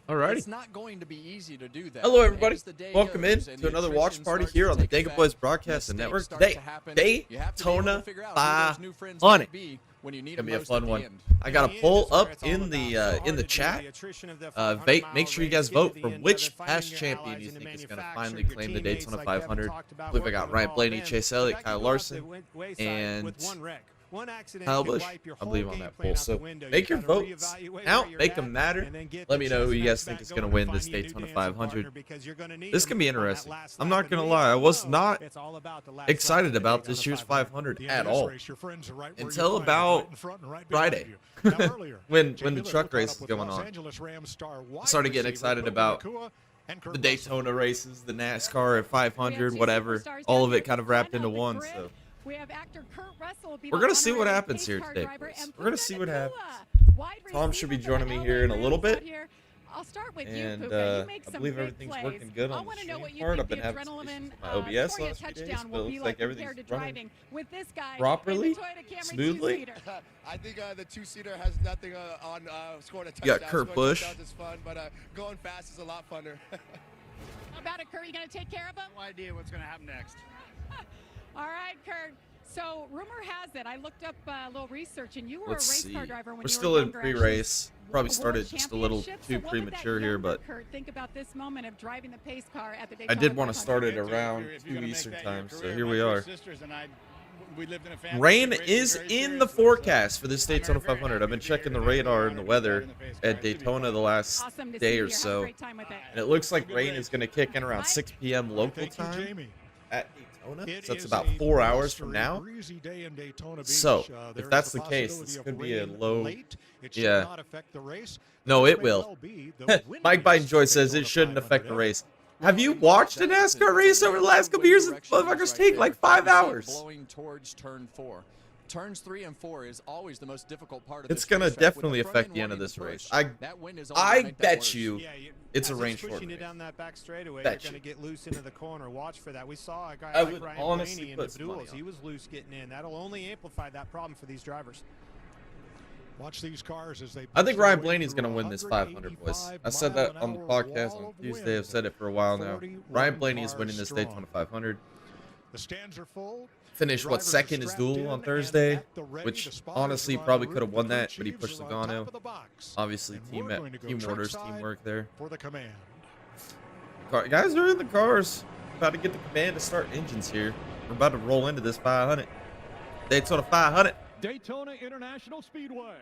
Alrighty. It's not going to be easy to do that. Hello, everybody. Welcome in to another watch party here on the Daytona Boys Broadcast Network. Today, Daytona 500. Gonna be a fun one. I got a poll up in the chat. Make sure you guys vote for which past champion you think is gonna finally claim the Daytona 500. I believe I got Ryan Blaney, Chase Elliott, Kyle Larson, and Kyle Busch, I believe, on that poll. So make your votes out, make them matter. Let me know who you guys think is going to win this Daytona 500. This can be interesting. I'm not going to lie, I was not excited about this year's 500 at all until about Friday when the truck race was going on. I started getting excited about the Daytona races, the NASCAR at 500, whatever, all of it kind of wrapped into one. So we're going to see what happens here today, boys. We're going to see what happens. Tom should be joining me here in a little bit. And I believe everything's working good on the stream part. I've been having some issues with my OBS last few days, but it looks like everything's running properly, smoothly. I think the two-seater has nothing on scoring a touchdown. You got Kurt Busch. Is fun, but going fast is a lot funner. How about it, Kurt? You going to take care of him? No idea what's going to happen next. All right, Kurt. So, rumor has it, I looked up a little research, and you were a race car driver when We're you still were in pre-race. Probably started just a little too So premature here, but Kurt, think about this moment of driving the pace car at the I Daytona did want to 500. start it around 2 Eastern time, so here we are. We lived in a family. Rain is in the forecast for this Daytona 500. I've been checking the radar and the weather at Daytona the last day or so, and it looks like rain is going to kick in around 6 p.m. local time at Daytona, so it's about 4 hours from now. So if that's the case, this could be a low. Yeah. No, it will. Mike Biden Joy says it shouldn't affect the race. Have you watched a NASCAR race over the last couple years? Motherfuckers take like 5 hours. Blowing towards turn 4. Turns 3 and 4 is always the most difficult part of It's this gonna racetrack. definitely With the front affect end the end of wanting this to race. push, I that wind is only gonna make that bet worse. you it's a rain short pushing you race. down that back straightaway. Bet You're going you. to get loose into the corner. Watch for that. We saw a guy I like would Ryan honestly Blaney in put the some money duels. on He was loose getting in. That'll only amplify that problem for these drivers. Watch these cars as they I think Ryan Blaney's going to win this 500, boys. I said that on the podcast on Tuesday. I've said it for a while now. Ryan Blaney is winning this Daytona 500. The stands are full. Finished, what, second his duel on Thursday, which honestly probably could have won that, but he pushed Logano. Obviously, team orders, teamwork there. For the command. Guys are in the cars. About to get the command to start engines here. We're about to roll into this 500. Daytona 500. Daytona International Speedway.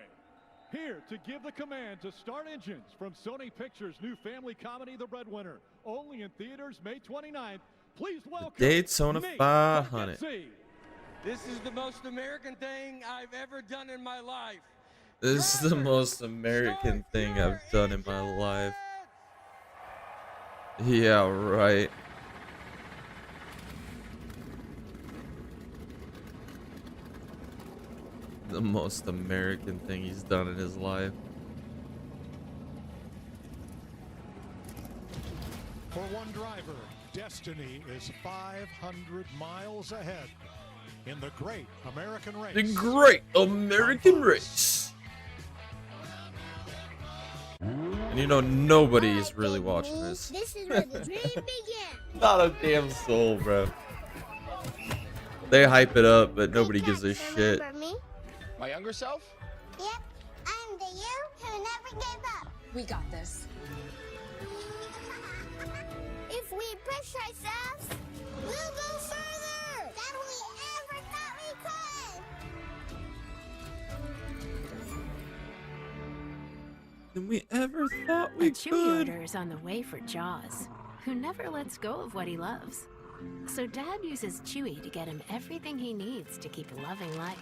Here to give the command to start engines from Sony Pictures' new family comedy, The Breadwinner. Only in theaters May 29th. Please welcome Daytona 500. This is the most American thing I've ever done in my life. This is the most American thing I've done in my life. Yeah, right. The most American thing he's done in his life. For one driver, destiny is 500 miles ahead in the great American race. The great American race. And you know, nobody is really watching this. This is where the dream begins. Not a damn soul, bro. They hype it up, but nobody gives a shit. Remember me? My younger self? Yep, I'm the you who never gave up. We got this. If we push ourselves, we'll go further than we ever thought we could. Than we ever thought we A Chewy could. order is on the way for Jaws, who never lets go of what he loves. So Dad uses Chewy to get him everything he needs to keep loving life.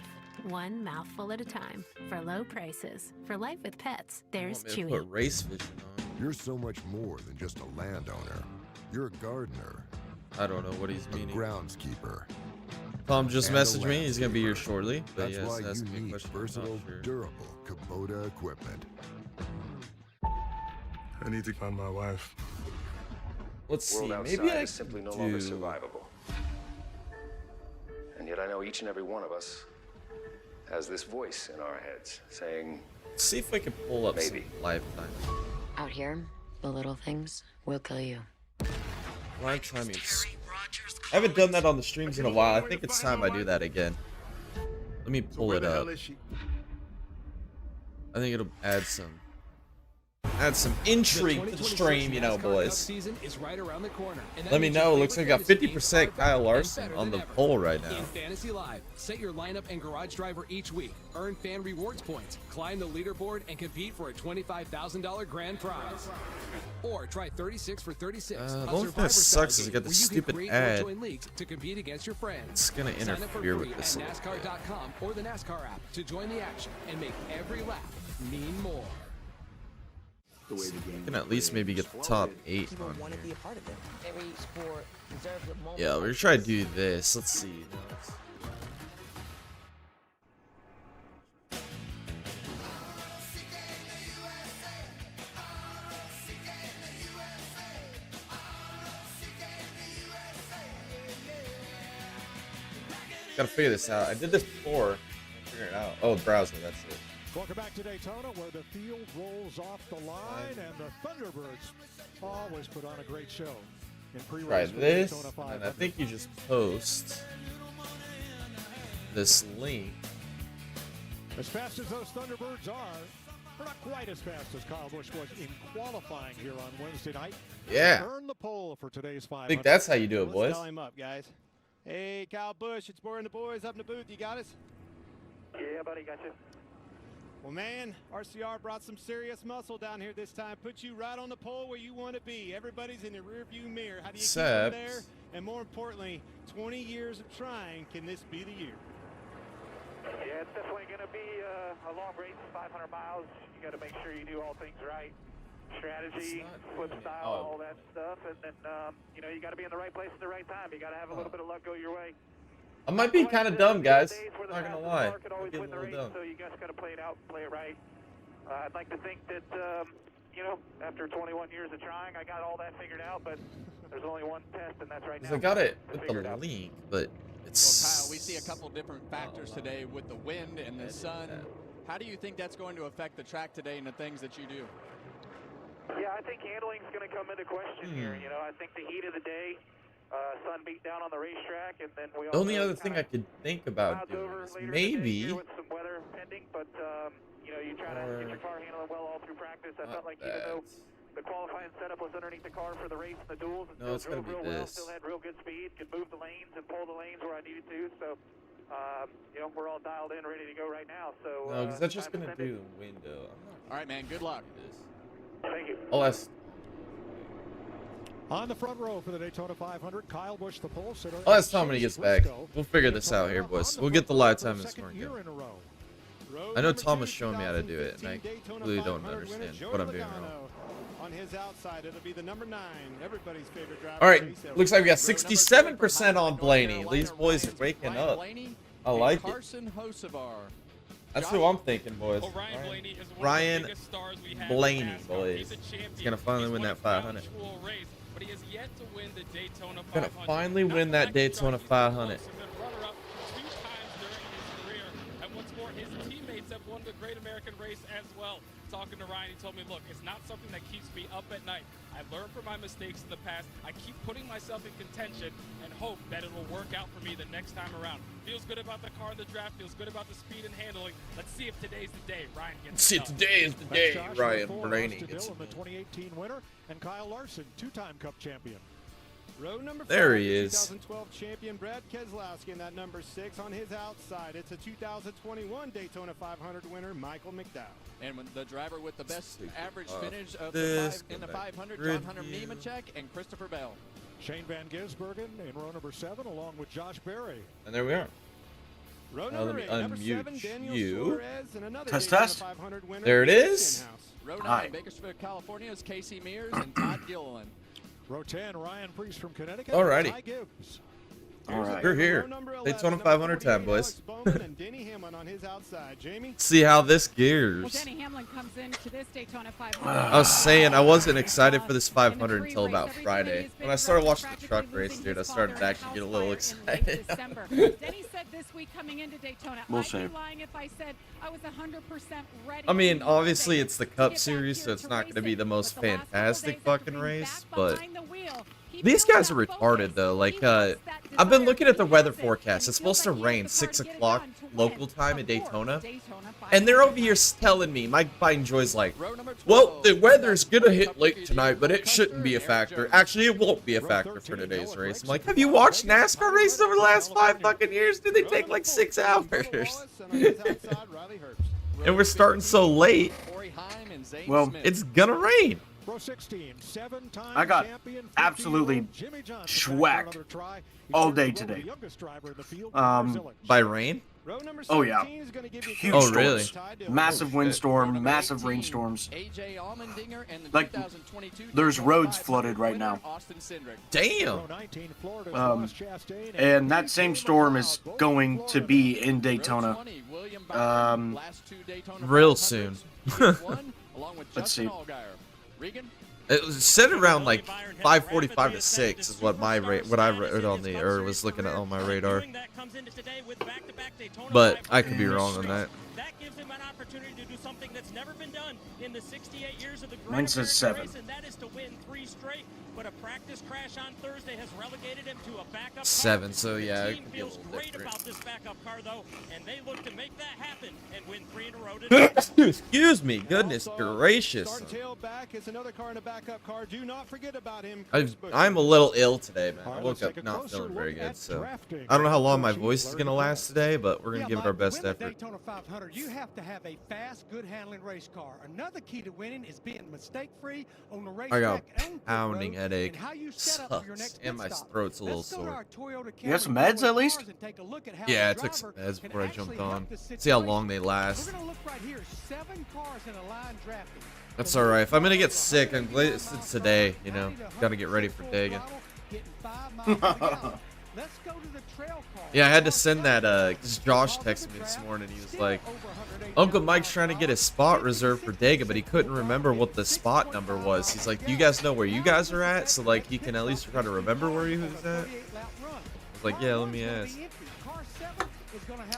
One mouthful at a time, for low prices. For life with pets, there's Chewy. Put race vision on. You're so much more than just a landowner. You're a gardener. I don't know what he's A meaning. groundskeeper. Tom just And a messaged me. He's gonna be here shortly. But That's yes, why ask you me a need question. versatile, Sure. durable Kubota equipment. I need to find my wife. Let's see. World Maybe outside I is simply no could longer do. survivable. And yet I know each and every one of us has this voice in our heads saying, See if I can pull up Maybe. some lifetime. Out here, the little things will kill you. Line timing. I haven't done that on the streams in a while. I think it's time I do that again. Let me pull it up. I think it'll add some intrigue to the stream, you know, boys. Let me know. Looks like I got 50% Kyle Larson on the poll right now. In Fantasy Live, set your lineup and garage driver each week. Earn fan rewards points, climb the leaderboard, and compete for a $25,000 grand prize. Or try 36 for 36. The only thing that sucks is I got this stupid ad. To compete against your friends. It's gonna interfere with this. At NASCAR.com or the NASCAR app to join the action and make every lap mean more. You can at least maybe get the top 8 on here. Yeah, we're gonna try to do this. Let's see. Gotta figure this out. I did this before. Figure it out. Oh, browser. That's it. Welcome back to Daytona, where the field rolls off the line, and the Thunderbirds always put on a great show. In try this, and I think you just post this link. As fast as those Thunderbirds are, they're not quite as fast as Kyle Busch was in qualifying here on Wednesday night. Yeah. Earn the pole for today's 500. I think that's how you do it, boys. Let's dial him up, guys. Hey, Kyle Busch, it's Boy and the boys up in the booth. You got us? Yeah, buddy, got you. Well, man, RCR brought some serious muscle down here this time. Put you right on the pole where you want to be. Everybody's in the rearview mirror. How do you keep them there? And more importantly, 20 years of trying. Can this be the year? Yeah, it's definitely going to be a long race, 500 miles. You got to make sure you do all things right. Strategy, flip style, all that stuff. And then, you know, you got to be in the right place at the right time. You got to have a little bit of luck go your way. I might be kind of dumb, guys. I'm not gonna lie. I'm getting a little dumb. So you guys got to play it out, play it right. I'd like to think that, you know, after 21 years of trying, I got all that figured out. But there's only one test, and that's right now. I got it with the link, but it's. Well, Kyle, we see a couple different factors today with the wind and the sun. How do you think that's going to affect the track today and the things that you do? Yeah, I think handling's going to come into question here. You know, I think the heat of the day. Sun beat down on the racetrack, and then we the only other thing I could think about doing is maybe with some weather pending, but you know, you try to get your car handling well all through practice. I felt like even though the qualifying setup was underneath the car for the race and the duels, and still drove real well, still had real good speed, could move the lanes and pull the lanes where I needed to. So you know, we're all dialed in, ready to go right now. So no, because that's just gonna do the window. All right, man. Good luck. Thank you. Oh, that's. On the front row for the Daytona 500, Kyle Busch, the pole sitter. Oh, that's Tom when he gets back. We'll figure this out here, boys. We'll get the live time this morning. I know Tom was showing me how to do it, and I really don't understand what I'm doing wrong. On his outside, it'll be the number 9, everybody's favorite driver. All right, looks like we got 67% on Blaney. These boys are waking up. I like it. That's who I'm thinking, boys. Ryan Blaney, boys. He's gonna finally win that 500. But he has yet to win the Daytona 500. Gonna finally win that Daytona 500. And what's more, his teammates have won the Great American Race as well. Talking to Ryan, he told me, look, it's not something that keeps me up at night. I learned from my mistakes in the past. I keep putting myself in contention and hope that it will work out for me the next time around. Feels good about the car in the draft. Feels good about the speed and handling. Let's see if today's the day Ryan gets it done. Today is the day Ryan Blaney gets it. The 2018 winner, and Kyle Larson, 2-time Cup champion. Row number 5, there he is. 2012 champion Brad Keselowski in that number 6 on his outside. It's a 2021 Daytona 500 winner, Michael McDowell. And when the driver with the best average finish of in the 500, John Hunter Nemechek and Christopher Bell. Shane Van Gisbergen in row number 7, along with Josh Berry. And there we are. Row number 8, number 7, Daniel Suarez, and another Daytona 500 winner. There it is. Row 9, Bakersfield, California's Casey Mears and Todd Gilliland. Row 10, Ryan Priest from Connecticut. Alrighty. Ty Gibbs. All right. We're here. Daytona 500 time, boys. And Denny Hamlin on his outside. Jamie? See how this Well, gears. Denny Hamlin comes into this Daytona 500. I was saying I wasn't excited for this 500 until about Friday. When I started watching the truck race, dude, I started to actually get a little excited. Denny said this week coming into Daytona, We'll I'd see. be lying if I said I was 100% ready. I mean, obviously it's the Cup Series, so it's not going to be the most fantastic fucking race, but these guys are retarded though. Like, I've been looking at the weather forecast. It's supposed to rain 6 o'clock local time in Daytona, and they're over here telling me, Mike Bidenjoy's like, well, the weather's gonna hit late tonight, but it shouldn't be a factor. Actually, it won't be a factor for today's race. I'm like, have you watched NASCAR races over the last 5 fucking years? Dude, they take like 6 hours. And we're starting so late. Well, It's gonna rain. I got absolutely schwacked all day today. By rain? Oh yeah, huge Oh, storms. really? Massive windstorm, massive rainstorms. Like, there's roads flooded right now. Damn. And that same storm is going to be in Daytona. Real soon. Let's see. It was set around like 5:45 to 6 is what my what I read on the or was looking at on my radar. But I could be wrong on that. Mine says 7. But a practice crash on Thursday has relegated him to a backup 7, so yeah, His it team could be a feels little great different. about this backup car though, and they look to make that happen and win 3 in a row today. Excuse me, goodness gracious. Tailback is another car in a backup car. Do not forget about him. I'm a little ill today, man. I woke up not feeling very good, so I don't know how long my voice is gonna last today, but we're gonna give it our best effort. Daytona 500, you have to have a fast, good handling race car. Another key to winning is being mistake-free on the I got racetrack. a pounding headache. Sucks, and my throat's a little sore. You have some meds at least? Yeah, I took some meds before I jumped on. See how long they last. That's alright. If I'm gonna get sick, I'm glad it's today, you know. Gotta get ready for Dagan. Yeah, I had to send that, because Josh texted me this morning. He was like, Uncle Mike's trying to get a spot reserved for Daga, but he couldn't remember what the spot number was. He's like, you guys know where you guys are at? So, like, he can at least try to remember where he was at? I was like, yeah, let me ask.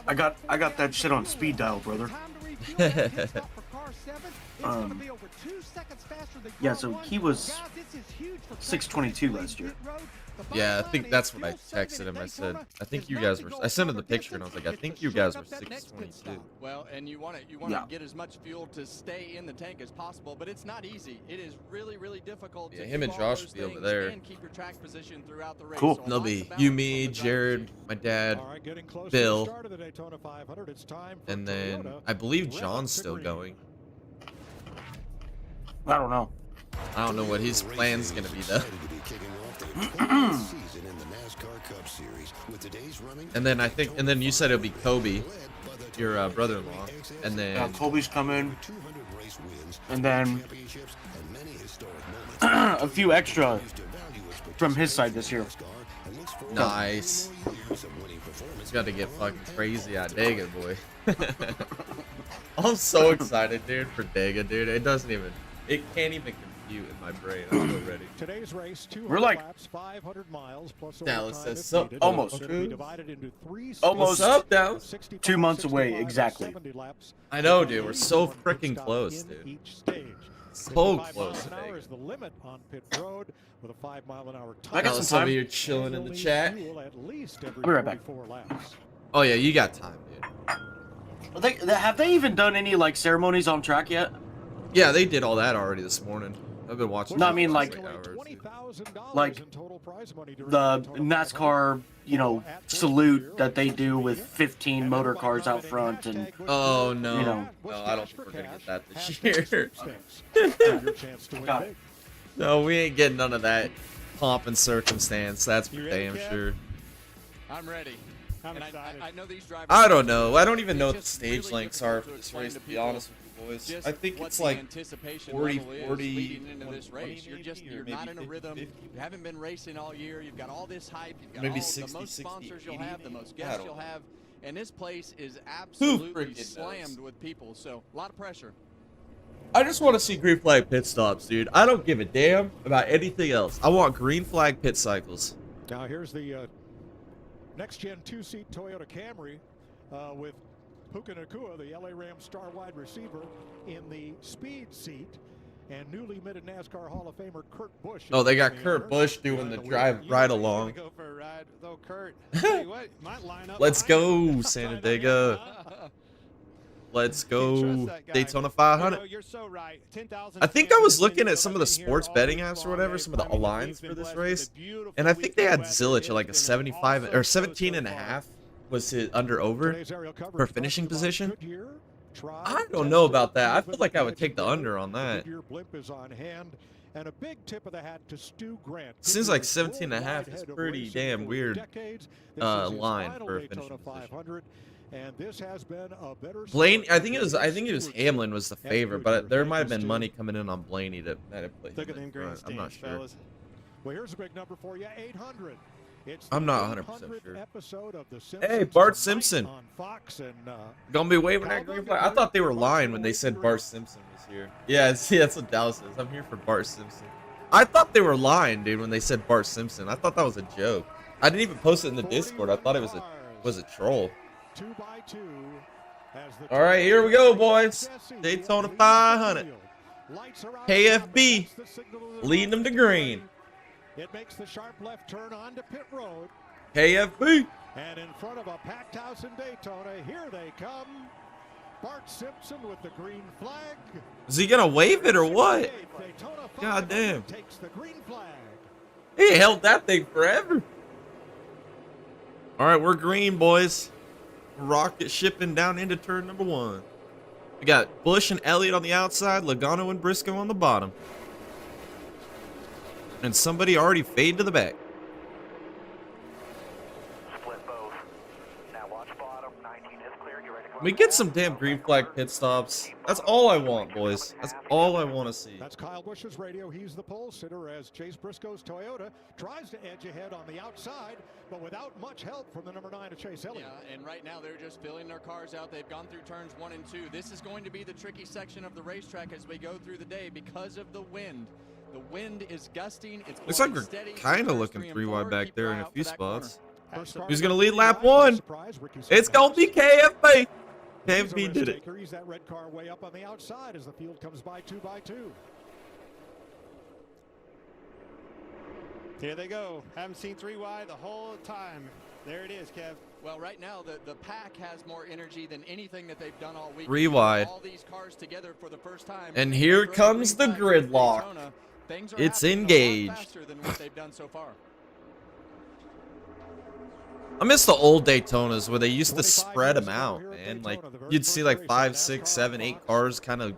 I got that shit on speed dial, brother. Yeah, so he was 622 last year. Yeah, I think that's what I texted him. I said, I think you guys were. I sent him the picture and I was like, I think you guys were 622. Well, and you want to get as much fuel to stay in the tank as possible, but it's not easy. It is really, really difficult. Yeah, to him and do all Josh those will be over things there. And keep your track position throughout the race. Cool. So They'll lots be of you, balance me, on the Jared, my dad, Bill, and then I believe John's still going. I don't know. I don't know what his plan's gonna be though. And then I think, and then you said it'll be Kobe, your brother-in-law, and then yeah, Kobe's coming, and then a few extra from his side this year. Nice. It's got to get fucking crazy at Daga, boy. I'm so excited, dude, for Daga, dude. It doesn't even, it can't even compute in my brain. I'm so ready. Today's race, We're like laps, 500 miles plus Dallas says so. Almost. What's up, Dallas? 2 months away, exactly. I know, dude. We're so freaking close, dude. So close to Daga. Is the limit on pit road with a 5-mile-an-hour I got some time. You're chilling in the chat. I'll be right back. Oh yeah, you got time, dude. Have they even done any like ceremonies on track yet? Yeah, they did all that already this morning. I've been watching. No, I mean like like the NASCAR, you know, salute that they do with 15 motor cars out front and. Oh no! You know, no, I don't think we're gonna get that this year. Got it. No, we ain't getting none of that pomp and circumstance. That's for damn sure. I'm ready. And I know these drivers. I don't know. I don't even know what the stage lengths are for this race, to be honest with you boys. just I think what it's the like anticipation 40, level is 40, leading into this 120 race. maybe, You're or not maybe in a 50, rhythm. 50. You haven't been racing all year. You've got all this hype. You've got Maybe all 60, the most 60, sponsors 80, you'll have, the most I guests don't you'll know. have, and this place is Who absolutely freaking slammed knows? with people. So a lot of pressure. I just want to see green flag pit stops, dude. I don't give a damn about anything else. I want green flag pit cycles. Now here's the next-gen two-seat Toyota Camry with Puka Nakua, the LA Rams star wide receiver, in the speed seat, and newly minted NASCAR Hall of Famer Kurt Busch. Oh, they got Kurt Busch doing the drive right along. Go for a ride, though, Kurt. Tell you what, might line up Let's behind go, him. Sanadiego. Let's go, guy. Daytona 500. You're so right. 10,000 I think I was looking at some of the sports betting apps or whatever, some of the lines for this race, and I think they had Zillich at like a 75 or 17 and a half was his under over for finishing position. I don't know about that. I feel like I would take the under on that. And a big tip of the hat to Stu Grant. Seems like 17 and a half is pretty damn weird line for a finishing position. And this has been a better Blaine, I think it was Hamlin was the favorite, but there might have been money coming in on Blaney to play. Look at them I'm not sure. fellas. Well, here's a big number for you, 800. I'm not 100% sure. Episode of the Hey, Bart Simpson. on Fox and Gonna be waving that green flag. I thought they were lying when they said Bart Simpson was here. Yeah, see, that's what Dallas says. I'm here for Bart Simpson. I thought they were lying, dude, when they said Bart Simpson. I thought that was a joke. I didn't even post it in the Discord. I thought it was a troll. 2x2 as the All right, here we go, boys. Daytona 500. KFB leading them to green. It makes the sharp left turn onto pit road. KFB. And in front of a packed house in Daytona, here they come. Bart Simpson with the green flag. Is he gonna wave it or what? God damn. Takes the green flag. He held that thing forever. All right, we're green, boys. Rocket shipping down into turn number 1. We got Busch and Elliott on the outside, Logano and Briscoe on the bottom. And somebody already faded to the back. Split both. Now watch bottom. 19 is clear. Get ready to go. We get some damn green flag pit stops. That's all I want, boys. That's all I want to see. That's Kyle Busch's radio. He's the pole sitter as Chase Briscoe's Toyota tries to edge ahead on the outside, but without much help from the number 9 of Chase Elliott. Yeah, and right now they're just filling their cars out. They've gone through turns 1 and 2. This is going to be the tricky section of the racetrack as we go through the day because of the wind. The wind is gusting. It's Looks like we're steady. kind of Turns looking 3 and 3 wide 4. back Keep there your in eye a out few for that corner. spots. Who's going to lead lap 1? It's going to be KFB. KFB did it. He's that red car way up on the outside as the field comes by 2x2. Here they go. Haven't seen 3 wide the whole time. There it is, Kev. Well, right now the pack has more energy than anything that they've done all week. 3 wide. All these cars together for the first time. And here comes the gridlock. It's engaged. Faster than what they've done so far. I miss the old Daytonas where they used to spread them out, man. Like, you'd see like 5, 6, 7, 8 cars kind of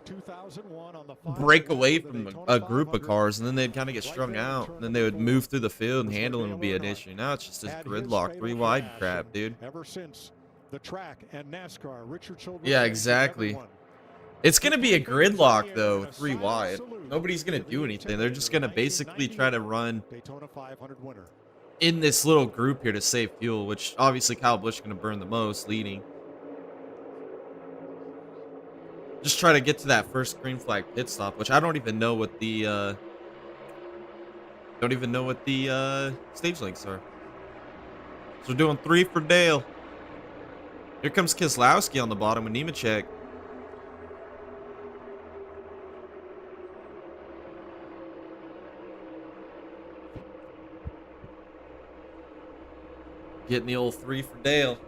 break away from a group of cars, and then they'd kind of get strung out. And then they would move through the field, and handling would be an issue. Now it's just this gridlock, 3 wide crap, dude. Ever since the track and NASCAR, Richard Childress. Yeah, exactly. It's going to be a gridlock, though, 3 wide. Nobody's going to do anything. They're just going to basically try to run Daytona 500 winner. in this little group here to save fuel, which obviously Kyle Busch is going to burn the most, leading. Just try to get to that first green flag pit stop, which I don't even know what the stage lengths are. So we're doing 3 for Dale. Here comes Keselowski on the bottom with Nemechek. Getting the old 3 for Dale.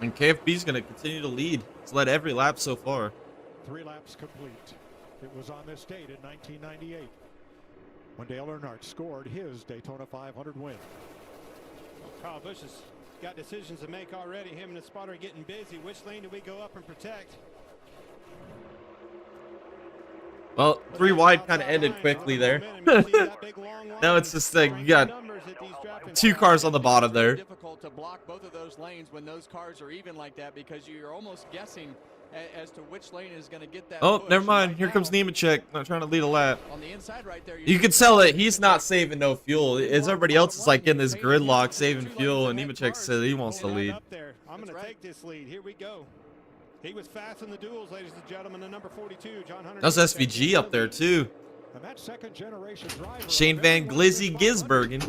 And KFB's going to continue to lead. It's led every lap so far. 3 laps complete. It was on this date in 1998 when Dale Earnhardt scored his Daytona 500 win. Well, Kyle Busch has got decisions to make already. Him and his spotter are getting busy. Which lane do we go up and protect? Well, 3 wide kind of ended quickly there. Now it's just like you got 2 cars on the bottom there. Difficult to block both of those lanes when those cars are even like that because you're almost guessing as to which lane is going to get that. Oh, never mind. Here comes Nemechek. Not trying to lead a lap. On the inside right there, you can tell that he's not saving no fuel. As everybody else is like in this gridlock saving fuel, and Nemechek said he wants to lead. I'm going to take this lead. Here we go. He was fast in the duels, ladies and gentlemen. The number 42, John Hunter. That's SVG up there too. And that second generation driver, Shane Van Glizzy Gisbergen.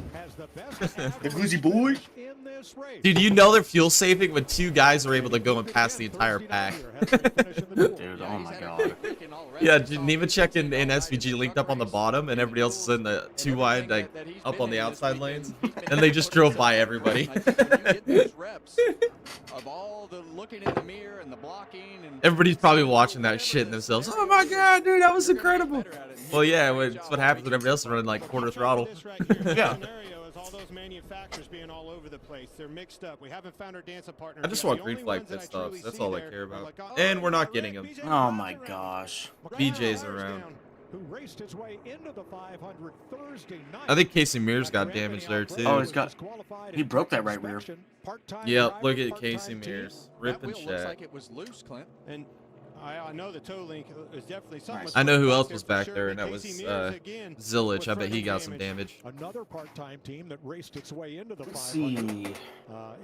The Glizzy boy. Dude, you know they're fuel saving when 2 guys are able to go and pass the entire pack. Dude, oh my god. Yeah, Nemechek and SVG linked up on the bottom, and everybody else is in the 2 wide, like up on the outside lanes, and they just drove by everybody. Of all the looking in the mirror and the blocking and Everybody's probably watching that shit themselves. Oh my god, dude, that was incredible. Well, yeah, that's what happens when everybody else is running like quarter throttle. Yeah. All those manufacturers being all over the place. They're mixed up. We haven't found our dancing partners. I just want green flag pit stops. That's all I care about. And we're not getting them. Oh my gosh. BJ's around. Who raced his way into the 500 Thursday night. I think Casey Mears got damaged there too. Oh, he broke that right rear. Yep, look at Casey Mears. Rip and looks chat. like it was loose, Clint. And I know the toe link is definitely something. I know who else was back there, and that was Zillage. I bet he got some damage. Another part-time team that raced its way into the 500. See.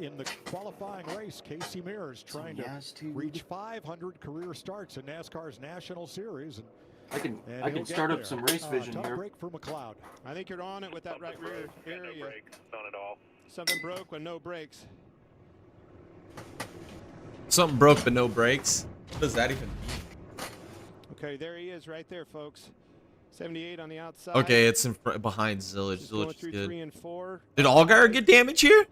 In the qualifying race, Casey Mears trying to reach 500 career starts in NASCAR's National Series. I can start up some race vision tough here. break for McLeod. I think you're on it with that right rear area. No brakes, none at all. Something broke with no brakes. Something broke but no brakes. What does that even mean? Okay, there he is right there, folks. 78 on the outside. Okay, it's in behind Zillage. Just going Zillage is through good. 3 and 4. Did Allgaier get damage here?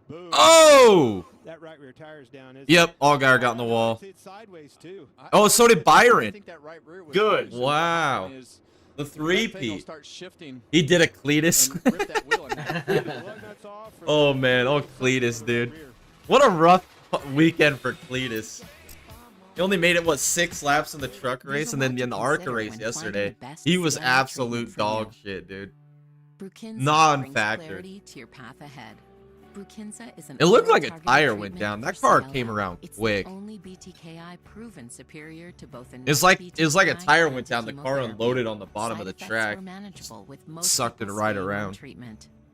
Boom. Oh! That right rear tire's down, isn't Yep, it? Allgaier got in the wall. It's sideways too. Oh, so did Byron. I think that right rear was Good. loose. Wow. Is The that thing will 3-peat. start shifting He did a Cletus. and rip that wheel in half. Oh man, oh Cletus, dude. What a rough weekend for Cletus. He only made it, what, 6 laps in the truck race, and then in the ARCA race yesterday, he was absolute dog shit, dude. Non-factor. It looked like a tire went down. That car came around quick. It's like a tire went down. The car unloaded on the bottom of the track. Just sucked it right around.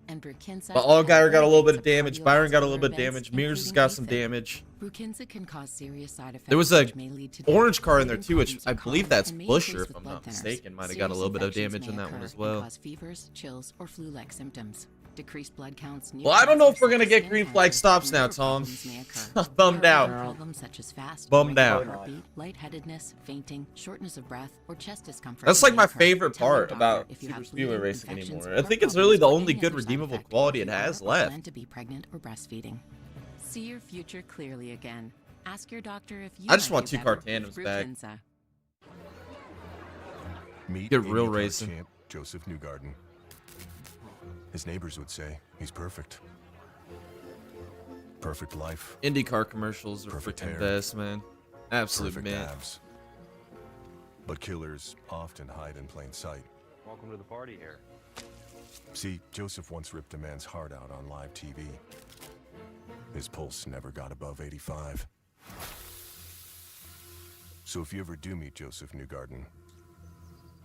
But Allgaier got a little bit of damage. Byron got a little bit of damage. Mears has got some damage. There was a orange car in there too, which I believe that's Busher, if I'm not mistaken. Might have got a little bit of damage in that one as well. Decreased blood counts. Well, I don't know if we're gonna get green flag stops now, Tom. Bummed out. Problems such as fast, Bummed out. heartbeat, lightheadedness, fainting, shortness of breath, or chest discomfort. That's like my may occur. favorite Tell your part doctor about if you Super have Speedway bleeding, racing infections, anymore. I heart think it's really the problems, or only any good other side redeemable effect quality if it you has are or left. plan to be pregnant or breastfeeding. See your future clearly again. Ask your doctor if you I just might want do 2 better car tandems with back. Brukinsa. Meet Get real IndyCar racing. champ Joseph Newgarden. His neighbors would say he's perfect. Perfect life. IndyCar commercials are Perfect freaking hair. best, man. Absolute Perfect mint. abs. But killers often hide in plain sight. Welcome to the party here. See, Joseph once ripped a man's heart out on live TV. His pulse never got above 85. So if you ever do meet Joseph Newgarden,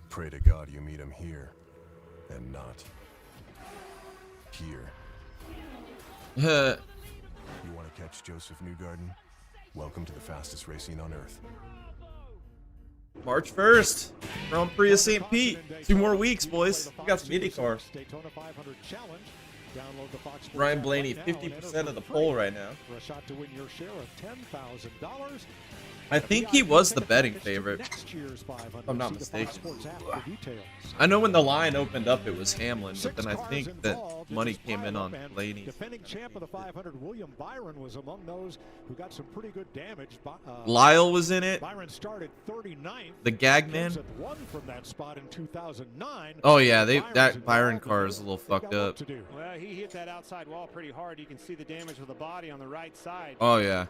pray to God you meet him here and not here. You want to catch Joseph Newgarden? Welcome to the fastest racing on Earth. March 1st, Grand Prix of St. Pete. 2 more weeks, boys. We got some IndyCar. Daytona 500 challenge. Download the Fox Sports Ryan app Blaney, right now. 50% of the Free poll right now. For a shot to win your share of $10,000. I think he was the betting favorite, Next year's 500. if I'm not See the Fox mistaken. Sports app for details. I know when the line opened up, it was Hamlin, but 6 then I cars think that involved in money this came in on pileup, and Blaney. Defending champ of the 500, William Byron, was among those who got some pretty good damage. Lyle was in it. Byron started 39th. The gag man. Won from that spot in 2009. Oh yeah, that Byron car is a little fucked up. Well, he hit that outside wall pretty hard. You can see the damage with the body on the right side. Oh yeah.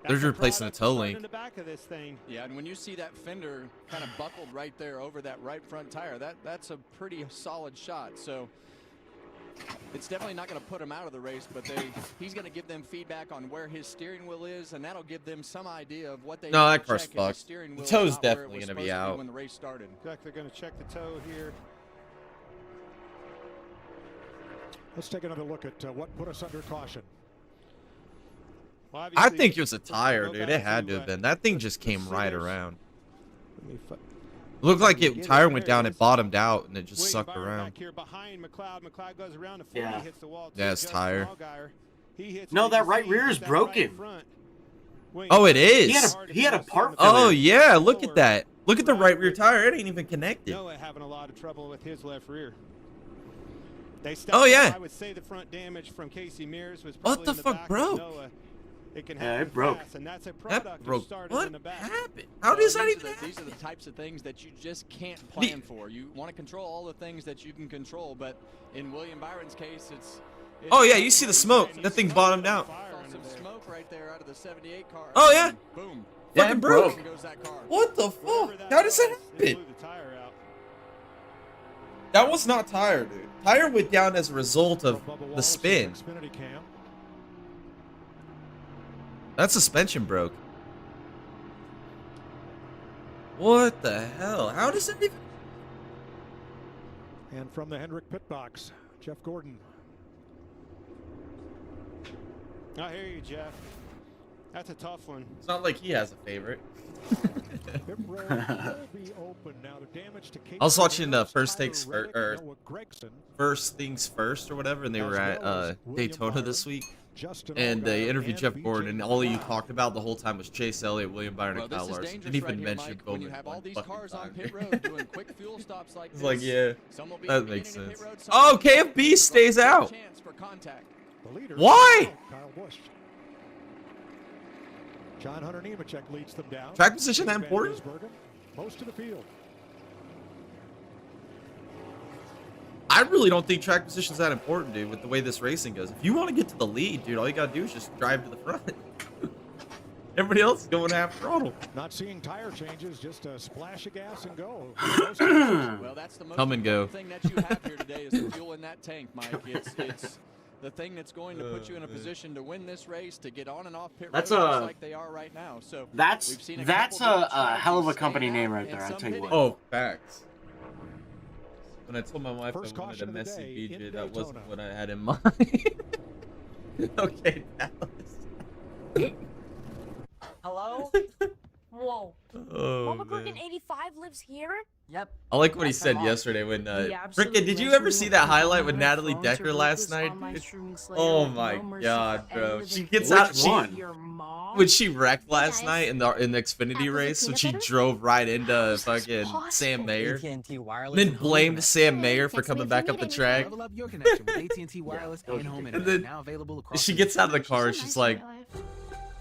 They're replacing the toe link. In the back of this thing. Yeah, and when you see that fender kind of buckled right there over that right front tire, that's a pretty solid shot. So it's definitely not going to put him out of the race, but he's going to give them feedback on where his steering wheel is, and that'll give them some idea of what they No, need that to car's check if the fucked. steering The wheel toe's is not where it definitely was going to be supposed out. When the race started. Jack, they're going to check the toe here. Let's take another look at what put us under caution. Well, I think it was a tire, dude. It had to have been. That thing just came right around. Looked like it tire went down, it bottomed out, and it just sucked around. Back here behind McLeod. McLeod goes around the Yeah. hits the wall. Yeah, it's tire. No, that right rear is broken. Oh, it is. He had a part. Oh yeah, look at that. Look at the right rear tire. It ain't even connected. Noah having a lot of trouble with his left rear. They Oh yeah. I would say the front damage from Casey Mears was What probably the in the fuck back broke? of Noah. It can Yeah, happen it broke. fast, and that's a product That of broke. starting What in the back. happened? How does that These even are the- happen? These are the types of things that you just can't plan for. You want to control all the things that you can control, but in William Byron's case, it's Oh yeah, you see the smoke. That thing bottomed out. some smoke right there out of the 78 car. Oh yeah. Boom. Yeah, Fucking it broke. broke. Goes that car. What the fuck? How does that happen? Blew the tire out. That was not tire, dude. Tire went down as a result of Bubba the Wallace's spin. Xfinity cam. That suspension broke. What the hell? How does that even... And from the Hendrick pit box, Jeff Gordon. I hear you, Jeff. That's a tough one. It's not like he has a favorite. Pit road will be open now. The damage to I was watching First Tyler Things Reddick, First, or Noah Gregson, First Things First, or whatever, and they as were at well as William Daytona Byron, this week, Justin and they Allgaier, interviewed and Jeff BJ Gordon, and all you Blah. talked about the whole time was Chase Elliott, William Byron, Well, and this Kyle is Larson. dangerous Didn't even right here, mention Mike, when you Bowman have all one these fucking cars on time. pit road doing quick fuel stops like It's this. like, yeah, Some will be that at the makes beginning of sense. pit road, some Oh, will be at the KFB end. stays out. Chance for contact. The leader. Why? Kyle Busch. John Hunter Nemechek leads them down. Track position that Van important? Gisbergen, most of the field. I really don't think track position's that important, dude, with the way this racing goes. If you want to get to the lead, dude, all you gotta do is just drive to the front. Everybody else is going half throttle. Not seeing tire changes, just a splash of gas and go. Well, that's the most Come and go. important thing that you have here today is the fuel in that tank, Mike. It's the thing that's going to put you in a position to win this race, to get on and off pit road That's just like they are right now. So That's we've seen that's couple different a hell of a strategies company staying name out right there. and I'll some tell you hitting. what. Oh, facts. When I told my wife First I wanted a caution of the messy day in BJ, that wasn't Daytona. what I had in mind. Okay, Dallas. Hello? Whoa. Oh, Mama Cook man. in 85 lives here? Yep. I like what he Yes, said I'm on. yesterday when, The Frickin', absolute did you ever legend see of that the highlight with Daytona Natalie phones Decker are last focused night? on my dude? streaming slayer Oh with my no mercy god, for bro. any She living gets thing. out, Which one? Your mom? when she wrecked last guys. night in the Xfinity Apples race, and when she peanut butter? drove right into How is this fucking possible? Sam Mayer, AT&T Wireless then and Home blamed Internet. Sam Mayer for Text me coming if back you up the need track. anything. Level up your connection with AT&T Wireless and Home And Internet. then Now available across she the gets out of the nation. car, So she's nice like, in my life.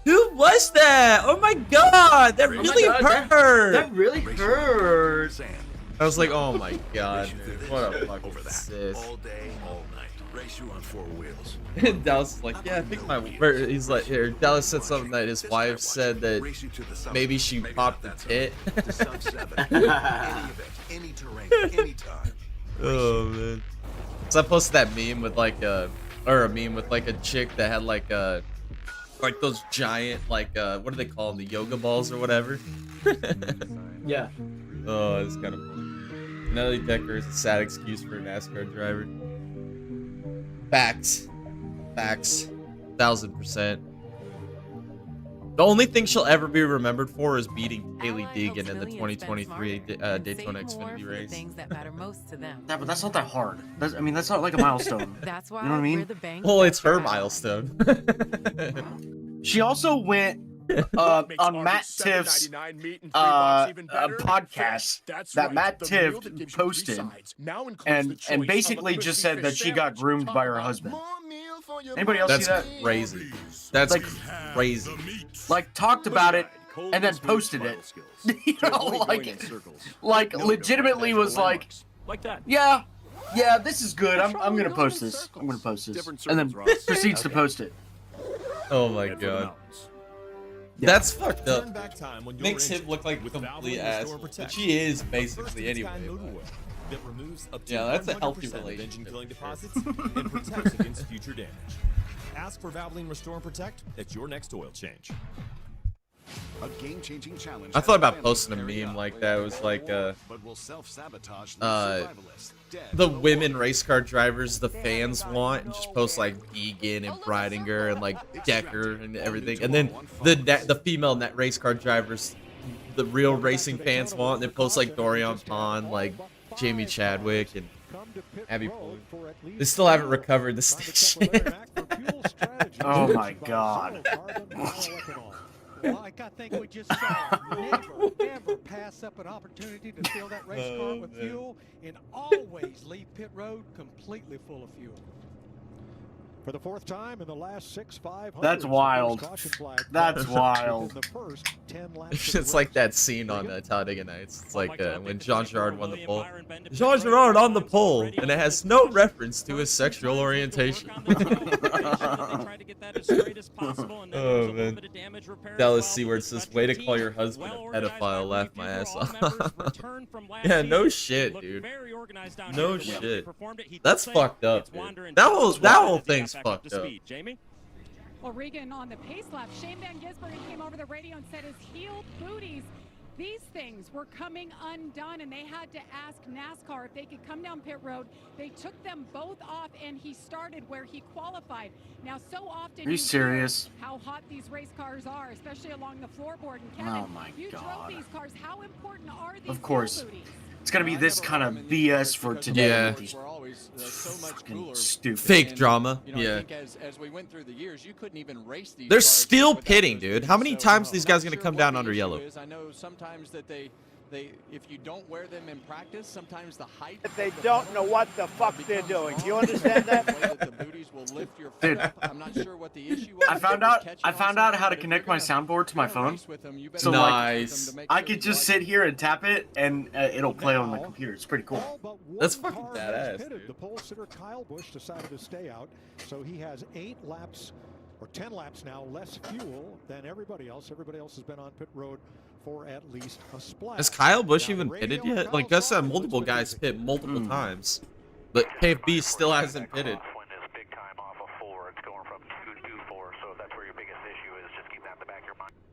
"Who was that? Oh my god, that Oh my really God, hurt." That really hurt. I was like, "Oh my god, dude, what a fucking sis." All day, all night. Race you on four wheels. And Dallas is like, "Yeah, I think my," or he's like, here, Dallas said something that his wife said that maybe she popped the tit. Any event, any terrain, anytime. Oh man. So I posted that meme with like a meme with like a chick that had like those giant like what do they call them, the yoga balls or whatever. Yeah. Oh, it's kind of funny. Natalie Decker is a sad excuse for a NASCAR driver. Facts. 1000%. The only thing she'll ever be remembered for is beating Haley Deegan in the 2023 Daytona Xfinity race. Things that matter most to them. Yeah, but that's not that hard. I mean, that's not like a milestone. That's why You know what I mean? we're the bank. Well, it's her milestone. She also went on Matt Tiff's podcast that Matt Tiff posted, and basically just said that she got groomed by her husband. Anybody else see that? That's crazy. That's Like- crazy. Like talked about it and then posted it. You know, like legitimately was like that. yeah, this is good. I'm gonna post this. I'm gonna post this, and then proceeds to post it. Oh my god. That's fucked up. Turn back time when your Makes him engine look like a with complete Valvoline Restore asshole, Protect. which he is The basically first anyway. of its kind motor but- oil that removes up to Yeah, that's a healthy 100% of relationship. engine killing deposits and protects against future damage. Ask for Valvoline Restore and Protect at your next oil change. A game-changing challenge. I thought about posting a meme like that. It was like, but will self-sabotage the women race car drivers the fans want, and just post like Egan and Breidinger and like Decker and everything, and then the female net race car drivers the real racing fans want, and they post like Dorian Pond, like Jamie Chadwick and Abby Pullen. They still haven't recovered the station. Oh my god. Well, I think we just saw never, ever pass up an opportunity to fill that race car with fuel, and always leave pit road completely full of fuel. For the fourth time in the last 6,500. That's wild. That's wild. It's like that scene on Talladega Nights. It's like when Jean Girard won the pole. Jean Girard on the pole, and it has no reference to his sexual orientation. Oh man. Dallas Seward says, "Way to call your husband a pedophile." Laugh my ass off. Yeah, no shit, dude. No shit. That's fucked up, dude. That whole thing's fucked up. Well, Regan on the pace lap, Shane Van Gisbergen came over the radio and said his heel booties, these things were coming undone, and they had to ask NASCAR if they could come down pit road. They took them both off, and he started where he qualified. Now, so often Are you serious? How hot these race cars are, especially along the floorboard. And Kevin, Oh my you God. drove these cars. How important are these Of course. heel booties? It's gonna be this kind of BS for today. Yeah. With these fucking stupid. Fake drama. You know, Yeah. I think as we went through the years, you couldn't even race these They're cars still without pitting, those dude. boots. How many So, times these guys not gonna sure come what down the under issue yellow? is. I know sometimes that they if you don't wear them in practice, sometimes the height. They don't know what the fuck they're doing. Do you understand that? The booties will lift your foot Dude. up. I'm not sure what the issue was. I found out how to connect my soundboard to my phone. So Nice. like, I could just sit here and tap it, and it'll play on the computer. It's pretty cool. That's fucking badass, Pitted. dude. The pole sitter Kyle Busch decided to stay out, so he has 8 laps or 10 laps now less fuel than everybody else. Everybody else has been on pit road for at least a splash. Has Kyle Busch even pitted yet? Like, I said, multiple guys pit multiple times, but KFB still hasn't pitted.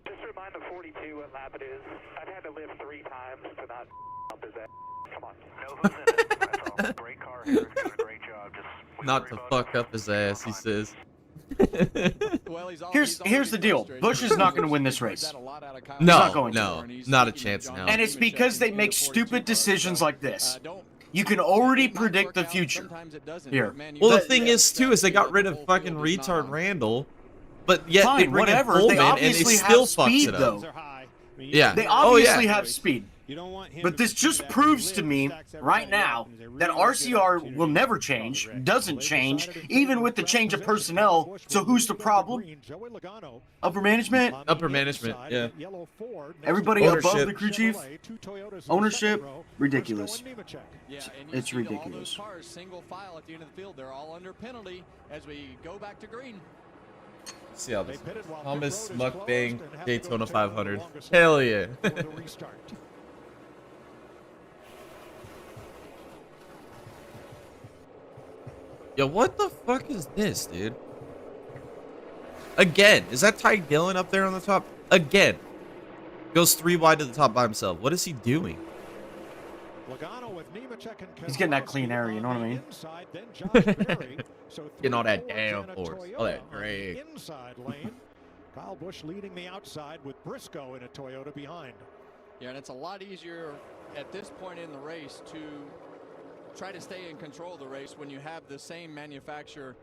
Just remind the 42 what lap it is. I've had to lift 3 times to not up his ass. Come on. Know who's in it. That's all. Great car here. Doing a great job. Just Not to fuck up his ass, he says. Here's the deal. Busch is not going to win this race. He's No, not going to. no, not a chance now. And it's because they make stupid decisions like this. You can already predict the future. Here. Well, the thing is, too, is they got rid of fucking retard Randall, but yet Fine, they bring in whatever. They Coleman, and he obviously still have fucks speed, it up. though. Yeah. They Oh, obviously yeah. have speed. But this just proves to me, right now, that RCR will never change, doesn't change, even with the change of personnel. So who's the problem? Upper management? Upper management, yeah. Everybody Ownership. above the crew chief? Ownership? Ridiculous. Yeah, and It's you see all ridiculous. those cars single file at the end of the field. They're all under penalty as we go back to green. See how this Thomas Mukbang Daytona 500. Hell yeah. Yo, what the fuck is this, dude? Again, is that Ty Dillon up there on the top? Again. Goes 3 wide to the top by himself. What is he doing? He's getting that clean air, you know what I mean? Getting all that downforce. All that great. Inside lane. Kyle Busch leading the outside with Briscoe in a Toyota behind. Yeah, and it's a lot easier at this point in the race to try to stay in control of the race when you have the same manufacturer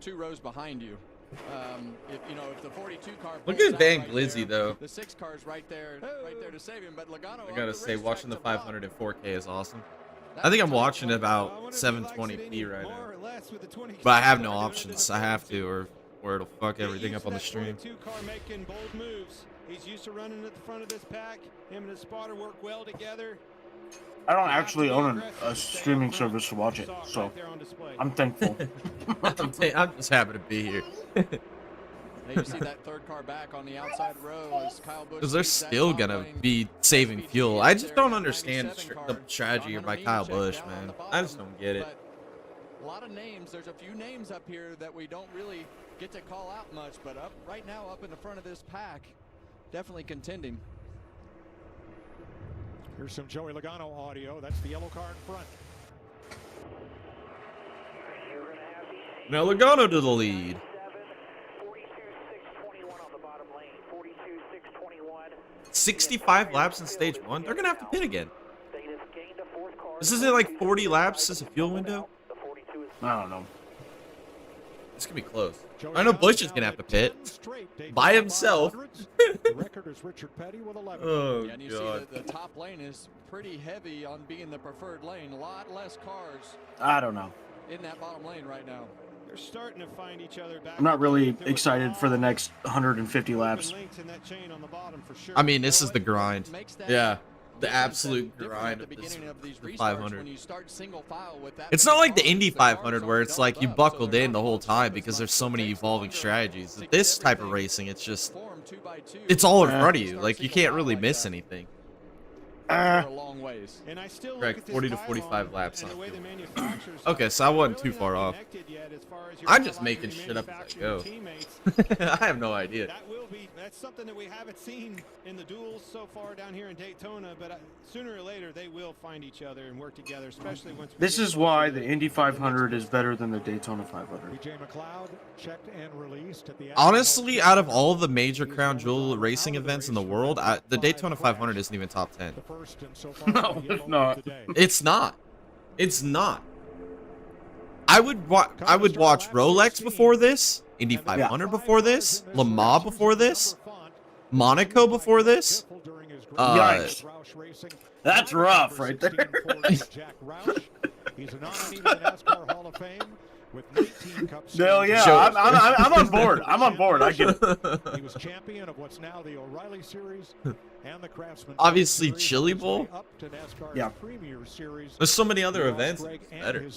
2 rows behind you. If the 42 car Look at Van Glizzy, though. The 6 cars right there to save him. But Logano, I gotta say, watching the 500 in 4K is awesome. I think I'm watching about 720p right now. But I have no options. I have to, or it'll fuck everything up on the stream. Car making bold moves. He's used to running at the front of this pack. Him and his spotter work well together. I don't actually own a streaming service to watch it, so I'm thankful. I'm just happy to be here. You see that third car back on the outside row as Kyle Busch. Because they're still gonna be saving fuel. I just don't understand the strategy by Kyle Busch, man. I just don't get it. A lot of names. There's a few names up here that we don't really get to call out much, but right now up in the front of this pack, definitely contending. Here's some Joey Logano audio. That's the yellow car in front. Now Logano to the lead. 65 laps in stage 1. They're gonna have to pit again. This isn't like 40 laps as a fuel window. I don't know. It's gonna be close. I know Busch is gonna have to pit by himself. Oh yeah, and you God. see the top lane is pretty heavy on being the preferred lane. A lot less cars. I don't know. In that bottom lane right now. They're starting to find each other back. I'm not really excited for the next 150 laps. I mean, this is the grind. Yeah, the absolute grind of this 500. It's not like the Indy 500 where it's like you buckled in the whole time because there's so many evolving strategies. This type of racing, it's just, it's all in front of you. Like, you can't really miss anything. Correct, 40 to 45 laps on fuel. Okay, so I wasn't too far off. I'm just making shit up as I go. I have no idea. That's something that we haven't seen in the duels so far down here in Daytona, but sooner or later they will find each other and work together, especially once. This is why the Indy 500 is better than the Daytona 500. Honestly, out of all the major crown jewel racing events in the world, the Daytona 500 isn't even top 10. No, it's not. It's not. It's not. I would watch Rolex before this, Indy 500 before this, Le Mans before this, Monaco before this. Yikes. That's rough right there. No, yeah, I'm on board. I'm on board. I get it. He was champion of what's now the O'Reilly Series and the Craftsman. Obviously, Chili Bowl. Yeah. There's so many other events. Better.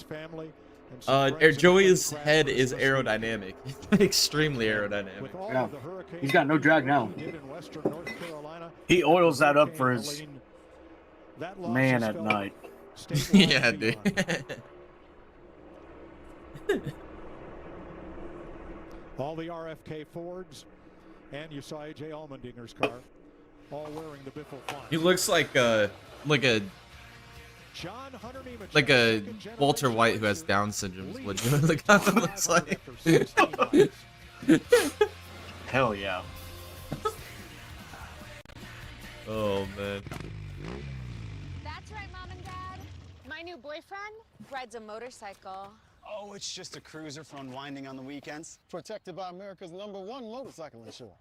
Joey's head is aerodynamic. Extremely aerodynamic. Yeah. He's got no drag now. He oils that up for his man at night. Yeah, dude. All the RFK Fords, and you saw AJ Allmendinger's car, all wearing the Biffle font. He looks like a Walter White who has Down syndrome. Is what the guy looks like. Hell yeah. Oh man. That's right, Mom and Dad. My new boyfriend rides a motorcycle. Oh, it's just a cruiser for unwinding on the weekends. Protected by America's #1 motorcycle insurer.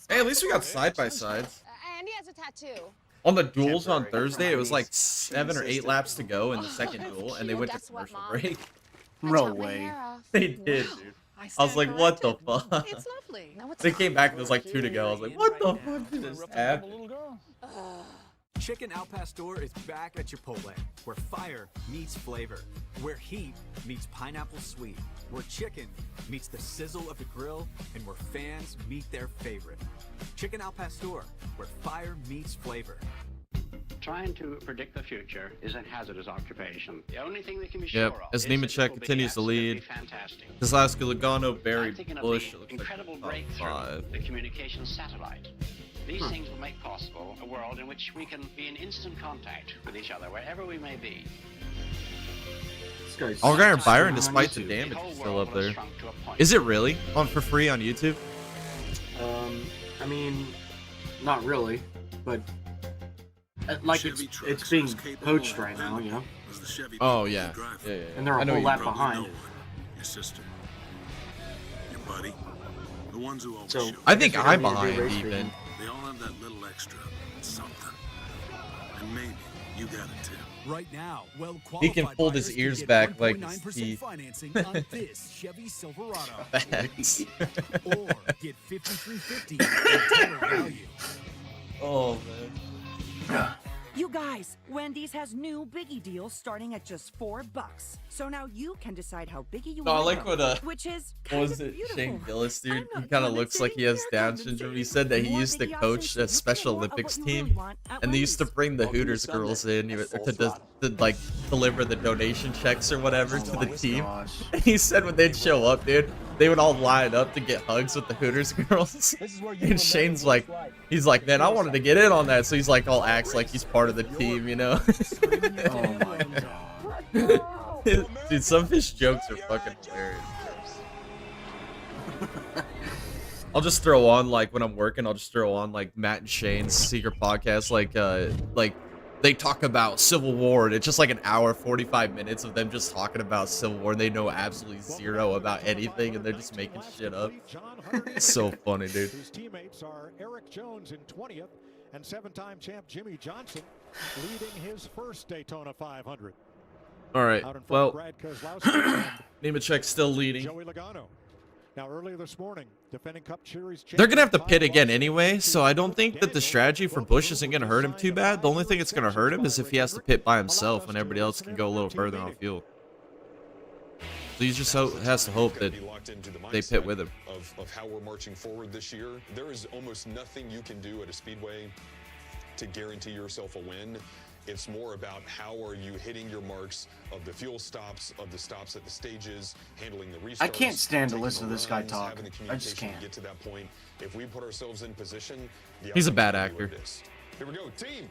Hey, at least we got side-by-sides. And he has a tattoo. On the duels on Thursday, it was like 7 or 8 laps to go in the second duel, and they went to commercial break. No way. They did, dude. I was like, what the fuck? It's lovely. They came back and it was like 2 to go. I was like, what the fuck did this happen? Chicken Al Pastor is back at Chipotle, where fire meets flavor, where heat meets pineapple sweet, where chicken meets the sizzle of the grill, and where fans meet their favorite. Chicken Al Pastor, where fire meets flavor. Trying to predict the future is a hazardous occupation. The only thing that can be sure of as is Nemechek continues to lead. Keselowski, Logano, Barry, Busch. It looks incredible like breakthrough, top 5. the communication satellite. These things will make possible a world in which we can be in instant contact with each other wherever we may be. William Byron, despite the damage, is still up there. Is it really on for free on YouTube? I mean, not really, but like it's being poached right now, you know. Oh yeah, yeah. And they're a whole lap behind. Your sister, your buddy, the ones who always So I think I'm behind even. They all have that little extra something, and maybe you got it too. Right now, He can fold his ears back like his teeth. financing on this Chevy Silverado. Facts. Or get $5,350 in total value. Oh man. You guys, Wendy's has new Biggie deals starting at just $4. So now you can decide how Biggie you No, I want like to what go, which is what was it? Shane Gillis, dude. He kind of looks like he has Down syndrome. He said that he used to coach a Special Olympics team, and they used to bring the Hooters girls in to like deliver the donation checks or whatever to the team. And he said when they'd show up, dude, they would all line up to get hugs with the Hooters girls. And Shane's like, he's like, man, I wanted to get in on that. So he's like, all acts like he's part of the team, you know? Oh my god. Dude, some of his jokes are fucking hilarious. I'll just throw on, like, when I'm working, I'll just throw on, like, Matt and Shane's secret podcast, like, they talk about Civil War, and it's just like an hour, 45 minutes of them just talking about Civil War, and they know absolutely zero about anything, and they're just making shit up. It's so funny, dude. His teammates are Eric Jones in 20th and 7-time champ Jimmy Johnson leading his first Daytona 500. All right, well, Brad Keselowski and Nemechek's still leading. Joey Logano. Now, earlier this morning, defending Cup Series They're going to have to pit again anyway, so I don't think that the strategy for Busch isn't going to hurt him too bad. The only thing that's going to hurt him is if he has to pit by himself when everybody else can go a little further on fuel. So he just has to hope that they pit with him. Of how we're marching forward this year, there is almost nothing you can do at a speedway to guarantee yourself a win. It's more about how are you hitting your marks of the fuel stops, of the stops at the stages, handling the restarts. I can't stand to listen to this guy talk. I just can't. Get to that point. If we put ourselves in position, he's a bad actor. Here we go, team.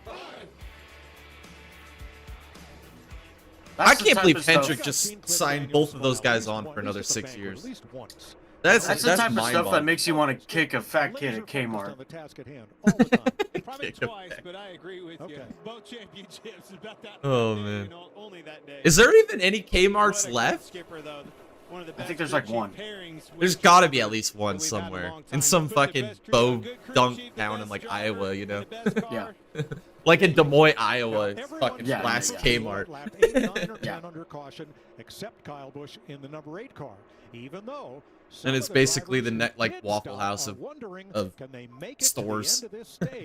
I can't believe Hendrick just signed both of those guys on for another 6 years. That's the type of stuff that makes you want to kick a fat kid at Kmart. Probably twice, but I agree with you. Both championships about that. Oh man. Is there even any Kmarts left? I think there's like one. There's got to be at least one somewhere in some fucking bow dunk town in like Iowa, you know? Yeah. Like in Des Moines, Iowa, it's fucking last Kmart. Yeah. Under caution, except Kyle Busch in the number 8 car, even though. And it's basically the like Waffle House of stores.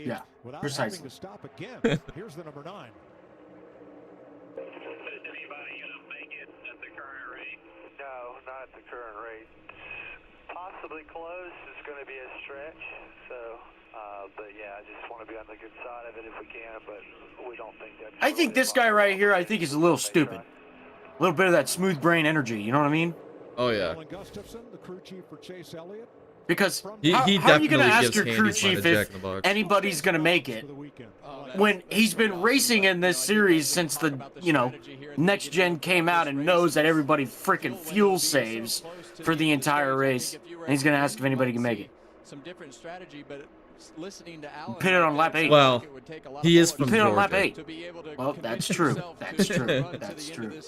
Yeah, precisely. Here's the number 9. No, not at the current rate. Possibly close is going to be a stretch. So, but yeah, I just want to be on the good side of it if we can. But we don't think that's. I think this guy right here, I think he's a little stupid. A little bit of that smooth brain energy. You know what I mean? Oh yeah. The crew chief for Chase Elliott. Because he how are you going to ask your crew Handy's chief if anybody's going to make it when he's been racing in this series since the, next gen came out and knows that everybody freaking fuel saves for the entire race, and he's going to ask if anybody can make it. Some different strategy, but listening to Alan, pit it on lap 8. Well, he is from pit Georgia. On lap 8. Well, that's true. That's true. That's true.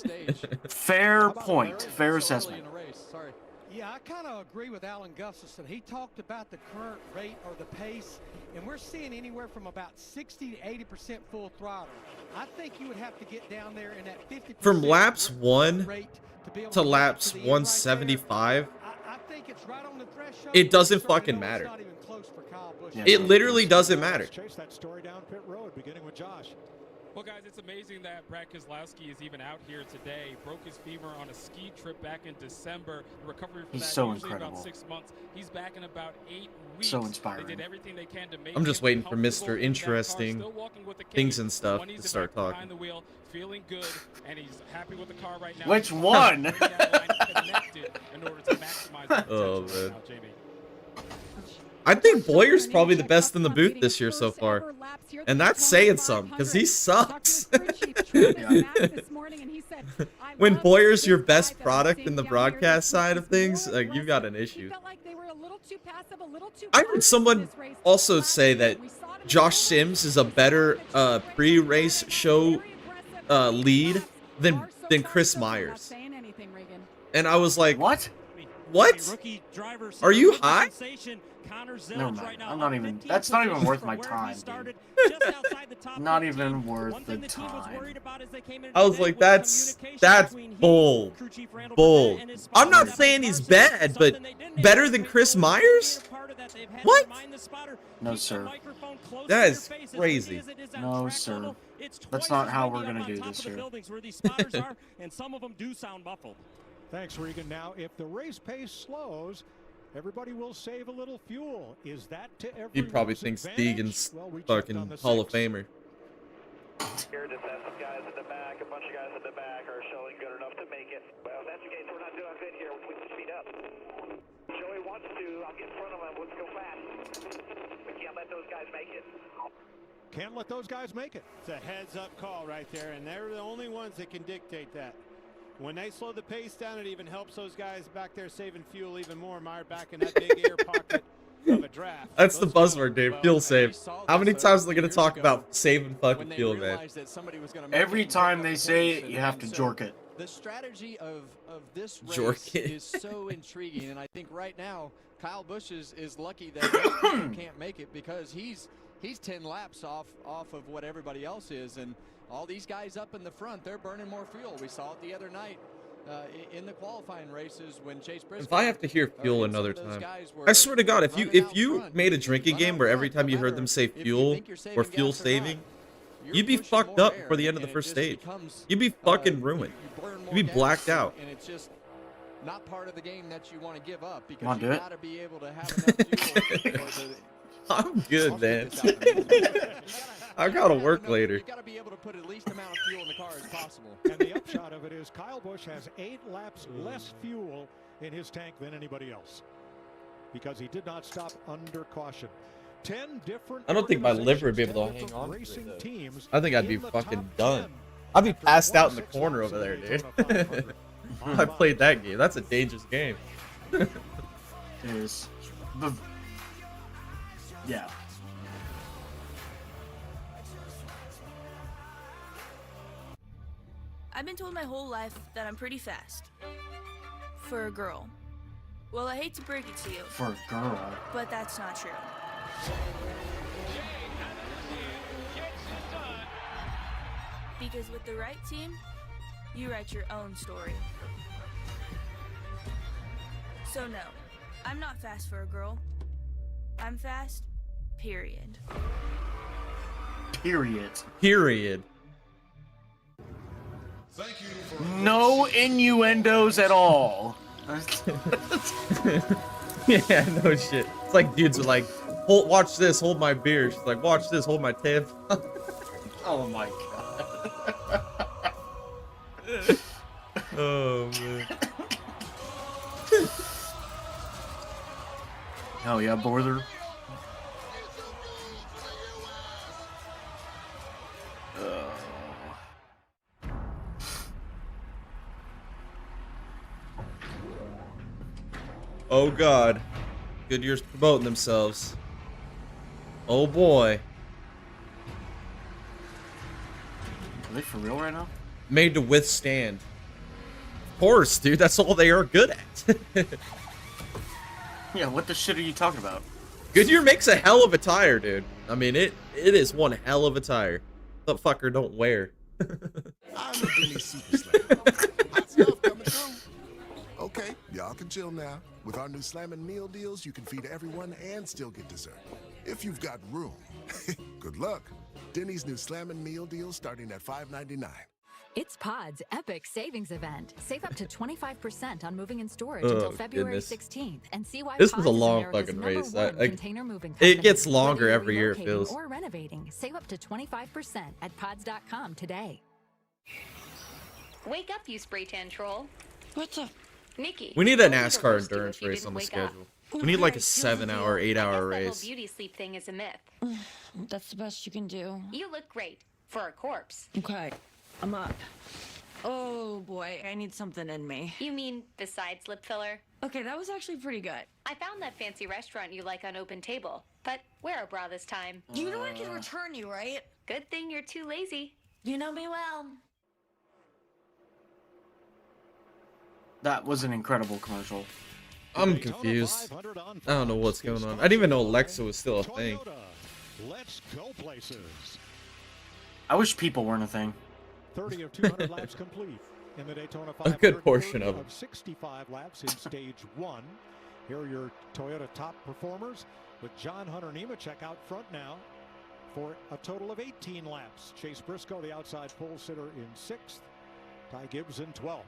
Fair point. Fair assessment. Yeah, I kind of agree with Alan Gustafson. He talked about the current rate or the pace, and we're seeing anywhere from about 60 to 80% full throttle. I think you would have to get down there in that 50% from laps 1 to laps 175. I think it's right on the threshold. It doesn't fucking matter. It literally doesn't matter. Chase that story down pit road, beginning with Josh. Well, guys, it's amazing that Brad Keselowski is even out here today. Broke his femur on a ski trip back in December. The recovery from He's that so usually incredible. about 6 months. He's back in about 8 weeks. So inspiring. They did everything they can to make I'm just him waiting for comfortable Mr. in that Interesting car, still walking with the cane, things and stuff when he's to start back talking. behind the wheel, feeling good, and he's happy with the car right now. Which one? Oh man. I think Boyer's probably the best in the booth this year so far. And that's saying something, because he sucks. When Boyer's your best product in the broadcast side of things, like, you've got an issue. I heard someone also say that Josh Sims is a better pre-race show lead than Chris Myers. And I was like, what? What? Are you high? No, man. I'm not even. That's not even worth my time. Dude. Not even worth the time. I was like, that's bold. Bold. I'm not saying he's bad, but better than Chris Myers? What? No, sir. That is crazy. No, sir. That's not how we're going to do this here. And some of them do sound muffled. Thanks, Regan. Now, if the race pace slows, everybody will save a little fuel. Is that to everyone's He probably thinks Deegan's fucking Hall of Famer. Here, just have some guys in the back. A bunch of guys in the back are showing good enough to make it. Well, if that's the case, we're not doing good here. We can speed up. Joey wants to. I'll get in front of him. Let's go fast. We can't let those guys make it. Can't let those guys make it. It's a heads-up call right there, and they're the only ones that can dictate that. When they slow the pace down, it even helps those guys back there saving fuel even more. Meyer back in that big air pocket of a draft. That's the buzzword, Dave. Fuel save. How many times are they going to talk about saving fucking fuel, man? Every time they say it, you have to jork it. The strategy of this Jork race it. is so intriguing, and I think right now Kyle Busch is lucky that most people can't make it because he's 10 laps off of what everybody else is, and all these guys up in the front, they're burning more fuel. We saw it the other night in the qualifying races when Chase Briscoe. If I have to hear fuel another time, I swear to God, if you made a drinking game where every time you heard them say fuel or fuel saving, you'd be fucked up before the end of the first stage. You'd be fucking ruined. You'd be blacked out. And it's just not part of the game that you want to give up because Wanna do you it? got to be able to have enough fuel. I'm good, man. I gotta work later. You got to be able to put at least amount of fuel in the car as possible. And the upshot of it is Kyle Busch has 8 laps less fuel in his tank than anybody else because he did not stop under caution. 10 different. I don't think my liver would be able to hang on to racing it, teams. I think I'd be fucking done. I'd be passed out in the corner over there, dude. I played that game. That's a dangerous game. It is. Yeah. I've been told my whole life that I'm pretty fast. For a girl. Well, I hate to break it to you. For a girl. But that's not true. Because with the right team, you write your own story. So no, I'm not fast for a girl. I'm fast, period. Period. Period. Thank you for No innuendos at all. Yeah, no shit. It's like dudes are like, watch this, hold my beer. She's like, watch this, hold my tail. Oh my god. Oh man. Hell yeah, Borther. Oh god. Goodyear's promoting themselves. Oh boy. Are they for real right now? Made to withstand. Of course, dude. That's all they are good at. Yeah, what the shit are you talking about? Goodyear makes a hell of a tire, dude. I mean, it is one hell of a tire. The fucker don't wear. I'm a Denny Super Slam. Hot stuff coming through. Okay, y'all can chill now. With our new Slammin' Meal Deals, you can feed everyone and still get dessert. If you've got room. Good luck. Denny's new Slammin' Meal Deals starting at $5.99. It's Pod's epic savings event. Save up to 25% on moving and storage Oh, until February goodness. 16th, and see why This Pod was a is long America's fucking number race. one I- container moving it company. gets longer Whether you're every year, it relocating feels. Or renovating, save up to 25% at pods.com today. Wake up, you spray tan troll. What's up? Nikki. We need a I'll leave NASCAR roast you endurance if you race didn't on the wake up. schedule. We need like a 7-hour, 8-hour I guess that whole race. beauty sleep thing is a myth. That's the best you can do. You look great for a corpse. Okay, I'm up. Oh boy, I need something in me. You mean besides lip filler? Okay, that was actually pretty good. I found that fancy restaurant you like on Open Table, but wear a bra this time. You know I can return you, right? Good thing you're too lazy. You know me well. That was an incredible commercial. I'm confused. I don't know what's going on. I didn't even know Alexa was still a thing. Let's go places. I wish people weren't a thing. 30 of 200 laps complete in the Daytona A 500. good portion of 30 them. 65 laps in stage 1. Here are your Toyota top performers with John Hunter Nemechek out front now for a total of 18 laps. Chase Briscoe, the outside pole sitter, in 6th. Ty Gibbs in 12th.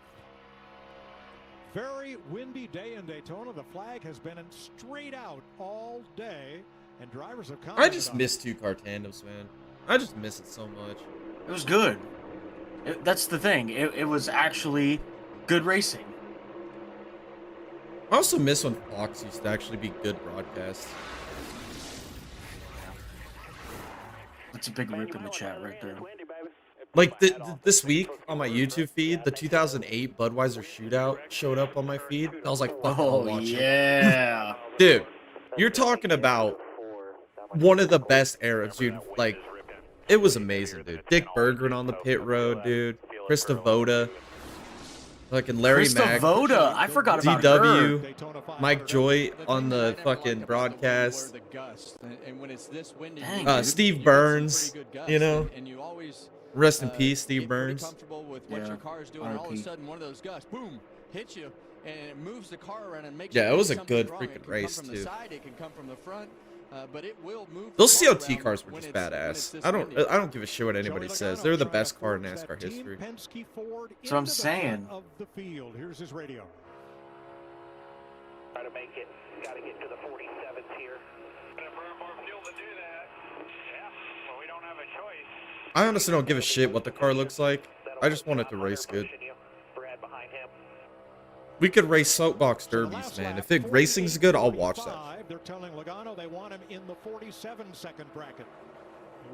Very windy day in Daytona. The flag has been in straight out all day, and drivers have commented I just miss 2-car tandems, man. I just miss it so much. It was good. That's the thing. It was actually good racing. I also miss when Fox used to actually be good broadcasts. That's a big rip in the chat right there. Like this week on my YouTube feed, the 2008 Budweiser Shootout showed up on my feed. I was like, fuck, I'll watch it. Yeah. Dude, you're talking about one of the best eras, dude. Like, it was amazing, dude. Dick Berggren on the pit road, dude. Chris Voda. Fucking Larry Mack. Voda. I forgot about DW. her. Mike Joy on the fucking broadcast. Steve Burns, you know. Rest in peace, Steve Burns. Comfortable with what your car is doing, and all of a sudden one of those gusts, boom, hits you, and it moves the car around and makes. Yeah, it was a something good wrong. freaking It can race come from too. The side, it can come from the front, but it will move. Those CLT cars were just badass. I don't give a shit what anybody says. They're the best car in NASCAR history. That's what I'm saying. Of the field. Here's his radio. Try to make it. Got to get to the 47s here. Gonna burn more fuel to do that. Yeah, well, we don't have a choice. I honestly don't give a shit what the car looks like. I just want it to race good. We could race soapbox derbies, man. If racing's good, I'll watch that. They're telling Logano they want him in the 47-second bracket.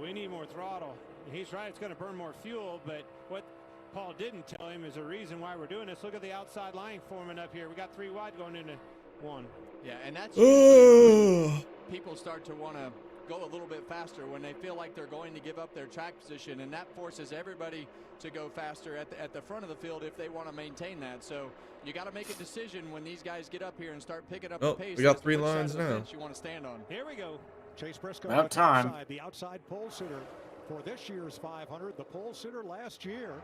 We need more throttle. He's right, it's going to burn more fuel, but what Paul didn't tell him is a reason why we're doing this. Look at the outside line forming up here. We got 3 wide going into 1. Yeah, and that's people start to want to go a little bit faster when they feel like they're going to give up their track position, and that forces everybody to go faster at the front of the field if they want to maintain that. So you got to make a decision when these guys get up here and start picking up the pace. We got 3 lines now. You want to stand on. Here we go. Chase Briscoe about time. The outside pole sitter for this year's 500. The pole sitter last year,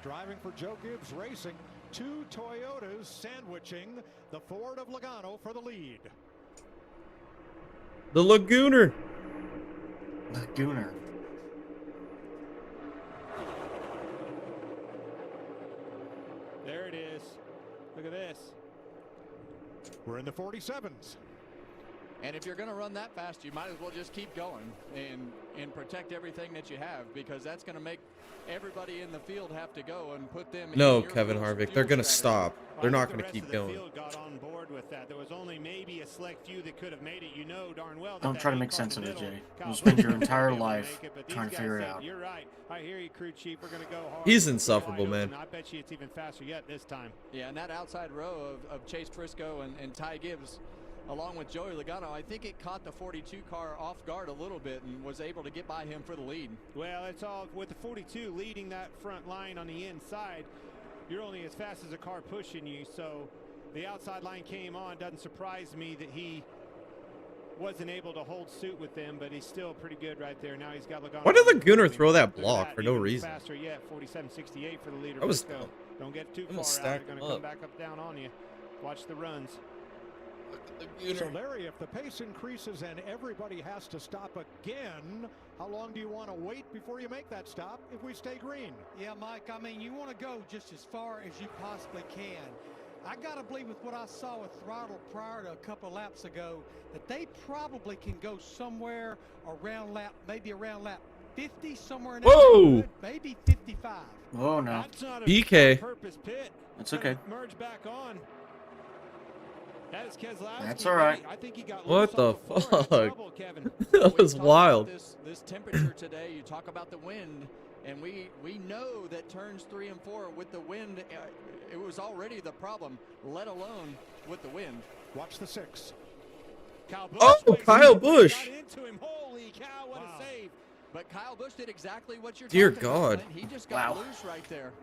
driving for Joe Gibbs Racing. 2 Toyotas sandwiching the Ford of Logano for the lead. The Lagooner. Lagooner. There it is. Look at this. We're in the 47s. And if you're going to run that fast, you might as well just keep going and protect everything that you have, because that's going to make everybody in the field have to go and put them. No, Kevin Harvick, they're going to stop. They're not going to keep going. Field got on board with that. There was only maybe a select few that could have made it. You know darn well. Don't try to make sense of it, Jay. You'll spend your entire life trying to figure it out. You're right. I hear you, crew chief. We're going to go hard. He's insufferable, man. I bet you it's even faster yet this time. Yeah, and that outside row of Chase Briscoe and Ty Gibbs, along with Joey Logano, I think it caught the 42 car off guard a little bit and was able to get by him for the lead. Well, it's all with the 42 leading that front line on the inside. You're only as fast as a car pushing you, so the outside line came on. Doesn't surprise me that he wasn't able to hold suit with them, but he's still pretty good right there. Now he's got Logano. Why did Lagooner throw that block for no reason? Faster yet, 47.68 for the leader. That was Briscoe. Don't get too far out. They're going to come back up down on you. Watch the runs. So Larry, if the pace increases and everybody has to stop again, how long do you want to wait before you make that stop if we stay green? Yeah, Mike, I mean, you want to go just as far as you possibly can. I got to believe with what I saw with throttle prior to a couple of laps ago, that they probably can go somewhere around maybe around lap 50, somewhere in Whoa! that maybe 55. Oh, no. That's not a BK. purpose pit. That's okay. Merge back on. That is Keselowski. That's all right. I think he got What the loose off fuck? trouble, Kevin. That was wild. This temperature today, you talk about the wind, and we know that turns 3 and 4 with the wind, it was already the problem, let alone with the wind. Watch the 6. Kyle Busch. Oh, Kyle Busch. Got into him. Holy cow, what a save. But Kyle Busch did exactly what you're Dear talking God. about. He just got loose right there.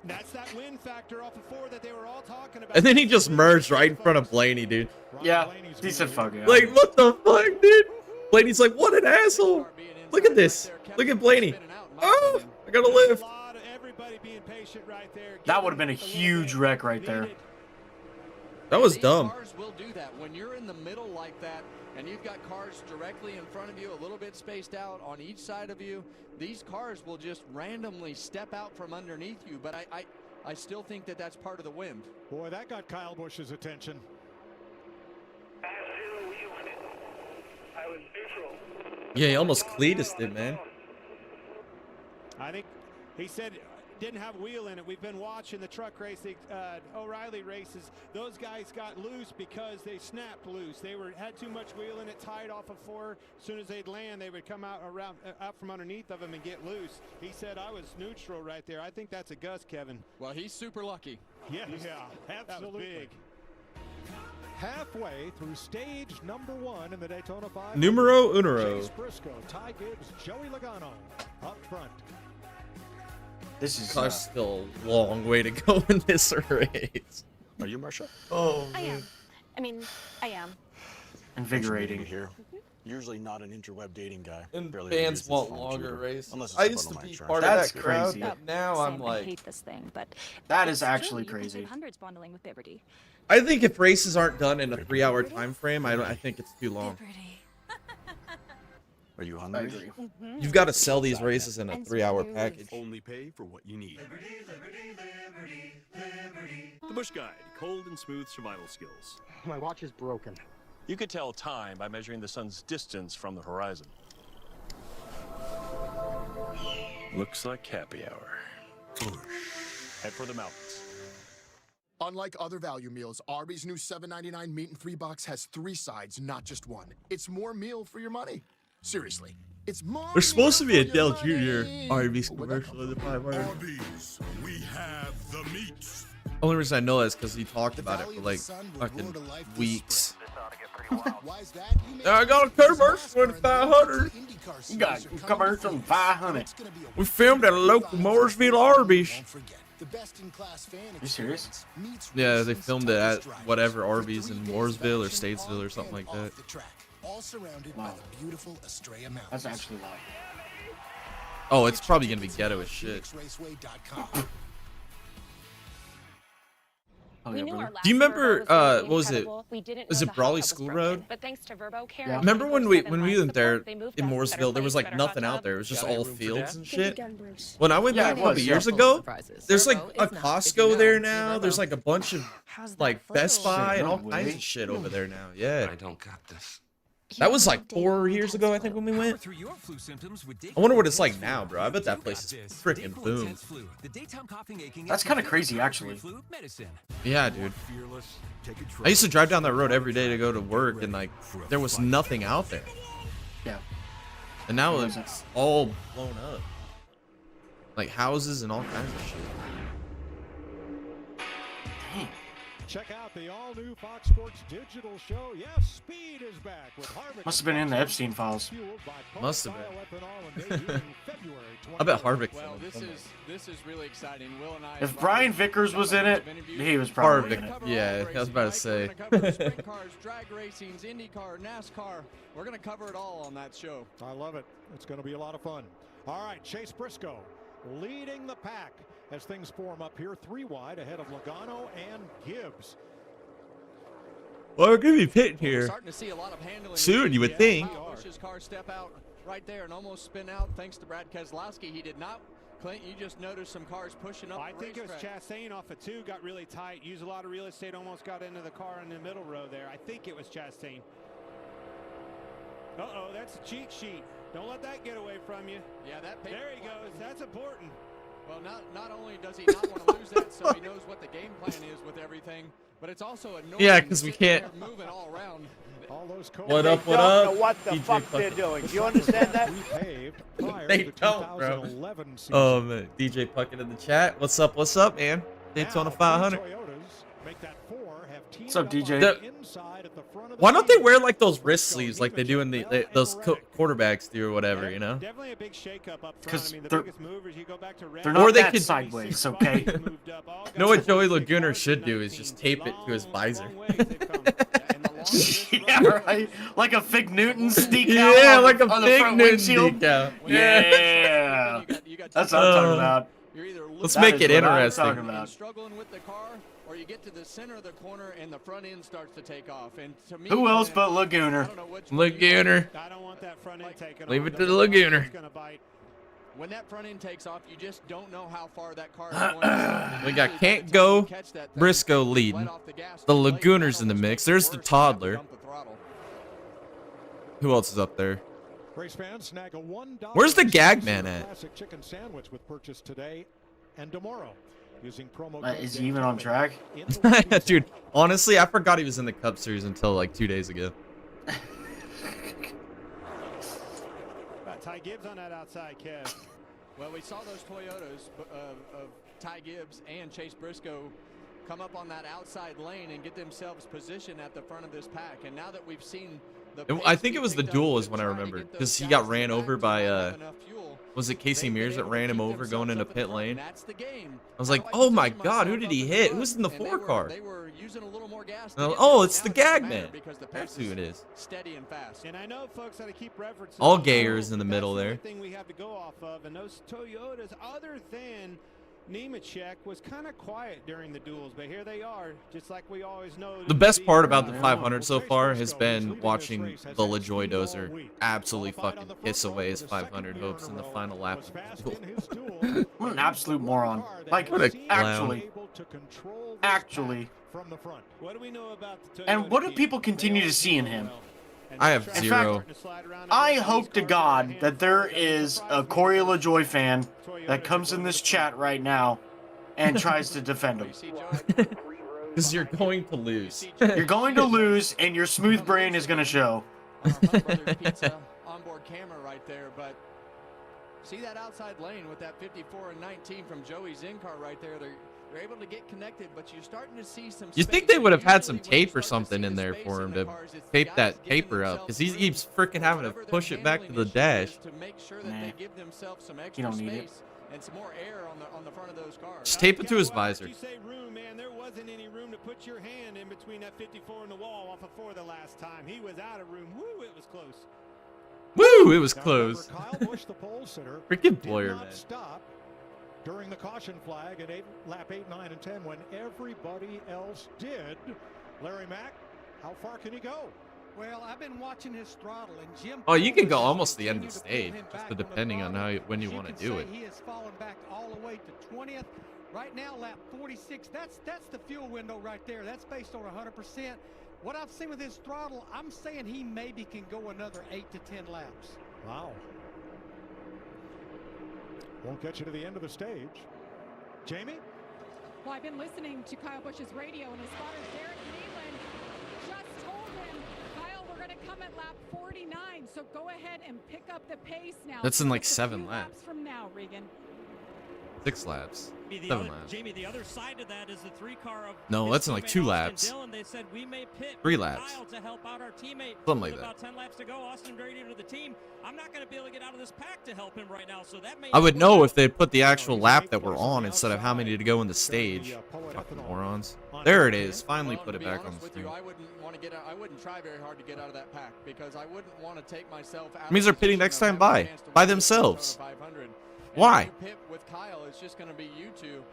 That's that win factor off of 4 that they were all talking about. And then he just merged right in front of Blaney, dude. Yeah, he said fuck it. Like, what the fuck, dude? Blaney's like, what an asshole. Look at this. Look at Blaney. Oh, I gotta live. Everybody being patient right there. That would have been a huge wreck right there. That was These dumb. Cars will do that when you're in the middle like that, and you've got cars directly in front of you, a little bit spaced out on each side of you. These cars will just randomly step out from underneath you. But I still think that that's part of the wind. Boy, that got Kyle Busch's attention. Yeah, he almost Cletus did, man. I think he said didn't have wheel in it. We've been watching the truck racing, O'Reilly races. Those guys got loose because they snapped loose. They had too much wheel in it, tied off of four. As soon as they'd land, they would come out from underneath of them and get loose. He said I was neutral right there. I think that's a Gus, Kevin. Well, he's super lucky. Yeah, absolutely. That was big. Halfway through stage number 1 in the Daytona 5. Numero uno. Chase Briscoe, Ty Gibbs, Joey Logano up front. This is still a long way to go in this race. Are you Marsha? Oh, I am. I mean, I am. Invigorating. Here. Usually not an interweb dating guy. And Barely fans ever uses want his phone longer computer, races. unless it's I up used on to my be insurance. part of That's that crowd, crazy. but now I'm Sam, like, I hate this thing, but that is it's true. actually You can crazy. save hundreds bundling with Liberty. I think if races aren't done in a 3-hour time frame, I think it's too long. Are you hungry? You've got to sell these races in a 3-hour package. Only pay for what you need. The Busch Guide, cold and smooth survival skills. My watch is broken. You could tell time by measuring the sun's distance from the horizon. Looks like happy hour. Head for the mountains. Unlike other value meals, Arby's new $7.99 meat and 3 box has 3 sides, not just one. It's more meal for your money. Seriously, it's more. There's supposed to be a meal Dell for your Jr. money. Arby's commercial in the 500. Arby's, we have the meats. Only reason I know that is because he talked about it for like fucking weeks. I got a commercial for 500. You got a commercial for 500. We filmed at a local Mooresville Arby's. You serious? Yeah, they filmed it at whatever Arby's in Mooresville or Statesville or something like that. All surrounded by the beautiful Estrella Mountains. That's actually live. Oh, it's probably gonna be ghetto as shit. Oh, yeah, brother. Do you remember what was it? Was it Brawley School Road? But thanks to Verbo Care, Yeah. Remember when we went there in Mooresville? There was like nothing out there. It was just all fields and shit. When I went there a couple years ago, there's like a Costco there now. There's like a bunch of like Best Buy and all kinds of shit over there now. Yeah. I don't got this. That was like 4 years ago, I think, when we went. I wonder what it's like now, bro. I bet that place is freaking boom. That's kind of crazy, actually. Yeah, dude. I used to drive down that road every day to go to work, and like, there was nothing out there. Yeah. And now it's all blown up. Like houses and all kinds of shit. Dang. Check out the all-new Fox Sports digital show. Yes, Speed is back with Harvick. Must have been in the Epstein files. Must have been. I bet Harvick. Well, this is really exciting. Will and I. If Brian Vickers was in it, he was probably in it. Yeah, I was about to say. We're going to cover sprint cars, drag racings, IndyCar, NASCAR. We're going to cover it all on that show. I love it. It's going to be a lot of fun. All right, Chase Briscoe leading the pack as things form up here, 3 wide ahead of Logano and Gibbs. Well, we're gonna be pitting here Starting to see a lot of handling soon, you would think. Kyle Busch's car step out right there and almost spin out thanks to Brad Keselowski. He did not. Clint, you just noticed some cars pushing up. I think it was Chastain off of 2, got really tight, used a lot of real estate, almost got into the car in the middle row there. I think it was Chastain. Uh-oh, that's a cheat sheet. Don't let that get away from you. Yeah, that. There he goes. That's important. Well, not only does he not want to lose that, so he knows what the game plan is with everything, but it's also annoying. Yeah, because we can't. Moving all around. All those What up? What don't up? know what the fuck they're doing. Do you understand that? They don't, bro. Oh man, DJ Puckett in the chat. What's up? What's up, man? Daytona 500. What's up, DJ? Why don't they wear like those wrist sleeves like they do in those quarterbacks do or whatever, you know? Definitely a big shakeup up front. Because I mean, the biggest movers, you go back to they're not that sideways, okay? Know what Joey Laguna should do is just tape it to his visor. Yeah, right. Like a Fig Newton decal. Yeah, on like the, a on the Fig front Newton windshield. decal. Yeah. That's what I'm talking about. Let's That make is it what I'm interesting. talking about. Struggling with the car, or you get to the center of the corner and the front end starts to take off. And to me, who else but Lagooner? Lagooner. I don't want that front end taken Leave off. it to the Lagooner. When that front end takes off, you just don't know how far that car is going to We got Can't Go, Briscoe leading. The Lagooner's in the mix. There's the Toddler. Who else is up there? Race fans snag a $1 Where's the gag man at? classic chicken sandwich with purchase today and tomorrow using promo Is he even on track? Dude, honestly, I forgot he was in the Cup Series until like 2 days ago. Ty Gibbs on that outside, Kev. Well, we saw those Toyotas of Ty Gibbs and Chase Briscoe come up on that outside lane and get themselves positioned at the front of this pack. And now that we've seen I think it was the duel is when I remember, because he got ran over by was it Casey Mears that ran him over going into pit lane? I was like, oh my god, who did he hit? Who's in the 4 car? Oh, it's the gag man. That's who it is. Steady and fast. And I know folks that keep referencing All Gayers in the middle there. Thing we have to go off of, and those Toyotas, other than Nemechek, was kind of quiet during the duels, but here they are, just like we always know. The best part about the 500 so far has been watching the LaJoy Dozer absolutely fucking piss away his 500 hopes in the final lap. What an absolute moron. Like, what a actually. From the front. What do we know about the Toyota And what do people continue to see in him? I have zero. In fact, I hope to God that there is a Corey LaJoy fan that comes in this chat right now and tries to defend him. Because you're going to lose. You're going to lose, and your smooth brain is going to show. Pizza onboard camera right there, but see that outside lane with that 54 and 19 from Joey's in-car right there. They're able to get connected, but you're starting to see some. You think they would have had some tape or something in there for him to tape that paper up? Because he keeps freaking having to push it back to the dash. To make sure that they give themselves some extra You don't need it. space and some more air on the front of those cars. Just tape it to his visor. You say room, man. There wasn't any room to put your hand in between that 54 and the wall off of 4 the last time. He was out of room. Woo, it was close. Woo, it was close. Kyle Busch, the pole sitter, Freaking Boyer, man. Stop during the caution flag at lap 8, 9, and 10 when everybody else did. Larry Mack, how far can he go? Well, I've been watching his throttle, and Jim. Oh, you can go almost the end of the stage, just depending on when you want to do it. He has fallen back all the way to 20th. Right now, lap 46. That's the fuel window right there. That's based on 100%. What I've seen with his throttle, I'm saying he maybe can go another 8 to 10 laps. Wow. Won't get you to the end of the stage. Jamie? Well, I've been listening to Kyle Busch's radio, and his spotter, Derek Nealon, just told him, Kyle, we're going to come at lap 49, so go ahead and pick up the pace now. That's in like Just a 7 few laps. from now, Regan. 6 laps. 7 laps. Jamie, the other side of that is the 3-car of No, that's in like 2 laps. Dillon. They said we may pit 3 laps. Kyle to help out our teammate. Something like With that. about 10 laps to go. Austin Brady to the team. I'm not going to be able to get out of this pack to help him right now, so that may. I would know if they'd put the actual lap that we're on instead of how many to go in the stage. Fucking morons. There it is. Finally put it back on the screen. I wouldn't want to get out. I wouldn't try very hard to get out of that pack because I wouldn't want to take myself out. It means they're pitting next time by themselves. 500. Why? If you pit with Kyle, it's just going to be you two.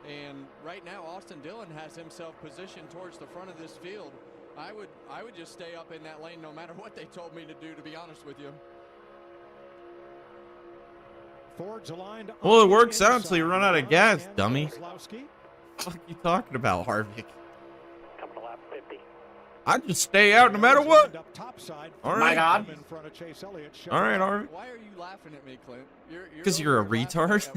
And right now, Austin Dillon has himself positioned towards the front of this field. I would just stay up in that lane no matter what they told me to do, to be honest with you. Ford's aligned. Well, it works out until you run out of gas, dummy. What the fuck you talking about, Harvick? Coming to lap 50. I'd just stay out no matter what. All My right. God. All right, Harvick. Why are you laughing at me, Clint? Because you're a retard.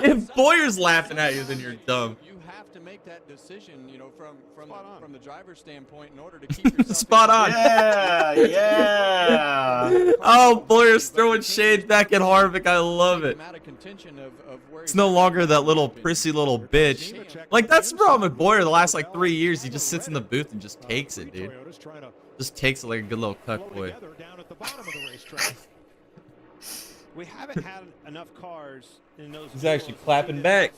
If Boyer's laughing at you, then you're dumb. You have to make that decision, you know, from the driver's standpoint in order to keep yourself Spot on. Yeah, yeah. Oh, Boyer's throwing shade back at Harvick. I love it. It's no longer that little prissy little bitch. Like, that's the problem with Boyer the last, like, 3 years. He just sits in the booth and just takes it, dude. Just takes it like a good little cuck boy. We haven't had enough cars in those. He's actually clapping back.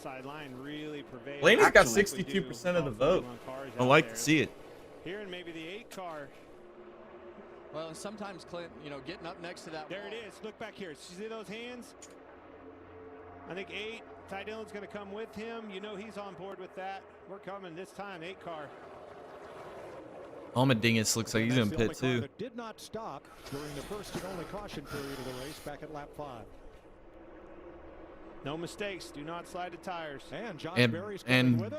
Really prevail. Blaney's got 62% of the vote. I like to see it. Here in maybe the 8 car. Well, and sometimes, Clint, you know, getting up next to that. There it is. Look back here. See those hands? I think 8, Ty Dillon's going to come with him. You know he's on board with that. We're coming this time, 8-car. Almadingus looks like he's in pit too. Did not stop during the first and only caution period of the race back at lap 5. No mistakes. Do not slide the tires. And John and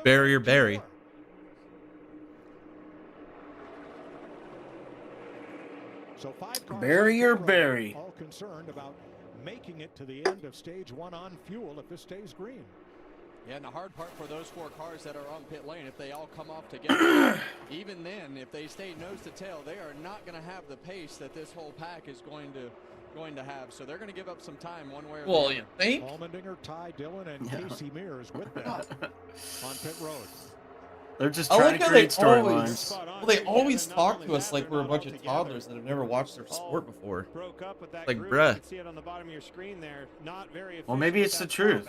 Barrier Barry. So 5 cars Barrier Barry. All concerned about making it to the end of stage 1 on fuel if this stays green. Yeah, and the hard part for those 4 cars that are on pit lane, if they all come off together, even then, if they stay nose to tail, they are not going to have the pace that this whole pack is going to have. So they're going to give up some time one way or the other. You think? Allmendinger, Ty Dillon, and Casey Mears with them on pit road. They're just trying to create storylines. Well, they always talk to us like we're a bunch of toddlers that have never watched their sport before. Like, bruh. Well, maybe it's the truth.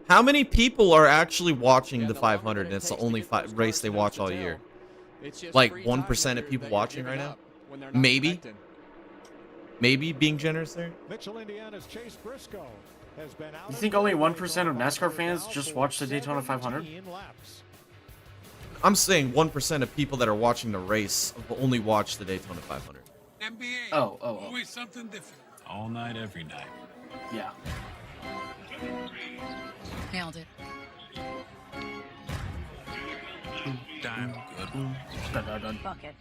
How many people are actually watching the 500 and it's the only race they watch all year? Like 1% of people watching right now? Maybe? Maybe being generous there? Mitchell, Indiana's Chase Briscoe has been out. You think only 1% of NASCAR fans just watch the Daytona 500? I'm saying 1% of people that are watching the race only watch the Daytona 500. NBA. Oh. Always something different. All night, every night. Yeah. Nailed it. Damn good. Bucket.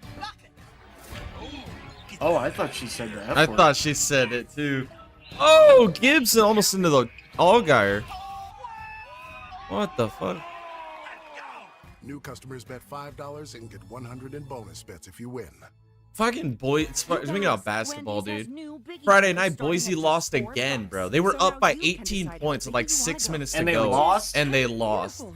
Oh, I thought she said that. I thought she said it too. Oh, Gibson almost into the Allgaier. What the fuck? New customers bet $5 and get 100 in bonus bets if you win. Fucking boy, speaking about basketball, dude. Friday night, Boise lost again, bro. They were up by 18 points with like 6 minutes to go. And they lost. I'm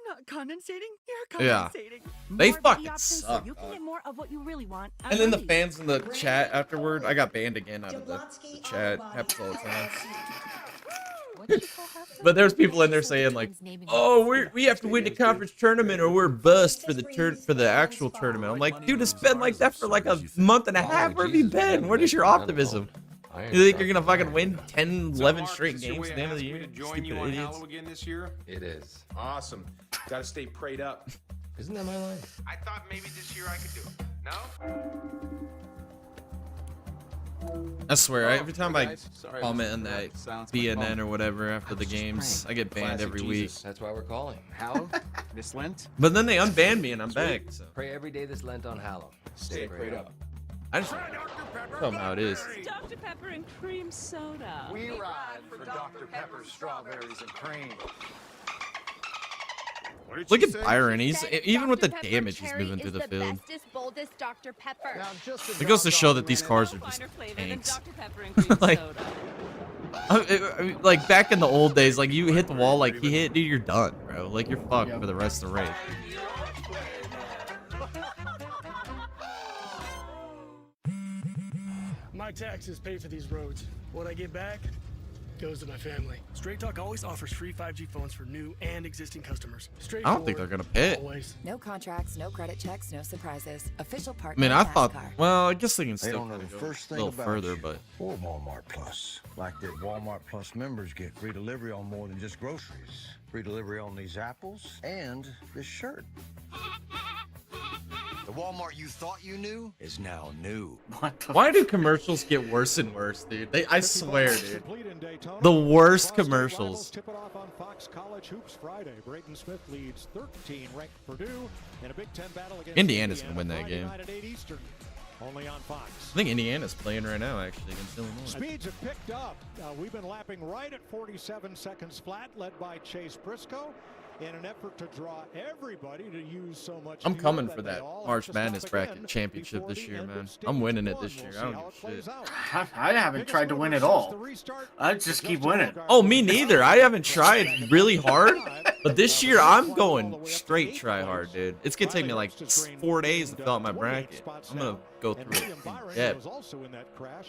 not condensating. You're condensating. They fucking suck. You can get more of what you really want. And then the fans in the chat afterward, I got banned again out of the chat. Happens all the time. But there's people in there saying like, "Oh, we have to win the conference tournament or we're bust for the actual tournament." I'm like, dude, it's been like that for like a month and a half. Where have you been? What is your optimism? You think you're gonna fucking win 10, 11 straight games at the end of the year? Stupid idiots. Again this year? It is. Awesome. Gotta stay prayed up. Isn't that my line? I thought maybe this year I could do it. No? I swear, every time I comment on that BNN or whatever after the games, I get banned every week. That's why we're calling. Hallow, this Lent. But then they unbanned me and I'm back. So. Pray every day this Lent on Hallow. Stay prayed up. I just tell them how it is. Dr. Pepper and cream soda. We ride for Dr. Pepper, strawberries, and cream. Look at Byron. He's even with the damage, he's moving through the field. Boldest Dr. Pepper. It goes to show that these cars are just tanks. Like, like back in the old days, like you hit the wall, like he hit, dude, you're done, bro. Like you're fucked for the rest of the race. My taxes pay for these roads. What I get back goes to my family. Straight Talk always offers free 5G phones for new and existing customers. I don't think they're gonna pay it. Always. No contracts, no credit checks, no surprises. Official I partner. mean, I thought, NASCAR. well, I guess they can still don't know the first go a thing little about further, you but or Walmart Plus. Like that Walmart Plus members get free delivery on more than just groceries. Free delivery on these apples and this shirt. The Walmart you thought you knew is now new. Why do commercials get worse and worse, dude? I swear, dude. The worst commercials. Tip it off on Fox College Hoops Friday. Braden Smith leads 13 ranked Purdue in a Big Ten battle against Indiana's gonna win that game. Friday night at 8 Eastern. Only on Fox. I think Indiana's playing right now, actually, against Illinois. Speeds have picked up. We've been lapping right at 47 seconds flat, led by Chase Briscoe. In an effort to draw everybody to use so much. I'm coming for that March Madness bracket championship this year, man. I'm winning it this year. I don't give a shit. I haven't tried to win at all. I just keep winning. Oh, me neither. I haven't tried really hard, but this year I'm going straight try hard, dude. It's gonna take me like 4 days to fill out my bracket. I'm gonna go through it in depth.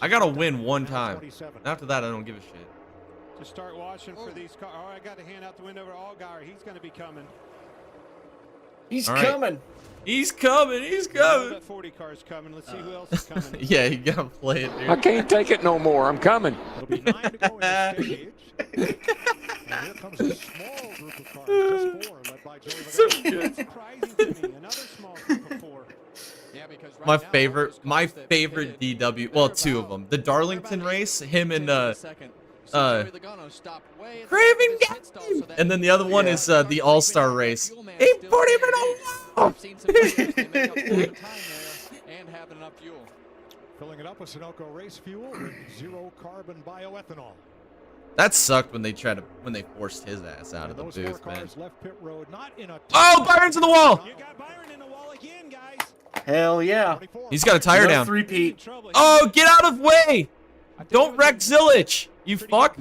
I gotta win one time. After that, I don't give a shit. To start watching for these cars. Oh, I got to hand out the window over Allgaier. He's going to be coming. He's coming. He's coming. He's coming. 40 cars coming. Let's see who else is coming. Yeah, you gotta play it, dude. I can't take it no more. I'm coming. It'll be 9 to go in the stage. And here comes a small group of cars, just 4, led by Joey Logano. Surprising to me. Another small group of 4. Yeah, because My favorite DW. Well, 2 of them. The Darlington race. Him and Craven Game. And then the other one is the All-Star race. He put him in a wall. And having enough fuel. Filling it up with Sunoco race fuel with 0 carbon bioethanol. That sucked when they forced his ass out of the booth, man. Left pit road, not in a Oh, Byron's in the wall. You got Byron in the wall again, guys. Hell yeah. He's got a tire down. 3-peat. Oh, get out of way. Don't wreck Zilich, you fuck.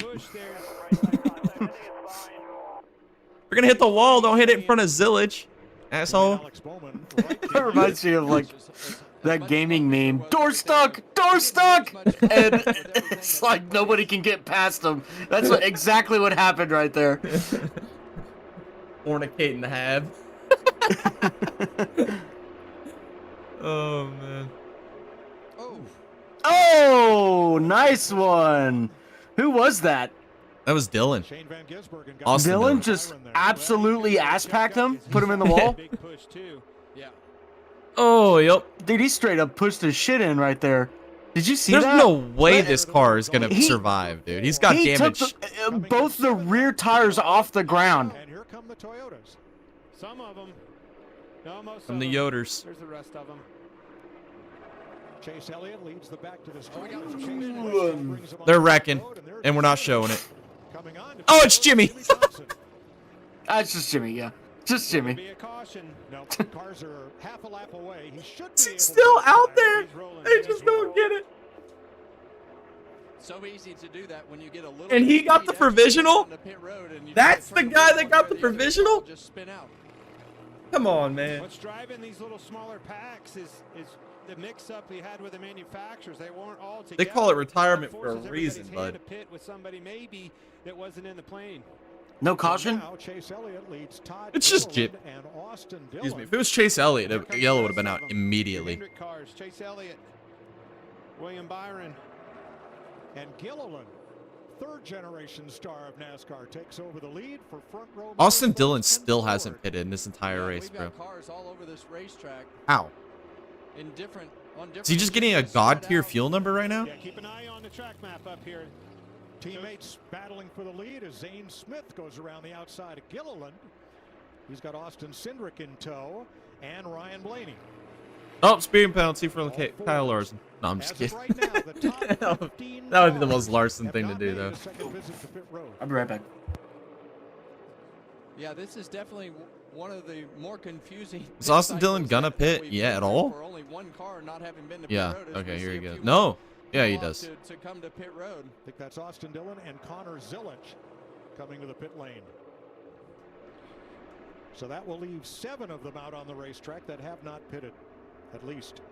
We're gonna hit the wall. Don't hit it in front of Zilich, asshole. That reminds me of like that gaming meme. Door stuck! Door stuck! And it's like nobody can get past them. That's exactly what happened right there. Fornicating the hab. Oh, man. Oh, nice one. Who was that? That was Dylan. Dylan just absolutely ass-packed him, put him in the wall. Oh, yep. Dude, he straight up pushed his shit in right there. Did you see There's that? no way this car is going to survive, dude. He's got damage. Took both the rear tires off the ground. And here come the Toyotas. Some of them. No, most From of the them. Yoders. There's the rest of them. Chase Elliott leads the back to the street. They're wrecking, and we're not showing it. Oh, it's Jimmy. It's just Jimmy, yeah. Just Jimmy. Be a caution. No, cars are half a lap away. He should be He's still out there. They just don't get it. So easy to do that when you get a little. And he got the provisional? That's the guy that got the provisional? Just spin out. Come on, man. What's driving these little smaller packs is the mix-up he had with the manufacturers. They weren't all together. They call it retirement for a reason, bud. To pit with somebody maybe that wasn't in the plane. No caution? It's just Jim. Excuse me. If it was Chase Elliott, yellow would have been out immediately. Cars. Chase Elliott, William Byron, and Gilliland, third-generation star of NASCAR, takes over the lead for front row. Austin Dillon still hasn't pitted in this entire race, bro. Cars all over this racetrack. How? On different Is he just getting a god tier fuel number right now? Yeah, keep an eye on the track map up here. Teammates battling for the lead as Zane Smith goes around the outside of Gilliland. He's got Austin Cindric in tow and Ryan Blaney. Oh, speeding penalty for Kyle Larson. No, I'm just kidding. That would be the most Larson thing to do, though. I'll be right back. Yeah, this is definitely one of the more confusing. Is Austin Dillon gonna pit? Yeah, at all? For only one car not having been to Yeah. pit road, Okay, here he goes. No. Yeah, he does. To come to pit road. I think that's Austin Dillon and Connor Zilich coming to the pit lane. So that will leave 7 of them out on the racetrack that have not pitted, at least.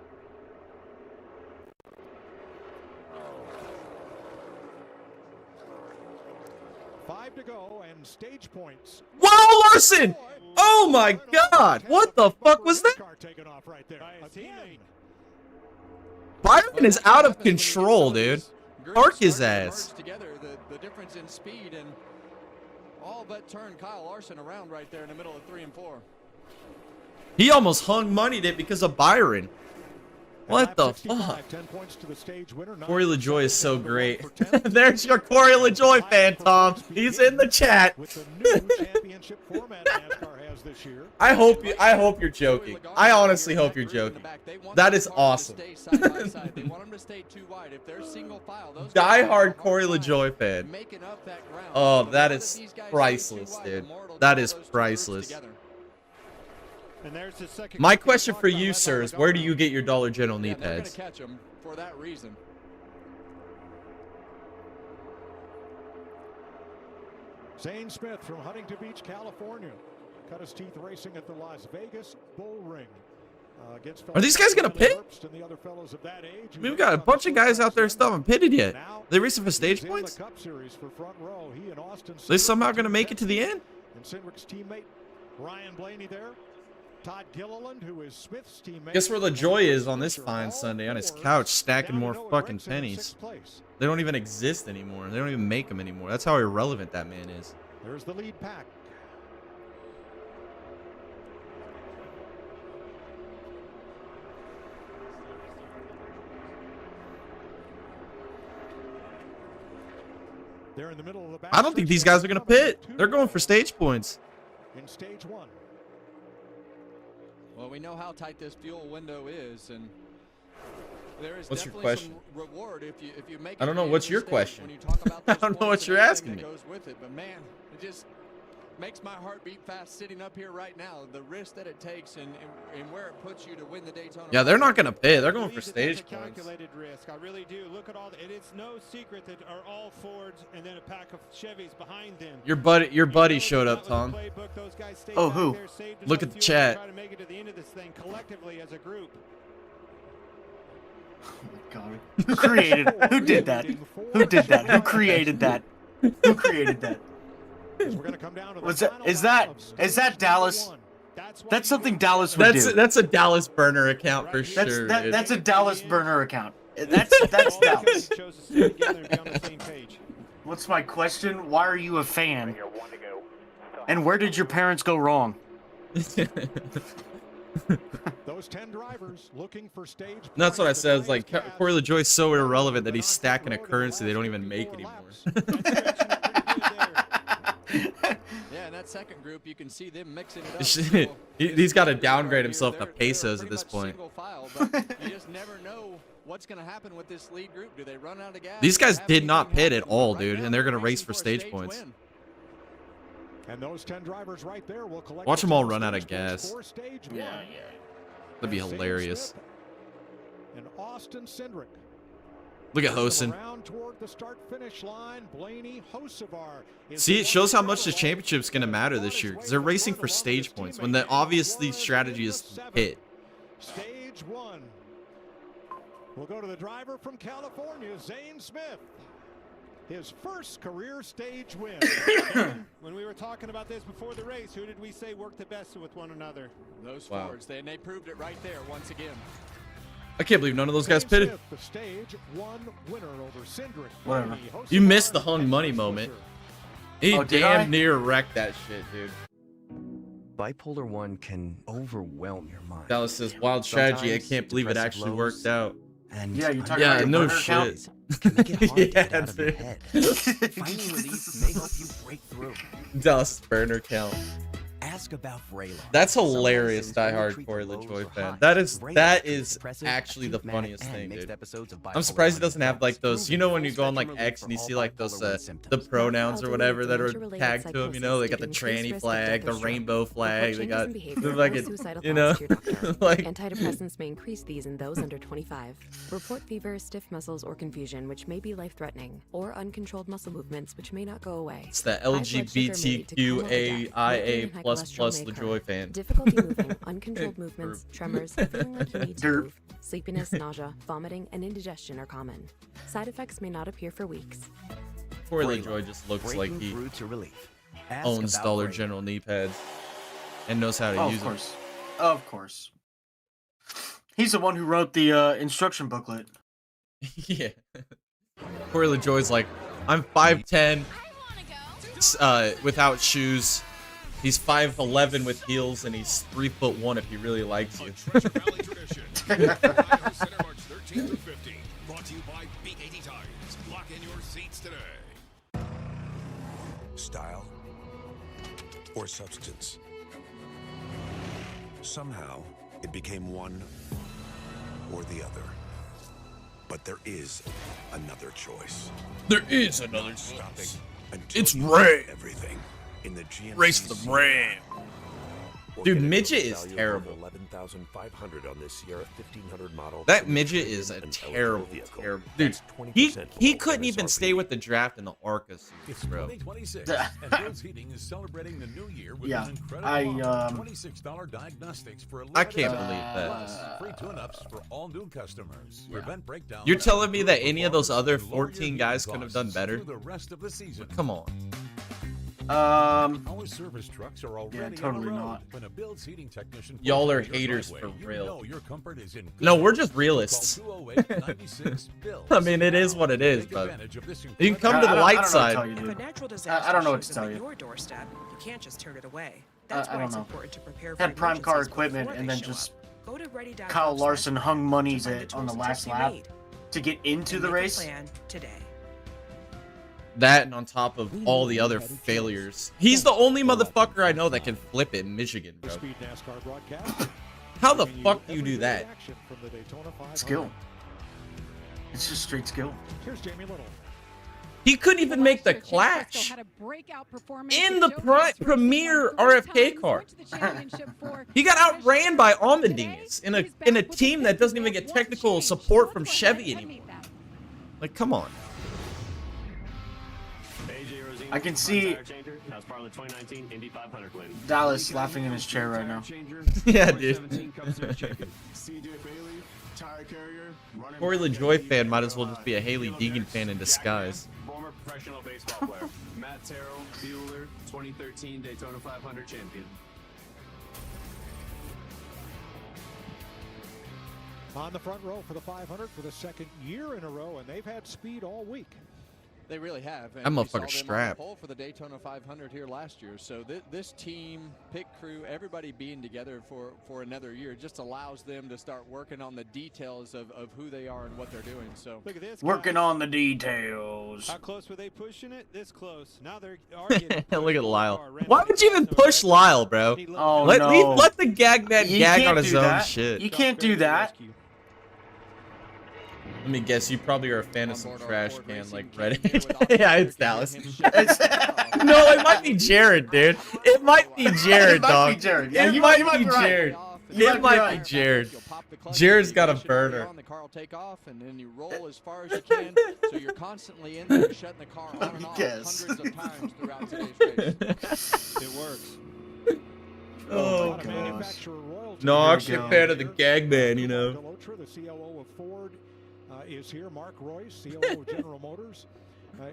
Five to go and stage points. Whoa, Larson! Oh my God! What the fuck was that? Byron is out of control, dude. Park his ass. Together, the difference in speed and all but turned Kyle Larson around right there in the middle of 3 and 4. He almost hung moneyed it because of Byron. What the fuck? Corey LaJoy is so great. There's your Corey LaJoy fan, Tom. He's in the chat. I hope you're joking. I honestly hope you're joking. That is awesome. Die-hard Corey LaJoy fan. Oh, that is priceless, dude. That is priceless. My question for you, sir, is where do you get your Dollar General knee pads? Catch him for that reason. Zane Smith from Huntington Beach, California, cut his teeth racing at the Las Vegas Bull Ring. Are these guys gonna pit? We've got a bunch of guys out there still haven't pitted yet. They racing for stage points? They somehow gonna make it to the end? And Cindric's teammate Ryan Blaney there. Todd Gilliland, who is Smith's teammate. Guess where LaJoy is on this fine Sunday? On his couch, stacking more fucking pennies. They don't even exist anymore. They don't even make them anymore. That's how irrelevant that man is. There's the lead pack. They're in the middle of the back. I don't think these guys are going to pit. They're going for stage points. In stage 1. Well, we know how tight this fuel window is, and there is What's your definitely question? some reward if you make it I don't know. to the What's end your of the stage question? when you talk about I those don't know points what you're and everything asking me. that goes with it. But man, it just makes my heart beat fast sitting up here right now. The risk that it takes and where it puts you to win the Daytona. Yeah, they're not going to pit. They're going for stage points. Calculated risk. I really do. Look at all the, it's no secret that are all Fords and then a pack of Chevys behind them. Your buddy showed up, Tom. Oh, who? Look at the chat. Try to make it to the end of this thing collectively as a group. Oh my God. Who created? Who did that? Who did that? Who created that? Who created that? Was that? Is that Dallas? That's something Dallas would do. That's a Dallas burner account for sure. That's a Dallas burner account. That's Dallas. What's my question? Why are you a fan? And where did your parents go wrong? Those 10 drivers looking for stage. That's what I said. It's like Corey LaJoy's so irrelevant that he's stacking a currency they don't even make anymore. Yeah, in that second group, you can see them mixing it up. He's got to downgrade himself to pesos at this point. File, but you just never know what's going to happen with this lead group. Do they run out of gas? These guys did not pit at all, dude, and they're going to race for stage points. And those 10 drivers right there will collect. Watch them all run out of gas. Yeah. That'd be hilarious. And Austin Cindric. Look at Hosen. Toward the start-finish line, Blaney Hocevar. See, it shows how much the championship's going to matter this year because they're racing for stage points when the obviously strategy is to pit. Stage 1. We'll go to the driver from California, Zane Smith. His first career stage win. When we were talking about this before the race, who did we say worked the best with one another? Those Fords, they proved it right there once again. I can't believe none of those guys pitted. The stage 1 winner over Cindric. Whatever. You missed the hung money moment. He damn near wrecked that shit, dude. Bipolar 1 can overwhelm your mind. Dallas says, wild strategy. I can't believe it actually worked out. And yeah, you're talking about no shit. Can make it hard to get out Yeah, of your head. Finding relief may help you break through. Dallas burner count. Ask about Vraylar. That's hilarious, diehard Corey LaJoy fan. That is actually the funniest thing, dude. I'm surprised he doesn't have like those. You know when you go on like X and you see like those the pronouns or whatever that are tagged to him. You know they got the tranny flag, the rainbow flag. They got like it, you know, like antidepressants may increase these in those under 25. Report fever, stiff muscles, or confusion, which may be life-threatening, or uncontrolled muscle movements, which may not go away. It's the LGBTQAIA++ LaJoy fan. Difficulty moving, uncontrolled movements, tremors, feeling like you need to move, sleepiness, nausea, vomiting, and indigestion are common. Side effects may not appear for weeks. Corey LaJoy just looks like he owns Dollar General knee pads and knows how to use them. Of course. He's the one who wrote the instruction booklet. Yeah. Corey LaJoy's like, I'm 5'10", without shoes. He's 5'11" with heels, and he's 3'1" if he really likes you. Treasure Valley Tradition. Center March 13 through 15. Brought to you by Big 80 Tires. Lock in your seats today. Style or substance. Somehow, it became one or the other. But there is another choice. There is another choice. It's Ram. Everything. In the GMC Race the Ram. Dude, midget is terrible. 11,500 on this Sierra 1500 model. That midget is a terrible. Dude, he couldn't even stay with the draft in the ARCA series, bro. 2026, and Rose Heating is celebrating the new year with an incredible $26 diagnostics for I can't believe that. free tune-ups for all new customers. Prevent breakdown. You're telling me that any of those other 14 guys could have done better? The rest of the season. Come on. Our service trucks are already Yeah, totally on the road. not. When a build seating technician Y'all are pulls up your haters driveway, for you real. know your comfort is in good No, we're hands. just realists. Call 208-96-BILL. I mean, it is what it is, Take but advantage of this you can come to the I light don't know side. what to tell you, If a dude. natural disaster I don't know what shows to up tell at you. your doorstep, you can't just turn it away. That's I why don't it's know. important to prepare for Had prime car emergencies equipment before and they then show just up. Go to ready.gov Kyle Larson hung monies to find at, the on the tools and last tips you lap need. to get into And the make a race. plan today. That and on top of all the other failures. He's the only motherfucker I know that can flip it in Michigan, bro. Speed NASCAR broadcast. How the fuck do you do that? Action from the Daytona 500. Skill. It's just straight skill. Here's Jamie Little. He couldn't even make the Clash in the premier RFK car. He got outran by Allmendinger in a team that doesn't even get technical support from Chevy anymore. Like, come on. I can see Dallas laughing in his chair right now. Yeah, dude. Corey LaJoy fan might as well just be a Haley Deegan fan in disguise. Former professional baseball player, Matt Terrell, Bueller, 2013 Daytona 500 champion. On the front row for the 500 for the second year in a row, and they've had speed all week. They really have. That And we motherfucker's saw them strapped. on the pole for the Daytona 500 here last year. So this team, pit crew, everybody being together for another year just allows them to start working on the details of who they are and what they're doing. So Look at this. Working on the details. How close were they pushing it? This close. Now they're arguing. Look at Lyle. Why would you even push Lyle, bro? Oh, let the gag man You gag can't on his do own that. shit. You can't do that. Let me guess, you probably are a fan of some trash can like Reddit. Yeah, it's Dallas. No, it might be Jared, dude. It might be Jared, It might dog. be Jared. Yeah, it you might might be be right. Jared. You It might be might be right. Jared. Jared's got a burner. the car will take off, and then you roll as far as you can. So you're constantly in there shutting the car on and off Yes. hundreds of times throughout today's race. It works. Oh, God. Manufacturer royalty. No, I'm Here we actually a go. fan of the gag man, you know. Delotra, the COO of Ford, is here. Mark Royce, COO of General Motors,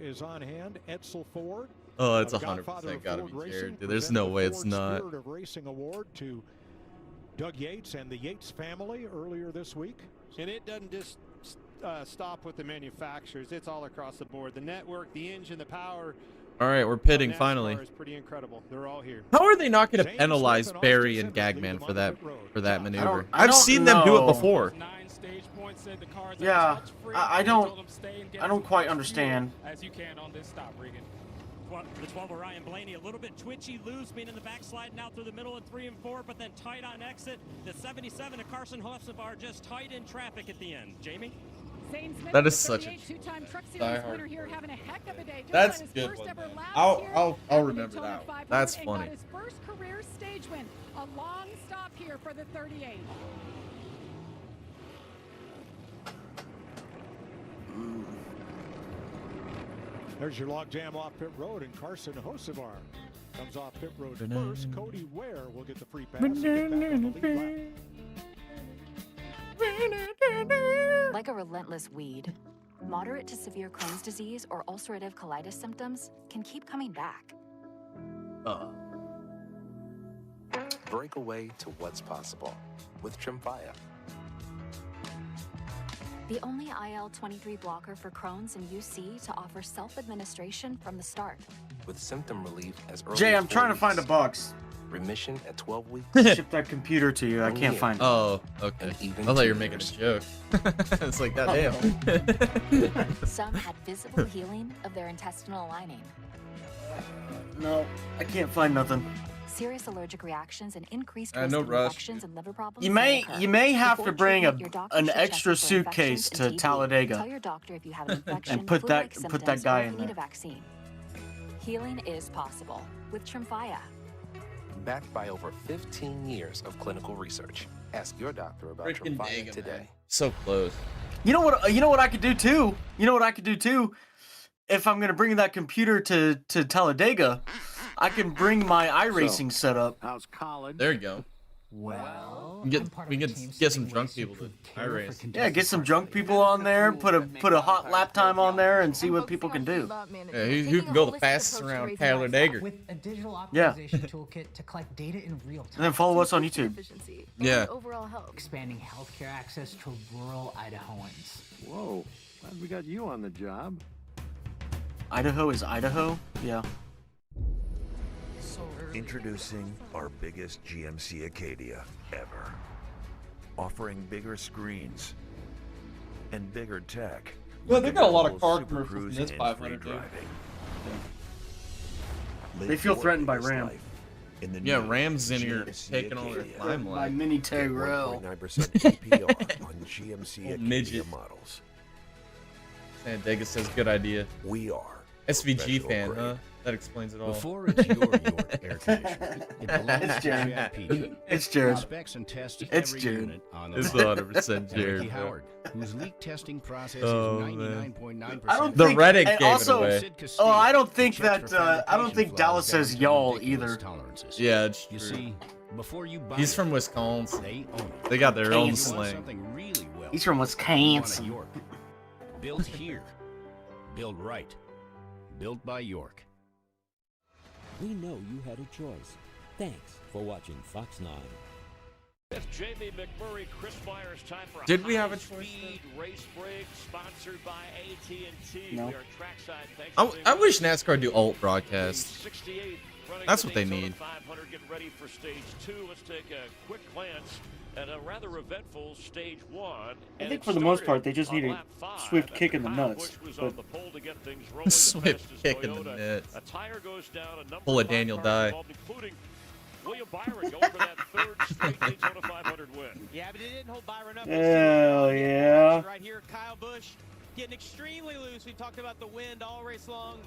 is on hand. Edsel Ford. Oh, it's Godfather 100% of gotta Ford be Racing, Jared, dude. There's presented no the way it's Ford not. Spirit of Racing Award to Doug Yates and the Yates family earlier this week. And it doesn't just stop with the manufacturers. It's all across the board. The network, the engine, the power. All right, we're pitting NASCAR finally. is pretty incredible. They're all here. How are they not going to James penalize Smith and Barry Austin and Cinders lead Gagman them for on the that pit road. maneuver? I I've don't seen them do it know. before. Yeah, I don't quite understand. As you can on this stop, Regan. The 12 of Ryan Blaney, a little bit twitchy, loose, being in the back, sliding out through the middle at 3 and 4, but then tight on exit. The 77 of Carson Hocevar just tight in traffic at the end. Jamie? That is such a diehard. That's a good one, man. I'll remember that one. That's funny. His first career stage win. A long stop here for the 38. There's your log jam off pit road, and Carson Hocevar comes off pit road first. Cody Ware will get the free pass. and get back on the lead lap. Like a relentless weed, moderate to severe Crohn's disease or ulcerative colitis symptoms can keep coming back. Break away to what's possible with Tremfya. The only IL-23 blocker for Crohn's and UC to offer self-administration from the start. With symptom relief as early Jay, as I'm trying 4 to find a weeks. box. Remission at 12 weeks. Ship that computer to you. I can't find it. Oh, okay. I thought you were making a joke. It's like, goddamn. Some had visible healing of their intestinal lining. No, I can't find nothing. Serious allergic reactions and increased No risk of rush. infections and liver problems. You may have Before to bring treatment, your doctor an should check extra you for suitcase infections to and TB. Talladega. Tell your doctor if you have an infection, and put flu-like that symptoms, guy or if in you need there. a vaccine. Healing is possible with Tremfya. Backed by over 15 years of clinical research. Ask your doctor about Freaking Tremfya Dega, today. man. So close. You know what I could do too? You know what I could do too? If I'm gonna bring that computer to Talladega, I can bring my iRacing setup. How's college? There you go. Well, We can get some drunk people to race. Yeah, get some drunk people on there, put a hot lap time on there, and see what people can do. Yeah, who can go the fastest around Talladega? With a digital Yeah. optimization toolkit to collect data in real time. And then follow us on YouTube. Yeah. Overall health. Expanding healthcare access to rural Idahoans. Whoa, glad we got you on the job. Idaho is Idaho? Yeah. Introducing our biggest GMC Acadia ever. Offering bigger screens and bigger tech. Well, they got a lot of car Super commercials in cruise this and 500 free dude. driving. They feel threatened by Ram. Yeah, Ram's in here taking all their My limelight. Mini Tyrell. 1.9% APR on GMC Acadia Midget. models. Talladega says good idea. We are SVG professional fan, grade. huh? That explains it all. Before it's your York air conditioner, it belongs It's to Jared. VIP. It's Jared. Inspects and tests It's every Jared. unit on the It's road. 100% And Jared, Ricky bro. Howard, whose leak testing process Oh, is man. 99.9%. I don't The think, Reddick and gave also, it away. Oh, I don't think that I don't think Dallas says y'all either. Yeah, it's You true. see, before you buy He's it, from Wisconsin. they own it. They got their own You want slang. something really well. He's from you want Wisconsin. a York. Built here. Built right. Built by York. We know you had a choice. Thanks for watching Fox 9. It's Jamie McMurray, Chris Myers. Time for Did we have a choice? high-speed race break sponsored by AT&T. No. We are trackside. Thanks I wish NASCAR do alt broadcast. 68 running That's the what they Daytona need. 500, getting ready for stage 2. Let's take a quick glance at a rather eventful stage 1. I think for the most part, they just need a swift kick in the nuts. But Swift kick in the nuts. A tire goes down, a number Pull a of Daniel cars Dye. involved, including William Byron going for that third straight Daytona 500 win. Yeah, but it didn't hold Byron up. Hell yeah. Right here, Kyle Busch getting extremely loose. We talked about the wind all race long.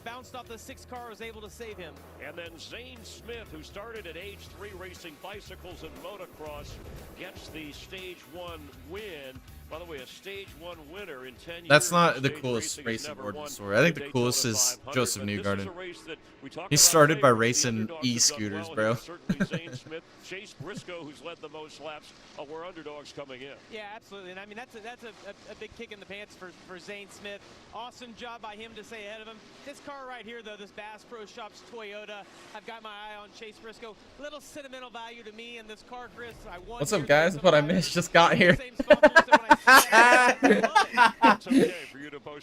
Bounced off the 6 car, was able to save him. And then Zane Smith, who started at age 3 racing bicycles and motocross, gets the stage 1 win. By the way, a stage 1 winner in 10 years. That's not the Stage coolest racing has racing never origin won story. I think the Daytona coolest is 500, Joseph but this is Newgarden. a race that we talk He about started by favorites. The racing underdogs have done e-scooters, well, bro. and certainly Zane Smith, Chase Briscoe, who's led the most laps, were underdogs coming in. Yeah, absolutely. And I mean, that's a big kick in the pants for Zane Smith. Awesome job by him to stay ahead of him. This car right here, though, this Bass Pro Shops Toyota, I've got my eye on Chase Briscoe. Little sentimental value to me in this car, Chris. I won. What's up, guys? What I missed just got here.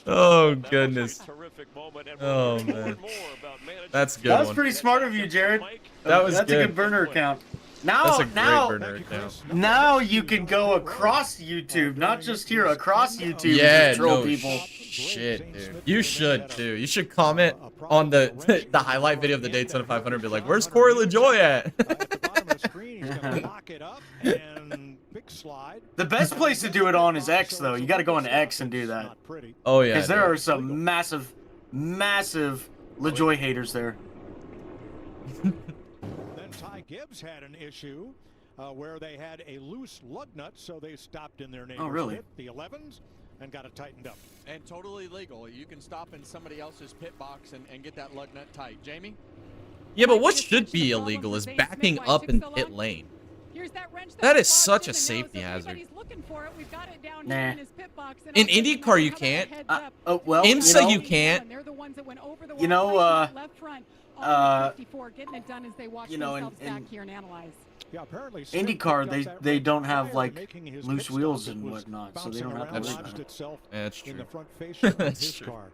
Oh, goodness. Oh, man. That's a good That was one. pretty smart of you, Jared. That was That's good. a good burner account. That's Now, a great now, burner account. now you can go across YouTube, not just here, across YouTube. Yeah, and troll no people. shit, dude. You should too. You should comment on the the highlight video of the Daytona 500. Be like, "Where's Corey LaJoy at?" The best place to do it on is X, though. You got to go on X and do that. Oh yeah, Because there dude. are some massive, massive LaJoy haters there. Then Ty Gibbs had an issue where they had a loose lug nut, so they stopped in their neighbor's really? pit, the 11s, and got it tightened up. And totally legal. You can stop in somebody else's pit box and get that lug nut tight. Jamie? Yeah, but what should be illegal is backing up in pit lane. That is such a safety hazard. Nah. In IndyCar, you can't. Well, IMSA, you can't. You know, Yeah, apparently IndyCar, they don't have like loose wheels and whatnot, so they don't have to worry about it. itself That's in true. the front fascia of That's his true. car.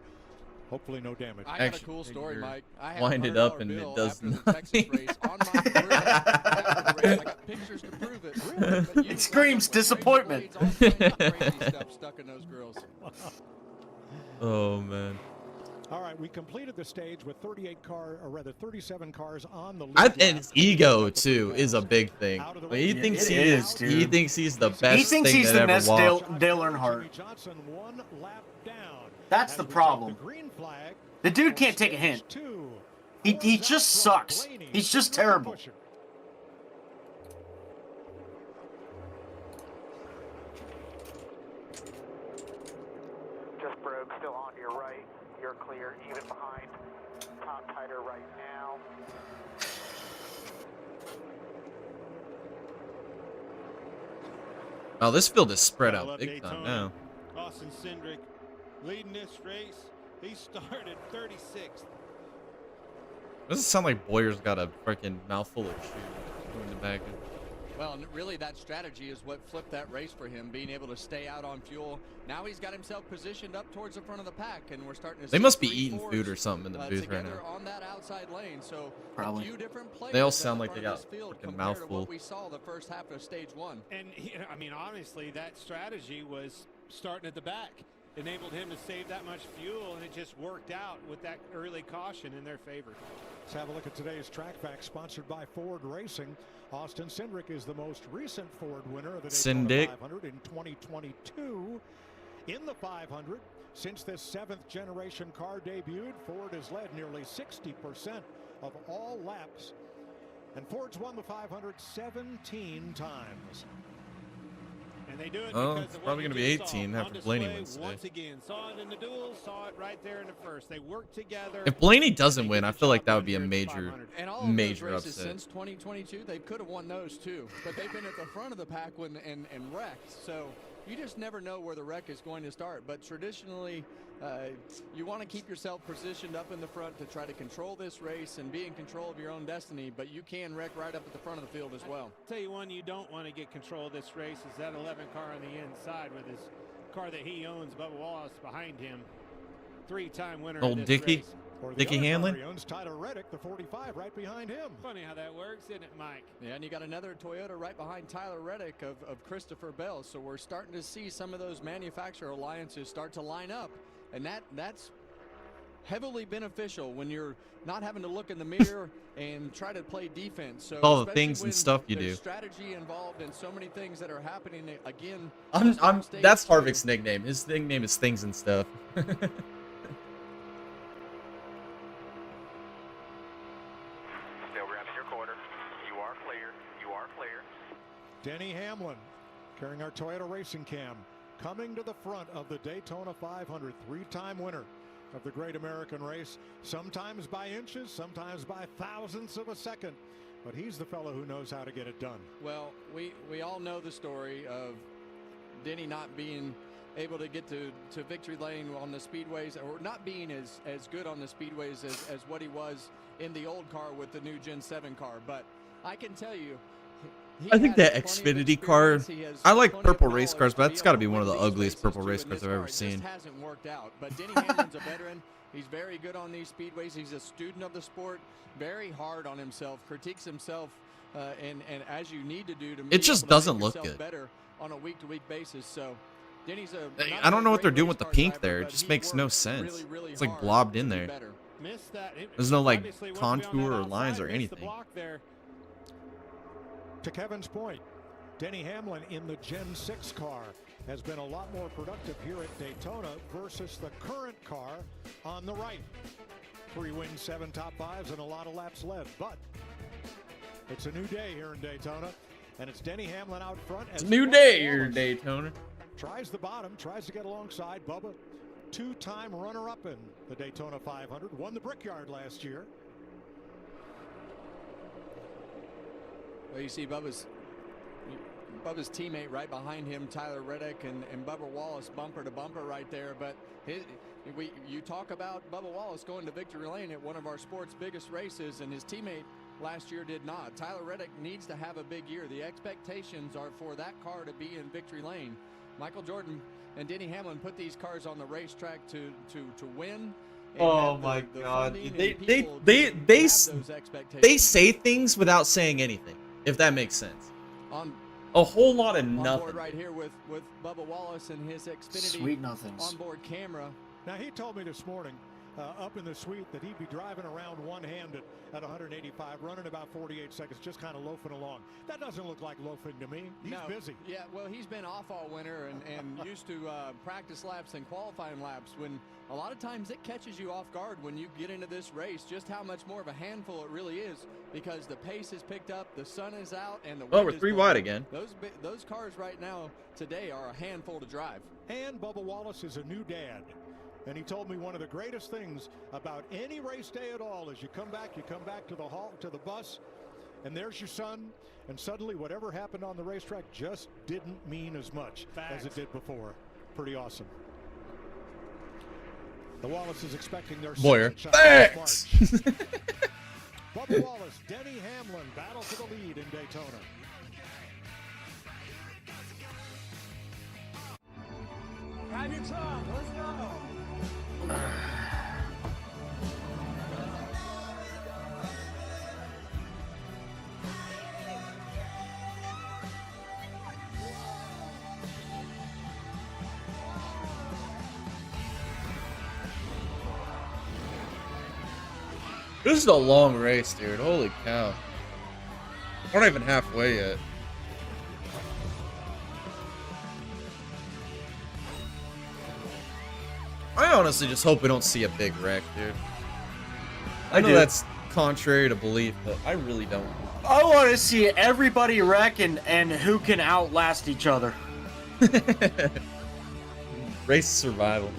Hopefully no damage. I got a cool story, Mike. I had Wind a it up $100 and it bill does after the Texas nothing. race on my career. I got pictures to prove it. Really, but you It screams disappointment. all kinds of crazy stuff stuck in those grills. Oh man. All right, we completed the stage with 37 cars on the And his ego too is a big thing. Like, he thinks It he is, is. dude. He thinks he's the best He thinks thing he's that the ever next walked. Dale Earnhardt. Johnson one lap down. That's the problem. The dude can't take a hint. He just sucks. He's just terrible. Just broke, still on your right. You're clear, even behind. Top tighter right now. Oh, this field is spread I out love big time Daytona. now. Austin Cindric leading this race. He started 36th. Doesn't sound like Boyer's got a freaking mouthful of chew in the back. Well, and really that strategy is what flipped that race for him, being able to stay out on fuel. Now he's got himself positioned up towards the front of the pack, and we're starting to see They must be three eating Fords, food or something in the booth right together now. on that outside lane. So Probably. a few different players They all at sound the like they front got of this field freaking compared to mouthful. what we saw the first half of stage one. And I mean, honestly, that strategy was starting at the back, enabled him to save that much fuel, and it just worked out with that early caution in their favor. Let's have a look at today's track facts, sponsored by Ford Racing. Austin Cindric is the most recent Ford winner of the Daytona 500 in 2022. In the 500, since this 7th generation car debuted, Ford has led nearly 60% of all laps, and Ford's won the 500 17 times. And they do it Oh, because it's of probably what going to you be just saw 18 on after Blaney display wins today. once again. Saw it in the duel, saw it right there in the first. They worked together. If Blaney doesn't win, I feel like that would be a major, And all of those major races upset. since 2022, they could have won those too, but they've been at the front of the pack and wrecked. So you just never know where the wreck is going to start. But traditionally, you want to keep yourself positioned up in the front to try to control this race and be in control of your own destiny. But you can wreck right up at the front of the field as well. I'll tell you one you don't want to get control of this race is that 11 car on the inside with his car that he owns, Bubba Wallace, behind him. 3-time winner. Old of this Dickie? race. Dickie Hanlon? He owns Tyler Reddick, the 45, right behind him. Funny how that works, isn't it, Mike? Yeah, and you got another Toyota right behind Tyler Reddick of Christopher Bell. So we're starting to see some of those manufacturer alliances start to line up. And that's heavily beneficial when you're not having to look in the mirror and try to play defense. So All the especially things and when stuff you there's do. strategy involved and so many things that are happening again. That's Harvick's nickname. His nickname is Things and Stuff. Still rounding your corner. You are clear. You are clear. Denny Hamlin carrying our Toyota Racing Cam, coming to the front of the Daytona 500, 3-time winner of the Great American Race, sometimes by inches, sometimes by thousandths of a second. But he's the fellow who knows how to get it done. Well, we all know the story of Denny not being able to get to victory lane on the speedways, or not being as good on the speedways as what he was in the old car with the new Gen 7 car. But I can tell you, I think that Xfinity car, I like purple race cars, but that's got to be one of the ugliest purple race cars I've ever seen. It hasn't worked out, but Denny Hamlin's a veteran. He's very good on these speedways. He's a student of the sport, very hard on himself, critiques himself, and as you need to do to. It just doesn't look good. Better on a week-to-week basis. So, Denny's I don't know what they're doing with the pink there. It just makes no sense. It's like blobbed in there. There's no like contour or lines or anything. To Kevin's point, Denny Hamlin in the Gen 6 car has been a lot more productive here at Daytona versus the current car on the right. 3 wins, 7 top 5s, and a lot of laps led. But it's a new day here in Daytona, and it's Denny Hamlin out front. It's a new day here in Daytona. Tries the bottom, tries to get alongside Bubba. 2-time runner-up in the Daytona 500. Won the Brickyard last year. Well, you see Bubba's teammate right behind him, Tyler Reddick, and Bubba Wallace bumper to bumper right there. But you talk about Bubba Wallace going to victory lane at one of our sport's biggest races, and his teammate last year did not. Tyler Reddick needs to have a big year. The expectations are for that car to be in victory lane. Michael Jordan and Denny Hamlin put these cars on the racetrack to win. Oh my God! They say things without saying anything. If that makes sense. A whole lot of nothing. On board right here with Bubba Wallace and his Xfinity Sweet nothings. onboard camera. Now, he told me this morning up in the suite that he'd be driving around one-handed at 185, running about 48 seconds, just kind of loafing along. That doesn't look like loafing to me. He's busy. Yeah, well, he's been off all winter and used to practice laps and qualifying laps, when a lot of times it catches you off guard when you get into this race, just how much more of a handful it really is, because the pace is picked up, the sun is out, and the wind we're is 3 blowing. wide again. Those cars right now today are a handful to drive. And Bubba Wallace is a new dad. And he told me one of the greatest things about any race day at all is you come back to the hall, to the bus, and there's your son, and suddenly whatever happened on the racetrack just didn't mean as much as it did before. Pretty awesome. The Wallace is expecting their Boyer. Thanks. Bubba Wallace, Denny Hamlin battle for the lead in Daytona. Grab your trunk, let's go. This is a long race, dude. Holy cow. We're not even halfway yet. I honestly just hope we don't see a big wreck, dude. I know that's contrary to belief, but I really don't. I want to see everybody wreck and who can outlast each other. Race survival.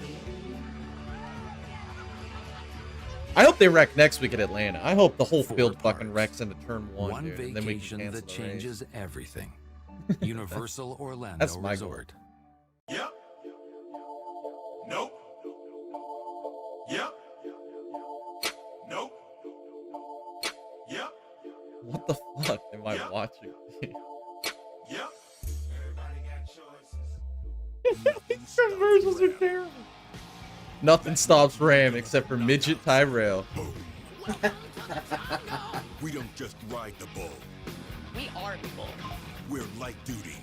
I hope they wreck next week at Atlanta. I hope the whole field fucking wrecks into turn one, dude, and then we can cancel that changes everything. Universal Orlando That's my Resort. Yep. Nope. Yep. Nope. Yep. What the fuck am I watching? Yep. These commercials are terrible. Nothing stops Ram except for Midget Tyrell. We don't just ride the bull. We are the bull. We're light duty,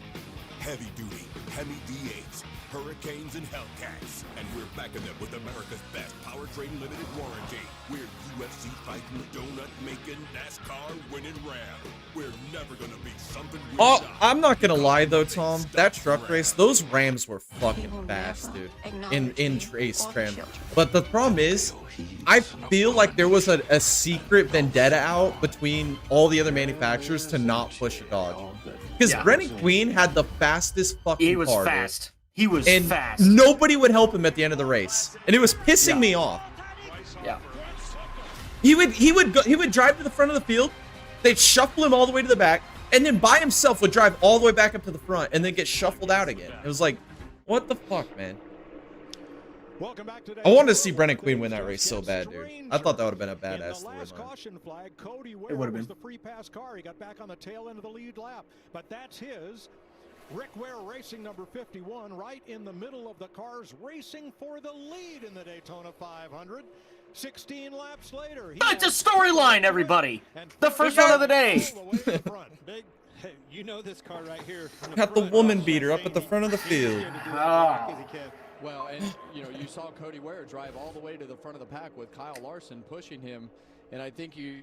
heavy duty, Hemi D8s, Hurricanes, and Hellcats. And we're backing them with America's best powertrain limited warranty. We're UFC fighting, donut making, NASCAR winning Ram. We're never gonna be something we're Oh, not. I'm not gonna lie though, Tom. That truck race, those Rams were fucking fast, dude. In race tram. But the problem is, I feel like there was a secret vendetta out between all the other manufacturers to not push a Dodge. Because Brennan Queen had the fastest fucking car. He was fast. He was fast. Nobody would help him at the end of the race, and it was pissing me off. Yeah. He would drive to the front of the field. They'd shuffle him all the way to the back, and then by himself would drive all the way back up to the front, and then get shuffled out again. It was like, what the fuck, man? I wanted to see Brennan Queen win that race so bad, dude. I thought that would have been a badass storyline. It would have been. The free pass car. He got back on the tail end of the lead lap, but that's his. Rick Ware Racing number 51, right in the middle of the cars, racing for the lead in the Daytona 500. 16 laps later. It's a storyline, everybody. The first one of the day. Big, you know this car right here. Got the woman beater up at the front of the field. Well, and you know, you saw Cody Ware drive all the way to the front of the pack with Kyle Larson pushing him, and I think you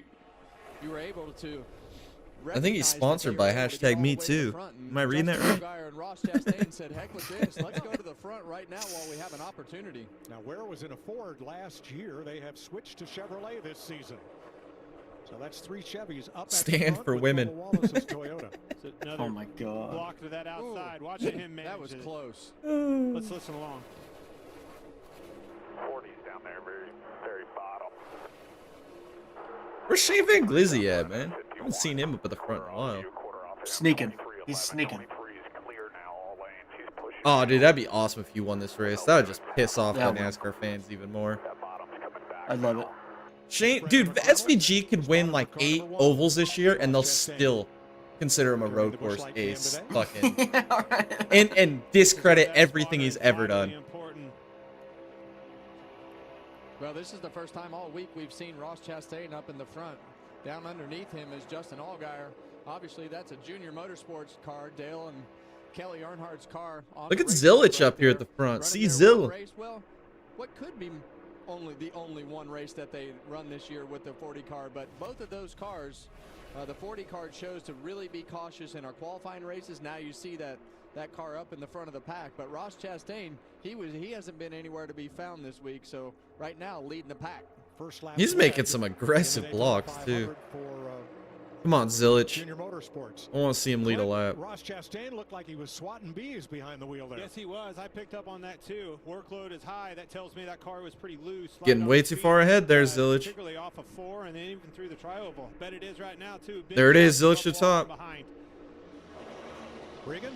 were able to. I think he's sponsored by #MeToo. Am I reading that right? And Ross Chastain said, "Heck with this. Let's go to the front right now while we have an opportunity." Now, Ware was in a Ford last year. They have switched to Chevrolet this season. So that's 3 Chevys up. Stand for women. Oh my God. Block to that outside. Watching him manage. That was close. Let's listen along. 40's down there, very bottom. Where's Shane Van Glizzy at, man? I haven't seen him up at the front in a while. Sneaking. He's sneaking. Oh, dude, that'd be awesome if you won this race. That would just piss off the NASCAR fans even more. I love it. Shane, dude, the SVG could win like 8 ovals this year, and they'll still consider him a road course ace. Fucking and discredit everything he's ever done. Well, this is the first time all week we've seen Ross Chastain up in the front. Down underneath him is Justin Allgaier. Obviously, that's a junior motorsports car. Dale and Kelly Earnhardt's car. Look at Zilich up here at the front. See Zill. Well, what could be the only one race that they run this year with the 40 car, but both of those cars, the 40 car chose to really be cautious in our qualifying races. Now you see that car up in the front of the pack, but Ross Chastain, he hasn't been anywhere to be found this week, so right now leading the pack. He's making some aggressive blocks too. Come on, Zilich. Junior Motorsports. I want to see him lead a lap. Ross Chastain looked like he was swatting bees behind the wheel there. Yes, he was. I picked up on that too. Workload is high. That tells me that car was pretty loose. Getting way too far ahead there, Zilich. Particularly off of 4 and then even through the tri-oval. Bet it is right now too. There it is, Zilich to top. Regan.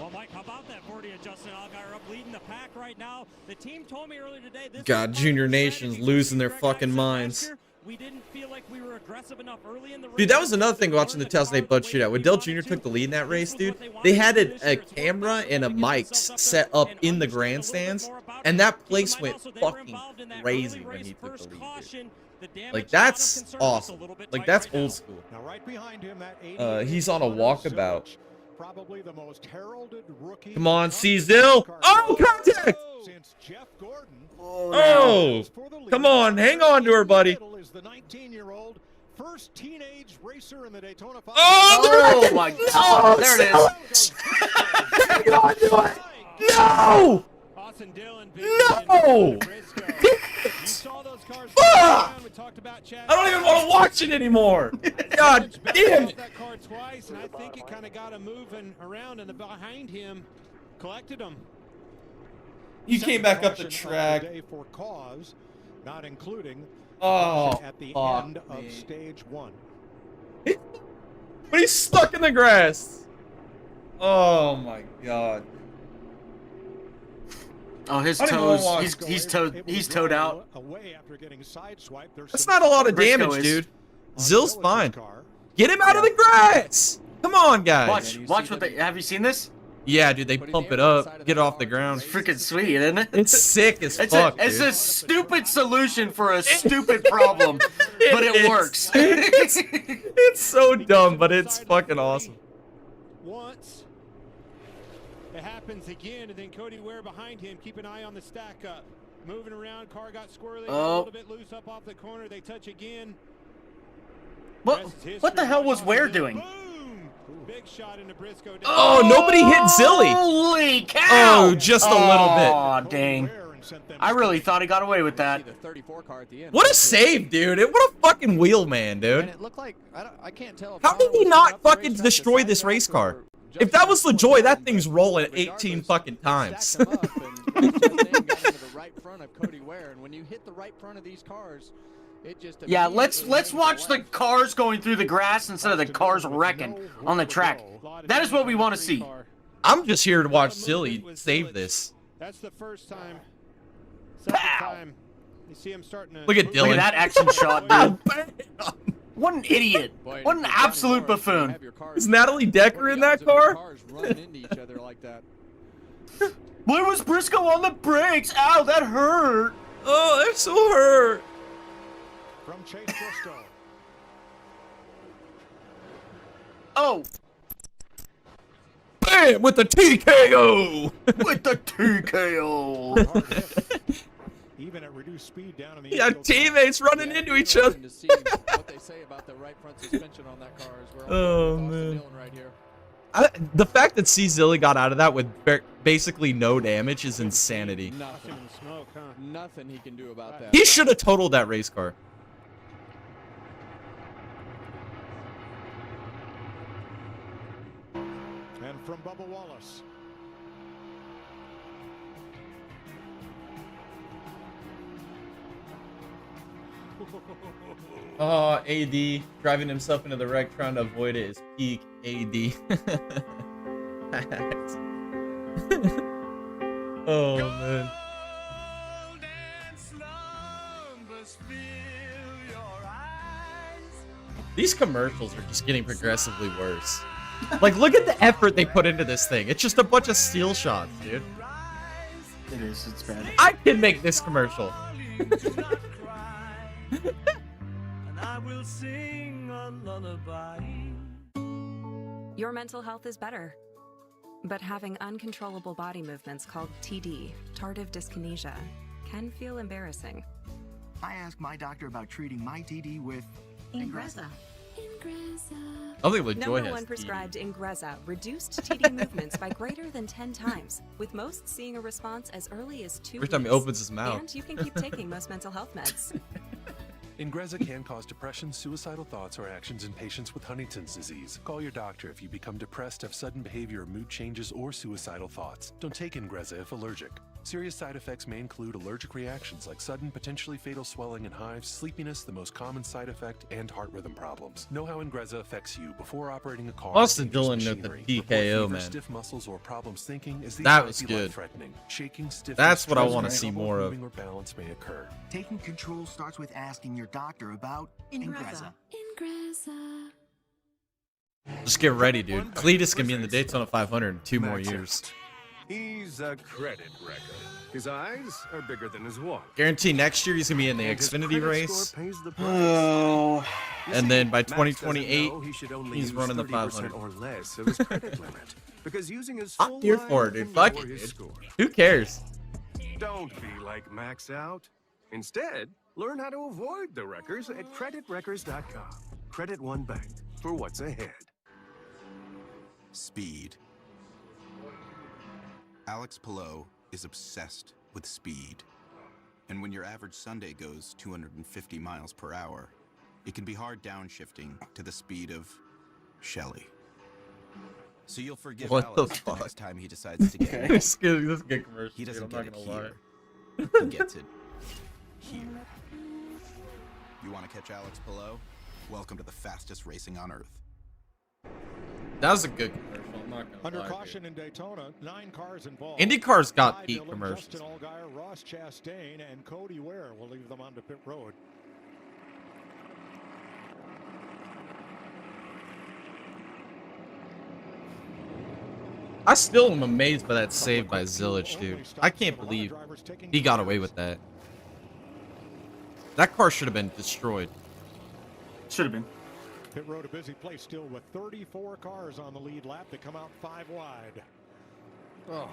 Well, Mike, how about that 40 of Justin Allgaier up leading the pack right now? The team told me earlier today. God, Junior Nation's losing their fucking minds. We didn't feel like we were aggressive enough early in the race. Dude, that was another thing watching the 2008 Bud Shootout. When Dale Jr. took the lead in that race, dude, they had a camera and a mics set up in the grandstands, and that place went fucking crazy when he took the lead, dude. Like, that's awesome. Like, that's old school. He's on a walkabout. Probably the most heralded rookie. Come on, Cezil. Oh, contact! Since Jeff Gordon. Oh, come on, hang on to her, buddy. Is the 19-year-old first teenage racer in the Daytona 500. Oh my God! There it is. Hang on to it. No! No! I don't even want to watch it anymore. God damn it! That car twice, and I think it kind of got him moving around, and the behind him collected him. He came back up the track. For cause, not including Oh, at the fuck end of me. stage 1. But he's stuck in the grass. Oh my God. Oh, his I don't even wanna toes. watch. He's towed out. Away after getting sideswiped. There's That's some not a lot of Briscoe damage, is. dude. Zill's fine. Get him out of the grass. Come on, guys. Watch what they. Have you seen this? Yeah, dude, they pump it up, get it off the ground. It's freaking sweet, isn't it? It's sick as It's fuck, it's dude. a stupid solution for a stupid problem, but it is. works. It's so dumb, but it's fucking awesome. Once. It happens again, and then Cody Ware behind him. Keep an eye on the stack up. Moving around, car got squirrely, a little bit loose up off the corner. They touch again. What the hell was Ware doing? Big shot into Briscoe. Oh, nobody hit Zilly. Holy cow! Oh, just a little bit. Aw, dang. I really thought he got away with that. What a save, dude. What a fucking wheel man, dude. And it looked like, I can't tell. How did he not fucking destroy this race car? If that was LaJoy, that thing's rolling 18 fucking times. Right front of Cody Ware, and when you hit the right front of these cars, it just Yeah, let's watch the cars going through the grass instead of the cars wrecking on the track. That is what we want to see. I'm just here to watch Zilly save this. That's the first time. Second time. You see him starting to Look at Dylan. Look at that action shot, dude. What an idiot. What an absolute buffoon. Is Natalie Decker in that car? Where was Briscoe on the brakes? Ow, that hurt. Oh, that so hurt. From Chase Briscoe. Oh. Bam, with the TKO. With the TKO. Even at reduced speed down in the Yeah, teammates running into each other. to see what they say about the right front suspension on that car as well. Oh, man. Right here. The fact that C. Zilly got out of that with basically no damage is insanity. Nothing. Nothing he can do about that. He should have totaled that race car. And from Bubba Wallace. Oh, AD driving himself into the wreck, trying to avoid it is peak AD. Oh man. These commercials are just getting progressively worse. Like, look at the effort they put into this thing. It's just a bunch of steel shots, dude. It is, it's bad. I can make this commercial. Your mental health is better. But having uncontrollable body movements called TD, tardive dyskinesia, can feel embarrassing. I asked my doctor about treating my TD with Ingrezza. I think LaJoy Number has one TD. prescribed Ingrezza reduced TD movements by greater than 10 times, with most seeing a response as early as 2 Every time he weeks. opens his mouth. And you can keep taking most mental health meds. Ingrezza can cause depression, suicidal thoughts, or actions in patients with Huntington's disease. Call your doctor if you become depressed, have sudden behavior or mood changes, or suicidal thoughts. Don't take Ingrezza if allergic. Serious side effects may include allergic reactions like sudden, potentially fatal swelling and hives, sleepiness, the most common side effect, and heart rhythm problems. Know how Ingrezza affects you before operating a car. Austin Dillon with the DKO, man. Stiff muscles or problems thinking is that was good. Shaking, stiffness, that's what I want to see more of. Or balance may occur. Taking control starts with asking your doctor about Ingrezza. Just get ready, dude. Cletus can be in the Daytona 500 in 2 more years. He's a credit record. His eyes are bigger than his wallet. Guarantee next year he's gonna be in the Xfinity race. Oh. And then by 2028, he's running the 500. Or less of his credit limit. Because using his I'm here for it, dude. Fuck it, dude. Who cares? Don't be like Max Out. Instead, learn how to avoid the wreckers at creditwreckers.com. Credit One Bank for what's ahead. Speed. Alex Palou is obsessed with speed. And when your average Sunday goes 250 miles per hour, it can be hard downshifting to the speed of Shelley. So you'll forgive Alex the next time he decides to get it. This is good commercial. He doesn't dude, get it lie. here. He gets it here. You want to catch Alex Palou? Welcome to the fastest racing on Earth. That was a good commercial. I'm not gonna Under lie, caution in Daytona, 9 cars involved. IndyCar's got Ty peak Dillon, commercials. Justin Allgaier, Ross Chastain, and Cody Ware will leave them onto pit road. I still am amazed by that save by Zillage, dude. I can't believe he got away with that. That car should have been destroyed. Should have been. Pit road a busy place still with 34 cars on the lead lap to come out 5 wide. Oh,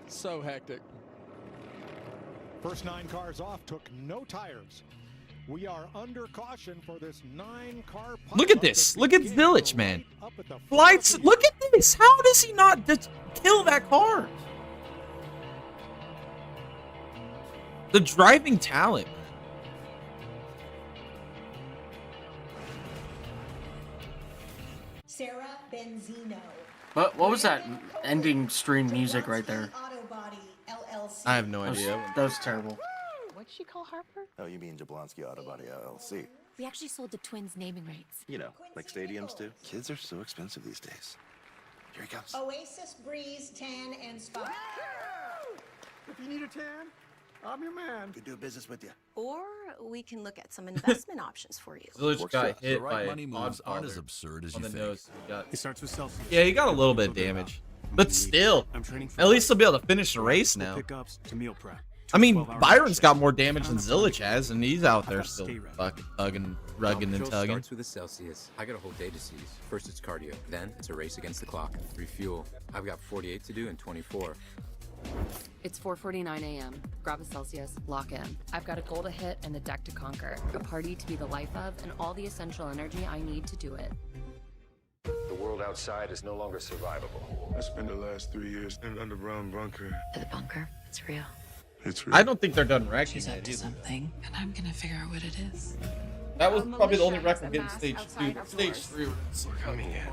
so hectic. First 9 cars off took no tires. We are under caution for this 9-car. Look at this. Look at Zillage, man. Flights. Look at this. How does he not just kill that car? The driving talent. Sarah Benzino. What was that ending screen music right there? I have no idea. That was terrible. What'd she call Harper? Oh, you mean Jablonski Auto Body LLC. We actually sold the twins naming rights. You know, like stadiums do. Kids are so expensive these days. Here he comes. Oasis Breeze Tan and Spa. If you need a tan, I'm your man. Could do business with you. Or we can look at some investment options for you. Zillage got hit by a money moves aren't as Godfather absurd as on you the think. nose. He starts with Celsius. Yeah, he got a little bit of damage. But still, at least he'll be able to finish the race now. Pickups to meal prep. I mean, Byron's got more damage than Zillage has, and he's out there still fucking tugging, rugging, and tugging. Starts with a Celsius. I got a whole day to seize. First it's cardio, then it's a race against the clock. Refuel. I've got 48 to do in 24. It's 4:49 a.m. Grab a Celsius, lock in. I've got a goal to hit and a deck to conquer, a party to be the life of, and all the essential energy I need to do it. The world outside is no longer survivable. I spent the last 3 years in an underground bunker. The bunker, it's real. It's real. I don't think they're done wrecking She's up that to either. something, and I'm gonna figure out what it is. That was probably the only militia record has getting amassed stage 2. outside Stage of 3 was Coming in.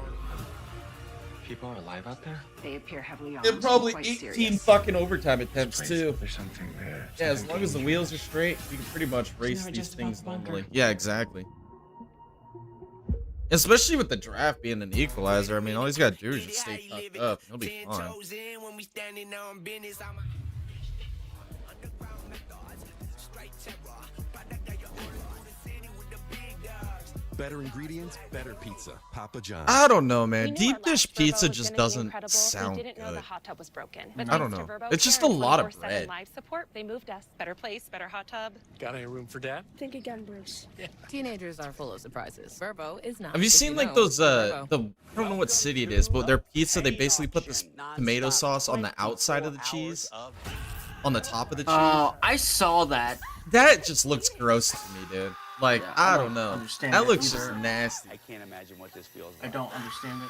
People are alive out there? They appear heavily armed. and probably quite 18 serious. fucking overtime attempts too. There's something there. Yeah, as long as the wheels are straight, you can pretty much race never these just about things the bunker. normally. Yeah, exactly. Especially with the draft being an equalizer. I mean, all he's got to do is just stay tucked up. He'll be fine. Better ingredients, better pizza. Papa John's. I don't know, man. We knew Deep our dish last turbo pizza was just gonna be doesn't incredible. sound We didn't know good. the hot tub was broken. But I don't thanks know. to Verbo It's just Care a and lot of 24/7 bread. live support, they moved us. Better place, better hot tub. Got any room for dad? Think again, Bruce. Teenagers are full of surprises. Verbo is not. Have you seen like those I don't know what city it is, but their pizza, they basically put this tomato sauce on the outside of the cheese, on the top of the cheese. Oh, I saw that. That just looks gross to me, dude. Like, Yeah, I don't know. understand That it looks either. just nasty. I can't imagine what this feels I like. don't understand it.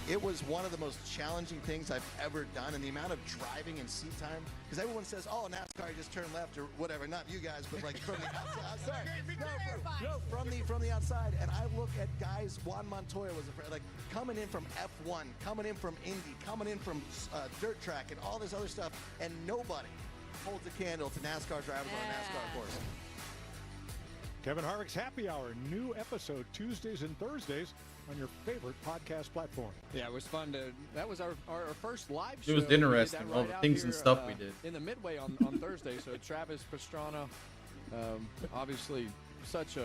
It was one of the most challenging things I've ever done, and the amount of driving and seat time, because everyone says, oh, NASCAR, you just turn left or whatever. Not you guys, but like from the outside. From the outside. And I look at guys, Juan Montoya was like coming in from F1, coming in from Indy, coming in from dirt track and all this other stuff, and nobody holds a candle to NASCAR drivers on a NASCAR course. Kevin Harvick's Happy Hour, new episode Tuesdays and Thursdays on your favorite podcast platform. Yeah, it was fun to. That was our first live show. It was interesting, all the things and stuff we did. In the midway on Thursday. So Travis Pastrana, obviously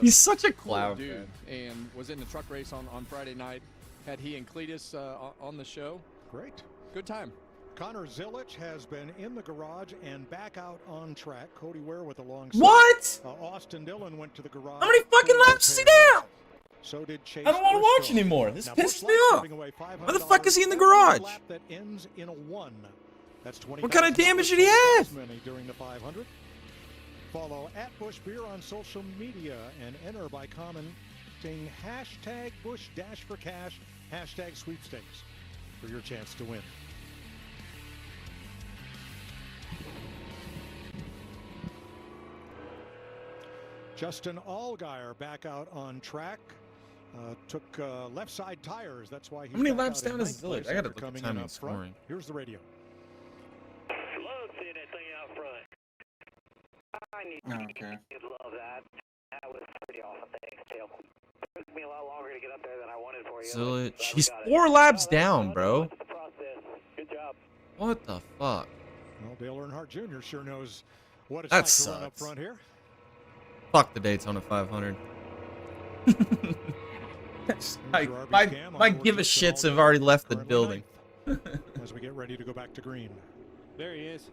he's such a clown, dude, man. And was in the truck race on Friday night. Had he and Cletus on the show. Great. Good time. Connor Zilic has been in the garage and back out on track. Cody Ware with a long. What? Austin Dillon went to the garage. How many fucking laps is he down? So did Chase. I don't want to watch anymore. This pisses me off. Why the fuck is he in the garage? That ends in a 1. That's 20. What kind of damage did he have? During the 500. Follow @Busch Beer on social media and enter by commenting #Busch-for-cash, #sweepstakes for your chance to win. Justin Allgaier back out on track. Took left side tires. That's why he's. How many back laps out in down is ninth Zilic? I got to place look at coming time in and up front. scoring. Here's the radio. Love seeing that thing out front. I love that. That was pretty awesome. Thanks, Tail. It took me a lot longer to get up there than I wanted for you. Zilic, he's 4 laps down, bro. Good job. What the fuck? Well, Dale Earnhart Jr. sure knows what it's That like to sucks. run up front here. Fuck the Daytona 500. my give a shits have already left the building. As we get ready to go back to green. There he is.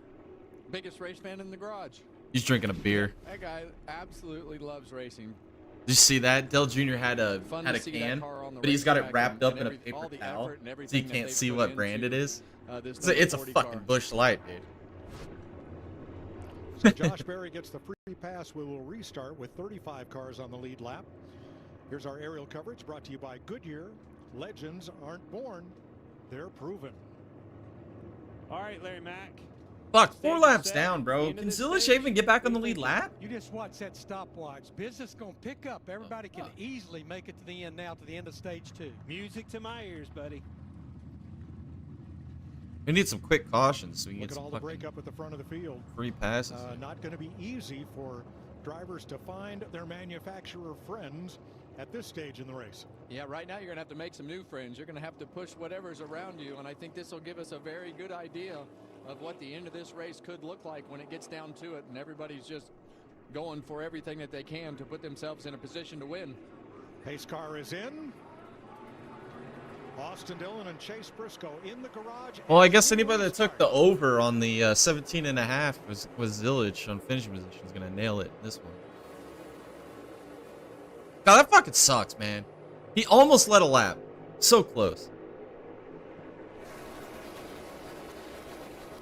Biggest race fan in the garage. He's drinking a beer. That guy absolutely loves racing. Did you see that? Dale Jr. had a can, but he's got it wrapped up in a paper towel, so you can't see what brand it is. It's a fucking Busch Light, dude. So Josh Berry gets the free pass. We will restart with 35 cars on the lead lap. Here's our aerial coverage brought to you by Goodyear. Legends aren't born, they're proven. All right, Larry Mack. Fuck, 4 laps down, bro. Can Zilic even get back on the lead lap? You just watch that stopwatch. Business gonna pick up. Everybody can easily make it to the end now, to the end of stage 2. Music to my ears, buddy. We need some quick cautions so we can Look get at some all the breakup at the front of the field. free passes. Not going to be easy for drivers to find their manufacturer friends at this stage in the race. Yeah, right now you're going to have to make some new friends. You're going to have to push whatever's around you, and I think this will give us a very good idea of what the end of this race could look like when it gets down to it, and everybody's just going for everything that they can to put themselves in a position to win. Pace car is in. Austin Dillon and Chase Briscoe in the garage. Well, I guess anybody that took the over on the 17.5 was Zilic on finishing position is gonna nail it this one. God, that fucking sucks, man. He almost led a lap. So close.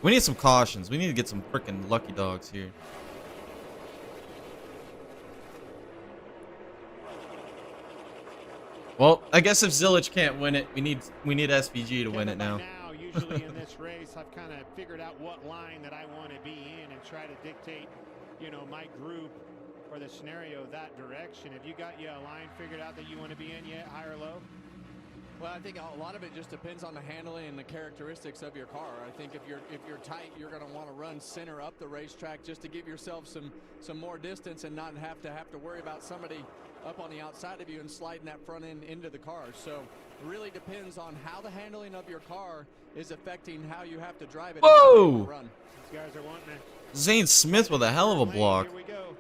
We need some cautions. We need to get some freaking lucky dogs here. Well, I guess if Zilic can't win it, we need SVG to win it now. Now, usually in this race, I've kind of figured out what line that I want to be in and try to dictate, you know, my group or the scenario that direction. Have you got a line figured out that you want to be in yet, high or low? Well, I think a lot of it just depends on the handling and the characteristics of your car. I think if you're tight, you're going to want to run center up the racetrack just to give yourself some more distance and not have to worry about somebody up on the outside of you and sliding that front end into the car. So it really depends on how the handling of your car is affecting how you have to drive it. Whoa! Run. These guys are wanting to. Zane Smith with a hell of a block. Here we go.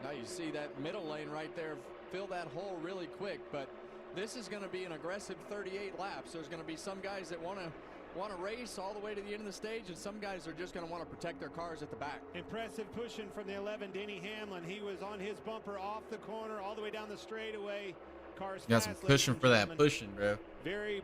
Now you see that middle lane right there, fill that hole really quick, but this is going to be an aggressive 38 laps. There's going to be some guys that want to race all the way to the end of the stage, and some guys are just going to want to protect their cars at the back. Impressive pushing from the 11, Denny Hamlin. He was on his bumper off the corner all the way down the straightaway. Cars Got some pushing for that pushing, bro. Very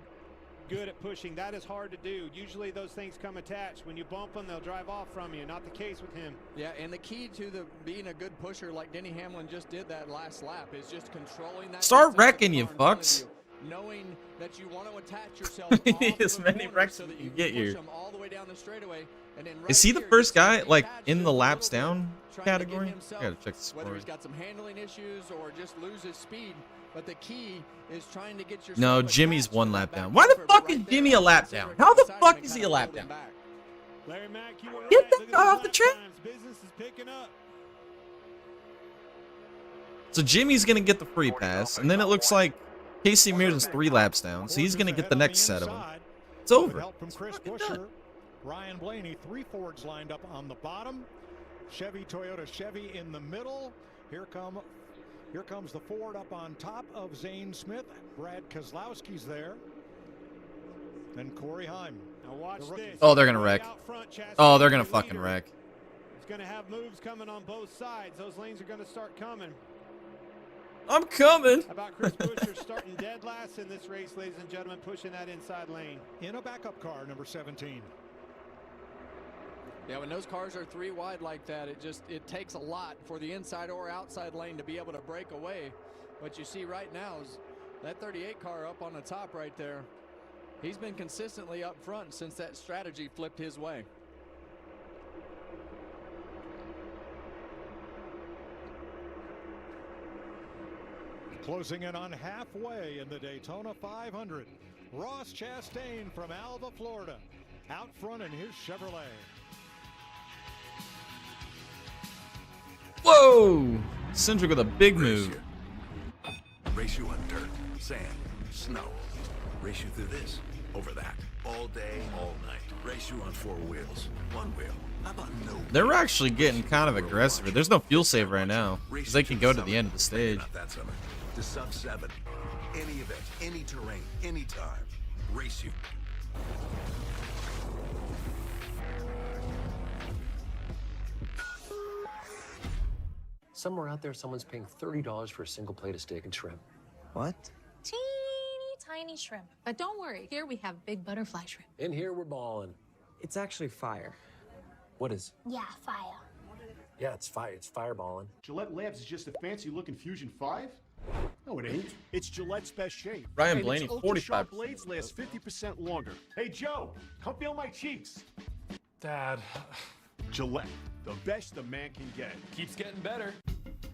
good at pushing. That is hard to do. Usually those things come attached. When you bump them, they'll drive off from you. Not the case with him. Yeah, and the key to being a good pusher like Denny Hamlin just did that last lap is just controlling that. Start wrecking, you fucks. knowing that you want to attach yourself You need as many wrecks so as that you you can get push here. them all the way down the straightaway. And then Is he the first guy like in the laps down category? I gotta check the score. Whether he's got some handling issues or just loses speed, but the key is trying to get yourself. No, Jimmy's one lap down. Why the fuck is Jimmy a lap down? How the fuck is he a lap down? Get the guy off the track. Business is picking up. So Jimmy's gonna get the free pass, and then it looks like Casey Mears's 3 laps down, so he's gonna get the next set of them. It's over. From Chris Buescher, Ryan Blaney, 3 Fords lined up on the bottom. Chevy, Toyota, Chevy in the middle. Here comes the Ford up on top of Zane Smith. Brad Keselowski's there. And Corey Heim. Now watch this. Oh, they're gonna wreck. Oh, they're gonna fucking wreck. It's going to have moves coming on both sides. Those lanes are going to start coming. I'm coming. How about Chris Buescher starting dead last in this race, ladies and gentlemen, pushing that inside lane. In a backup car, number 17. Yeah, when those cars are 3 wide like that, it takes a lot for the inside or outside lane to be able to break away. What you see right now is that 38 car up on the top right there. He's been consistently up front since that strategy flipped his way. Closing in on halfway in the Daytona 500. Ross Chastain from Alva, Florida, out front in his Chevrolet. Whoa! Cindric with a big move. Race you on dirt, sand, snow. Race you through this, over that, all day, all night. Race you on 4 wheels, 1 wheel. How about no? They're actually getting kind of aggressive. There's no fuel save right now, because they can go to the end of the stage. Not that summer. To sub 7. Any event, any terrain, any time. Race you. Somewhere out there, someone's paying $30 for a single plate of steak and shrimp. What? Teeny tiny shrimp. But don't worry, here we have big butterfly shrimp. In here, we're balling. It's actually fire. What is? Yeah, fire. Yeah, it's fire. It's fireballing. Gillette Labs is just a fancy-looking Fusion 5? No, it ain't. It's Gillette's best shape. Ryan And Blaney, its 45%. ultra-sharp blades last 50% longer. Hey, Joe, come feel my cheeks. Dad. Gillette, the best a man can get. Keeps getting better.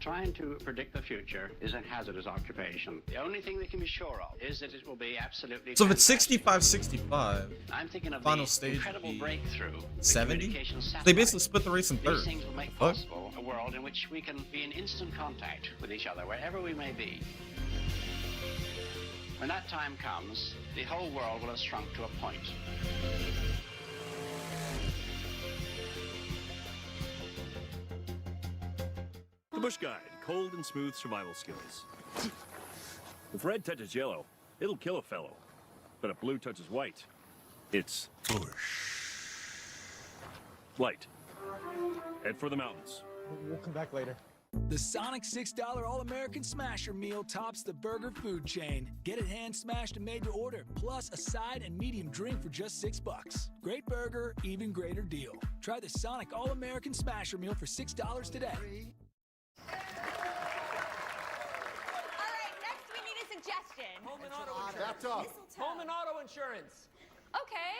Trying to predict the future is a hazardous occupation. The only thing we can be sure of is that it will be absolutely So if it's fantastic. 65-65, I'm thinking of final the stage incredible would be breakthrough. the 70? communication They satellite. basically split the race in These thirds. things will make Fuck. possible a world in which we can be in instant contact with each other wherever we may be. When that time comes, the whole world will have shrunk to a point. The Busch Guide, cold and smooth survival skills. If red touches yellow, it'll kill a fellow. But if blue touches white, it's Light. Head for the mountains. We'll come back later. The Sonic $6 All-American Smasher Meal tops the burger food chain. Get it hand smashed and made to order, plus a side and medium drink for just $6. Great burger, even greater deal. Try the Sonic All-American Smasher Meal for $6 today. Next, we need a suggestion. Home and auto That's up. Home and auto insurance. Okay.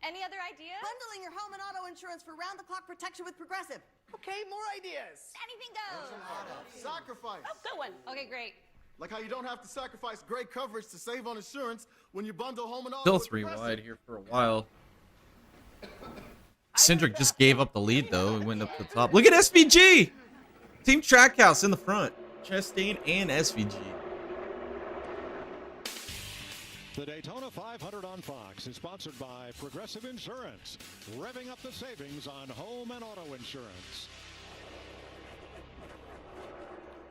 Any other ideas? Bundling your home and auto insurance for round-the-clock protection with Progressive. Okay, more ideas. Anything goes. Sacrifice. Oh, good one. Okay, great. Like how you don't have to sacrifice great coverage to save on insurance when you bundle home and auto. Still with 3 Progressive. wide here for a while. Cindric just gave up the lead though. He went up to the top. Look at SVG! Team Trackhouse in the front. Chastain and SVG. The Daytona 500 on Fox is sponsored by Progressive Insurance, revving up the savings on home and auto insurance.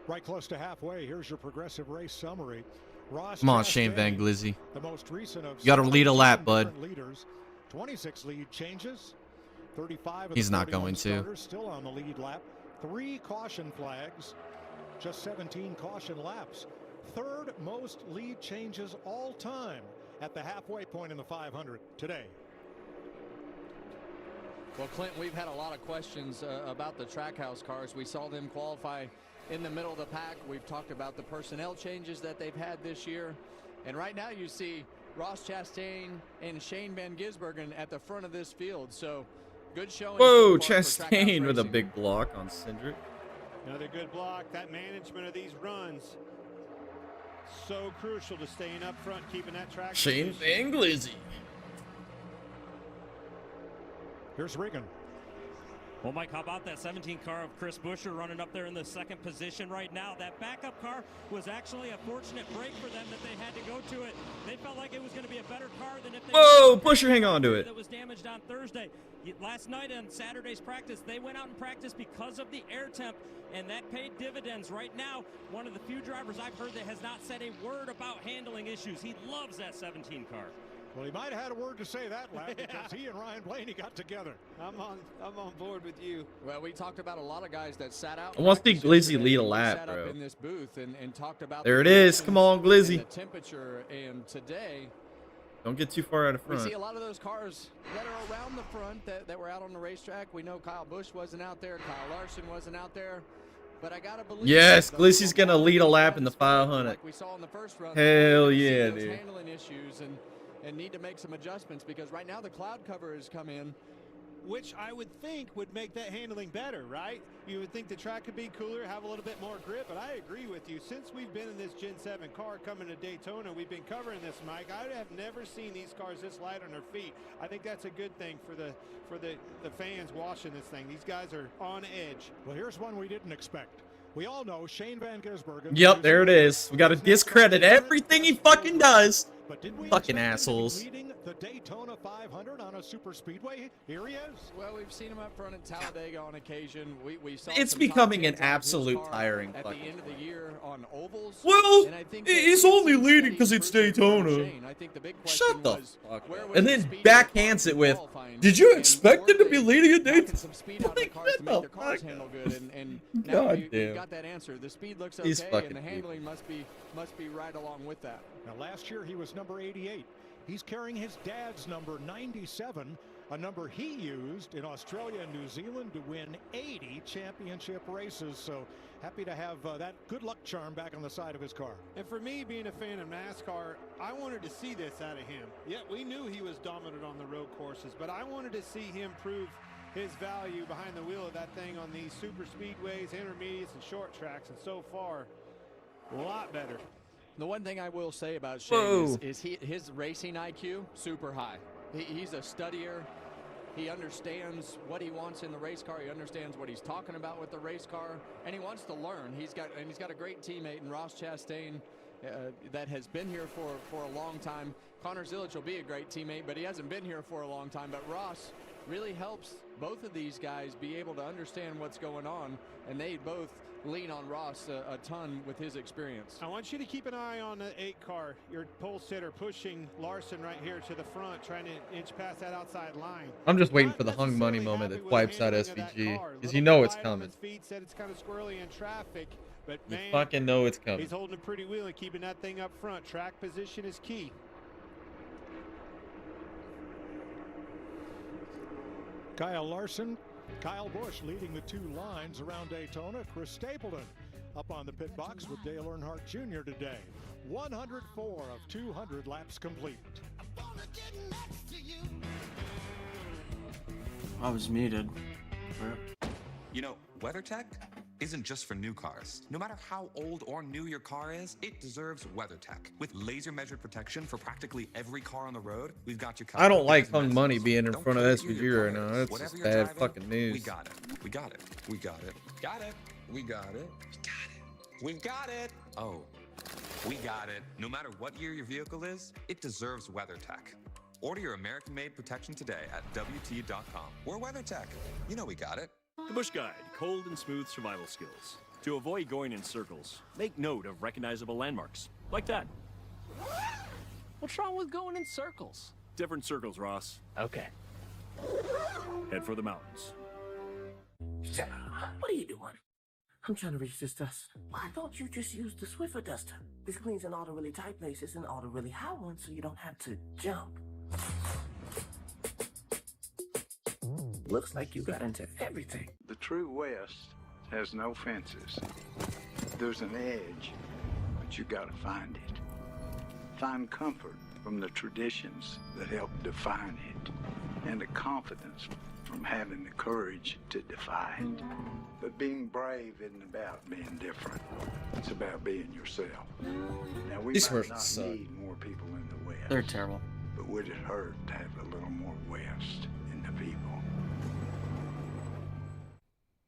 Right close to halfway, here's your Progressive race summary. Ross Come on, Shane Chastain, Van Glizzy. the most recent of You gotta lead a lap, bud. different leaders. 26 lead changes. 35 of He's the not 41 going to. starters still on the lead lap. 3 caution flags. Just 17 caution laps. Third most lead changes all time at the halfway point in the 500 today. Well, Clint, we've had a lot of questions about the Trackhouse cars. We saw them qualify in the middle of the pack. We've talked about the personnel changes that they've had this year. And right now you see Ross Chastain and Shane Van Gisbergen at the front of this field. So good showing. Whoa, Chastain with a big block on Cindric. Another good block. That management of these runs, so crucial to staying up front, keeping that track. Shane Van Glizzy. Here's Regan. Well, Mike, how about that 17 car of Chris Buescher running up there in the second position right now? That backup car was actually a fortunate break for them that they had to go to it. They felt like it was going to be a better car than if they... Whoa, Buescher, hang on to it. That was damaged on Thursday. Last night on Saturday's practice, they went out and practiced because of the air temp, and that paid dividends. Right now, one of the few drivers I've heard that has not said a word about handling issues. He loves that 17 car. Well, he might have had a word to say that, lad, because he and Ryan Blaney got together. I'm on board with you. Well, we talked about a lot of guys that sat out. I want to see Glizzy lead a lap, sat bro. up in this booth and talked about there it is. Come on, Glizzy. The temperature, and today, don't get too far out of front. we see a lot of those cars that are around the front that were out on the racetrack. We know Kyle Busch wasn't out there. Kyle Larson wasn't out there. But I gotta believe. Yes, Glizzy's going to lead a lap in the 500. Like we saw in the first run. Hell yeah, dude. Handling issues and need to make some adjustments, because right now the cloud cover has come in, which I would think would make that handling better, right? You would think the track could be cooler, have a little bit more grip, but I agree with you. Since we've been in this Gen 7 car coming to Daytona, we've been covering this, Mike. I have never seen these cars this light on their feet. I think that's a good thing for the fans watching this thing. These guys are on edge. Well, here's one we didn't expect. We all know Shane Van Gisbergen. Yep, there it is. We got to discredit everything he fucking does. But did we fucking assholes. Leading the Daytona 500 on a super speedway? Here he is. Well, we've seen him up front at Talladega on occasion. We saw it's becoming an absolute tiring at fucking the end of the year on ovals. Well, and I think he's only leading because it's Daytona. I think the big Shut the was, fuck up. And then backhands it with, did you expect him to be leading a Daytona? Some speed out of the cars to make their cars handle good, and now God you damn. got that answer. The speed looks He's okay, and the fucking handling must be right along with that. Now, last year he was number 88. He's carrying his dad's number 97, a number he used in Australia and New Zealand to win 80 championship races. So happy to have that good luck charm back on the side of his car. And for me, being a fan of NASCAR, I wanted to see this out of him. Yeah, we knew he was dominant on the road courses, but I wanted to see him prove his value behind the wheel of that thing on these super speedways, intermediates, and short tracks. And so far, a lot better. The one thing I will say about Shane is his racing IQ super high. He's a studier. He understands what he wants in the race car. He understands what he's talking about with the race car, and he wants to learn. He's got a great teammate in Ross Chastain that has been here for a long time. Connor Zilic will be a great teammate, but he hasn't been here for a long time. But Ross really helps both of these guys be able to understand what's going on, and they both lean on Ross a ton with his experience. I want you to keep an eye on the 8 car. Your pole sitter pushing Larson right here to the front, trying to inch past that outside line. I'm just waiting for the hung money moment that wipes out SVG, because you know it's coming. Feet said it's kind of squirrely in traffic, but You man, fucking know it's coming. he's holding a pretty wheel and keeping that thing up front. Track position is key. Kyle Larson, Kyle Busch leading the 2 lines around Daytona. Chris Stapleton up on the pit box with Dale Earnhardt Jr. today. 104 of 200 laps complete. I was muted. You know, WeatherTech isn't just for new cars. No matter how old or new your car is, it deserves WeatherTech. With laser measured protection for practically every car on the road, we've got you covered. I don't like hung money being in front of SVG right now. That's just bad fucking news. We got it. We got it. We got it. Got it. We got it. We've got it. Oh, we got it. No matter what year your vehicle is, it deserves WeatherTech. Order your American-made protection today at WT.com. We're WeatherTech. You know we got it. The Busch Guide, cold and smooth survival skills. To avoid going in circles, make note of recognizable landmarks, like that. What's wrong with going in circles? Different circles, Ross. Okay. Head for the mountains. What are you doing? I'm trying to reach this dust. Why don't you just use the Swiffer duster? This cleans in all the really tight places and all the really high ones so you don't have to jump. Looks like you got into everything. The true West has no fences. There's an edge, but you gotta find it. find comfort from the traditions that help define it, and the confidence from having the courage to defy it. But being brave isn't about being different. It's about being yourself. Now, we These might horses not suck. need more people in the West. They're terrible. But would it hurt to have a little more West in the people?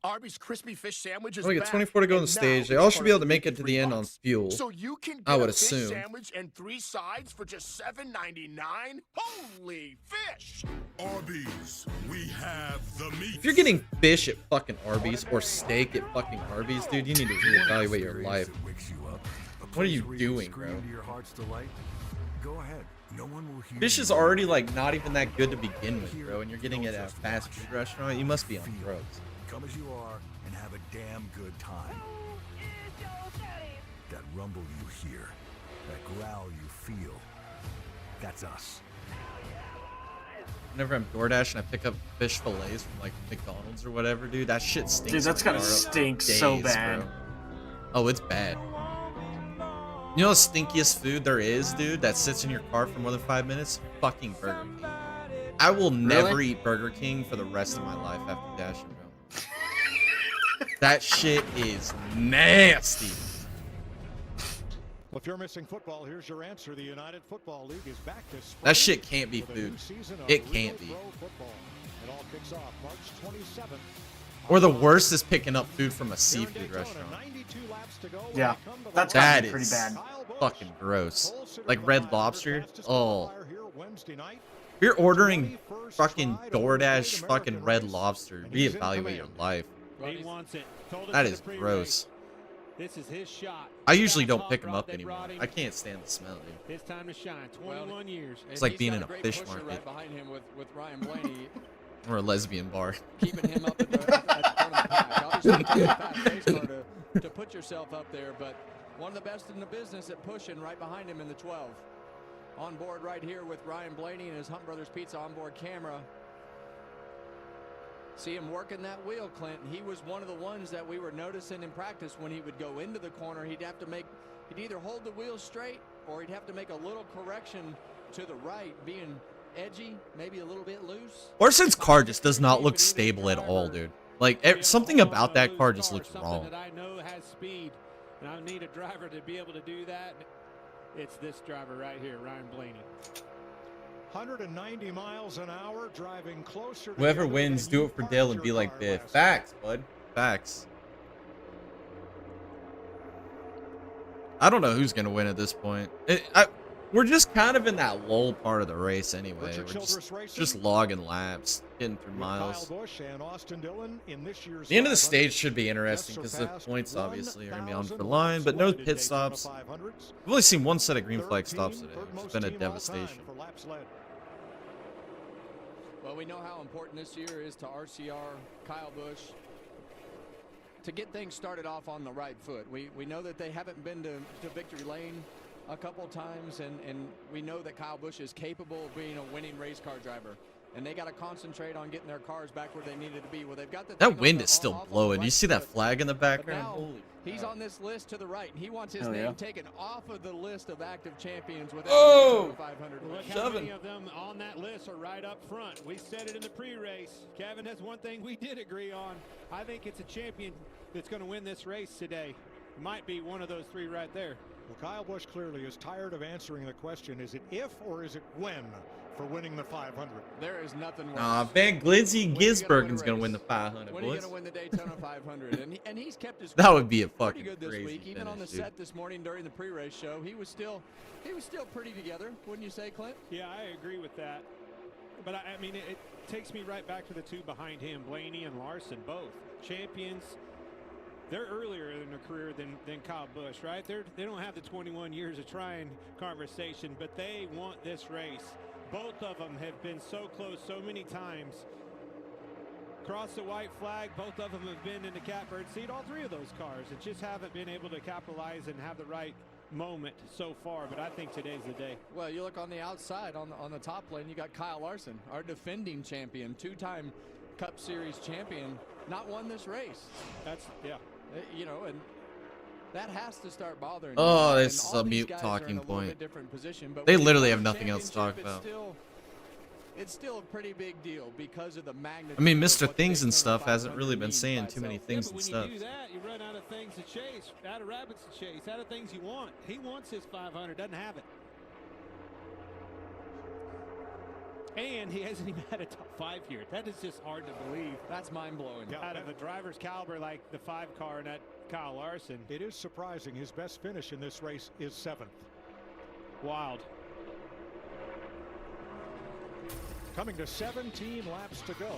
Arby's crispy fish sandwich is Oh, we got back, 24 to go on the and stage. now They all it's should be able to part make of it to the end on fuel. So you can I get would a fish assume. sandwich and 3 sides for just $7.99. Holy fish! Arby's, we have the meat. If you're getting fish at fucking Arby's or steak at fucking Arby's, dude, you need to reevaluate your life. What are you doing, bro? Go ahead. No one will hear Fish is already like not even that good to begin with, bro, and you're getting it at a fast food restaurant. You must be on drugs. Come as you are and have a damn good time. That rumble you hear, that growl you feel, that's us. Whenever I'm DoorDash and I pick up fish fillets from like McDonald's or whatever, dude, that shit stinks. Dude, that's in my gotta car stink days, so bad. bro. Oh, it's bad. You know the stinkiest food there is, dude, that sits in your car for more than 5 minutes? Fucking Burger King. I will never eat Burger King for the rest of my life after Dash and Go. That shit is nasty. Well, if you're missing football, here's your answer. The United Football League is back to That shit can't be food. It can't be. It all kicks off March 27th. Or the worst is picking up food from a seafood restaurant. Yeah, that's That pretty is bad. fucking gross. Like Red Lobster. Oh. If you're ordering fucking DoorDash fucking Red Lobster, reevaluate your life. He wants it. That is gross. This is his shot. I usually don't pick them up anymore. I can't stand the smell, dude. His time to shine. 21 years. It's like being in a fish market. Right behind him with Ryan Blaney. Or a lesbian bar. Keeping him up at the front of the pack. Obviously, it's a fast race car to put yourself up there, but one of the best in the business at pushing right behind him in the 12. On board right here with Ryan Blaney and his Hunt Brothers Pizza onboard camera. See him working that wheel, Clint. He was one of the ones that we were noticing in practice when he would go into the corner. He'd either hold the wheel straight or he'd have to make a little correction to the right, being edgy, maybe a little bit loose. Larson's car just does not look stable at all, dude. Like, something about that car just looks wrong. That I know has speed, and I need a driver to be able to do that. It's this driver right here, Ryan Blaney. 190 miles an hour, driving closer. Whoever wins, do it for Dale and be like Biff. Facts, bud. Facts. I don't know who's going to win at this point. We're just kind of in that lull part of the race anyway. We're just logging laps, getting through miles. Kyle Busch and Austin Dillon in this year's The end of the stage should be interesting because the points obviously are going to be on for the line, but no pit stops. We've only seen one set of green flag stops today. It's been a devastation. Well, we know how important this year is to RCR, Kyle Busch, to get things started off on the right foot. We know that they haven't been to victory lane a couple times, and we know that Kyle Busch is capable of being a winning race car driver. And they got to concentrate on getting their cars back where they needed to be. Well, they've got that wind is still blowing. You see that flag in the background? Holy he's on this list to the right, and he wants his name taken off of the list of active champions with Oh! 500. Look how many of them on that list are right up front. We said it in the pre-race. Kevin, that's one thing we did agree on. I think it's a champion that's going to win this race today. It might be one of those three right there. Well, Kyle Busch clearly is tired of answering the question, is it if or is it when for winning the 500? There is nothing worse. Nah, Van Glizzy Gisbergen's going to win the 500, When are you boys. going to win the Daytona 500? And he's kept his That would be a pretty fucking good this crazy week. Even on the finish, dude. set this morning during the pre-race show, he was still pretty together, wouldn't you say, Clint? Yeah, I agree with that. But I mean, it takes me right back to the two behind him, Blaney and Larson, both champions. They're earlier in their career than Kyle Busch, right? They don't have the 21 years of trying conversation, but they want this race. Both of them have been so close so many times. Across the white flag, both of them have been in the catbird seat, all three of those cars, and just haven't been able to capitalize and have the right moment so far, but I think today's the day. Well, you look on the outside, on the top lane, you got Kyle Larson, our defending champion, two-time Cup Series champion, not won this race. That's, yeah. You know, and That has to start bothering you. Oh, And this is all a these mute guys are talking in a little point. bit different position, but They when you literally win have a nothing else to talk championship, about. It's still a pretty big deal because of the magnitude. I mean, of Mr. what Things the and Daytona stuff hasn't 500 really been means saying by too many itself. things but and when stuff. you do that, you run out of things to chase, out of rabbits to chase, out of things you want. He wants his 500, doesn't have it. And he hasn't even had a top 5 here. That is just hard to believe. That's mind-blowing. Yeah, out of a driver's caliber like the 5 car and that Kyle Larson. It is surprising. His best finish in this race is 7th. Wild. Coming to 17 laps to go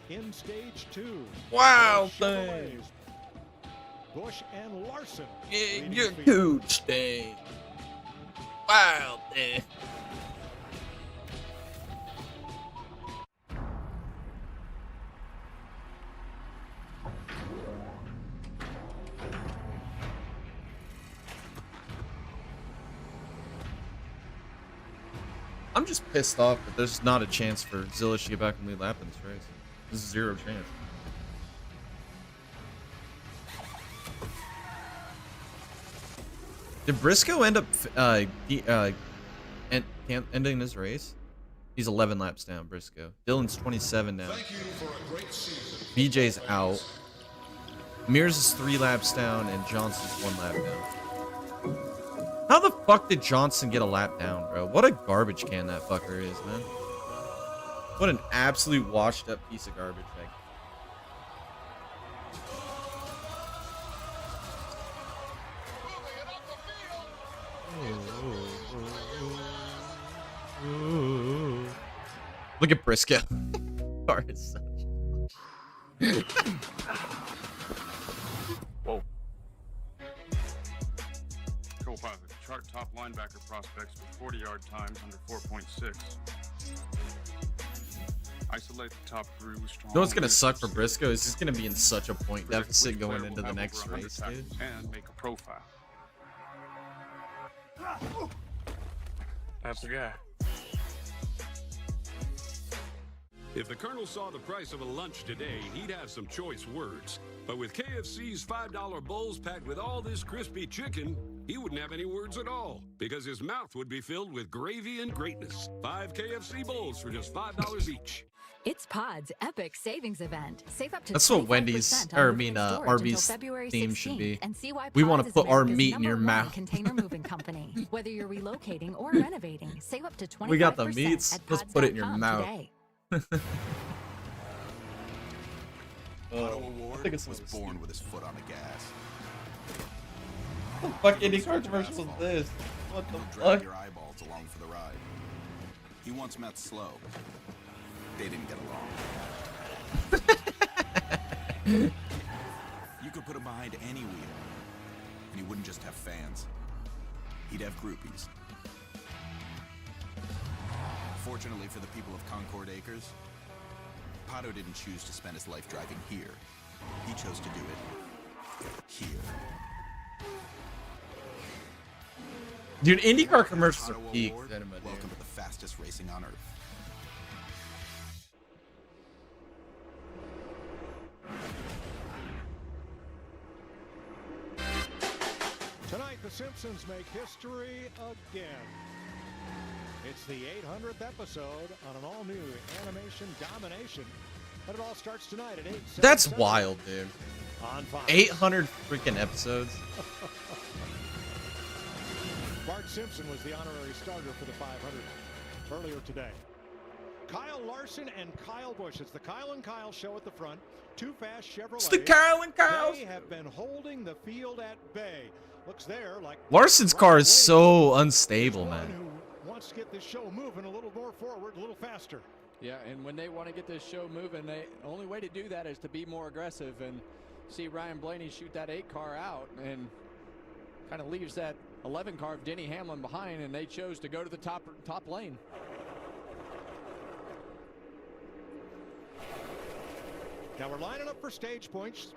in stage 2. Wow, thing. Busch and Larson. Yeah, you're huge thing. Wow, thing. I'm just pissed off that there's not a chance for Zillish to get back and lead lap in this race. There's 0 chance. Did Briscoe end up ending this race? He's 11 laps down, Briscoe. Dylan's 27 now. BJ's out. Mears is 3 laps down, and Johnson's 1 lap down. How the fuck did Johnson get a lap down, bro? What a garbage can that fucker is, man. What an absolute washed up piece of garbage. Look at Briscoe. Car is such. Whoa. Co-pilot, chart top linebacker prospects with 40-yard times under 4.6. Isolate the top 3 with strong. You know what's gonna suck for Briscoe is he's gonna be in such a point deficit going into the next race, dude. And make a profile. That's the guy. If the Colonel saw the price of a lunch today, he'd have some choice words. But with KFC's $5 bowls packed with all this crispy chicken, he wouldn't have any words at all, because his mouth would be filled with gravy and greatness. 5 KFC bowls for just $5 each. It's Pod's epic savings event. Save up to That's what Wendy's, or I mean, Arby's theme should be. We want to put our meat in your mouth. Container moving company. Whether you're relocating or renovating, save up to 25%. We got the meats. Let's put it in your mouth. Auto Award was born with his foot on the gas. What the fuck IndyCar commercial is this? What the Drag fuck? your eyeballs along for the ride. He once met Slow. They didn't get along. You could put him behind any wheel, and he wouldn't just have fans. He'd have groupies. Fortunately for the people of Concord Acres, Pato didn't choose to spend his life driving here. He chose to do it here. Dude, IndyCar commercials are peak. Welcome to the fastest racing on Earth. Tonight, the Simpsons make history again. It's the 800th episode on an all-new animation domination. But it all starts tonight at 8. That's wild, dude. On Fox. 800 freaking episodes. Bart Simpson was the honorary starter for the 500 earlier today. Kyle Larson and Kyle Busch. It's the Kyle and Kyle show at the front. Too Fast Chevrolet. It's the Kyle and Kyle. They have been holding the field at bay. Looks there like Larson's car is so unstable, man. Who wants to get this show moving a little more forward, a little faster. Yeah, and when they want to get this show moving, the only way to do that is to be more aggressive and see Ryan Blaney shoot that 8 car out and kind of leaves that 11 car of Denny Hamlin behind, and they chose to go to the top lane. Now we're lining up for stage points.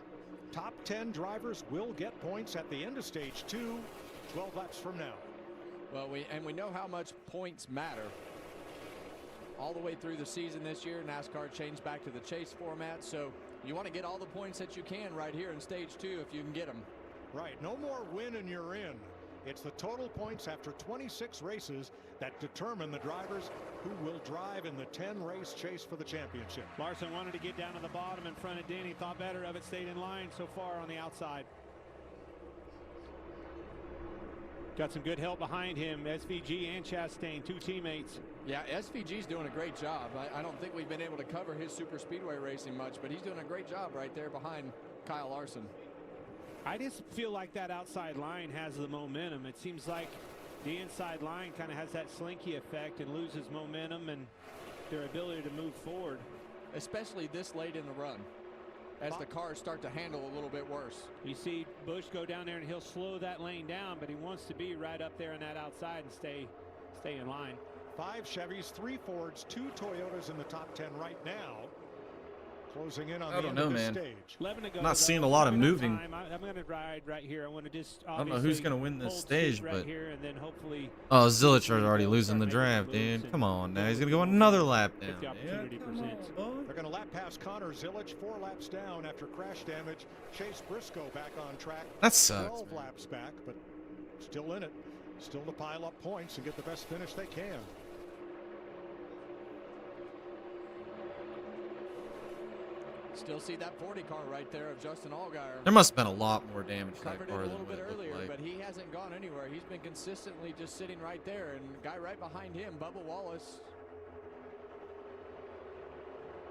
Top 10 drivers will get points at the end of stage 2, 12 laps from now. Well, we know how much points matter. All the way through the season this year, NASCAR changed back to the chase format, so you want to get all the points that you can right here in stage 2 if you can get them. Right, no more win and you're in. It's the total points after 26 races that determine the drivers who will drive in the 10-race chase for the championship. Larson wanted to get down to the bottom in front of Denny. Thought better of it. Stayed in line so far on the outside. Got some good help behind him. SVG and Chastain, 2 teammates. Yeah, SVG's doing a great job. I don't think we've been able to cover his super speedway racing much, but he's doing a great job right there behind Kyle Larson. I just feel like that outside line has the momentum. It seems like the inside line kind of has that slinky effect and loses momentum and their ability to move forward. Especially this late in the run, as the cars start to handle a little bit worse. You see Busch go down there and he'll slow that lane down, but he wants to be right up there on that outside and stay in line. 5 Chevys, 3 Fords, 2 Toyotas in the top 10 right now. Closing in on the end of the stage. I'm not seeing a lot of moving. I'm going to ride right here. I want to just I don't know who's going to win this stage, right but here and then hopefully oh, Zilich are already losing the draft, dude. Come on now. He's going to go another lap down. They're going to lap past Connor Zilich, 4 laps down after crash damage. Chase Briscoe back on track. That sucks, 12 laps back, but still in it. Still to pile up points and get the best finish they can. Still see that 40 car right there of Justin Allgaier. There must have been a lot more damage to that Covered car it a than little what bit it looked earlier, like. but he hasn't gone anywhere. He's been consistently just sitting right there, and guy right behind him, Bubba Wallace.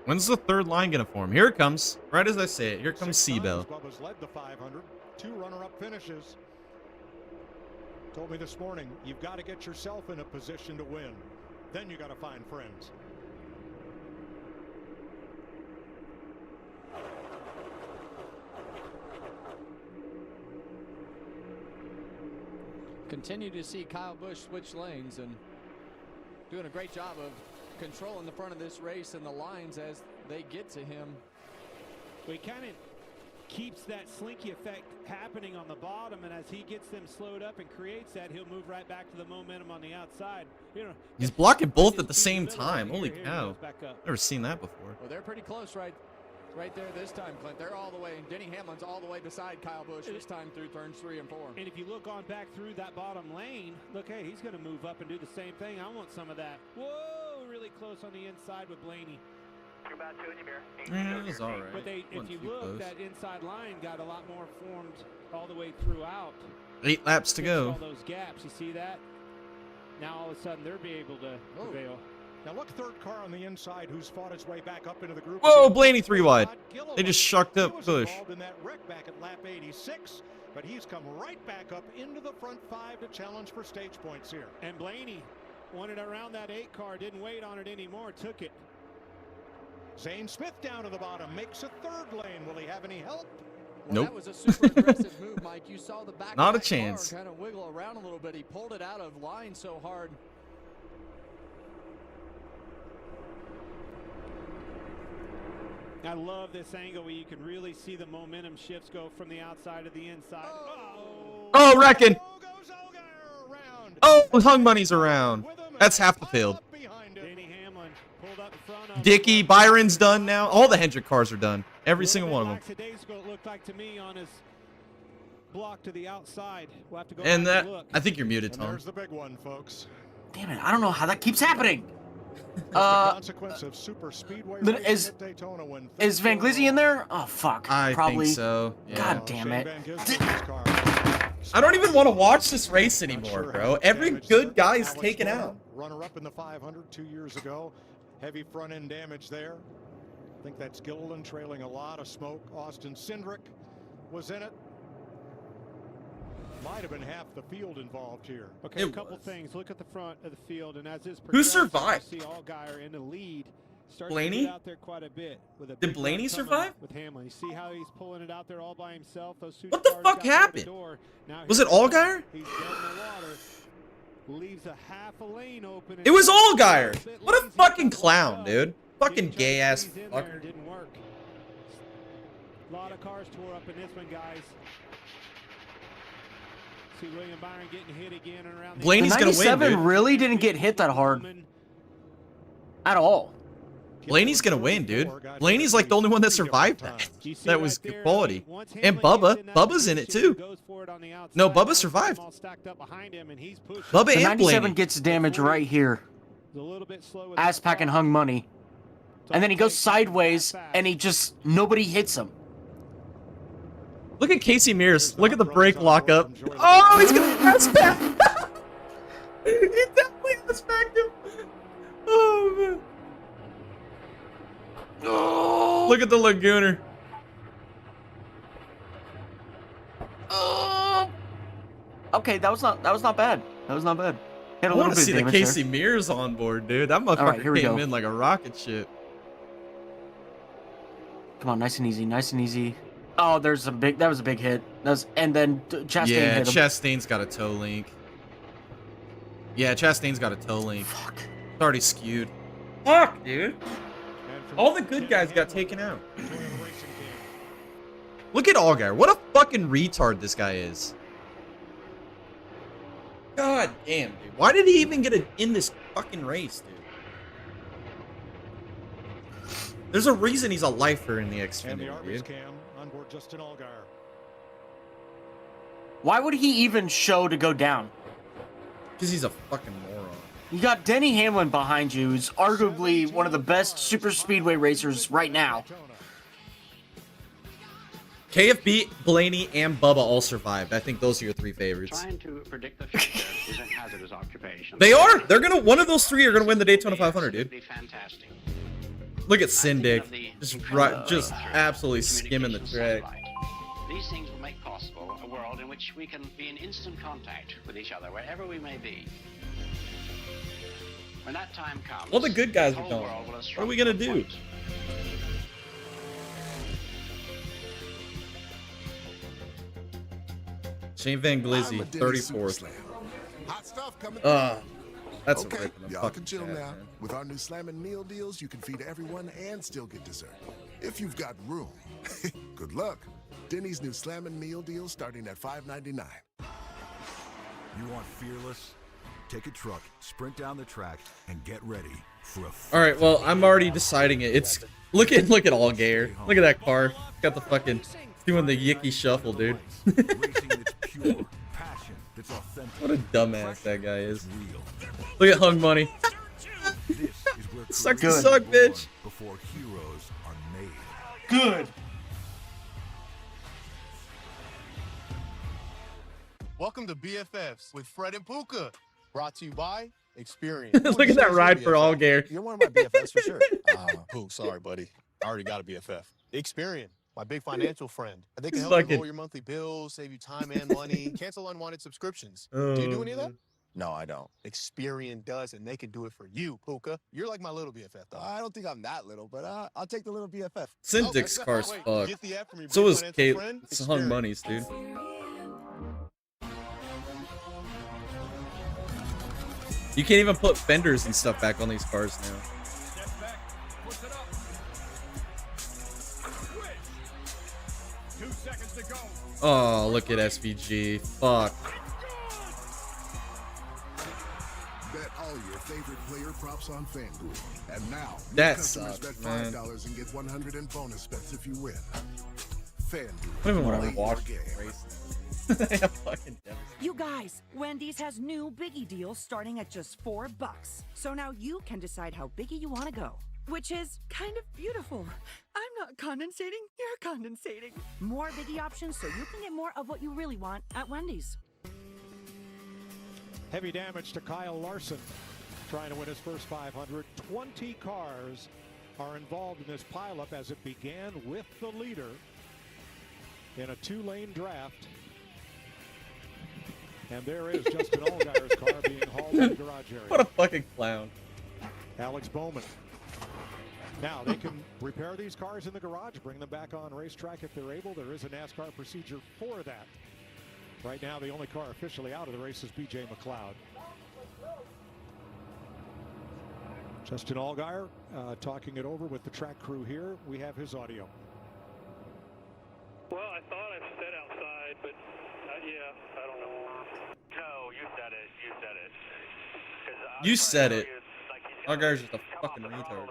When's the third line gonna form? Here it comes. Right as I say it. Here comes Seabell. Bubba's led the 500. 2 runner-up finishes. Told me this morning, you've got to get yourself in a position to win. Then you got to find friends. Continue to see Kyle Busch switch lanes and doing a great job of controlling the front of this race and the lines as they get to him. He kind of keeps that slinky effect happening on the bottom, and as he gets them slowed up and creates that, he'll move right back to the momentum on the outside. You know, He's blocking both at the same time. Holy cow. Never seen that before. Well, they're pretty close right there this time, Clint. They're all the way. Denny Hamlin's all the way beside Kyle Busch this time through turns 3 and 4. And if you look on back through that bottom lane, look, hey, he's going to move up and do the same thing. I want some of that. Whoa, really close on the inside with Blaney. About 2 in your mirror. Yeah, it was all right. But if you look, close. that inside line got a lot more formed all the way throughout. 8 laps to go. All those gaps, you see that? Now all of a sudden they'll be able to prevail. Now look, third car on the inside who's fought his way back up into the group. Whoa, Blaney 3 wide. They just shucked up Busch. He was involved in that wreck back at lap 86, but he's come right back up into the front 5 to challenge for stage points here. And Blaney wanted around that 8 car, didn't wait on it anymore, took it. Zane Smith down to the bottom, makes a 3rd lane. Will he have any help? Well, nope. That was a super aggressive move, Mike. You saw the back Not of a chance. Car kind of wiggle around a little bit. He pulled it out of line so hard. I love this angle where you can really see the momentum shifts go from the outside to the inside. Oh, wrecking. Oh, hung money's around. That's half the field. Dickey, Byron's done now. All the Hendrick cars are done. Every single one of them. It looked like to me on his block to the outside. We'll have to go And back that, look. I think you're muted, Tom. There's the big one, folks. Damn it, I don't know how that keeps happening. Consequence of super speedway is Van Glizzy in there? Oh fuck. I Probably. think so. Yeah. God damn it. I don't even want to watch this race anymore, bro. Every good guy is taken out. Runner-up in the 500 2 years ago. Heavy front-end damage there. I think that's Gilliland trailing a lot of smoke. Austin Cindric was in it. Might have been half the field involved here. Okay, a couple things. Look at the front of the field, and as this Who survived? See Allgaier in the lead. Blaney? To get out there quite a bit with a Did Blaney survive? With Hamlin. You see how he's pulling it out there all by himself. Those what the fuck happened? Was it Allgaier? He's dead in the water. Leaves a half a lane open. It was Allgaier. What a fucking clown, dude. Fucking gay ass fucker. Didn't work. A lot of cars tore up in this one, guys. See William Byron getting hit again and around. Blaney's the gonna win, dude. really didn't get hit that hard. At all. Blaney's gonna win, dude. Blaney's like the only one that survived that. That was good quality. And Bubba's in it too. No, Bubba survived. Bubba The and 97 Blaney. gets damage right here. Ass packing hung money. And then he goes sideways, and he just, nobody hits him. Look at Casey Mears. Look at the brake lockup. Oh, he's gonna ass pack. He definitely ass packed him. Oh, man. Oh, look at the Lagooner. Oh. Okay, that was not bad. That was not bad. Had a I little want to bit see of the damage Casey there. Mears on board, dude. That All right, motherfucker here we came go. in like a rocket ship. Come on, nice and easy, nice and easy. Oh, that was a big hit. And then Chastain Yeah, hit him. Chastain's got a toe link. Yeah, Chastain's got a toe link. Fuck. It's already skewed. Fuck, dude. All the good guys got taken out. Look at Allgaier. What a fucking retard this guy is. God damn, dude. Why did he even get in this fucking race, dude? There's a reason he's a lifer in the Xfinity, dude. Why would he even show to go down? Because he's a fucking moron. You got Denny Hamlin behind you, who's arguably one of the best super speedway racers right now. KFB, Blaney, and Bubba all survived. I think those are your three favorites. Trying to predict the future is a hazardous occupation. They are. They're gonna. One of those three are gonna win the Daytona 500, dude. Fantastic. Look at Syndig, just absolutely skimming the track. These things will make possible a world in which we can be in instant contact with each other wherever we may be. When that time comes, All the good guys the are whole gone. world will have What are we gonna shrunk to a do? point. Shane Van Glizzy, 34th. Hot stuff coming. That's a okay, rip in the y'all fucking can chill ass, now. man. With our new slamming meal deals, you can feed everyone and still get dessert. If you've got room. Good luck. Denny's new slamming meal deal starting at $5.99. You want fearless? Take a truck, sprint down the track, and get ready for a. All right, well, I'm already deciding it. It's look at Allgaier. Look at that car. Got the fucking doing the yicky shuffle, dude. What a dumbass that guy is. Look at Hung Money. Suck, bitch. Before heroes are made. Good. Welcome to BFFs with Fred and Puka. Brought to you by Experience. Look at that ride for Allgaier. You're one of my BFFs for sure. Pook, sorry, buddy. I already got a BFF. Experian, my big financial friend. They can help you lower your monthly bills, save you time and money, cancel unwanted subscriptions. Do you do any of that? No, I don't. Experian does, and they can do it for you, Puka. You're like my little BFF, though. I don't think I'm that little, but I'll take the little BFF. Syndic's car's fucked. Get the app from your So big is financial Kate. friend, It's Hung Experian. Money's, dude. You can't even put fenders and stuff back on these cars now. Oh, look at SVG. Fuck. Bet all your favorite player props on FanDuel. And now, new That customers sucks, bet man. $5 and get 100 in bonus bets if you win. FanDuel. I don't even want Play to your watch game. the race now. I'm fucking devastated. You guys, Wendy's has new Biggie deals starting at just $4. So now you can decide how biggie you want to go, which is kind of beautiful. I'm not condensating, you're condensating. More Biggie options so you can get more of what you really want at Wendy's. Heavy damage to Kyle Larson, trying to win his first 500. 20 cars are involved in this pileup as it began with the leader in a two-lane draft. And there is Justin Allgaier's car being hauled in the garage area. What a fucking clown. Alex Bowman. Now, they can repair these cars in the garage, bring them back on racetrack if they're able. There is a NASCAR procedure for that. Right now, the only car officially out of the race is B.J. McLeod. Justin Allgaier talking it over with the track crew here. We have his audio. Well, I thought I said outside, but yeah, I don't know. No, you said it. You said it. You said it. Allgaier's just a fucking retard.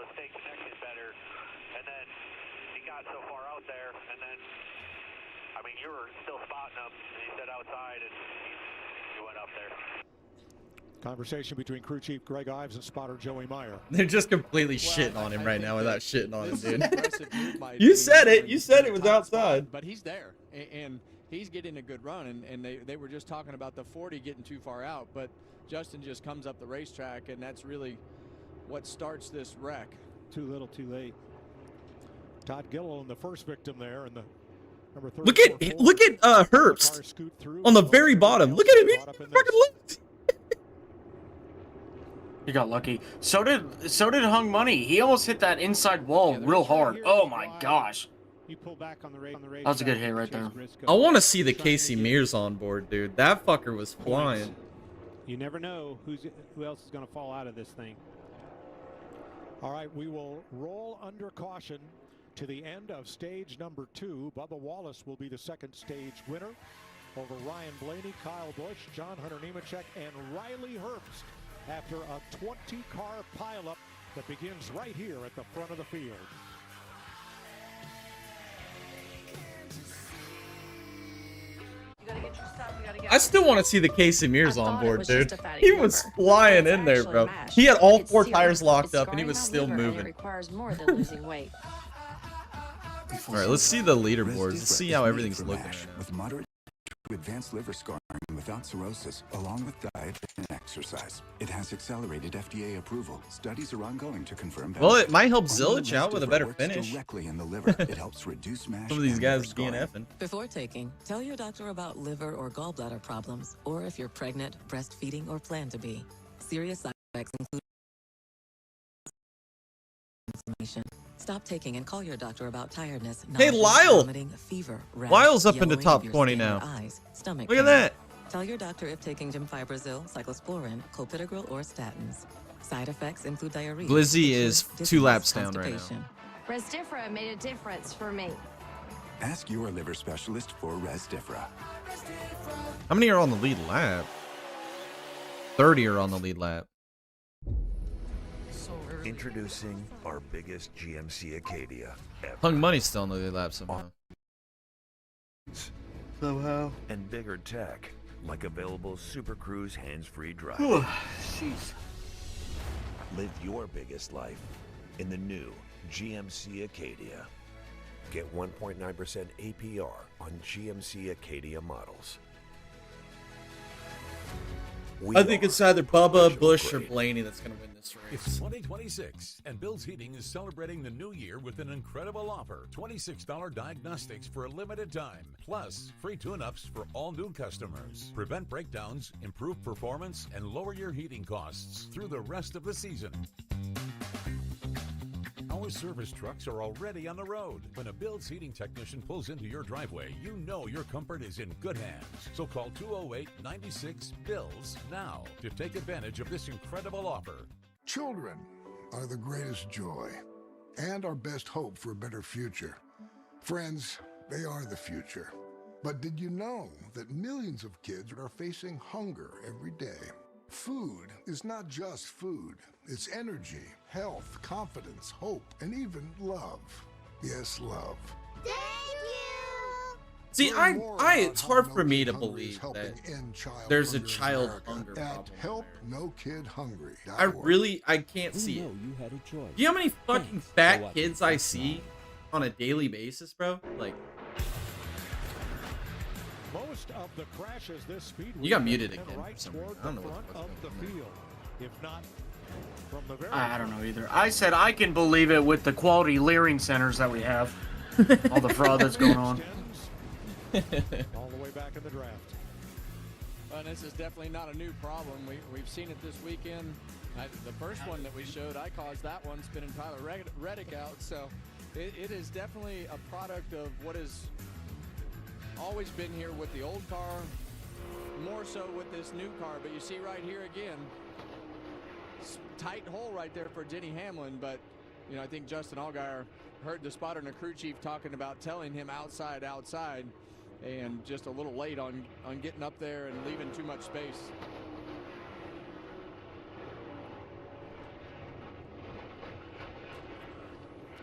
Conversation between crew chief Greg Ives and spotter Joey Meyer. They're just completely shitting on him right now without shitting on him, dude. You said it. You said it was outside. But he's there, and he's getting a good run. And they were just talking about the 40 getting too far out, but Justin just comes up the racetrack, and that's really what starts this wreck. Too little, too late. Todd Gilliland, the first victim there, and the number 30. Look at Herbst on the very bottom. Look at him. He fucking looked. He got lucky. So did Hung Money. He almost hit that inside wall real hard. Oh my gosh. You pull back on the race. That was a good hit right there. I want to see the Casey Mears on board, dude. That fucker was flying. You never know who else is going to fall out of this thing. All right, we will roll under caution to the end of stage number 2. Bubba Wallace will be the second stage winner over Ryan Blaney, Kyle Busch, John Hunter Nemechek, and Riley Herbst after a 20-car pileup that begins right here at the front of the field. I still want to see the Casey Mears on board, dude. He was flying in there, bro. He had all 4 tires locked up, and he was still moving. Requires more than losing weight. All right, let's see the leaderboards. Let's see how everything's looking right now. With moderate to advanced liver scarring without cirrhosis, along with diet and exercise. It has accelerated FDA approval. Studies are ongoing to confirm. Well, it might help Zilich out with a better finish. Directly in the liver. It helps reduce MASH. Some of these guys DNFing. Before taking, tell your doctor about liver or gallbladder problems, or if you're pregnant, breastfeeding, or plan to be. Serious side effects include inflammation. Stop taking and call your doctor about tiredness. Hey, Lyle! Vomiting, fever, rash, Lyle's up into yellowing top of your 20 skin or now. Eyes, stomach Look at pain. that. Tell your doctor if taking Gemfibrozil, cyclosporin, clopidogrel, or statins. Side effects include diarrhea. Glizzy is dizziness, 2 laps down right now. constipation. Restifra made a difference for me. Ask your liver specialist for Restifra. How many are on the lead lap? 30 are on the lead lap. Introducing our biggest GMC Acadia ever. Hung Money's still on the lead lap somehow. And bigger tech, like available Super Cruise hands-free drive. Jeez. Live your biggest life in the new GMC Acadia. Get 1.9% APR on GMC Acadia models. I think it's either Bubba, Busch, or Blaney that's going to win this race. It's 2026, and Bill's Heating is celebrating the new year with an incredible offer. $26 diagnostics for a limited time, plus free tune-ups for all new customers. Prevent breakdowns, improve performance, and lower your heating costs through the rest of the season. Our service trucks are already on the road. When a Bill's Heating technician pulls into your driveway, you know your comfort is in good hands. So call 208-96-BILLS now to take advantage of this incredible offer. Children are the greatest joy and our best hope for a better future. Friends, they are the future. But did you know that millions of kids are facing hunger every day? Food is not just food. It's energy, health, confidence, hope, and even love. Yes, love. See, it's hard for me to believe that there's a child hunger problem. Help No Kid Hungry. I can't see it. Do you know how many fucking fat kids I see on a daily basis, bro? Like, Most of the crashes this speed you got muted again for some reason. I don't know what the fuck's the going on. field. If not from the very I don't know either. I said I can believe it with the quality Leering centers that we have. All the fraud that's going on. all the way back in the draft. Well, this is definitely not a new problem. We've seen it this weekend. The first one that we showed, I caused that one, spinning Tyler Reddick out. So it is definitely a product of what has always been here with the old car, more so with this new car. But you see right here again, tight hole right there for Denny Hamlin. But, you know, I think Justin Allgaier heard the spotter and the crew chief talking about telling him outside, and just a little late on getting up there and leaving too much space.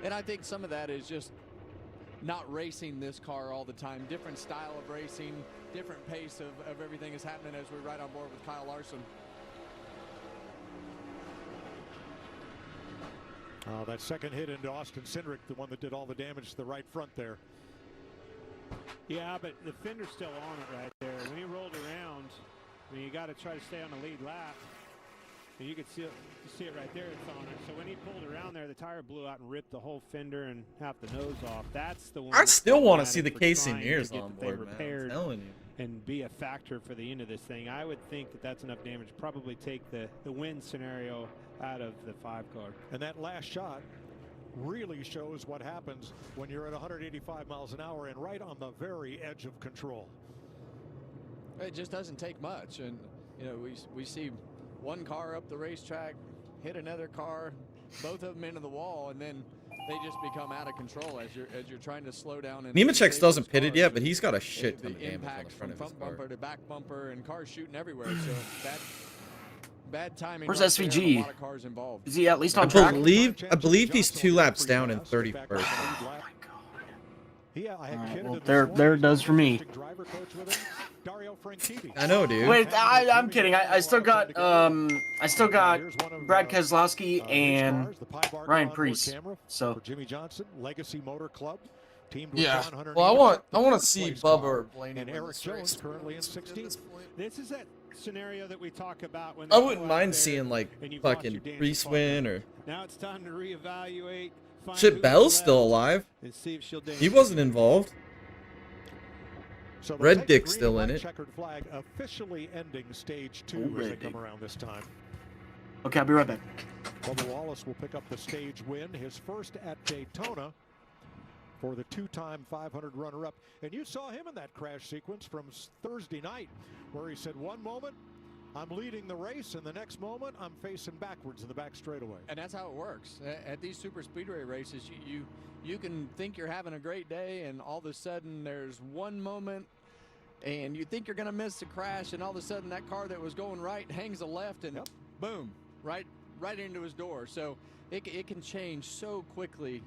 And I think some of that is just not racing this car all the time. Different style of racing, different pace of everything is happening as we ride on board with Kyle Larson. That second hit into Austin Cindric, the one that did all the damage to the right front there. Yeah, but the fender's still on it right there. When he rolled around, I mean, you got to try to stay on the lead lap. And you could see it right there. It's on it. So when he pulled around there, the tire blew out and ripped the whole fender and half the nose off. That's the one. I still want to see the casing mirrors on board, man. I'm telling you. And be a factor for the end of this thing. I would think that that's enough damage to probably take the win scenario out of the 5 car. And that last shot really shows what happens when you're at 185 miles an hour and right on the very edge of control. It just doesn't take much. And, you know, we see one car up the racetrack hit another car, both of them into the wall, and then they just become out of control as you're trying to slow down. And Nemechek's doesn't pitted yet, but he's got a shit ton of damage on the front of his car. Bumper to back bumper, and cars shooting everywhere. So bad timing. Where's right SVG? there, a lot of cars involved. Is he at least on track? I believe he's 2 laps down in 31st. Well, there it does for me. I know, dude. Wait, I'm kidding. I still got Brad Keselowski and Ryan Preece. So Jimmy Johnson, Legacy Motor Club. Yeah. Well, I want to see Bubba or Blaney and Eric Jones currently in 16th. This is that scenario that we talk about when I wouldn't mind seeing like fucking Preece win or. Now it's time to reevaluate. Shit, Bell's still alive. He wasn't involved. So Red Dick's still in it. Checkered flag officially ending stage 2 as they come around this time. Okay, I'll be right back. Bubba Wallace will pick up the stage win, his first at Daytona for the 2-time 500 runner-up. And you saw him in that crash sequence from Thursday night where he said, one moment I'm leading the race, and the next moment I'm facing backwards in the back straightaway. And that's how it works. At these super speedway races, you can think you're having a great day, and all of a sudden there's one moment and you think you're going to miss a crash, and all of a sudden that car that was going right hangs a left, and boom, right into his door. So it can change so quickly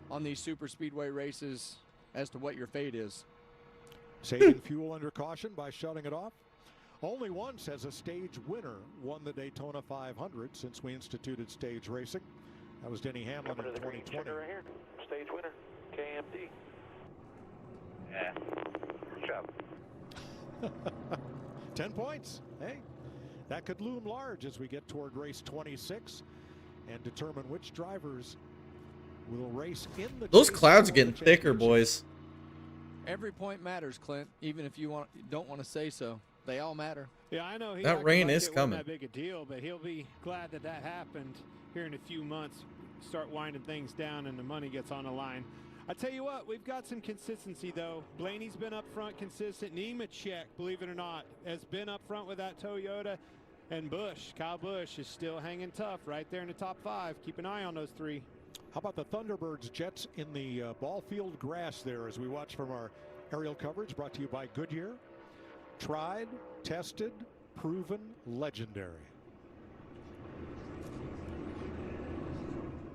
on these super speedway races as to what your fate is. Saving fuel under caution by shutting it off. Only once has a stage winner won the Daytona 500 since we instituted stage racing. That was Denny Hamlin in 2020. Right here. Stage winner, KMD. Yeah. Good job. 10 points. Hey, that could loom large as we get toward race 26 and determine which drivers will race in the. Those clouds are getting thicker, boys. Every point matters, Clint. Even if you don't want to say so. They all matter. Yeah, I know. That rain is coming. That big a deal, but he'll be glad that happened here in a few months. Start winding things down, and the money gets on the line. I tell you what, we've got some consistency though. Blaney's been up front, consistent. Nemechek, believe it or not, has been up front with that Toyota, and Busch, Kyle Busch, is still hanging tough right there in the top 5. Keep an eye on those 3. How about the Thunderbirds Jets in the ball field grass there as we watch from our aerial coverage brought to you by Goodyear. Tried, tested, proven, legendary.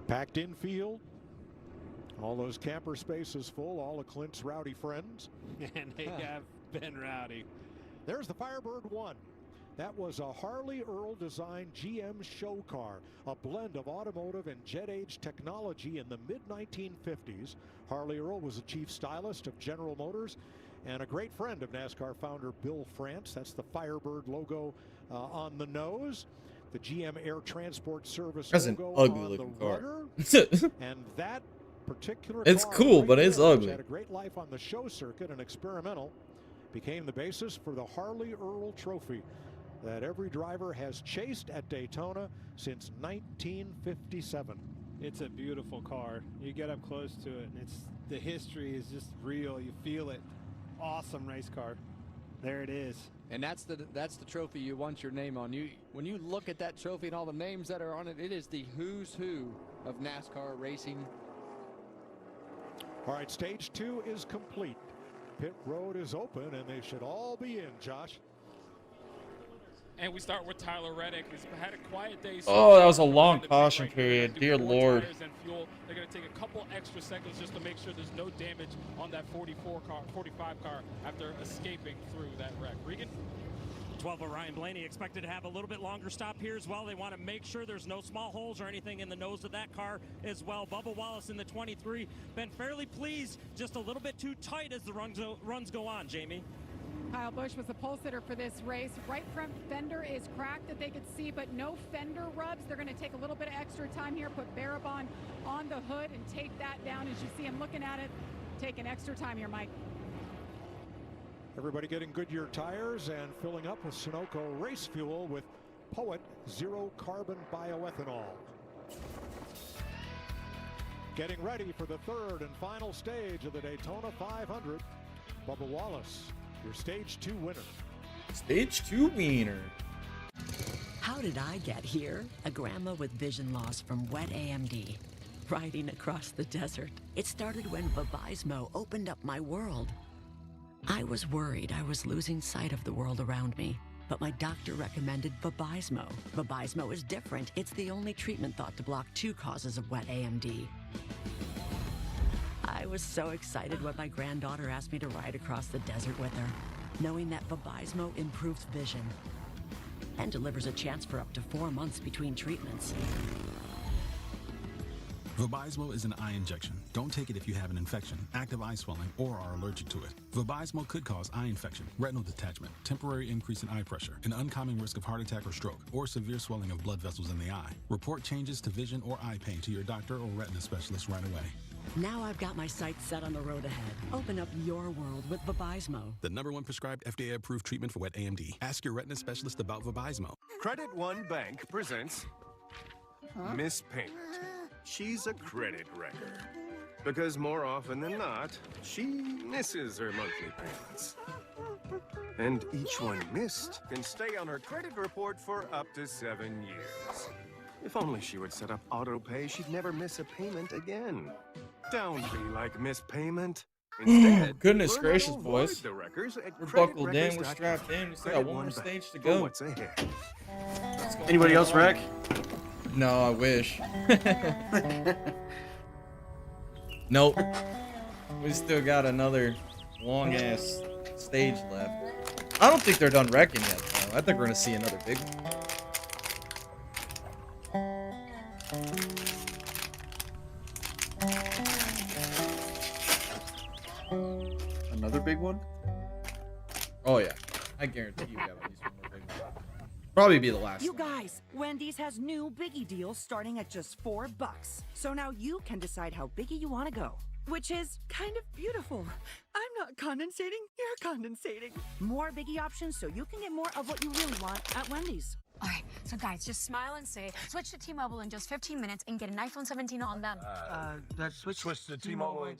Packed infield. All those camper spaces full. All of Clint's rowdy friends. And they have been rowdy. There's the Firebird 1. That was a Harley Earl designed GM show car, a blend of automotive and jet age technology in the mid-1950s. Harley Earl was the chief stylist of General Motors and a great friend of NASCAR founder Bill France. That's the Firebird logo on the nose. The GM Air Transport Service That's an logo ugly on looking the car. rudder. And that particular It's car cool, right but it's there, which ugly. had a great life on the show circuit and experimental, became the basis for the Harley Earl Trophy that every driver has chased at Daytona since 1957. It's a beautiful car. You get up close to it, and the history is just real. You feel it. Awesome race car. There it is. And that's the trophy you want your name on. When you look at that trophy and all the names that are on it, it is the who's who of NASCAR racing. All right, stage 2 is complete. Pit road is open, and they should all be in, Josh. And we start with Tyler Reddick, who's had a quiet day. Oh, that was a long caution period. Dear Lord. They're going to take a couple extra seconds just to make sure there's no damage on that 45 car after escaping through that wreck. Regan? 12 Orion Blaney expected to have a little bit longer stop here as well. They want to make sure there's no small holes or anything in the nose of that car as well. Bubba Wallace in the 23 been fairly pleased, just a little bit too tight as the runs go on, Jamie. Kyle Busch was the pole sitter for this race. Right front fender is cracked that they could see, but no fender rubs. They're going to take a little bit of extra time here, put Barabon on the hood and take that down. As you see him looking at it, taking extra time here, Mike. Everybody getting Goodyear tires and filling up with Sunoco race fuel with Poet Zero Carbon Bioethanol. Getting ready for the third and final stage of the Daytona 500. Bubba Wallace, your Stage 2 winner. Stage 2 winner. How did I get here? A grandma with vision loss from wet AMD. Riding across the desert. It started when Vabysmo opened up my world. I was worried I was losing sight of the world around me, but my doctor recommended Vabysmo. Vabysmo is different. It's the only treatment thought to block 2 causes of wet AMD. I was so excited when my granddaughter asked me to ride across the desert with her, knowing that Vabysmo improves vision and delivers a chance for up to 4 months between treatments. Vabysmo is an eye injection. Don't take it if you have an infection, active eye swelling, or are allergic to it. Vabysmo could cause eye infection, retinal detachment, temporary increase in eye pressure, an uncommon risk of heart attack or stroke, or severe swelling of blood vessels in the eye. Report changes to vision or eye pain to your doctor or retina specialist right away. Now I've got my sights set on the road ahead. Open up your world with Vabysmo. The #1 prescribed FDA-approved treatment for wet AMD. Ask your retina specialist about Vabysmo. Credit One Bank presents Miss Payment. She's a credit wrecker. Because more often than not, she misses her monthly payments. And each one missed can stay on her credit report for up to 7 years. If only she would set up auto pay, she'd never miss a payment again. Don't be like Miss Payment. Instead, goodness learn gracious, how to avoid boys. the wreckers at We're buckled in, we're creditrecords.com. strapped in. We still got Credit one more One stage to Bank go. for what's ahead. Anybody else wreck? No, I wish. Nope. We still got another long ass stage left. I don't think they're done wrecking yet, though. I think we're gonna see another big one. Another big one? Oh yeah, I guarantee you got at least one more big one. Probably be the last. You guys, Wendy's has new biggie deals starting at just $4. So now you can decide how biggie you want to go, which is kind of beautiful. I'm not condensating, you're condensating. More biggie options so you can get more of what you really want at Wendy's. All right, so guys, just smile and say, switch to T-Mobile in just 15 minutes and get an iPhone 17 on them. Switch to T-Mobile in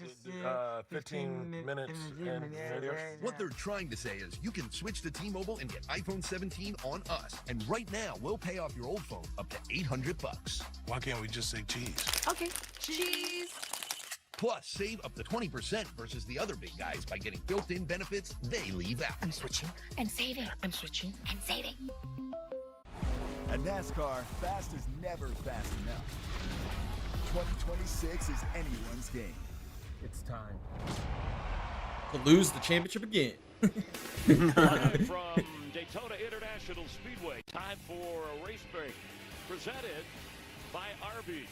15 minutes. What they're trying to say is you can switch to T-Mobile and get iPhone 17 on us. And right now, we'll pay off your old phone up to $800. Why can't we just say cheese? Okay, cheese. Plus, save up to 20% versus the other big guys by getting built-in benefits they leave out. I'm switching and saving. I'm switching and saving. At NASCAR, fast is never fast enough. 2026 is anyone's game. It's time to lose the championship again. Live from Daytona International Speedway, time for a race break presented by Arby's.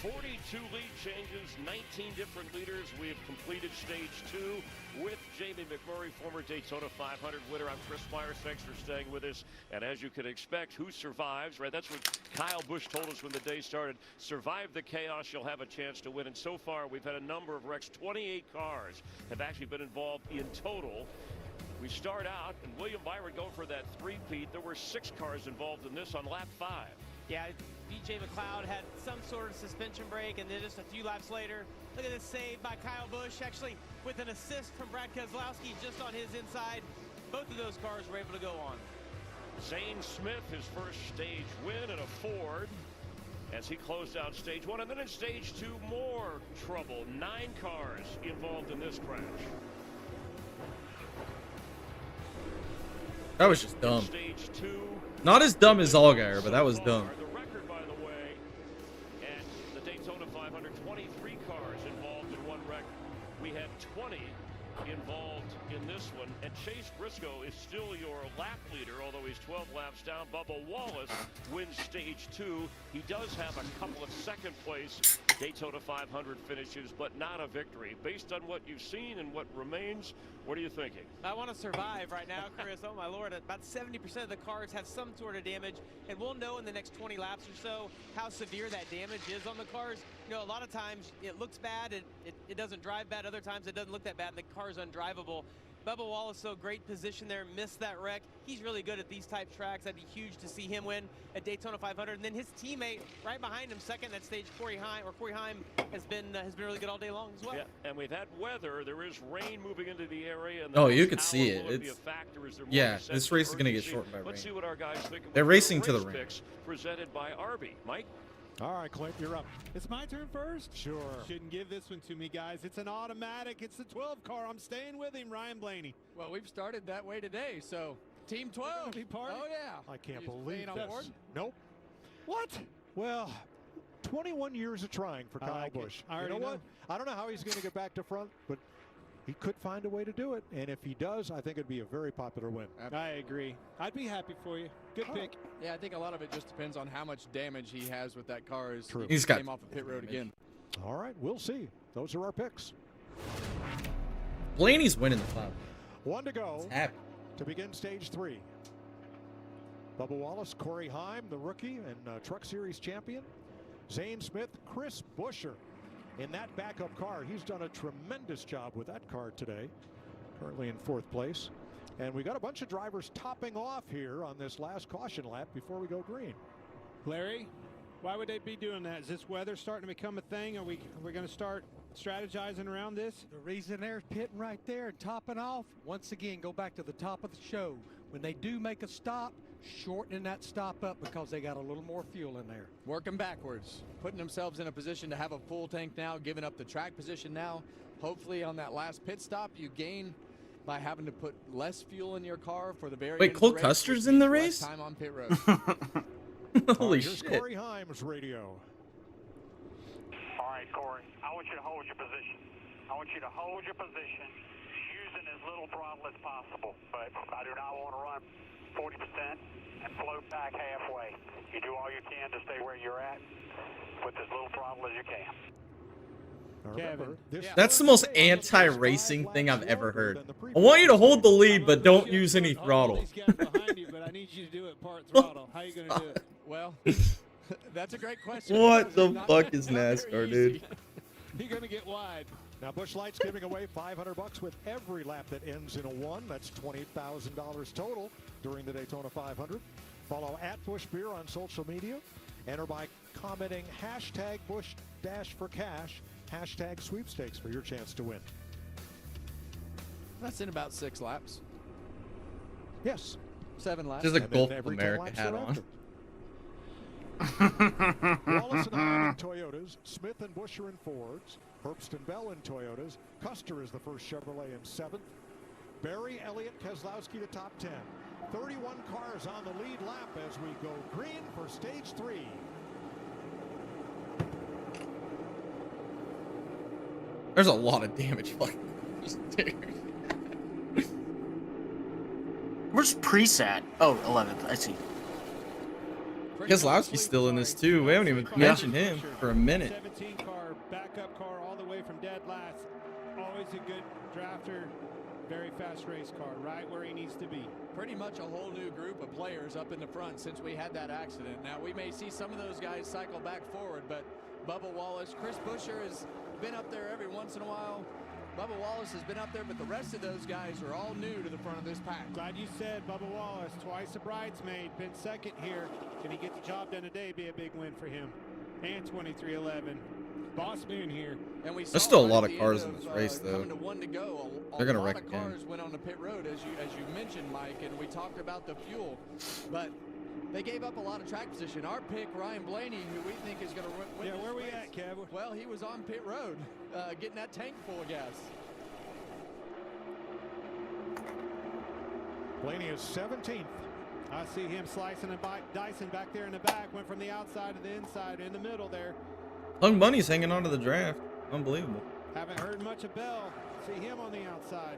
42 lead changes, 19 different leaders. We have completed stage 2 with Jamie McMurray, former Daytona 500 winner. I'm Chris Myers. Thanks for staying with us. And as you can expect, who survives, right? That's what Kyle Busch told us when the day started. Survive the chaos, you'll have a chance to win. And so far, we've had a number of wrecks. 28 cars have actually been involved in total. We start out, and William Byron going for that three-peat. There were 6 cars involved in this on lap 5. Yeah, BJ McLeod had some sort of suspension break, and then just a few laps later, look at this save by Kyle Busch, actually with an assist from Brad Keselowski just on his inside. Both of those cars were able to go on. Zane Smith, his first stage win in a Ford as he closed out stage 1. And then in stage 2, more trouble. 9 cars involved in this crash. That was just dumb. Stage 2. Not as dumb as Allgaier, but that was dumb. The record, by the way, at the Daytona 500, 23 cars involved in one wreck. We had 20 involved in this one, and Chase Briscoe is still your lap leader, although he's 12 laps down. Bubba Wallace wins stage 2. He does have a couple of second place Daytona 500 finishes, but not a victory. Based on what you've seen and what remains, what are you thinking? I want to survive right now, Chris. Oh, my Lord. About 70% of the cars have some sort of damage, and we'll know in the next 20 laps or so how severe that damage is on the cars. You know, a lot of times it looks bad, it doesn't drive bad. Other times it doesn't look that bad, and the car's undrivable. Bubba Wallace, so great position there, missed that wreck. He's really good at these type tracks. That'd be huge to see him win at Daytona 500. And then his teammate right behind him, second at stage, Corey Heim, has been really good all day long as well. Yeah, and we've had weather. There is rain moving into the area. And Oh, you could see it. It's yeah. This race is gonna get shortened by rain. Let's see what our guys think. They're racing to the rain. Picks presented by Arby. Mike. All right, Clint, you're up. It's my turn first? Sure. Shouldn't give this one to me, guys. It's an automatic. It's the 12 car. I'm staying with him, Ryan Blaney. Well, we've started that way today, so Team 12. Oh, yeah. I can't You believe staying on board? this. Nope. What? Well, 21 years of trying for Kyle Busch. You know what? I don't know how he's going to get back to front, but he could find a way to do it. And if he does, I think it'd be a very popular win. I agree. I'd be happy for you. Good pick. Yeah, I think a lot of it just depends on how much damage he has with that car as True. he came off of pit road again. All right, we'll see. Those are our picks. Blaney's winning the cloud. One to go to begin stage 3. Bubba Wallace, Corey Heim, the rookie and Truck Series champion. Zane Smith, Chris Buescher in that backup car. He's done a tremendous job with that car today. Currently in 4th place. And we got a bunch of drivers topping off here on this last caution lap before we go green. Larry, why would they be doing that? Is this weather starting to become a thing? Are we going to start strategizing around this? The reason they're pitting right there and topping off, once again, go back to the top of the show. When they do make a stop, shortening that stop up because they got a little more fuel in there. Working backwards, putting themselves in a position to have a full tank now, giving up the track position now. Hopefully on that last pit stop, you gain by having to put less fuel in your car for the very Wait, end Cole of the race, Custer's in the race? time on pit road. Holy Here's shit. Corey Heim's radio. All right, Corey, I want you to hold your position. I want you to hold your position using as little throttle as possible. But I do not want to run 40% and float back halfway. You do all you can to stay where you're at with as little throttle as you can. Remember, That's the most anti-racing thing I've ever heard. I want you to hold the lead, but don't use any throttle. Behind you, but I need you to do it part throttle. How are you going to do it? Well, that's a great question. What the fuck is NASCAR, dude? You're going to get wide. Now, Busch Light's giving away $500 with every lap that ends in a 1. That's $20,000 total during the Daytona 500. Follow @BuschBeer on social media. Enter by commenting #Busch-for-cash, #sweepstakes for your chance to win. That's in about 6 laps. Yes. 7 laps. Just a And then Gulf every America 10 laps hat on. thereafter. Wallace and Heim in Toyotas, Smith and Buescher in Fords, Herbst and Bell in Toyotas, Custer is the first Chevrolet in 7th, Barry, Elliott, Keselowski the top 10. 31 cars on the lead lap as we go green for stage 3. There's a lot of damage. Fucking dude. Where's Preset? Oh, 11th. I see. Keselowski's still in this too. We haven't even mentioned him for a minute. 17 car, backup car all the way from dead last. Always a good drafter. Very fast race car, right where he needs to be. Pretty much a whole new group of players up in the front since we had that accident. Now, we may see some of those guys cycle back forward, but Bubba Wallace, Chris Buescher has been up there every once in a while. Bubba Wallace has been up there, but the rest of those guys are all new to the front of this pack. Glad you said Bubba Wallace, twice a bridesmaid, been second here. Can he get the job done today? Be a big win for him. And 23-11. Boss man here. And we There's still a right lot at of the cars end in this of, race, though. Coming to 1 to go. They're gonna a wreck lot of again. cars went on the pit road, as you mentioned, Mike, and we talked about the fuel. But they gave up a lot of track position. Our pick, Ryan Blaney, who we think is going to win Yeah, this where we race, at, Kev? Well, he was on pit road, getting that tank full of gas. Blaney is 17th. I see him slicing and dicing back there in the back. Went from the outside to the inside, in the middle there. Young Bunny's hanging on to the draft. Unbelievable. Haven't heard much of Bell. See him on the outside.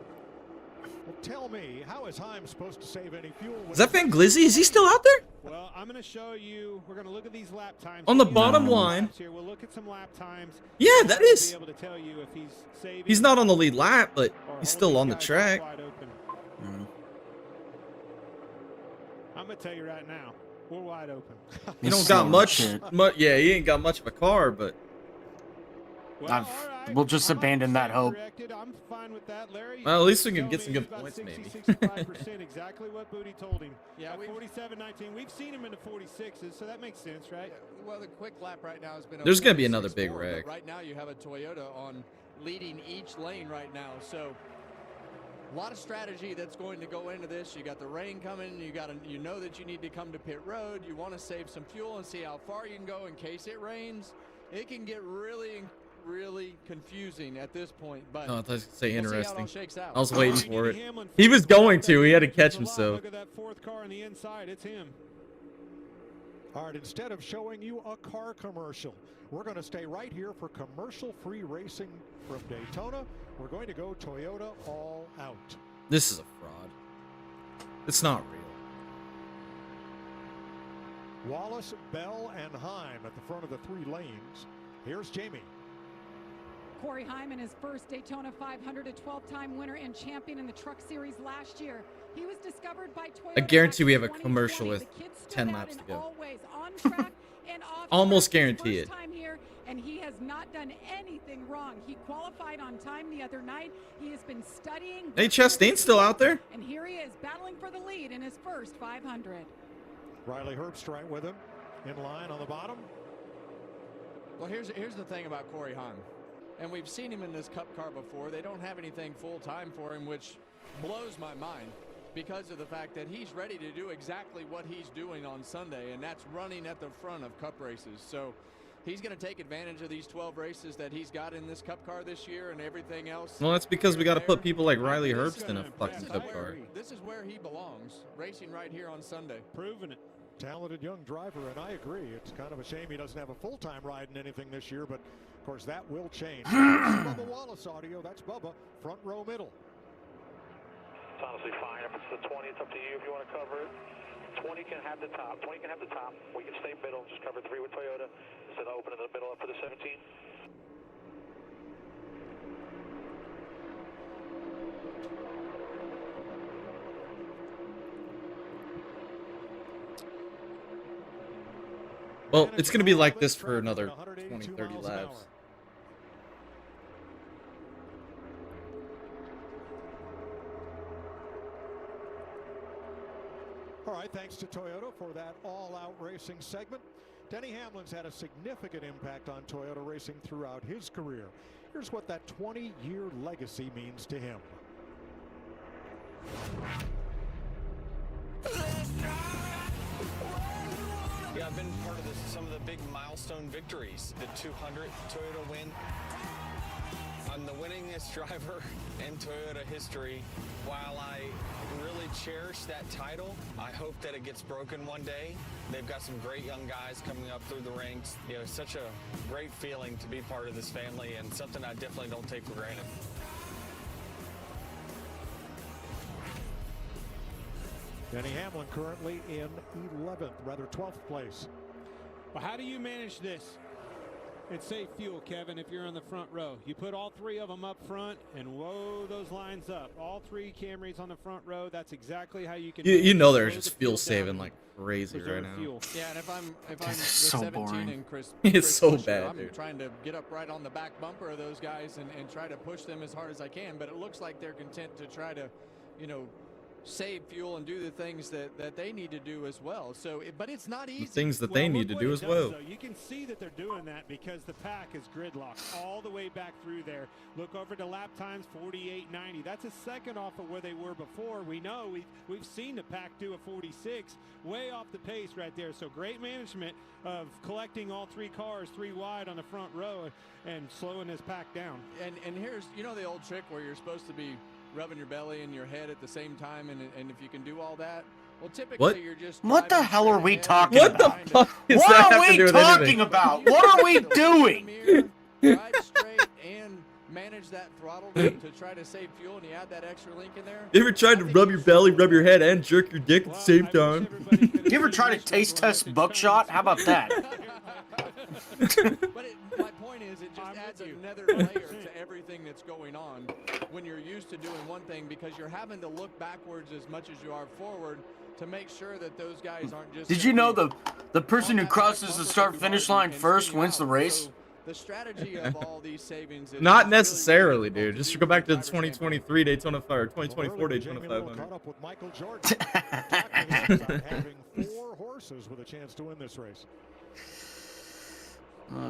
Well, tell me, how is Heim supposed to save any fuel? Is that Van Glizzy? Is he still out there? Well, I'm going to show you. We're going to look at these lap times. On the bottom line. Here. We'll look at some lap times. Yeah, that is. Be able to tell you if he's saving. He's not on the lead lap, but he's still on the track. I'm going to tell you right now, we're wide open. He don't got much. Yeah, he ain't got much of a car, but. We'll just abandon that hope. I'm fine with that, Larry. Well, at least we can get some good points, maybe. 65%, exactly what Booty told him. Yeah, 47-19. We've seen him in the 46s, so that makes sense, right? Well, the quick lap right now has been. There's gonna be another big wreck. Right now, you have a Toyota on leading each lane right now, so a lot of strategy that's going to go into this. You got the rain coming. You know that you need to come to pit road. You want to save some fuel and see how far you can go in case it rains. It can get really confusing at this point, but I thought to say interesting. Out. I was waiting for it. He was going to. He had to catch himself. Look at that fourth car on the inside. It's him. All right, instead of showing you a car commercial, we're going to stay right here for commercial-free racing from Daytona. We're going to go Toyota all out. This is a fraud. It's not real. Wallace, Bell, and Heim at the front of the 3 lanes. Here's Jamie. Corey Heim in his first Daytona 500, a 12-time winner and champion in the Truck Series last year. He was discovered by Toyota. I guarantee we have a commercial with 10 laps to go. On track and off Almost guarantee it. Time here, and he has not done anything wrong. He qualified on time the other night. He has been studying. Hey, Chastain's still out there. And here he is battling for the lead in his first 500. Riley Herbst right with him, in line on the bottom. Well, here's the thing about Corey Heim. And we've seen him in this Cup car before. They don't have anything full-time for him, which blows my mind because of the fact that he's ready to do exactly what he's doing on Sunday, and that's running at the front of Cup races. So he's going to take advantage of these 12 races that he's got in this Cup car this year and everything else. Well, that's because we got to put people like Riley Herbst in a fucking Cup car. This is where he belongs, racing right here on Sunday. Proving it. Talented young driver, and I agree. It's kind of a shame he doesn't have a full-time ride in anything this year, but of course that will change. Bubba Wallace audio. That's Bubba, front row middle. It's honestly fine. If it's the 20, it's up to you if you want to cover it. 20 can have the top. 20 can have the top. We can stay middle and just cover 3 with Toyota instead of opening the middle up for the 17. Well, it's going to be like this for another 20, 30 laps. All right, thanks to Toyota for that all-out racing segment. Denny Hamlin's had a significant impact on Toyota racing throughout his career. Here's what that 20-year legacy means to him. Yeah, I've been part of some of the big milestone victories. The 200 Toyota win. I'm the winningest driver in Toyota history. While I really cherish that title, I hope that it gets broken one day. They've got some great young guys coming up through the ranks. You know, it's such a great feeling to be part of this family and something I definitely don't take for granted. Denny Hamlin currently in 12th place. Well, how do you manage this? It's safe fuel, Kevin, if you're on the front row. You put all 3 of them up front, and whoa, those lines up. All 3 Camrys on the front row. That's exactly how you can. You know they're just fuel saving like crazy right now. Fuel. Yeah, and if I'm the so 17 boring. and Chris, It's so Buescher, bad, I'm dude. trying to get up right on the back bumper of those guys and try to push them as hard as I can. But it looks like they're content to try to, you know, save fuel and do the things that they need to do as well. So, but it's not easy. The things that they need to do as well. You can see that they're doing that because the pack is gridlocked all the way back through there. Look over to lap times 48.90. That's a second off of where they were before. We know we've seen the pack do a 46, way off the pace right there. So great management of collecting all 3 cars 3 wide on the front row and slowing this pack down. And here's, you know, the old trick where you're supposed to be rubbing your belly and your head at the same time, and if you can do all that, well, typically you're just. What the hell are we talking What about? the fuck is What that are have to we do with talking anything? about? What are we doing? Drive straight and manage that throttle to try to save fuel, and you add that extra link in there. You ever tried to rub your belly, rub your head, and jerk your dick at the same time? You ever try to taste test buckshot? How about that? My point is, it just adds another layer to everything that's going on when you're used to doing one thing, because you're having to look backwards as much as you are forward to make sure that those guys aren't just... Did you know the person who crosses the start-finish line first wins the race? The strategy of all these savings is Not necessarily, dude. Just to go back to the 2023 Daytona 5 or 2024 Daytona 500. Caught up with Michael Jordan. Having 4 horses with a chance to win this race.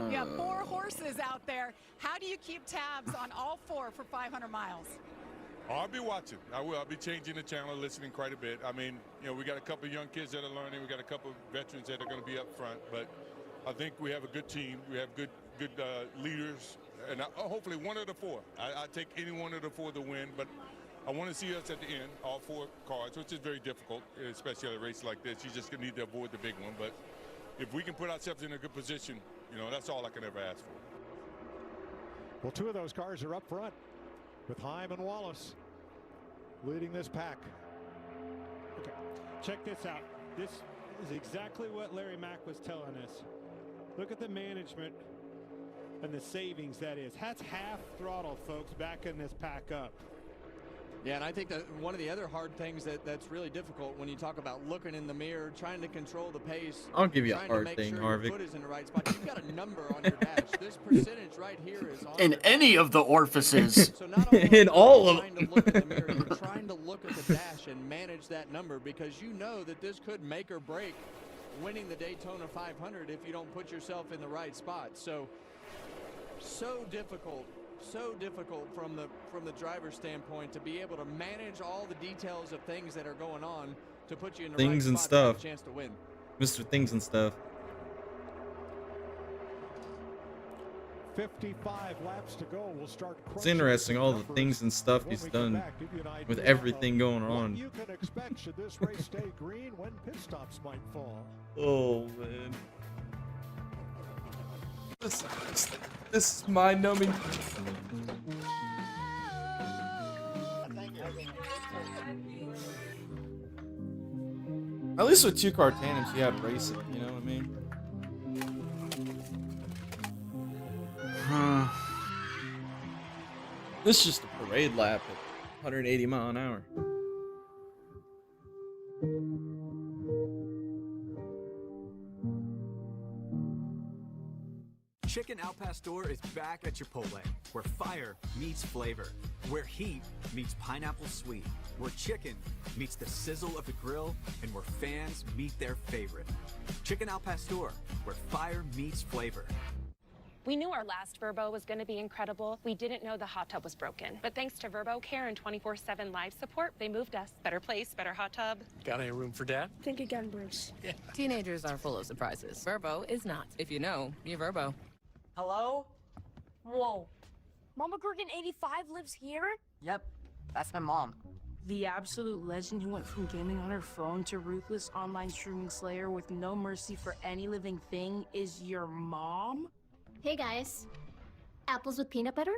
You have 4 horses out there. How do you keep tabs on all 4 for 500 miles? I'll be watching. I will. I'll be changing the channel, listening quite a bit. I mean, you know, we got a couple of young kids that are learning. We got a couple of veterans that are going to be up front. But I think we have a good team. We have good leaders, and hopefully one of the 4. I take any one of the 4 to win, but I want to see us at the end, all 4 cars, which is very difficult, especially at a race like this. You just need to avoid the big one. But if we can put ourselves in a good position, you know, that's all I can ever ask for. Well, 2 of those cars are up front with Heim and Wallace leading this pack. Okay, check this out. This is exactly what Larry Mack was telling us. Look at the management and the savings that is. That's half throttle, folks, backing this pack up. Yeah, and I think that one of the other hard things that's really difficult when you talk about looking in the mirror, trying to control the pace. I'll give you a trying hard to make thing, sure Harvick. Your foot is in the right spot. You've got a number on your dash. This percentage right here is on In any of the orifices. So not only in all of trying to look in the mirror, you're trying to look at the dash and manage that number, because you know that this could make or break winning the Daytona 500 if you don't put yourself in the right spot. So difficult from the driver's standpoint to be able to manage all the details of things that are going on to put you in the Things right and spot to have stuff. a chance to win. Mr. Things and Stuff. 55 laps to go. We'll start. It's interesting, all the things and stuff he's done with everything going on. You can expect should this race stay green when pit stops might fall. Oh, man. This is mind-numbing. At least with 2-car tandems, you had racing, you know what I mean? This is just a parade lap at 180 mile an hour. Chicken Al Pastor is back at Chipotle, where fire meets flavor, where heat meets pineapple sweet, where chicken meets the sizzle of the grill, and where fans meet their favorite. Chicken Al Pastor, where fire meets flavor. We knew our last Verbo was going to be incredible. We didn't know the hot tub was broken. But thanks to Verbo Care and 24/7 live support, they moved us. Better place, better hot tub. Got any room for Dad? Think again, Bruce. Yeah. Teenagers are full of surprises. Verbo is not. If you know, you're Verbo. Hello? Whoa. Mama Gurgan 85 lives here? Yep, that's my mom. The absolute legend who went from gaming on her phone to ruthless online streaming slayer with no mercy for any living thing is your mom? Hey guys, apples with peanut butter?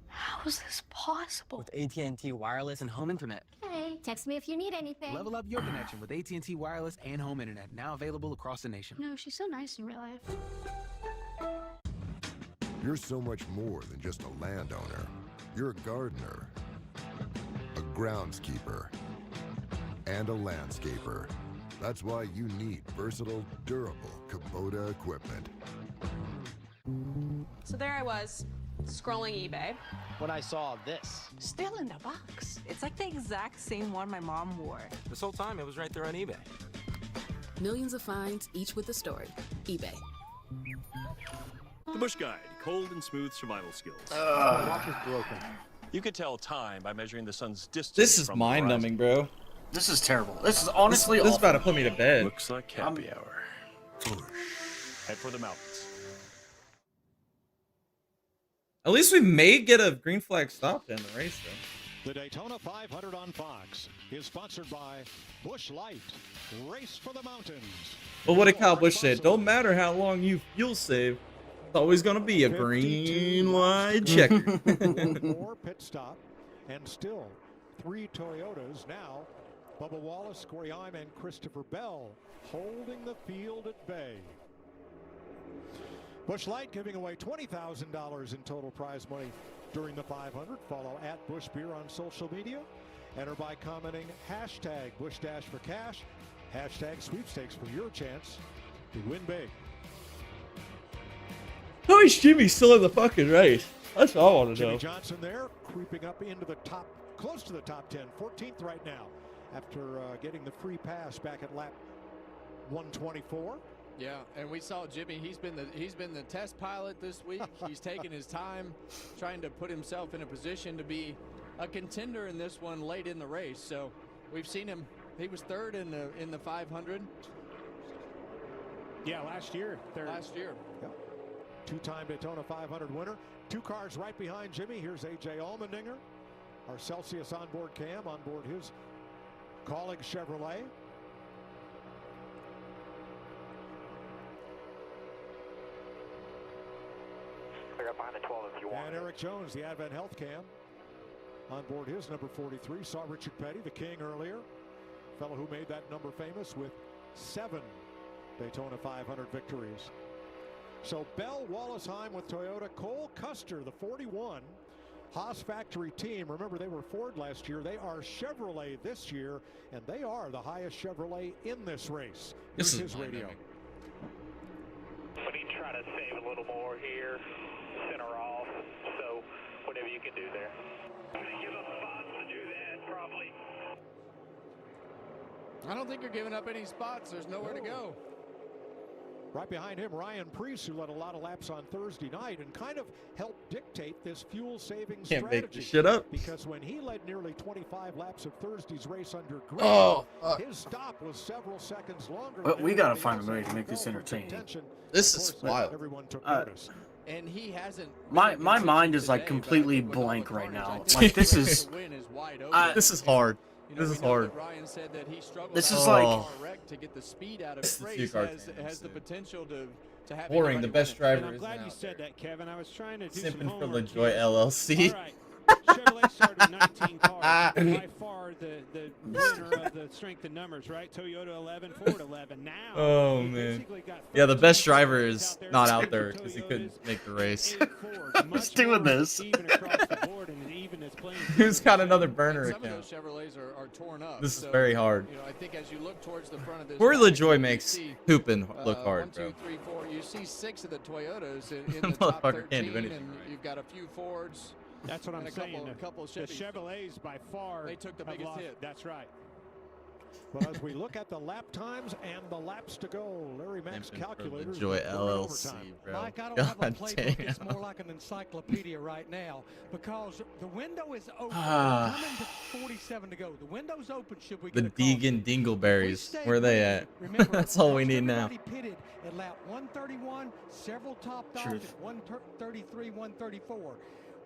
How is this possible? With AT&T Wireless and Home Internet. Hey, text me if you need anything. Level up your connection with AT&T Wireless and Home Internet, now available across the nation. No, she's so nice in real life. You're so much more than just a landowner. You're a gardener, a groundskeeper, and a landscaper. That's why you need versatile, durable Kubota equipment. So there I was, scrolling eBay. When I saw this. Still in the box. It's like the exact same one my mom wore. This whole time, it was right there on eBay. Millions of finds, each with a story. eBay. The Busch Guide, cold and smooth survival skills. My watch is broken. You could tell time by measuring the sun's distance. This is from mind-numbing, bro. This is terrible. This is honestly This is awful. about to put me to bed. Looks like happy hour. Head for the mountains. At least we may get a green flag stop in the race, though. The Daytona 500 on Fox is sponsored by Busch Light. Race for the mountains. But what did Kyle Busch say? Don't matter how long you fuel save, It's always gonna be a green line checker. One more pit stop, and still 3 Toyotas now. Bubba Wallace, Corey Heim, and Christopher Bell holding the field at bay. Busch Light giving away $20,000 in total prize money during the 500. Follow at Busch Beer on social media. Enter by commenting hashtag Busch Dash for cash, hashtag sweepstakes for your chance to win big. How is Jimmy still in the fucking race? That's all I want to know. Jimmy Johnson there, creeping up into the top, close to the top 10, 14th right now, after getting the free pass back at lap 124. Yeah, and we saw Jimmy. He's been the test pilot this week. He's taken his time, trying to put himself in a position to be a contender in this one late in the race. So we've seen him. He was third in the 500. Yeah, last year. Third. Last year. Yep. 2-time Daytona 500 winner. 2 cars right behind Jimmy. Here's A.J. Allmendinger, our Celsius onboard cam, on board his colleague Chevrolet. Clear up behind the 12 if you want. And Eric Jones, the Advent Health Cam, on board his number 43. Saw Richard Petty, the king, earlier. Fellow who made that number famous with 7 Daytona 500 victories. So Bell, Wallace, Heim with Toyota. Cole Custer, the 41. Haas factory team. Remember, they were Ford last year. They are Chevrolet this year, and they are the highest Chevrolet in this race. Here's his radio. We need to try to save a little more here. Center off. So whatever you can do there. Give us spots to do that, probably. I don't think you're giving up any spots. There's nowhere to go. Right behind him, Ryan Preece, who led a lot of laps on Thursday night and kind of helped dictate this fuel-saving strategy. Can't make this shit up. Because when he led nearly 25 laps of Thursday's race under grid, his stop was several seconds longer. But we gotta find a way to make this entertaining. This is wild. Everyone took notice. And he hasn't. My mind is like completely blank right now. Like this is. This is hard. This is hard. This is like. To get the speed out of This it, is race has the potential to have. Boring. The best driver I'm is glad out you said that, Kevin. I was trying to do Simping some for homework. LaJoy LLC. All right. Chevrolet started 19 cars. By far the winner of the strength in numbers, right? Toyota 11, Ford 11. Now. Oh man. Yeah, the best driver is not out there because he couldn't make the race. Who's doing this? Who's got another burner Some account? of those Chevrolets are torn up. This is very hard. You know, I think as you look towards the front of this. Corey line, LaJoy you makes see, hooping look hard, 1, 2, bro. 3, 4. You see 6 of the Toyotas in the top Motherfucker 13, can't do anything and right. you've got a few Fords. That's what I'm and saying. A couple of The Chevys. Chevrolets by far. They took the have biggest lost. hit. That's right. Well, as we look at the lap times and the laps to go, Larry Mack's calculators. LaJoy LLC, bro. Mike, I don't have a God playbook. damn. It's more like an encyclopedia right now because the window is open. Ah. Coming to 47 to go. The window's open. Should we The get a call? Deegan Dingleberries. Where are they at? Remember, That's all we need now. everybody pitted at lap 131. Several topped off at 133, 134.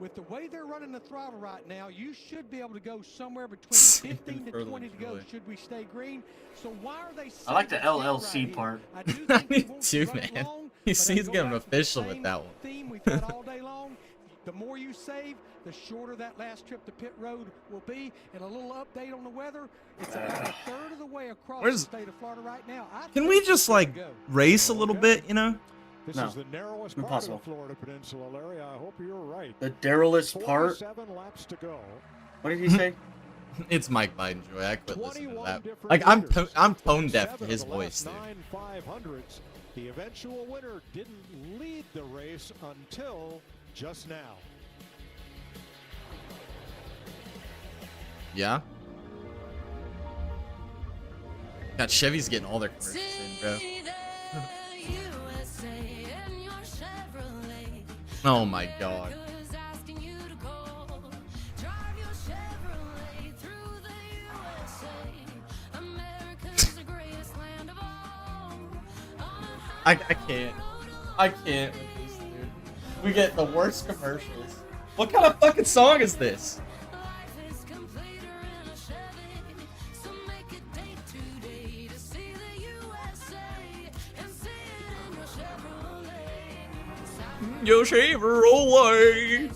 With the way they're running the throttle right now, you should be able to go somewhere between 15 to 20 to go. Should we stay green? So why are they? I like the saving LLC right part. I do think Me they won't too, run man. long, He's but they getting go back to the official with same that one. Theme we've had all day long. The more you save, the shorter that last trip to pit road will be. And a little update on the weather. It's about a third of the way across Where's- the state of Florida right now. Can we just like race a little bit, you know? This No. is the narrowest part Impossible. of the Florida Peninsula, Larry. I hope you're right. The derelict part. 47 laps to go. What did he say? It's Mike Biden, Joy. I quit listening to 21 that. different Like leaders. I'm tone deaf to 7 his of the voice, last dude. 9 500s. The eventual winner didn't lead the race until just now. Yeah. God, Chevy's getting all their commercials in, bro. Oh my god. I can't. I can't with this, dude. We get the worst commercials. What kind of fucking song is this? Your Chevrolet.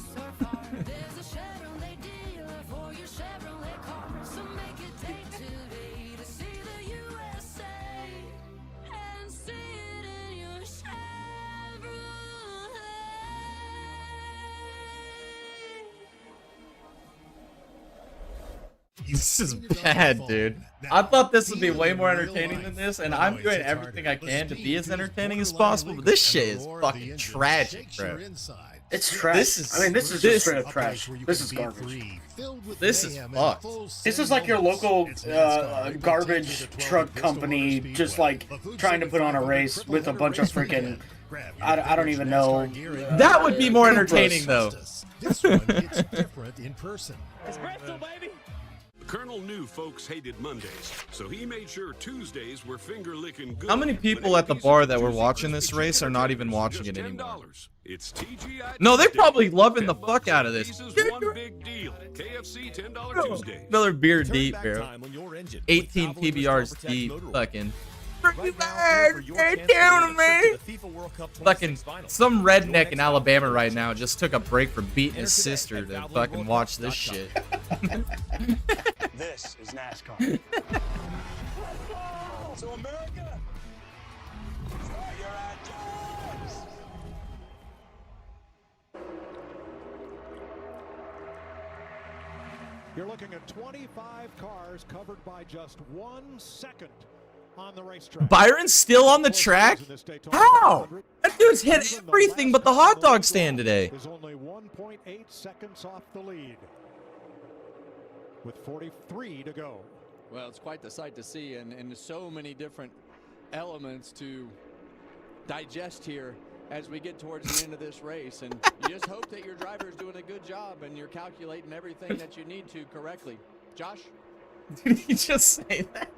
This is bad, dude. I thought this would be way more entertaining than this, and I'm doing everything I can to be as entertaining as possible, but this shit is fucking tragic, bro. It's trash. This is just straight up trash. This is garbage. This is fucked. This is like your local garbage truck company just like trying to put on a race with a bunch of freaking... I don't even know. That would be more entertaining, though. This one gets different in person. It's Bristol, baby. Colonel knew folks hated Mondays, so he made sure Tuesdays were finger-licking good. How many people at the bar that were watching this race are not even watching it anymore? No, they're probably loving the fuck out of this. One big deal. KFC $10 Tuesday. Another beer deep, bro. 18 PBRs deep, fucking. Fucking some redneck in Alabama right now just took a break from beating his sister to fucking watch this shit. This is NASCAR. So America, start your engines. You're looking at 25 cars covered by just 1 second on the racetrack. Byron's still on the track? How? That dude's hit everything but the hot dog stand today. Is only 1.8 seconds off the lead, with 43 to go. Well, it's quite the sight to see, and so many different elements to digest here as we get towards the end of this race. And you just hope that your driver is doing a good job and you're calculating everything that you need to correctly. Josh? Did he just say that?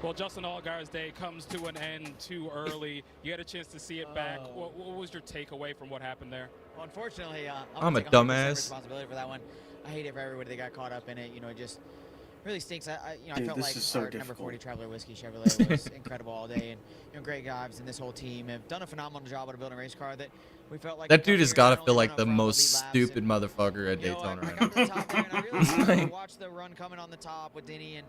Well, Justin Allgaier's day comes to an end too early. You had a chance to see it back. What was your takeaway from what happened there? Well, unfortunately, I'm a dumbass. Responsibility for that one. I hate it for everybody that got caught up in it. You know, it just really stinks. Dude, I felt like so our number 40 Traveler Whiskey Chevrolet was incredible all day, and great guys and this whole team have done a phenomenal job on building a race car that we felt like that dude has got to feel like the most stupid motherfucker at Daytona right now. Watch the run coming on the top with Denny, and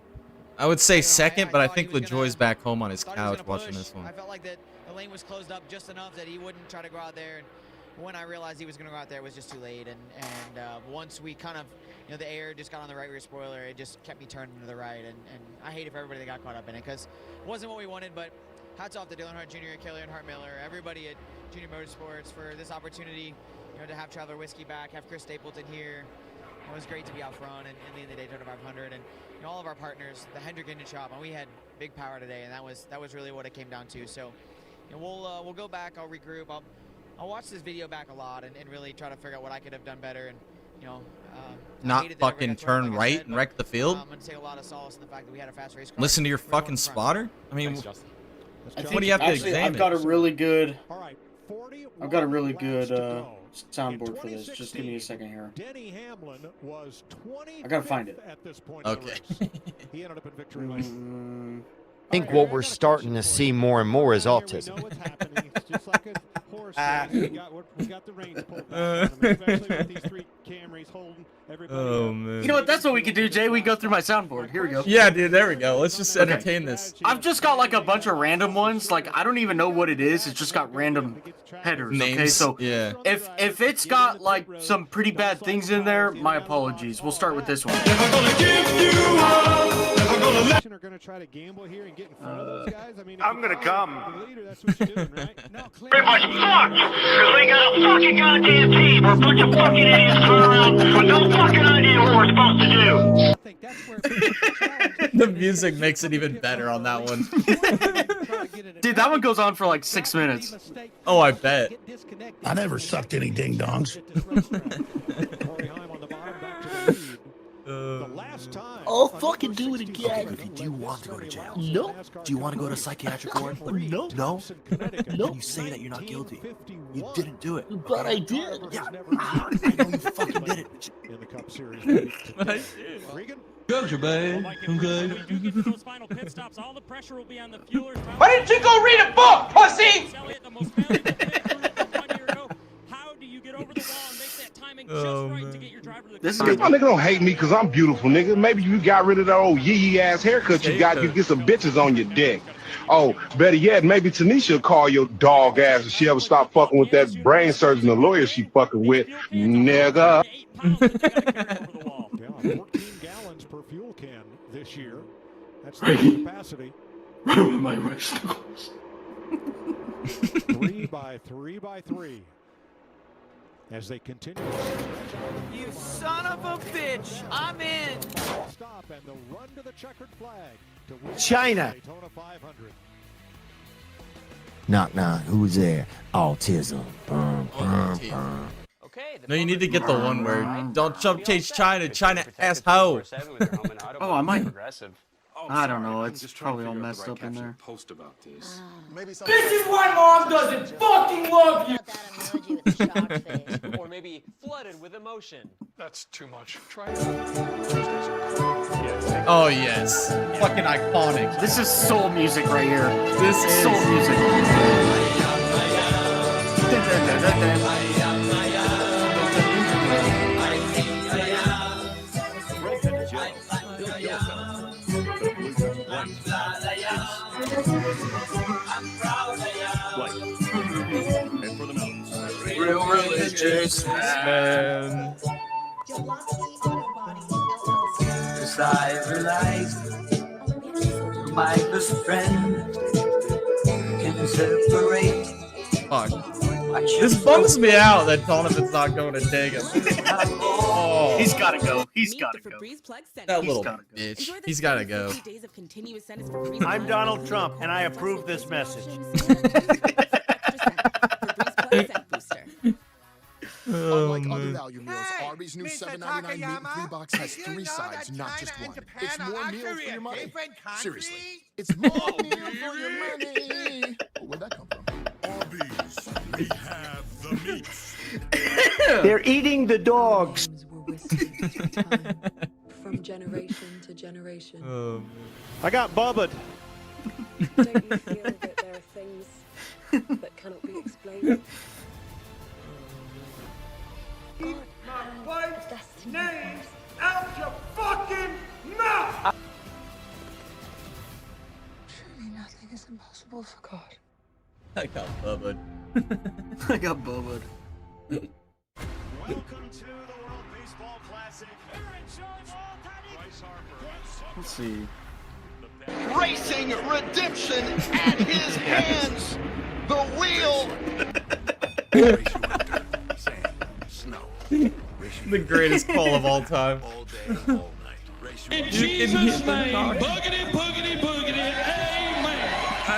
I would say second, but I think LaJoy's back home on his couch watching this one. I felt like that the lane was closed up just enough that he wouldn't try to go out there. And when I realized he was going to go out there, it was just too late. And once we kind of, you know, the air just got on the right rear spoiler, it just kept me turning to the right. And I hate it for everybody that got caught up in it because it wasn't what we wanted. But hats off to Dylan Hart Jr., Kelly and Hart Miller, everybody at Junior Motorsports for this opportunity, you know, to have Traveler Whiskey back, have Chris Stapleton here. It was great to be out front and lead the Daytona 500, and you know, all of our partners, the Hendrick Engine Shop, and we had big power today, and that was really what it came down to. So, you know, we'll go back, I'll regroup, I'll watch this video back a lot and really try to figure out what I could have done better, and you know, not fucking turn right and wreck the field. I'm gonna take a lot of solace in the fact that we had a fast race car. Listen to your fucking spotter. I mean, Thanks, what do you have to examine? I've got a really good. Soundboard for this. Just give me a second here. Denny Hamlin was 20. I gotta find it. At this point okay. He ended up in victory lane. I think what we're starting to see more and more is autism. Just like a horse race. We got the reins pulled back, especially with these 3 Camrys holding everybody. Oh man. You know what? That's what we can do, Jay. We can go through my soundboard. Here we go. Yeah, dude. There we go. Let's just entertain this. I've just got like a bunch of random ones. Like I don't even know what it is. It's just got random headers. Names. Okay, so yeah. If it's got like some pretty bad things in there, my apologies. We'll start with this one. Are going to try to gamble here and get in front of those guys. I mean, I'm going to come. The leader, that's what you're doing, right? No, Pretty much fucked, because we got a fucking goddamn team. We're a bunch of fucking idiots going around with no fucking idea what we're supposed to do. I think that's where The music makes it even better on that one. Dude, that one goes on for like 6 minutes. Oh, I bet. I never sucked any ding-dongs. I'll fucking do it again. Do you want to go to jail? No. Do you want to go to psychiatric ward? No. No? No. Can you say that you're not guilty? You didn't do it. But I did. Yeah. I know you fucking did it. In the Cup Series. But I did. Regan? Gotcha, babe. I'm good. When we do get to those final pit stops, all the pressure will be on the fuelers. Why didn't you go read a book, pussy? Chase Elliott, the most valuable pit crew This is My nigga don't hate me because I'm beautiful, nigga. Maybe you got rid of that old yee ass haircut you got. You get some bitches on your dick. Oh, better yet, maybe Tanisha will call your dog ass if she ever stop fucking with that brain surgeon, the lawyer she fucking with, nigga. 14 gallons per fuel can this year. That's the capacity. My wrist. 3 by 3 by 3. As they continue. You son of a bitch! I'm in. Stop and the run to the checkered flag to win China. Daytona 500. Knock knock. Who's there? Autism. No, you need to get the one where don't jump chase China, China asshole. Oh, I might. I don't know. It's probably all messed up in there. Post about this. This is why mom doesn't fucking love you. Or maybe flooded with emotion. That's too much. Try Oh yes, fucking iconic. This is soul music right here. This is soul music. Real religious man. Cause I realize my best friend can separate. Fuck. This bums me out that Donovan's not going to dig him. Oh. He's gotta go. He's gotta go. That little bitch. He's gotta go. I'm Donald Trump, and I approve this message. Unlike other value meals, Arby's new $7.99 meat and 3-box has 3 sides, not just one. It's more meals for your money. Seriously, it's more meals for your money. Where'd that come from? Arby's, we have the meats. They're eating the dogs. From generation to generation. I got bubbled. Don't you feel that there are things that cannot be explained? Keep my wife's name out your fucking mouth! Surely nothing is impossible for God. I got bubbled. I got bubbled. Welcome to the World Baseball Classic. Let's see. Racing redemption at his hands. The wheel. The greatest call of all time. In Jesus' name, boogity, boogity, boogity, amen.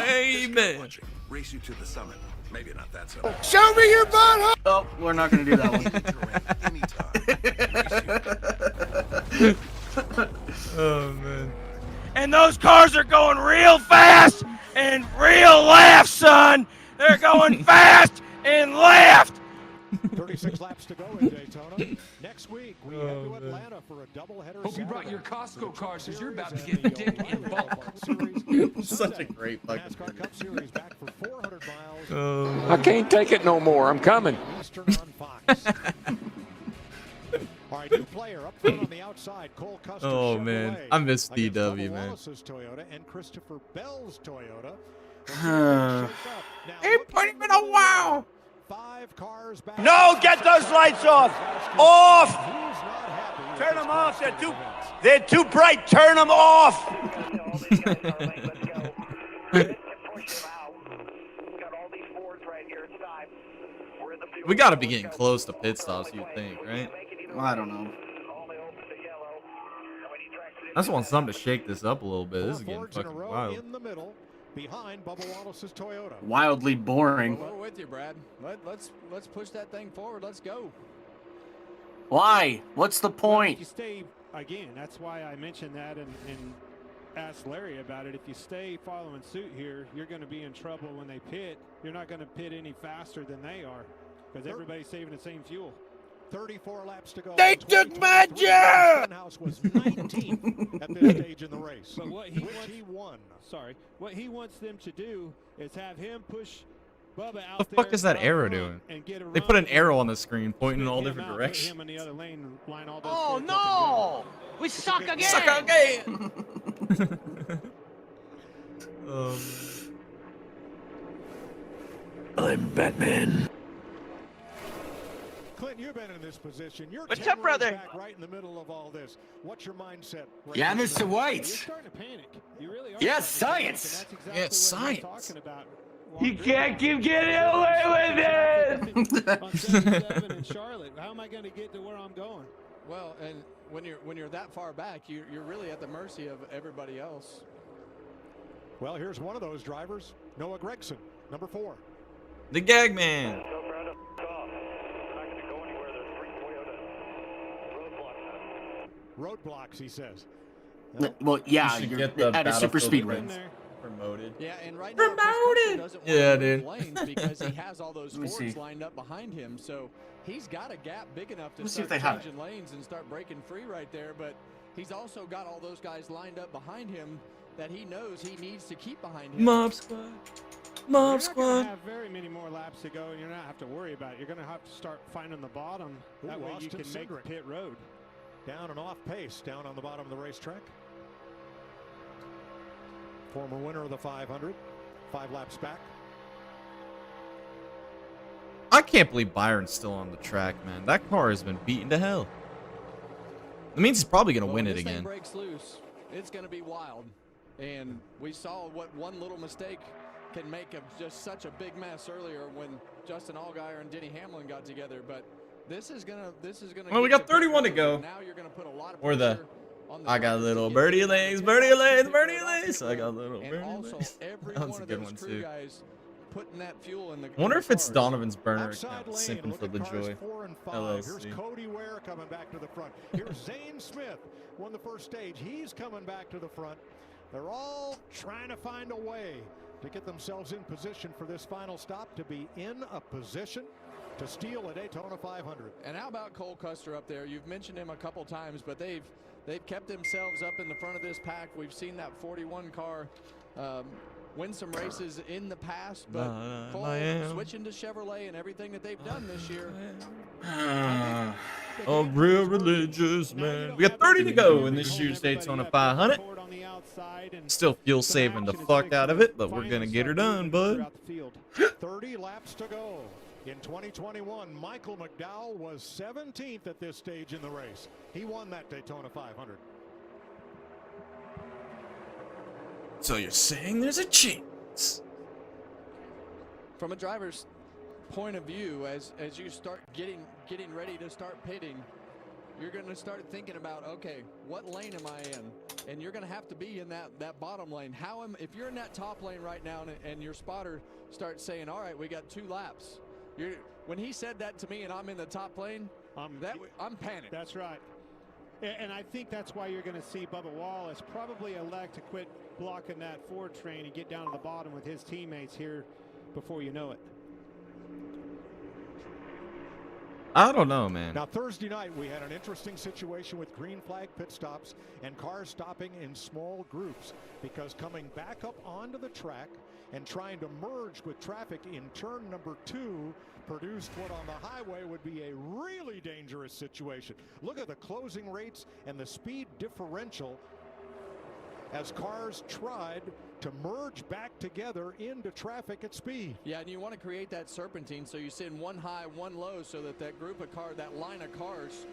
Amen. Race you to the summit. Maybe not that summit. Show me your butt. Oh, we're not gonna do that one. Oh man. And those cars are going real fast and real left, son. They're going fast and left. 36 laps to go in Daytona. Next week, we head to Atlanta for a doubleheader. Hope you brought your Costco cars, because you're about to get dick in bulk. Such a great fucking NASCAR Cup Series back for 400 miles. I can't take it no more. I'm coming. Eastern on Fox. All right, new player up front on the outside, Cole Custer. Oh man, I miss DW, man. Toyota and Christopher Bell's Toyota. Ain't put him in a while. 5 cars back. No, get those lights off. Off. Turn them off. They're too bright. Turn them off. We gotta be getting close to pit stops, you'd think, right? I don't know. I just want something to shake this up a little bit. This is getting fucking wild. In the middle, behind Bubba Wallace's Toyota. Wildly boring. We're with you, Brad. Let's push that thing forward. Let's go. Why? What's the point? If you stay, again, that's why I mentioned that and asked Larry about it. If you stay following suit here, you're going to be in trouble when they pit. You're not going to pit any faster than they are because everybody's saving the same fuel. 34 laps to go. They took my job. House was 19th at this stage in the race. But what he wants them to do is have him push Bubba What out the fuck there is that up arrow front doing? and get a They run put an on arrow him. on the screen pointing in all Him different out, put directions. him in the other lane, line all those Oh cords up and no! We suck again. Suck again. I'm Batman. Clint, you've been in this position. You're What's 10 up, rows brother? back right in the middle of all this. What's your mindset? Right Yeah, now? Mr. White. You're starting to panic. You really are. Yes, starting to science. panic, and Yes, that's exactly what science. he's talking about. You can't keep getting away with it. On 77 in Charlotte. How am I going to get to where I'm going? Well, and when you're that far back, you're really at the mercy of everybody else. Well, here's one of those drivers, Noah Gregson, number 4. The gag man. Roadblocks, he says. Well, yeah, You should you're get the at a super Battlefield speedway. events promoted. Yeah, and right now Chris Custer doesn't want Yeah, to dude. move lanes because he has all those Let me Fords see. lined up behind him. So he's got a gap big enough to Let me see if start they have it. changing lanes and start breaking free right there. But he's also got all those guys lined up behind him that he knows he needs to keep behind him. Mob squad. You're Mob not going squad. to have very many more laps to go, and you're not have to worry about it. You're going to have to start finding the bottom. That way you Austin can make Cindric. pit road. Down and off pace, down on the bottom of the racetrack. Former winner of the 500, 5 laps back. I can't believe Byron's still on the track, man. That car has been beaten to hell. It means he's probably gonna win it This thing again. breaks loose, it's going to be wild. And we saw what one little mistake can make of just such a big mess earlier when Justin Allgaier and Denny Hamlin got together. But this is gonna. Well, we got 31 to go. Now you're going to put a lot of Or the pressure on the I got drivers to little get birdie these legs, guys birdie out legs, to birdie get off legs. pit I got road. little And birdie also legs. every That was one a of good those one crew too. guys putting that fuel in the. I wonder if it's cars. Donovan's burner Outside account lane, simping look for at the cars joy. 4 and 5. LLC. Here's Cody Ware coming back to the front. Here's Zane Smith, won the first stage. He's coming back to the front. They're all trying to find a way to get themselves in position for this final stop, to be in a position to steal a Daytona 500. And how about Cole Custer up there? You've mentioned him a couple times, but they've kept themselves up in the front of this pack. We've seen that 41 car win some races in the past, but Cole switching to Chevrolet and everything that they've done this year. A real religious man. We got 30 to go in this year's Daytona 500. Still fuel saving the fuck out of it, but we're gonna get her done, bud. 30 laps to go. In 2021, Michael McDowell was 17th at this stage in the race. He won that Daytona 500. So you're saying there's a chance? From a driver's point of view, as you start getting ready to start pitting, you're going to start thinking about, okay, what lane am I in? And you're going to have to be in that bottom lane. If you're in that top lane right now and your spotter starts saying, all right, we got 2 laps. When he said that to me and I'm in the top lane, I'm panicked. That's right. And I think that's why you're going to see Bubba Wallace probably elect to quit blocking that Ford train and get down to the bottom with his teammates here before you know it. I don't know, man. Now, Thursday night, we had an interesting situation with green flag pit stops and cars stopping in small groups, because coming back up onto the track and trying to merge with traffic in turn number 2 produced what on the highway would be a really dangerous situation. Look at the closing rates and the speed differential as cars tried to merge back together into traffic at speed. Yeah, and you want to create that serpentine, so you send one high, one low, so that group of cars, that line of cars,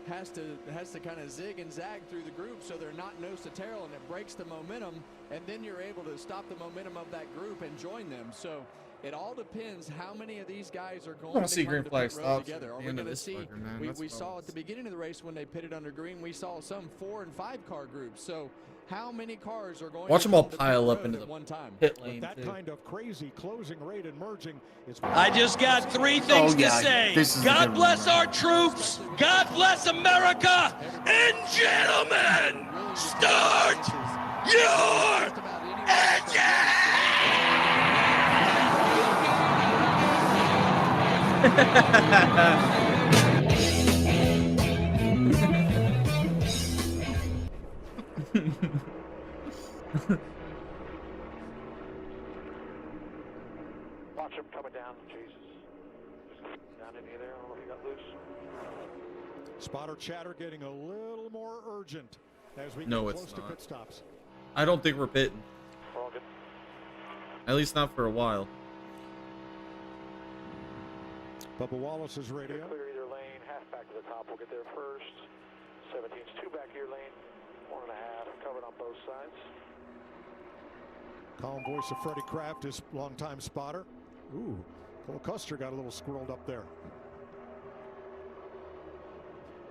has to kind of zig and zag through the group, so they're not nose to tail, and it breaks the momentum, and then you're able to stop the momentum of that group and join them. So it all depends how many of these guys are going to see come green to flag pit road stops together. at Are the we end going of to this see? fucker, man. We That's saw what at the beginning of the race when they pitted under green, we saw some 4 and 5 car groups. So how many cars are going Watch to them all come to pile pit up road into at the one time? pit lane. That too. kind of crazy closing rate and merging is. I just got 3 things to say. God bless our troops. God bless America. And gentlemen, start your Watch him coming down, Jesus. Down in there, I don't know if he got loose. Spotter chatter getting a little more urgent as we No, get it's close to not. pit stops. I don't think we're pitting. All good. At least not for a while. Bubba Wallace's radio. Clear either lane, half back to the top. We'll get there first. 17's 2 back here lane, 1.5 covered on both sides. Calm voice of Freddie Kraft, his longtime spotter. Ooh, Cole Custer got a little squirreled up there.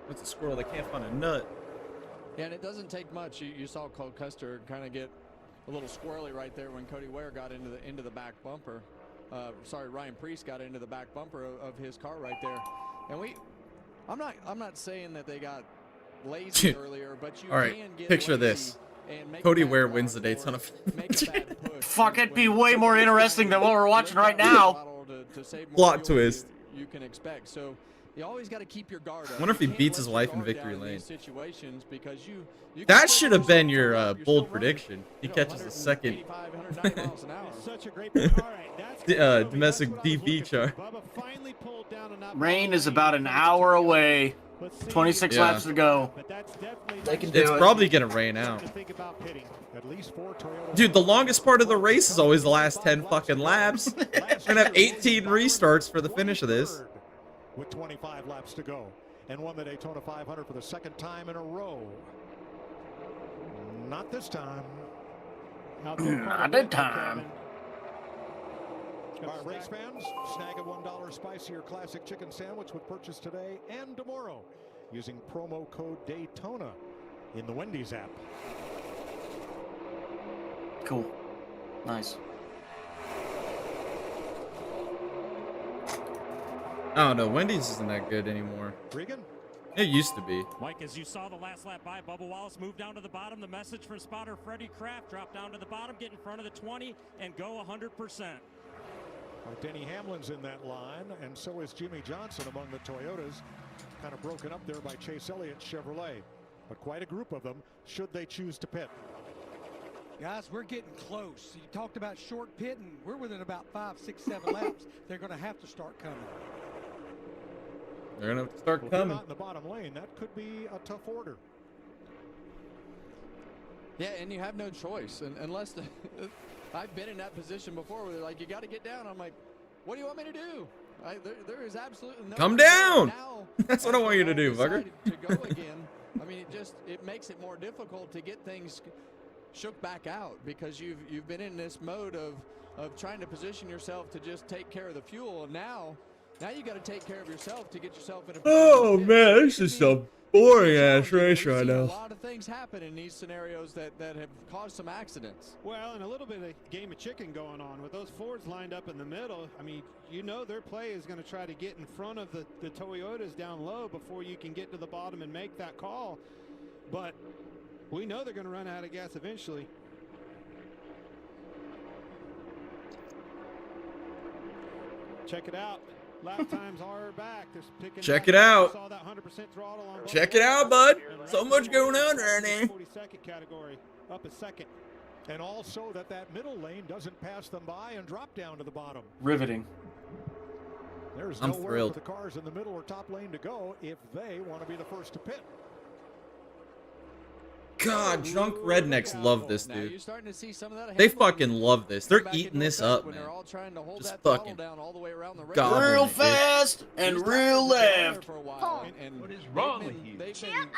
That's a squirrel that can't find a nut. Yeah, and it doesn't take much. You saw Cole Custer kind of get a little squirrely right there when Cody Ware got into the back bumper. Ryan Preece got into the back bumper of his car right there. And I'm not saying that they got lazy earlier, but you All right, can get picture lazy this. and make Cody a bad Ware run wins the or Daytona. make a bad push. Fuck, it'd be way more interesting than what we're watching right now. To save more Plot fuel twist. You can expect. So you always got to keep your guard up. I wonder if he You can't beats his let your wife in guard victory down lane. these situations because you That should have been your bold prediction. He catches a second Such a great all right, that's domestic DB chart. Bubba finally pulled down enough. Rain is about an hour away. 26 Yeah. laps to go. They can do It's it. probably gonna rain out. At least 4 Toyota. Dude, the longest part of the race is always the last 10 fucking laps. We're gonna have 18 restarts for the finish of this. With 25 laps to go, and won the Daytona 500 for the second time in a row. Not this time. Not that time. All right, race fans, snag a $1 spicier classic chicken sandwich with purchase today and tomorrow using promo code Daytona in the Wendy's app. Cool. Nice. I don't know. Wendy's isn't that good anymore. Regan? It used to be. Mike, as you saw the last lap by, Bubba Wallace moved down to the bottom. The message from spotter Freddie Kraft, drop down to the bottom, get in front of the 20, and go 100%. Denny Hamlin's in that line, and so is Jimmy Johnson among the Toyotas. Kind of broken up there by Chase Elliott Chevrolet. But quite a group of them, should they choose to pit. Guys, we're getting close. You talked about short pitting. We're within about 5, 6, 7 laps. They're going to have to start coming. They're gonna have to start Well, coming. not in the bottom lane. That could be a tough order. Yeah, and you have no choice unless I've been in that position before where they're like, you got to get down. I'm like, what do you want me to do? There is absolutely no. Come down. Now, That's what I want you to do, bugger. to go again. I mean, it makes it more difficult to get things shook back out because you've been in this mode of trying to position yourself to just take care of the fuel, and now you got to take care of yourself to get yourself in a. Oh man, this is a boring ass race right A now. lot of things happen in these scenarios that have caused some accidents. Well, and a little bit of a game of chicken going on with those Fords lined up in the middle. I mean, you know their play is going to try to get in front of the Toyotas down low before you can get to the bottom and make that call. But we know they're going to run out of gas eventually. Check it out. Lap times are back. They're picking Check back it up. out. Saw that 100% throttle on both Check it out, bud. So much going on right now. 42nd category, up a second. And also that middle lane doesn't pass them by and drop down to the bottom. Riveting. There's I'm nowhere thrilled. for the cars in the middle or top lane to go if they want to be the first to pit. God, drunk rednecks love this, Now you're dude. starting to see some of that They handling fucking love this. They're back eating in this North up, when man. they're all trying to hold Just that throttle fucking down all the way around the race. gobbling Real it, dude. fast and real left. For a while. And What is wrong with you? They've been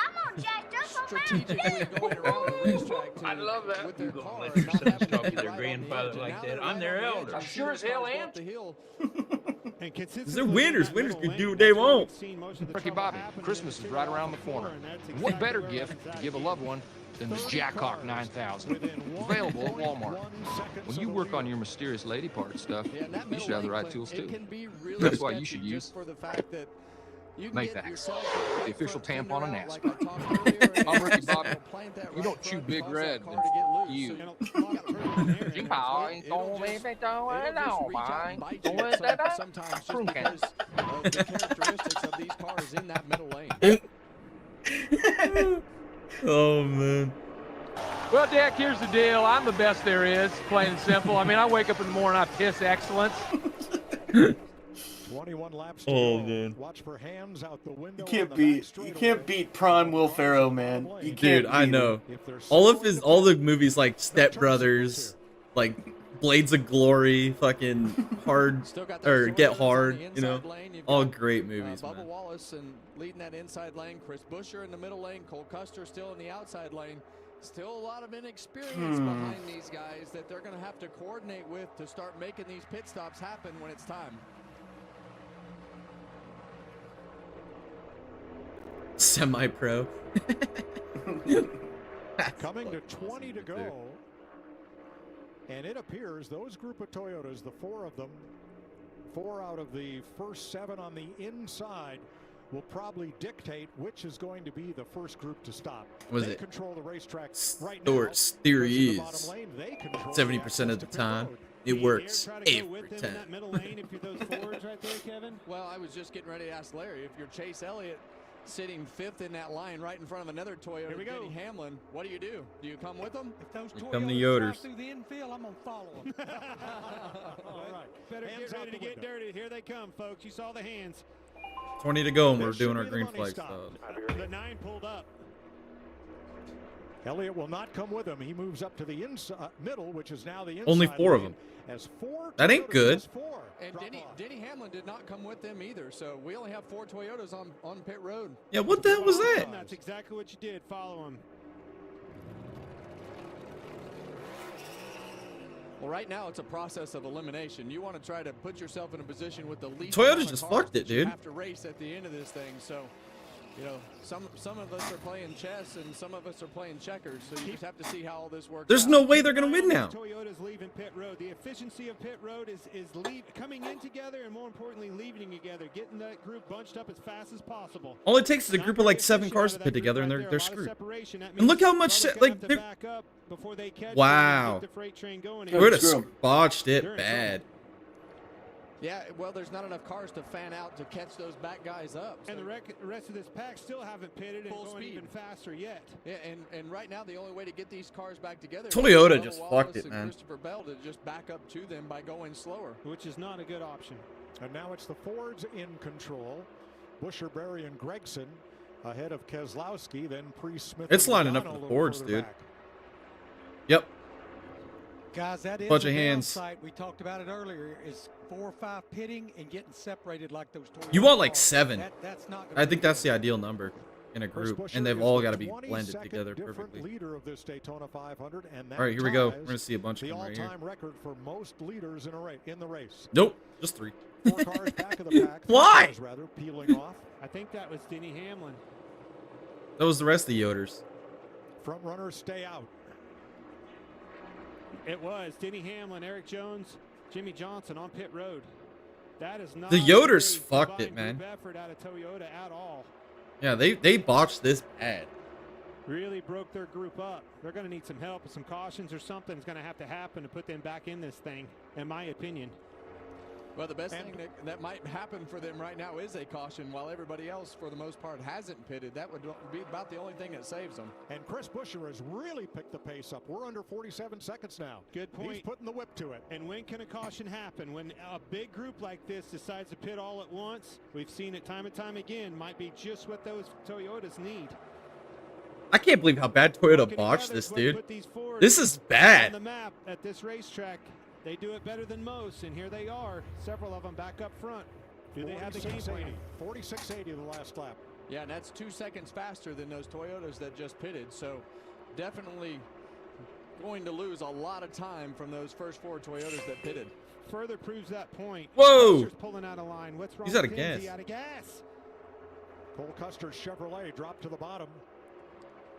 strategically going around the racetrack to, I love that. with their You gonna car let and your not sons having talk to to be their right on the grandfather edge. And like now that? they're I'm right their on the edge. elder. You I see sure those as hell cars go am. up the hill. And Because they're winners. Winners can do what they want. Ricky Bobby, Christmas is right around the corner. What better gift to give a loved one than this Jackhawk 9000? Available at Walmart. When you work on your mysterious lady part stuff, you should have the right tools too. That's why you should use Make Max, the official tampon of NASCAR. I'm Ricky Bobby. You don't chew Big Red, then you. G-Pow ain't gonna be it all, man. Sometimes just because of the characteristics of these cars in that middle lane. Oh man. Well, Dak, here's the deal. I'm the best there is, plain and simple. I mean, I wake up in the morning, I piss excellence. 21 laps. Oh man. Watch for hands out the window. You can't beat Prime Will Ferrell, man. You can't. Dude, I know. All the movies like Step Brothers, like Blades of Glory, fucking Hard or Get Hard, you know, all great movies, Bubba man. Wallace and leading that inside lane. Chris Buescher in the middle lane. Cole Custer still in the outside lane. Still a lot of inexperience behind these guys that they're going to have to coordinate with to start making these pit stops happen when it's time. Semi-pro. Coming to 20 to go. And it appears those group of Toyotas, the 4 of them, 4 out of the first 7 on the inside, will probably dictate which is going to be the first group to stop. Was they it? control the racetrack right now. Theory is 70% of the time. It works every time. Well, I was just getting ready to ask Larry, if you're Chase Elliott sitting 5th in that line right in front of another Toyota, Denny Hamlin, what do? Do you come with them? If those Come the Toyotas Yoders. drive through the infield, I'm going to follow them. All right. Better get ready to get dirty. Here they come, folks. You saw the hands. 20 to go, and we're doing our green flag stuff. The 9 pulled up. Elliott will not come with him. He moves up to the middle, which is now the inside. Only 4 of them. As 4 that ain't good. And Denny Hamlin did not come with them either, so we only have 4 Toyotas on pit road. Yeah, what the hell was that? That's exactly what you did. Follow him. Well, right now it's a process of elimination. You want to try to put yourself in a position with the least. Toyota just fucked it, dude. You have to race at the end of this thing, so. You know, some of us are playing chess and some of us are playing checkers, so you just have to see how all this works. There's no way they're gonna win now. Toyota's leaving pit road. The efficiency of pit road is coming in together and more importantly leaving together, getting that group bunched up as fast as possible. All it takes is a group of like 7 cars to pit together, and they're screwed. And look how much like they're. Wow. Toyota botched it bad. Yeah, well, there's not enough cars to fan out to catch those back guys up. So. And the rest of this pack still haven't pitted and going even faster yet. Yeah, and right now the only way to get these cars back together. Toyota just fucked it, man. Christopher Bell to just back up to them by going slower, which is not a good option. And now it's the Fords in control. Buescher, Berry, and Gregson ahead of Keselowski. Then Smith. It's lining up for the Fords, dude. Yep. Guys, that is bunch a of hands. downside. We talked about it earlier. Is 4 or 5 pitting and getting separated like those Toyotas. You want like 7. That's not I think that's the ideal number in a group, and they've all got to be blended together perfectly. Leader of this Daytona 500, and all right, here we go. We're gonna see a bunch of them right here. The all-time record for most leaders in the race. Nope, just 3. 4 cars back of the pack. Why? Cars, rather, peeling off. I think that was Denny Hamlin. That was the rest of the Yoders. Front runners stay out. It was Denny Hamlin, Eric Jones, Jimmy Johnson on pit road. That is not the Yoders fucked it, man. Effort out of Toyota at all. Yeah, they botched this bad. Really broke their group up. They're going to need some help, some cautions or something is going to have to happen to put them back in this thing, in my opinion. Well, the best thing that might happen for them right now is a caution, while everybody else, for the most part, hasn't pitted. That would be about the only thing that saves them. And Chris Buescher has really picked the pace up. We're under 47 seconds now. Good point. He's putting the whip to it. And when can a caution happen? When a big group like this decides to pit all at once, we've seen it time and time again, might be just what those Toyotas need. I can't believe how bad Toyota botched this, dude. This is bad. On the map at this racetrack. They do it better than most, and here they are. Several of them back up front. Do they have the game plan? 46.80 the last lap. Yeah, and that's 2 seconds faster than those Toyotas that just pitted. So definitely going to lose a lot of time from those first 4 Toyotas that pitted. Further proves that point. Whoa! Pulling out of line. What's wrong? He's out of gas. He's out of gas. Cole Custer's Chevrolet dropped to the bottom.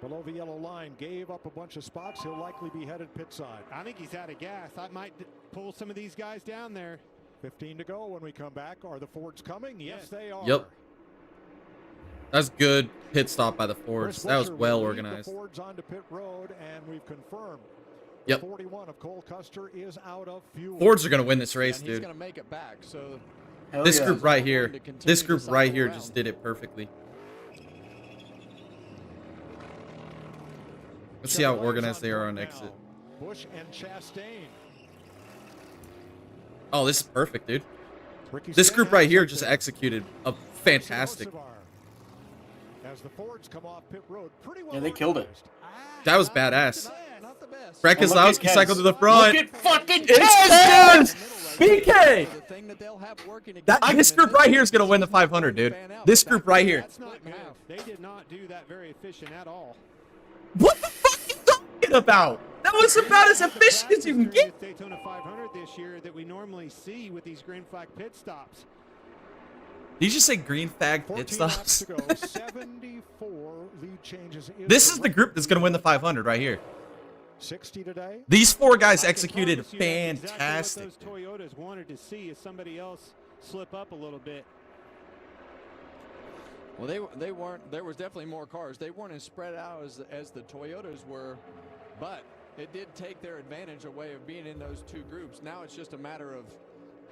Below the yellow line, gave up a bunch of spots. He'll likely be headed pit side. I think he's out of gas. I might pull some of these guys down there. 15 to go when we come back. Are the Fords coming? Yes, they are. Yep. That's good pit stop by the Fords. That was well organized. The Fords onto pit road, and we've confirmed. Yep. 41 of Cole Custer is out of fuel. Fords are going to win this race, and dude. He's going to make it back. So this group right here, just did it perfectly. Let's see how organized they are on exit. Busch and Chastain. Oh, this is perfect, dude. This group right here just executed a fantastic. Yeah, they killed it. That was badass. Brad Keselowski cycled to the front. Look at fucking It's BK! This group right here is going to win the 500, dude. This group right here. They did not do that very efficient at all. What the fuck are you talking about? That was about as efficient as you can get. Daytona 500 this year that we normally see with these green flag pit stops. Did you just say green flag pit stops? 74 lead changes. This is the group that's going to win the 500 right here. 60 today. These four guys executed fantastic. Exactly what those Toyotas wanted to see is somebody else slip up a little bit. Well, they weren't. There was definitely more cars. They weren't as spread out as the Toyotas were, but it did take their advantage away of being in those two groups. Now it's just a matter of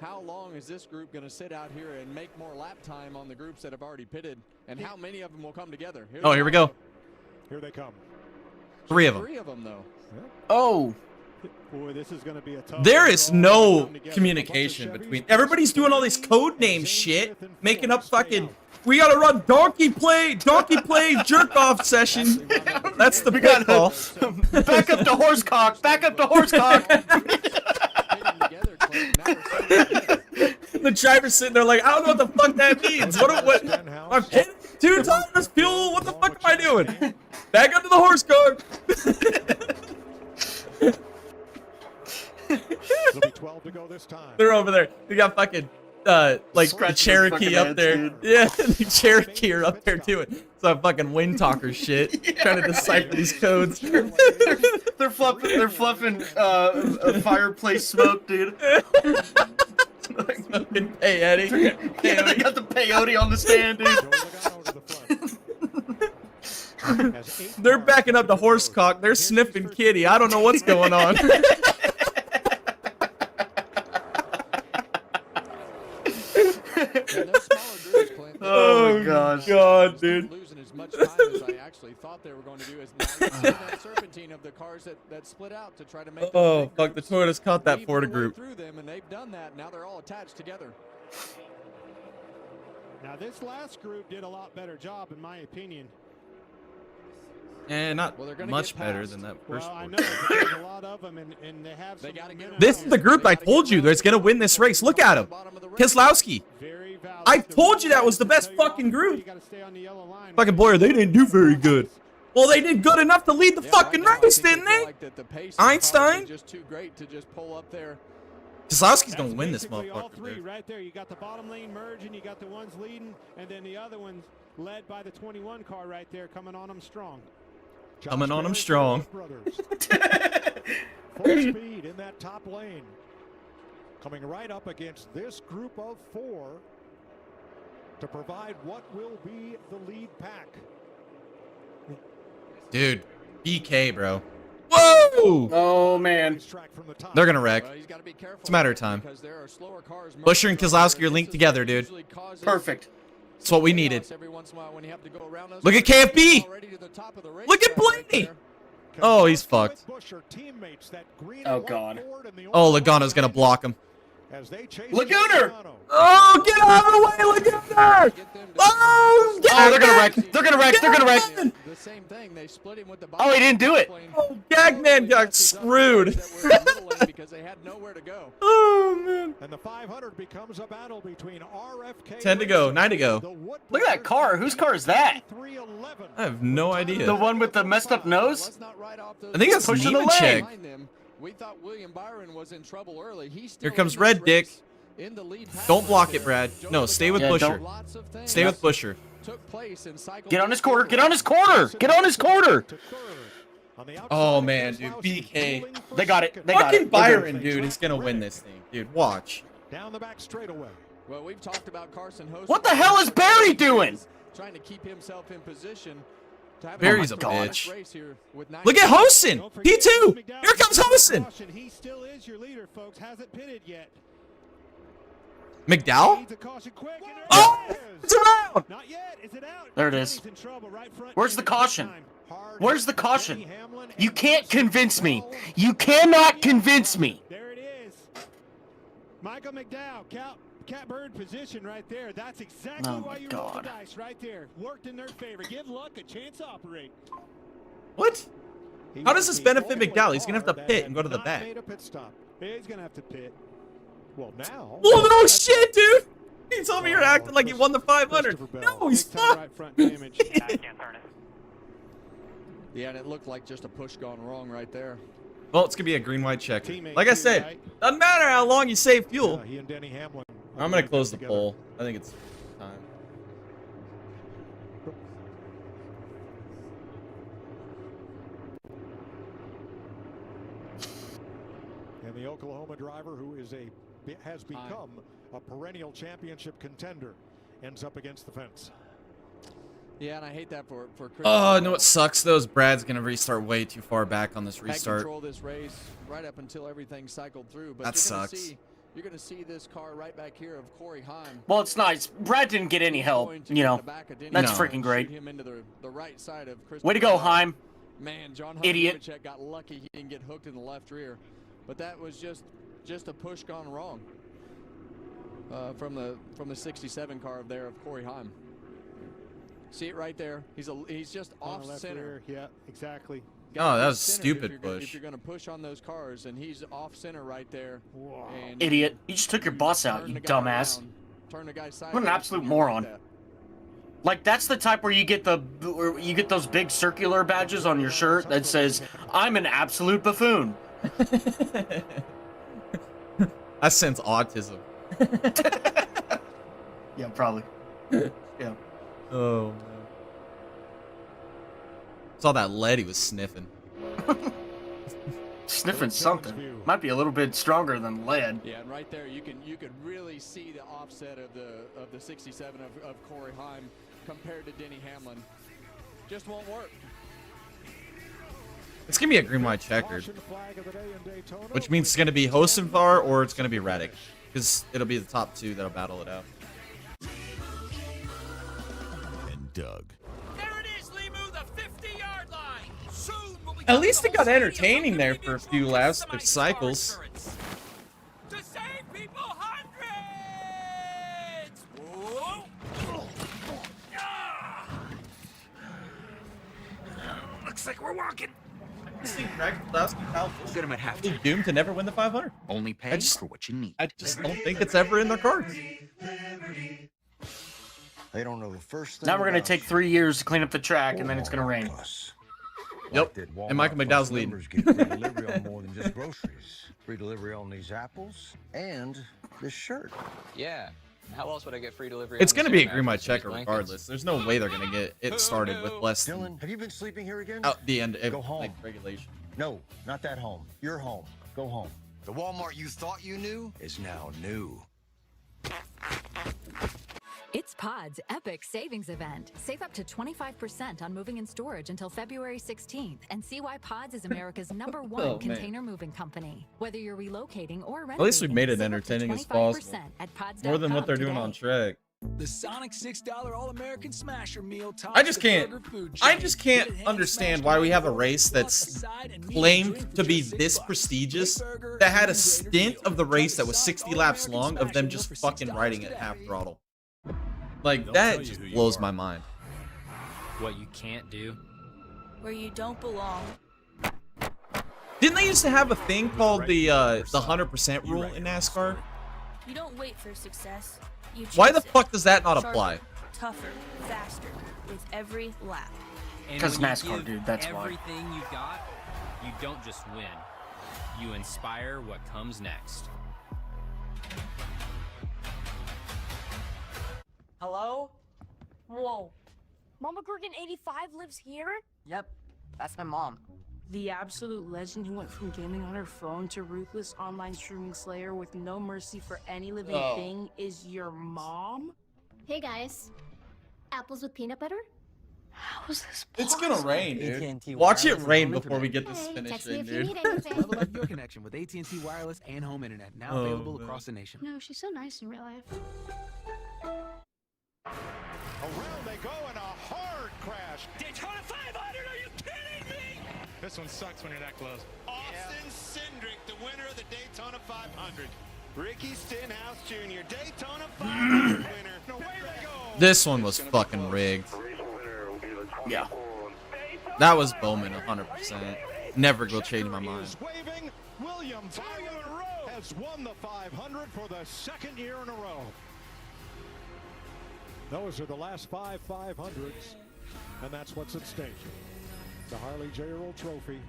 how long is this group going to sit out here and make more lap time on the groups that have already pitted, and how many of them will come together. Here we go. Here they come. Three of them. Three of them, though. Oh. Boy, this is going to be a tough. There is no communication between. Everybody's doing all this code name shit, making up fucking. We gotta run donkey play, jerk off session. That's the big call. Back up to horsecock. Back up to horsecock. The driver's sitting there like, I don't know what the fuck that means. What? I'm hitting 2 tires fuel. What the fuck am I doing? Back up to the horse car. It'll be 12 to go this time. They're over there. We got fucking like the Cherokee up there. Dude. Yeah, the Cherokee are up there too. Some fucking wind talker shit. Trying to decipher these codes. They're fluffing fireplace smoke, dude. Fucking peyote. Yeah, they got the peyote on the stand, dude. They're backing up the horsecock. They're sniffing kitty. I don't know what's going on. Oh my gosh. God, dude. Losing as much time as I actually thought they were going to do. As now that serpentine of the cars that split out to try to make. Oh fuck! The Toyotas caught that Ford group. Through them, and they've done that. Now they're all attached together. Now this last group did a lot better job, in my opinion. And not much better than that first I one. know, there's a lot of them, and they have some momentum. This is the group I told you that's gonna win this race. Look at him, Keselowski. I told you that was the best fucking group. Fucking Boyer, they didn't do very good. Well, they did good enough to lead the fucking race, didn't they? Einstein. Just too great to just pull up there. Keselowski's gonna win this motherfucker. All three right there. You got the bottom lane merging, you got the ones leading, and then the other ones led by the 21 car right there, coming on them strong. Coming on them strong. Full speed in that top lane. Coming right up against this group of 4 to provide what will be the lead pack. Dude, BK, bro. Whoa! Oh, man. They're gonna wreck. It's a matter of time. Buescher and Keselowski are linked together, dude. Perfect. That's what we needed. Look at KFB! Look at Blaney! Oh, he's fucked. Oh, God. Oh, Logano's gonna block him. Lagooner! Oh, get out of the way, Lagooner! Oh, get they're gonna wreck. They're gonna wreck. They're gonna wreck. The same thing. They split him with the Oh, he didn't do it. Oh, Gagman got screwed. because they had nowhere to go. Oh, man. And the 500 becomes a battle between RFK 10 to go, 9 to go. Look at that car. Whose car is that? I have no idea. The one with the messed up nose? I think that's pushing the Nemechek. We thought William Byron was in trouble early. Here comes Red Dick. Don't block it, Brad. No, stay with Buescher. Stay with Buescher. Get on his quarter. Get on his quarter. Get on his quarter. Oh, man, dude. BK. They got it. They got it. Fucking Byron, dude, is going to win this thing. Dude, watch. Down the back straightaway. Well, we've talked about Carson Host. What the hell is Barry doing? Trying to keep himself in position. Barry's a bitch. Look at Hosen. P2. Here comes Hosen. He still is your leader, folks. Hasn't pitted yet. McDowell? Oh, it's around. Not yet. Is it out? There it is. Where's the caution? Where's the caution? You can't convince me. You cannot convince me. There it is. Michael McDowell. catbird position right there. That's exactly why you roll the dice right there. Worked in their favor. Give luck a chance to operate. What? How does this benefit McDowell? He's gonna have to pit and go to the back. Made a pit stop. He's gonna have to pit. Well, now. Whoa, no shit, dude! He told me you're acting like he won the 500. No, he's not. Right front damage. Yeah, and it looked like just a push gone wrong right there. Well, it's gonna be a green-white check. Like I said, doesn't matter how long you save fuel. He and Denny Hamlin. I'm gonna close the poll. I think it's time. And the Oklahoma driver, who has become a perennial championship contender, ends up against the fence. Yeah, and I hate that for Chris. Oh, no, it sucks though. Brad's gonna restart way too far back on this Had restart. control this race right up until everything cycled through. But That sucks. You're gonna see this car right back here of Corey Heim. Well, it's nice. Brad didn't get any help. You know, that's freaking great. Him into the right side of Chris. Way to go, Heim. Man, John Idiot. got lucky he didn't get hooked in the left rear, but that was just a push gone wrong from the 67 car of Corey Heim. See it right there. He's just off center. Yeah, exactly. Oh, that was a stupid if push. you're going to push on those cars, and he's off center right there. And Idiot. You just took your bus out, you dumbass. Turn the guy sideways. What an absolute moron. Like, that's the type where you get those big circular badges on your shirt that says, "I'm an absolute buffoon." That sense autism. Yeah, probably. Yeah. Oh, man. Saw that lead he was sniffing. Sniffing something. Might be a little bit stronger than lead. Yeah, and right there you could really see the offset of the 67 of Corey Heim compared to Denny Hamlin. Just won't work. It's gonna be a green-white checkered, which means it's gonna be Hosenvar or it's gonna be Reddick, because it'll be the top two that'll battle it out. And Doug. There it is, Limu, the 50-yard line. Soon we'll be At least it got entertaining there for a few laps of cycles. to save people hundreds. Whoa. Looks like we're walking. Brad Keselowski, Kyle Busch, gonna have to doomed to never win the 500. Only pay for what you need. I just don't think it's ever in their cards. They don't know the first thing. Now we're gonna take 3 years to clean up the track, and then it's gonna rain. Yep. And Michael McDowell's leading. Get free delivery on more than just groceries. Free delivery on these apples and this shirt. Yeah. How else would I get free delivery? It's going to be a green-white checker regardless. There's no way they're going to get it started with less than Dylan, have you been sleeping here again? out the end of Go home. like regulation. No, not that home. Your home. Go home. The Walmart you thought you knew is now new. It's Pod's Epic Savings Event. Save up to 25% on moving and storage until February 16th and see why Pods is America's #1 container moving company. Whether you're relocating or renovating, At least we've made it entertaining as possible. More than what they're doing on track. The Sonic $6 All-American Smasher Meal tops I just can't understand why we have a race that's claimed to be this prestigious that had a stint of the race that was 60 laps long of them just fucking riding at half throttle. Like, that just blows my mind. What you can't do. Where you don't belong. Didn't they used to have a thing called the 100% rule in NASCAR? You don't wait for success. You chase Why the it. fuck does that not Sharper, apply? Tougher, faster, with every lap. Because NASCAR, dude, that's why. Everything you got, you don't just win. You inspire what comes next. Hello? Whoa. Mama Gorgon 85 lives here? Yep, that's my mom. The absolute legend who went from gaming on her phone to ruthless online streaming slayer with no mercy for any living thing is your mom? Hey guys. Apples with peanut butter? How is this It's gonna rain, dude. AT&T Watch it Wireless rain and home before we internet. get this Hey, finished text me in, if you dude. need anything. Level up your connection with AT&T Wireless and home internet, now Oh, available man. across the nation. No, she's so nice in real life. Around they go in a hard crash. Daytona 500, are you kidding me? This one sucks when you're that close. Austin Cindric, the winner of the Daytona 500. Ricky Stenhouse Jr., Daytona This one was fucking rigged. Yeah. That was Bowman 100%. Never will change my mind. William Byron has won the 500 for the second year in a row. Those are the last 5 500s, and that's what's at stake. The Harley J. Earl Trophy,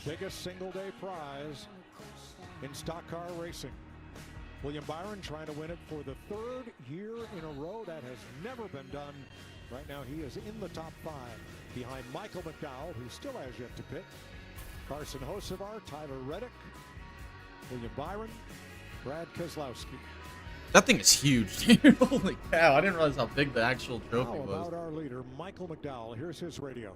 biggest single-day prize in stock car racing. William Byron trying to win it for the 3rd year in a row. That has never been done. Right now he is in the top 5 behind Michael McDowell, who still has yet to pit, Carson Hocevar, Tyler Reddick, William Byron, Brad Keselowski. That thing is huge, dude. Holy cow. I didn't realize how big the actual trophy was. How about our leader, Michael McDowell? Here's his radio.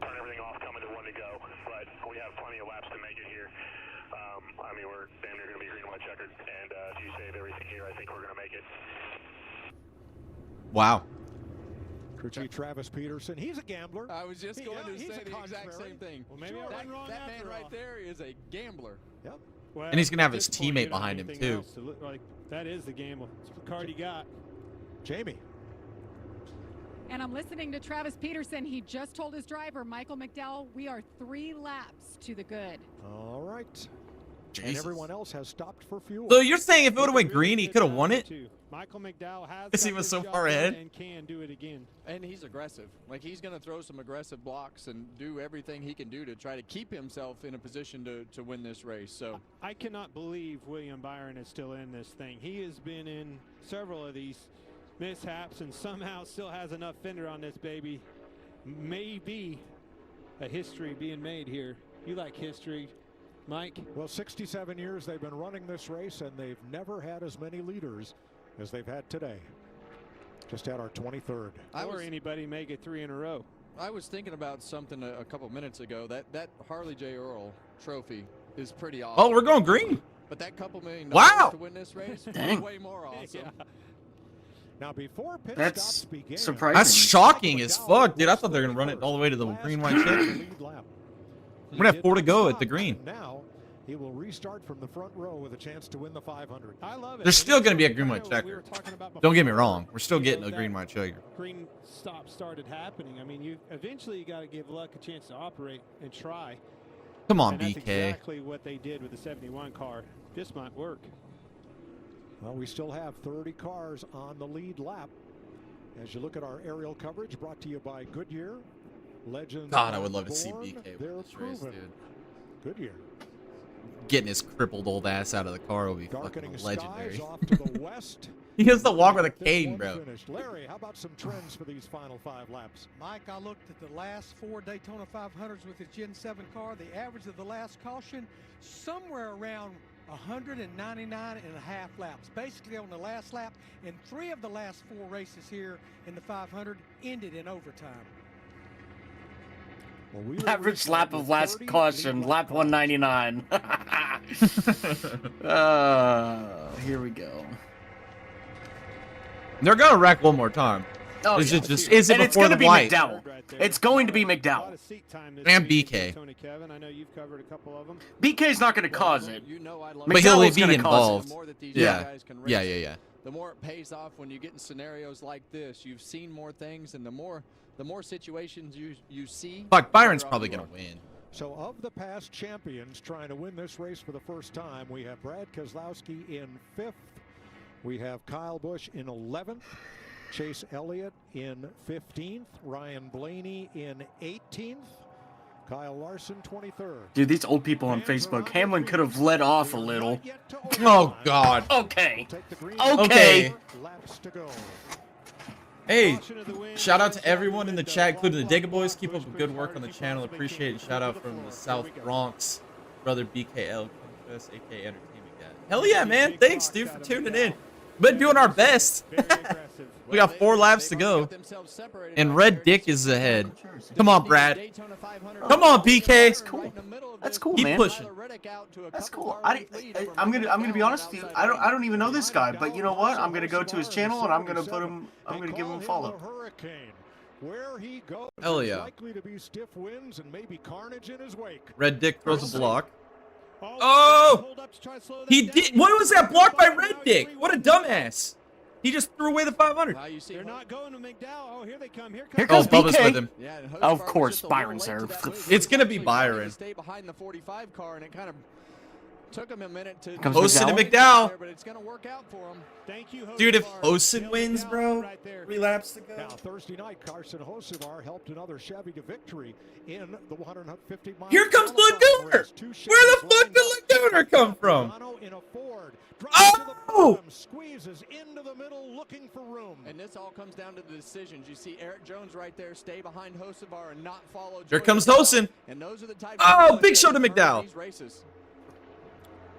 Turn everything off, coming to 1 to go, but we have plenty of laps to make it here. I mean, we're damn near going to be green and white checkered, and if you save everything here, I think we're going to make it. Wow. Crew chief Travis Peterson, he's a gambler. I was just going to say the contrary. exact same thing. Well, maybe that man right there is a gambler. Yep. Well, and he's going to have his teammate behind him, too. Like, that is the gamble. It's the card you got. Jamie. And I'm listening to Travis Peterson. He just told his driver, Michael McDowell, we are 3 laps to the good. All right. Jesus. And everyone else has stopped for fuel. So you're saying if it would have went green, he could have won it? Michael McDowell has Because he was so far ahead? And can do it again. And he's aggressive. Like, he's going to throw some aggressive blocks and do everything he can do to try to keep himself in a position to win this race. So I cannot believe William Byron is still in this thing. He has been in several of these mishaps and somehow still has enough fender on this baby. Maybe a history being made here. You like history, Mike? Well, 67 years they've been running this race, and they've never had as many leaders as they've had today. Just had our 23rd. Or anybody make it 3 in a row. I was thinking about something a couple minutes ago. That Harley J. Earl trophy is pretty awesome. Oh, we're going green. But that couple $1 million to win this race is way more awesome. Yeah. Now, before pit That's stops began, surprising. That's shocking as fuck, dude. I thought they were going to run it all the way to the green, white, check. We're going to have 4 to go at the green. Now he will restart from the front row with a chance to win the 500. I love it. There's still going to be a green, white, checker. Don't get me wrong. We're still getting a green, white, checker. Green stop started happening. I mean, you eventually got to give luck a chance to operate and try. Come on, and that's BK. Exactly what they did with the 71 car. This might work. Well, we still have 30 cars on the lead lap. As you look at our aerial coverage, brought to you by Goodyear. Legends. God, I would love to see born, BK they're with this race, proven. dude. Goodyear. Getting his crippled old ass out of the car will be Darkening fucking legendary. skies off to the west. He has to walk with a This cane, one bro. finished. Larry, how about some trends for these final 5 laps? Mike, I looked at the last 4 Daytona 500s with his Gen 7 car. The average of the last caution, somewhere around 199 and a half laps. Basically on the last lap, and 3 of the last 4 races here in the 500 ended in overtime. Well, we Average lap of last caution, lap 199. Here we go. They're going to wreck one more time. Oh, is yeah. it just, is it And it's before going to the be white? McDowell. It's going to be McDowell. And BK. Tony Kevin, I know you've covered a couple of them. BK's not going to cause it. But he'll McDowell's be gonna cause involved. it. The more that these Yeah. guys can race, Yeah. the more it pays off when you get in scenarios like this. You've seen more things, and the more situations you see. Fuck, Byron's the better off probably you going are. to win. So of the past champions trying to win this race for the first time, we have Brad Keselowski in 5th. We have Kyle Busch in 11th. Chase Elliott in 15th. Ryan Blaney in 18th. Kyle Larson 23rd. Dude, these old people on Facebook, Hamlin could have let off a little. Oh, God. Okay. Okay. Laps to go. Hey, shout out to everyone in the chat, including the Digga Boys. Keep up the good work on the channel. Appreciate it. Shout out from the South Bronx, brother BKL, aka Entertainment Guy. Hell yeah, man. Thanks, dude, for tuning in. Been doing our best. We got 4 laps to go. And Red Dick is ahead. Come on, Brad. Come on, BK. That's cool. That's cool, Keep man. pushing. That's cool. I'm gonna be honest with you. I don't even know this guy, but you know what? I'm gonna go to his channel and I'm gonna give him a follow. Where he goes, Hell yeah. likely to be stiff winds and maybe carnage in his wake. Red Dick throws a block. Oh! He did. What was that block by Red Dick? What a dumbass. He just threw away the 500. They're not going to McDowell. Oh, here they come. Here comes Bubba's BK. with him. Yeah, and Of Hosvar course, was just a little Byron's late there. to that move. It's gonna be He wanted to Byron. Stay behind the 45 car, and it kind of took him a minute to Hosen and McDowell. but it's going to work out for him. Thank you, Dude, if Hosvar. Hosen wins, bro, Right there. 3 laps to go. Now, Thursday night, Carson Hocevar helped another Chevy to victory in the 150-mile. Here comes Lagooner. Where the fuck did Lagooner come from? In a Ford, Oh! Squeezes into the middle, looking for room. And this all comes down to the decisions. You see Eric Jones right there, stay behind Hocevar and not follow. Here Joey comes McDowell. Hosen. And those are the types Oh, of big guys show to that turn McDowell. these races.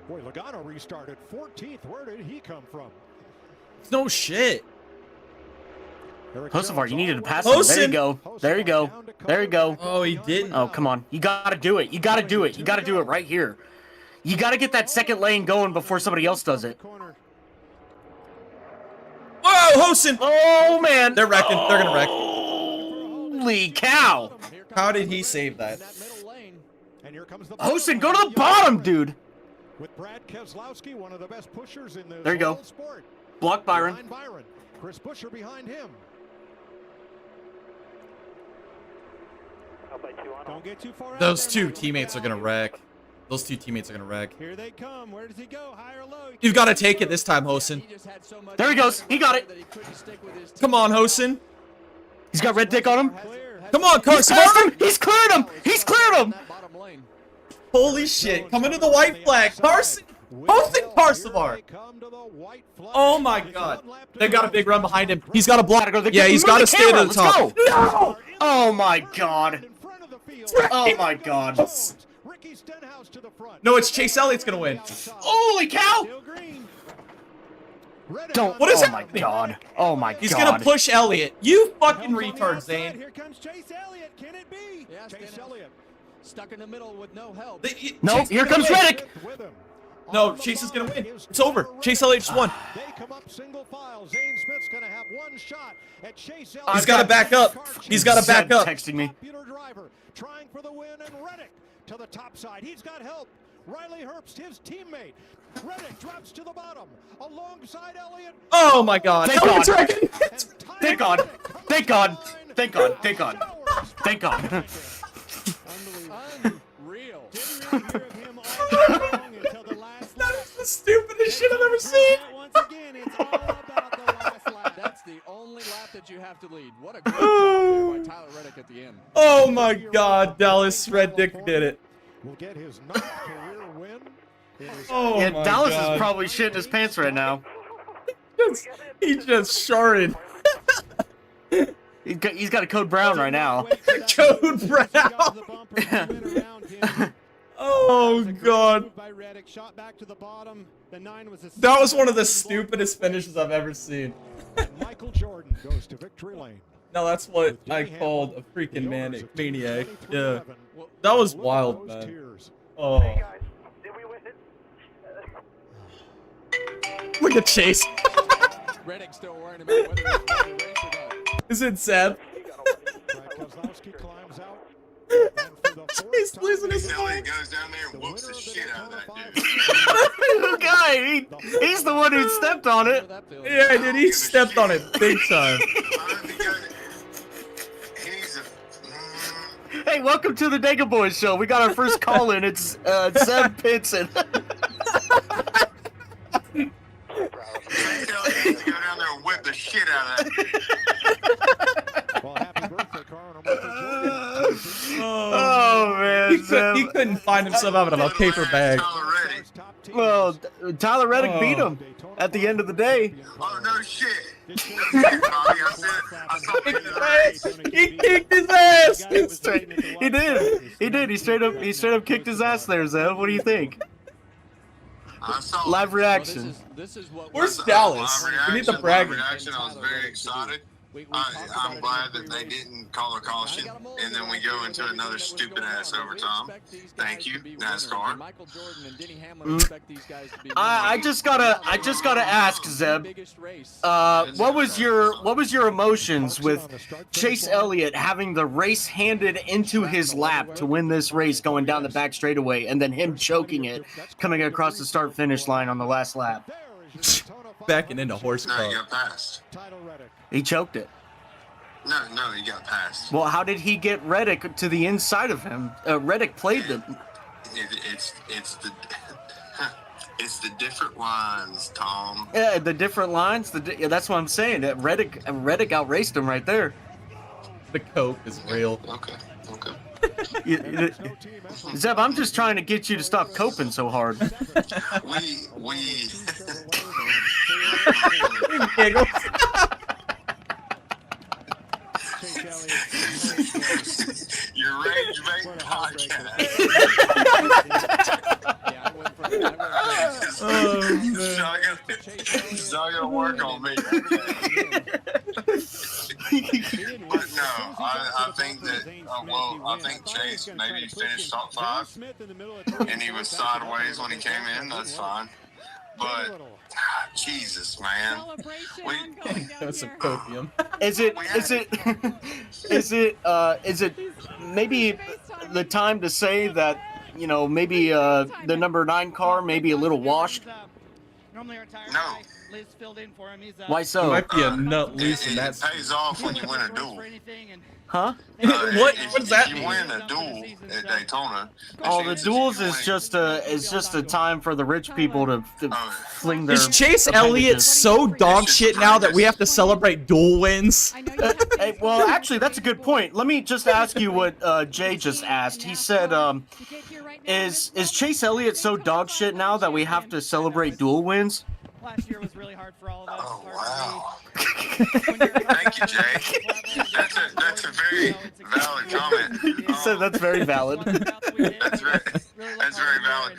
Boy, Logano restarted 14th. Where did he come from? No shit. Hocevar, you needed to pass him. Hosen. There you go. There you go. There you go. Oh, he didn't. Oh, come on. You got to do it. You got to do it. You got to do it right here. You got to get that second lane going before somebody else does it. Whoa, Hosen. Oh, man. They're wrecking. They're going to wreck. Holy cow. How did he save that? And here comes the Hosen, go to the bottom, dude. With Brad Keselowski, one of the best pushers in the There you go. whole sport. Block Byron. Behind Byron. Chris Buescher behind him. Don't get too far out Those there, two Michael teammates are McDowell. going to wreck. Those two teammates are going to wreck. Here they come. Where does he go? High or low? You've got to take it this time, Hosen. There he goes. He got it. Come on, Hosen. He's got red dick on him. Come on, He's Carson. passed him. He's cleared him. He's cleared him. Holy shit. Coming to the white flag. Carson. Hosen Carsovar. Oh my god. They got a big run behind him. He's got a block. Yeah, he's got to stay to the top. No! Oh my god. Oh my god. No, it's Chase Elliott's going to win. Holy cow! Don't. What is Oh my god. Oh my god. He's going to push Elliott. You fucking retard, Zane. Here comes Chase Elliott. Can it be? Yeah, Chase Elliott stuck in the middle with no help. No, here comes Reddick. No, Chase is going to win. It's over. Chase Elliott just won. They come up single file. Zane Smith's going to have one shot at Chase Elliott. He's got to back up. He's got to back up. Texting me. Popular driver trying for the win, and Reddick to the top side. He's got help. Riley Herbst, his teammate. Reddick drops to the bottom alongside Elliott. Oh my god. Thank Elliott's God. wrecking. Thank God. Thank God. Thank God. Thank God. Thank God. Unreal. Didn't really hear of him all along until the last That lap. is the stupidest shit I've ever seen. Once again, it's all about the last lap. That's the only lap that you have to lead. What a great job there by Tyler Reddick at the end. Oh my god. Dallas Red Dick did it. Will get his ninth career win. Oh Yeah, my Dallas god. is probably shitting his pants right now. He just sharded. He's got a code brown right now. Code Brown. Oh god. By Reddick, shot back to the bottom. The 9 was a That was one of the stupidest finishes I've ever seen. Michael Jordan goes to victory lane. No, that's what I called a freaking maniac. Yeah. That was wild, man. Oh. Look at Chase. Reddick still worrying about whether he's going to race or not. Is it Seb? Keselowski climbs out. He's losing his Elliott goes down there and whoops the shit out of that dude. The guy, he's the one who stepped on it. Yeah, dude, he stepped on it big time. Hey, welcome to the Dega Boys show. We got our first call in. It's Zeb Pinson. Chase Elliott go down there and whip the shit out of that dude. Well, happy birthday, Carl, and Michael Jordan. Oh man, He couldn't find himself out of a paper bag. Well, Tyler Reddick beat him at the end of the day. Oh, no shit. No shit, Bobby. I saw him in the race. He kicked his ass. He did. He did. He straight up kicked his ass there, Zeb. What do you think? I saw Live reaction. This is what Where's Dallas? We need the bragging. reaction. I was very excited. I'm glad that they didn't call a caution, and then we go into another stupid ass overtime. Thank you, NASCAR. I just gotta ask, Zeb. What was your emotions with Chase Elliott having the race handed into his lap to win this race going down the back straightaway, and then him choking it coming across the start-finish line on the last lap? backing into horse No, car. he got passed. He choked it. No, he got passed. Well, how did he get Reddick to the inside of him? Reddick played the. It's the it's the different lines, Tom. Yeah, the different lines. That's what I'm saying. That Reddick outraced him right there. The coke is real. Okay. Zeb, I'm just trying to get you to stop coping so hard. We giggles. Your rage bait podcast. It's not gonna work on me. But no, I think that I think Chase maybe finished top 5, and he was sideways when he came in. That's fine. But Jesus, man, That's some copium. Is it maybe the time to say that, you know, maybe the number 9 car may be a little washed? No. Why so? You might be a nut loose in that. It pays off when you win a duel. Huh? What does that if mean? you win a duel at Daytona. Oh, the duels is just a time for the rich people to fling their. Is Chase Elliott so dog shit now that we have to celebrate duel wins? Well, actually, that's a good point. Let me just ask you what Jay just asked. He said, "Is Chase Elliott so dog shit now that we have to celebrate duel wins?" Last year was really hard for all of us. Oh, wow. Thank you, Jay. That's a very valid comment. He said that's very valid. That's very valid.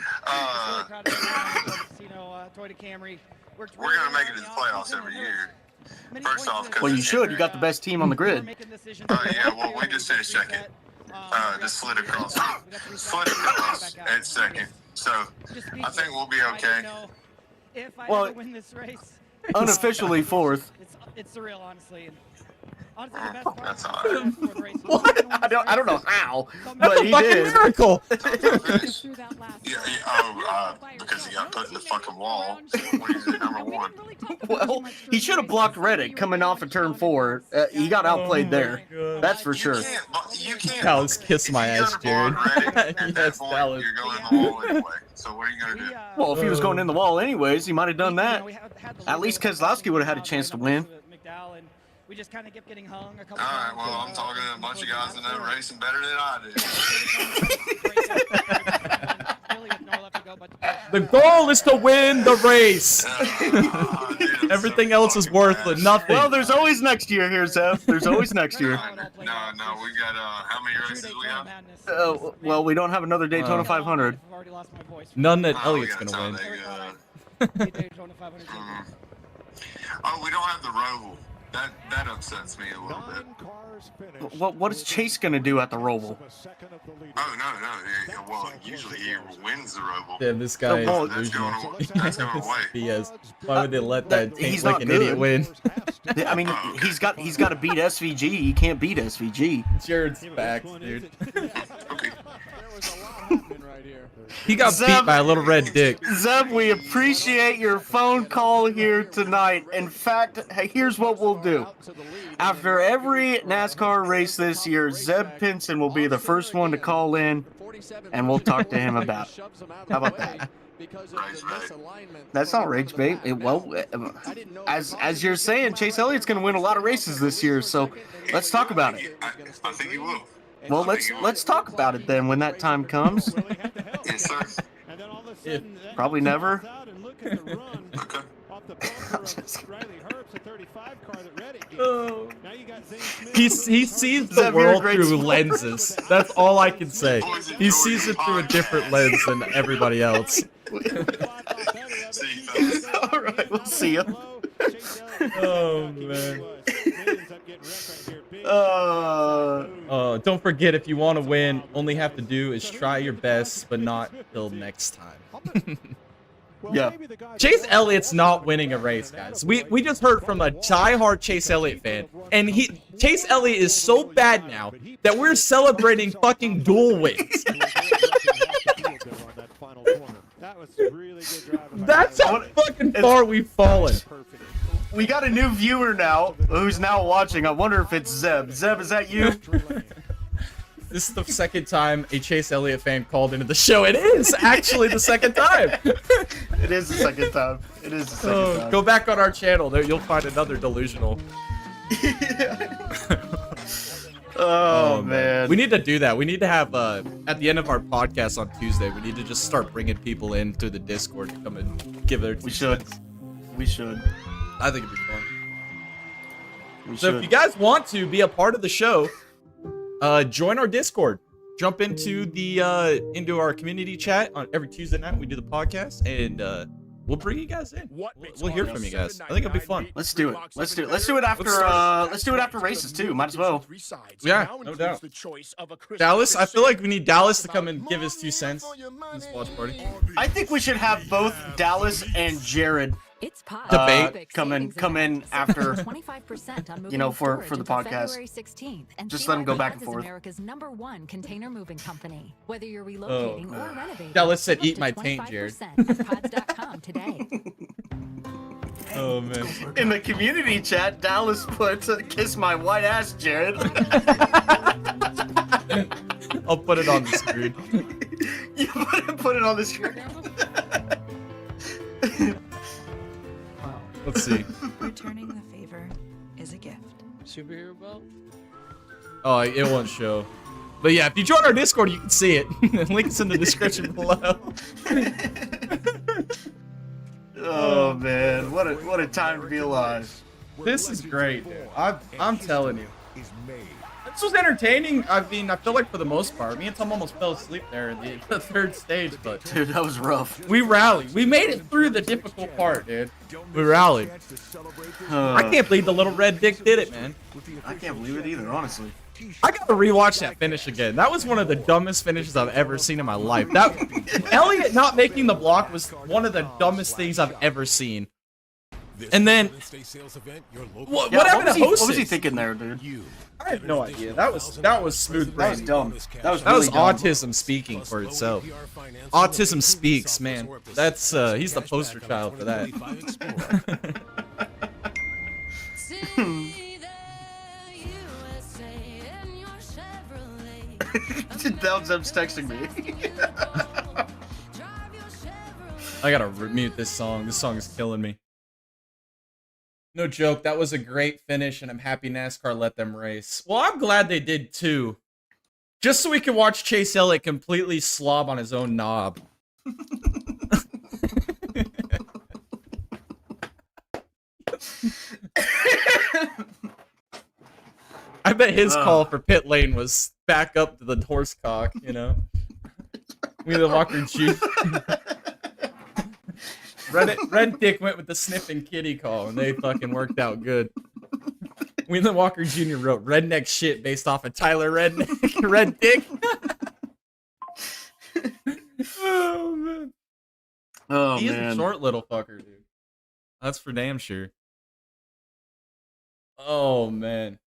We're gonna make it to the playoffs every year. First off, Well, you should. You got the best team on the grid. Oh yeah, well we just finished second. Just slid across at second. So I think we'll be okay. If I Well, ever win this race, Unofficially 4th. it's surreal, honestly. And honestly, the best part That's all before right. the race was What? I don't know how, but he Fucking did. miracle. Because he got put in the fucking wall. When he's at number 1. Well, he should have blocked Reddick coming off of turn 4. He got outplayed there. That's for sure. You can't. Dallas, kiss my ass, Jared. Yes, Dallas. You're going in the wall anyway. So what are you gonna do? Well, if he was going in the wall anyways, he might have done that. At least Keselowski would have had a chance to win. we just kind of kept getting hung a couple All right, times. well, I'm talking to a bunch of guys that know racing better than I do. The goal is to win the race. Everything else is worth nothing. Well, there's always next year here, Zeph. There's always next year. No, we got, how many races we have? Well, we don't have another Daytona 500. None that Elliott's gonna win. Oh, we don't have the Roval. That upsets me a little bit. What is Chase gonna do at the Roval? Oh no. Well, usually he wins the Roval. Yeah, this guy is delusional. BS. Why would they let that tank like an idiot win? I mean, he's got to beat SVG. He can't beat SVG. Jared's back, dude. He got beat by a little red dick. Zeb, we appreciate your phone call here tonight. In fact, here's what we'll do. After every NASCAR race this year, Zeb Pinson will be the first one to call in, and we'll talk to him about it. How about that? That's not rage bait. As you're saying, Chase Elliott's going to win a lot of races this year, so let's talk about it. I think he will. Well, let's talk about it then when that time comes. Yes, sir. Probably never. He sees the world through lenses. That's all I can say. He sees it through a different lens than everybody else. All right, we'll see you. Oh man. Don't forget, if you want to win, only have to do is try your best, but not till next time. Yeah. Chase Elliott's not winning a race, guys. We just heard from a diehard Chase Elliott fan, and Chase Elliott is so bad now that we're celebrating fucking dual wins. That's how fucking far we've fallen. we got a new viewer now who's now watching. I wonder if it's Zeb. Zeb, is that you? This is the second time a Chase Elliott fan called into the show. It is actually the second time. It is the second time. It is the second time. Go back on our channel. There, you'll find another delusional. Oh, man. We need to do that. We need to have, at the end of our podcast on Tuesday, we need to just start bringing people in through the Discord to come and give their 2 cents. We should. I think it'd be fun. So if you guys want to be a part of the show, join our Discord. Jump into our community chat on every Tuesday night. We do the podcast, and we'll bring you guys in. We'll hear from you guys. I think it'll be fun. Let's do it. Let's do it. Let's do it after races too. Might as well. Yeah, no doubt. Dallas, I feel like we need Dallas to come and give his 2 cents in this watch party. I think we should have both Dallas and Jared debate come in after, you know, for the podcast. Just let them go back and forth. America's #1 container moving company. Whether you're relocating or renovating. Dallas said, "Eat my taint, Jared." Today. Oh man. In the community chat, Dallas put "kiss my white ass, Jared." I'll put it on the screen. You put it on the screen. Let's see. Returning the favor is a gift. Superhero belt? Oh, it won't show. But yeah, if you join our Discord, you can see it. Link is in the description below. Oh man, what a time to be alive. This is great, dude. I'm telling you. This was entertaining. I mean, I feel like for the most part, me and Tom almost fell asleep there in the third stage, but dude, that was rough. We rallied. We made it through the difficult part, dude. We rallied. I can't believe the little red dick did it, man. I can't believe it either, honestly. I gotta rewatch that finish again. That was one of the dumbest finishes I've ever seen in my life. That Elliott not making the block was one of the dumbest things I've ever seen. And then, what happened to Hostess? What was he thinking there, dude? I have no idea. That was smooth brain. That was dumb. That was really really dumb. autism speaking for itself. Autism speaks, man. That's he's the poster child for that. That was them texting me. I gotta mute this song. This song is killing me. No joke, that was a great finish, and I'm happy NASCAR let them race. Well, I'm glad they did too. Just so we can watch Chase Elliott completely slob on his own knob. I bet his call for pit lane was back up to the horse cock, you know? Wheeler Walker Jr. Red Dick went with the sniffing kitty call, and they fucking worked out good. Wheeler Walker Jr. wrote redneck shit based off of Tyler Red Dick. Oh, man. Oh, He's man. a short little fucker, dude. That's for damn sure. Oh, man.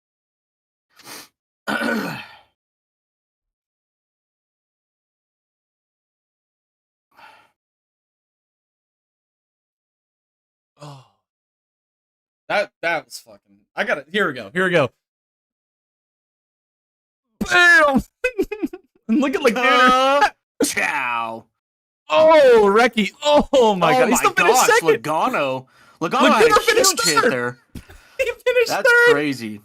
Oh, that was fucking. I got it. Here we go. Bam! Look at like Ciao. Oh, Reki. Oh my god. He's still finished second. Logano had a huge hit there. He finished That's third. crazy.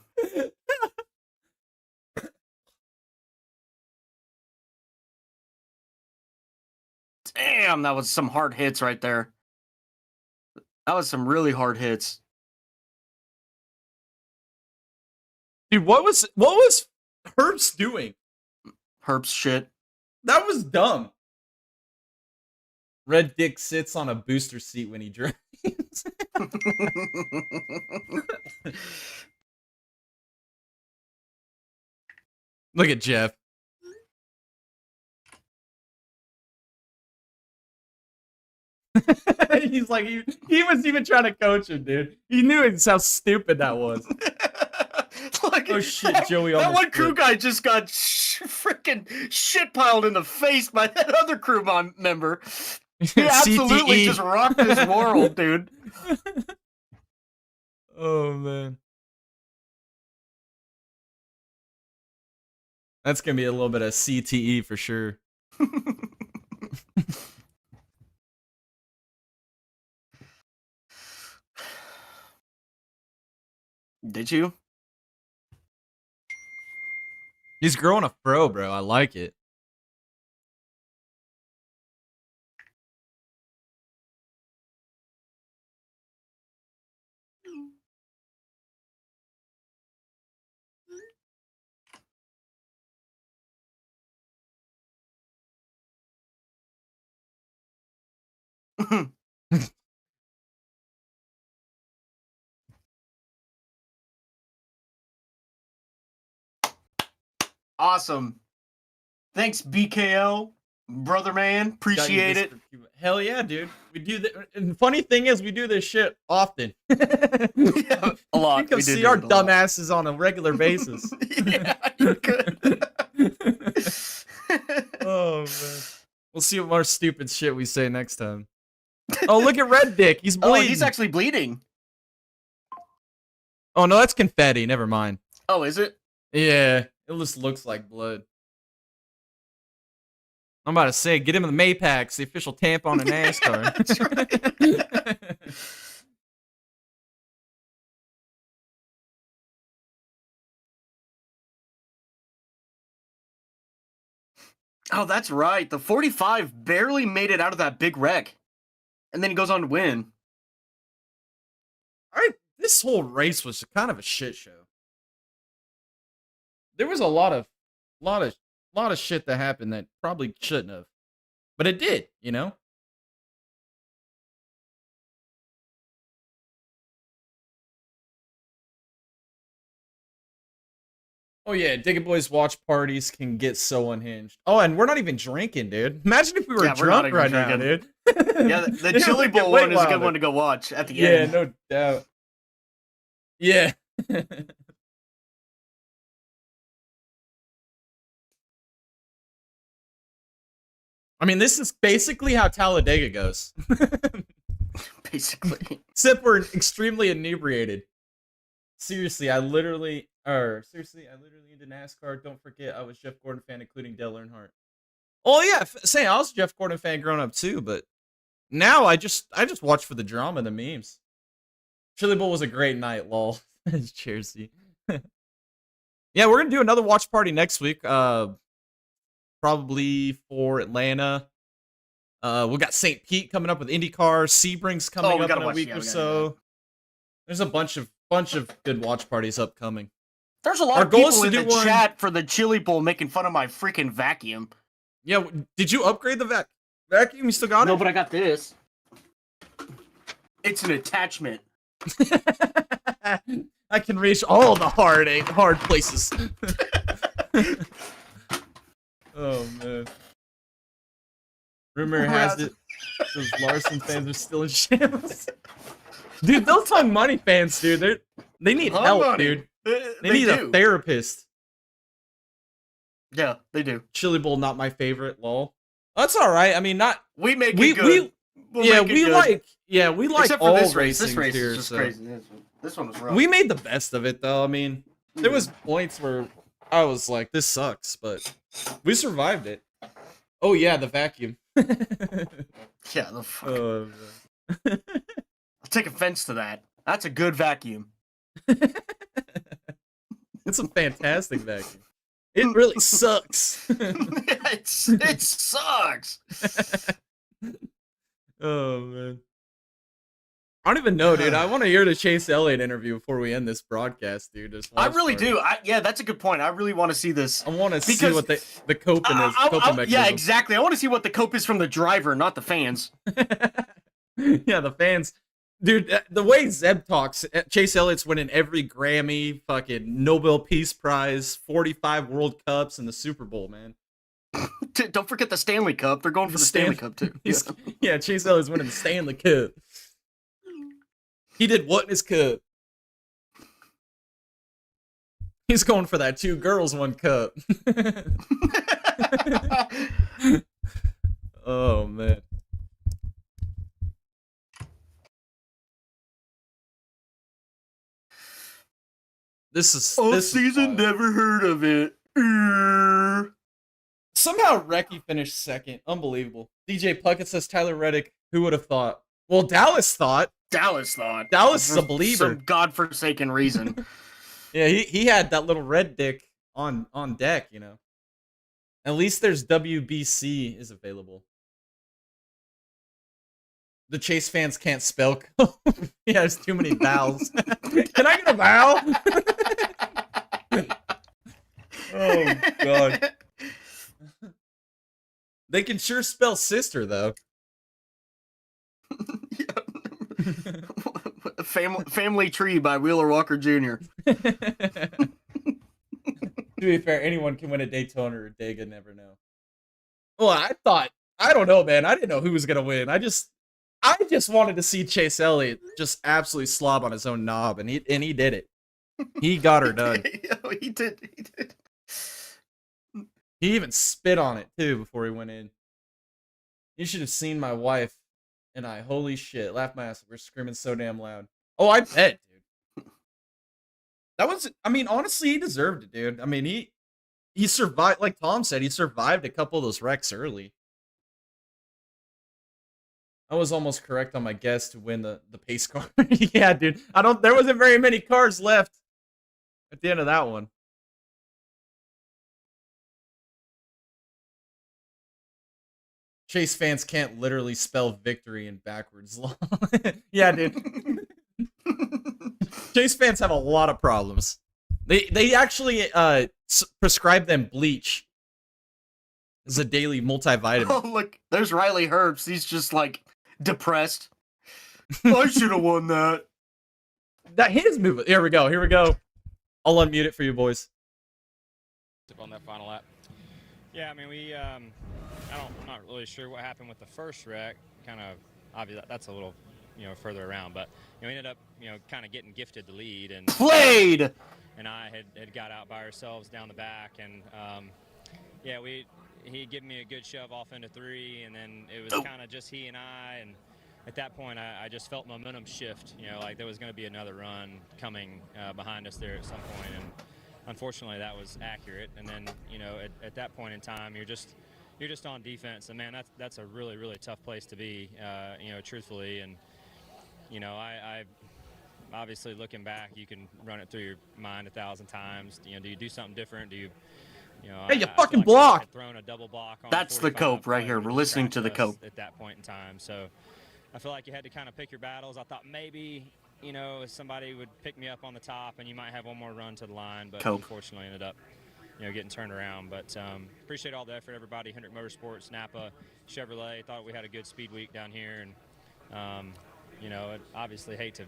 Damn, that was some hard hits right there. That was some really hard hits. Dude, what was Herbst doing? Herbst shit. That was dumb. Red Dick sits on a booster seat when he drives. Look at Jeff. He's like, he was even trying to coach him, dude. He knew how stupid that was. Look, oh shit, Joey! That one crew guy just got freaking shit piled in the face by that other crew member. He absolutely just rocked his world, dude. Oh man. That's gonna be a little bit of CTE for sure. Did you? He's growing a fro, bro. I like it. Awesome. Thanks, BKL, brother man. Appreciate it. Hell yeah, dude. We do the and funny thing is we do this shit often. Yeah, a lot. You can see our dumbasses on a regular basis. Yeah, you could. Oh man. We'll see what more stupid shit we say next time. Oh, look at Red Dick. He's bleeding. Oh, he's actually bleeding. Oh no, that's confetti. Never mind. Oh, is it? Yeah, it just looks like blood. I'm about to say, get him in the Maypax, the official tampon of NASCAR. That's right. Oh, that's right. The 45 barely made it out of that big wreck. And then he goes on to win. All right, this whole race was kind of a shit show. There was a lot of shit that happened that probably shouldn't have. But it did, you know? Oh yeah, Digga Boys watch parties can get so unhinged. Oh, and we're not even drinking, dude. Imagine if we were drunk right now, dude. Yeah, the Chili Bowl one is a good one to go watch at the end. Yeah, no doubt. Yeah. I mean, this is basically how Talladega goes. Basically. Except we're extremely inebriated. Seriously, I literally into NASCAR. Don't forget, I was Jeff Gordon fan, including Dale Earnhardt. Oh yeah, saying I was a Jeff Gordon fan growing up too, but now I just watch for the drama and the memes. Chili Bowl was a great night, lol. Cheersy. Yeah, we're gonna do another watch party next week. Probably for Atlanta. We got St. Pete coming up with IndyCar. Sebring's coming up in a week or so. There's a bunch of good watch parties upcoming. There's a lot of people in the chat for the Chili Bowl making fun of my freaking vacuum. Yeah, did you upgrade the vacuum? You still got it? No, but I got this. It's an attachment. I can reach all the hard places. Oh man. Rumor has it those Larson fans are still in shambles. Dude, those Young Money fans, dude, they need help, dude. They need a therapist. Yeah, they do. Chili Bowl, not my favorite, lol. That's all right. I mean, we make it good. We like Except for all this race. racing This race here, is just so. crazy. This one was rough. We made the best of it, though. I mean, there was points where I was like, "This sucks," but we survived it. Oh yeah, the vacuum. Yeah, the fuck. I'll take offense to that. That's a good vacuum. It's a fantastic vacuum. It really sucks. It sucks. Oh man. I don't even know, dude. I want to hear the Chase Elliott interview before we end this broadcast, dude. I really do. Yeah, that's a good point. I really want to see this. I want to see what the coping is. Yeah, exactly. I want to see what the cope is from the driver, not the fans. Yeah, the fans. Dude, the way Zeb talks, Chase Elliott's winning every Grammy, fucking Nobel Peace Prize, 45 World Cups, and the Super Bowl, man. Don't forget the Stanley Cup. They're going for the Stanley Cup, too. Yeah, Chase Elliott's winning the Stanley Cup. He did what in his cup? He's going for that 2 girls, 1 cup. Oh, man. This is season. Never heard of it. Somehow Recchi finished second. Unbelievable. DJ Puckett says Tyler Reddick. Who would have thought? Well, Dallas thought. Dallas is a believer. Some godforsaken reason. Yeah, he had that little red dick on deck, you know. At least there's WBC is available. The Chase fans can't spell. Yeah, there's too many vowels. Can I get a vowel? Oh, God. They can sure spell sister, though. Family Tree by Wheeler Walker Jr. To be fair, anyone can win a Daytona or Dega, never know. Well, I don't know, man. I didn't know who was going to win. I just wanted to see Chase Elliott just absolutely slob on his own knob, and he did it. He got her done. He did. He even spit on it, too, before he went in. You should have seen my wife and I. Holy shit. Laughed my ass. We're screaming so damn loud. Oh, I bet, dude. That was, I mean, honestly, he deserved it, dude. I mean, he survived, like Tom said, he survived a couple of those wrecks early. I was almost correct on my guess to win the pace car. Yeah, dude. There wasn't very many cars left at the end of that one. Chase fans can't literally spell victory in backwards. Yeah, dude. Chase fans have a lot of problems. They actually prescribe them bleach as a daily multivitamin. Oh, look, there's Riley Herbst. He's just like depressed. I should have won that. That his move. Here we go. I'll unmute it for you boys. On that final lap. Yeah, I mean, I'm not really sure what happened with the first wreck. Kind of obvious. That's a little, further around, but we ended up, kind of getting gifted the lead and played. And I had got out by ourselves down the back, and yeah, he gave me a good shove off into 3, and then it was kind of just he and I, and at that point I just felt momentum shift. Like there was going to be another run coming behind us there at some point, and unfortunately that was accurate. And then at that point in time you're just on defense, and man, that's a really, really tough place to be, truthfully. And I obviously, looking back, you can run it through your mind 1,000 times. Do you do something different? Do you hey, you fucking block. Thrown a double block on that's the cope right here. We're listening to the cope at that point in time. So I feel like you had to kind of pick your battles. I thought maybe somebody would pick me up on the top and you might have one more run to the line, but unfortunately ended up getting turned around. But appreciate all the effort, everybody. Hendrick Motorsports, Napa, Chevrolet. Thought we had a good speed week down here, and it obviously hate to.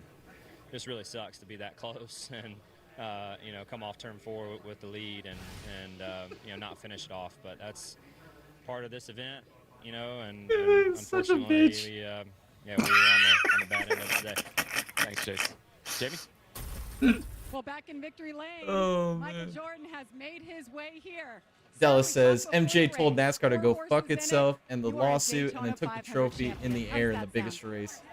Just really sucks to be that close and come off turn 4 with the lead and not finish it off. But that's part of this event, and unfortunately, we were on the bad end of the day. Thanks, Chase. Jamie. Well, back in victory lane, Michael Jordan has made his way here. Dallas says MJ told NASCAR to go fuck itself and the lawsuit, and then took the trophy in the air in the biggest race.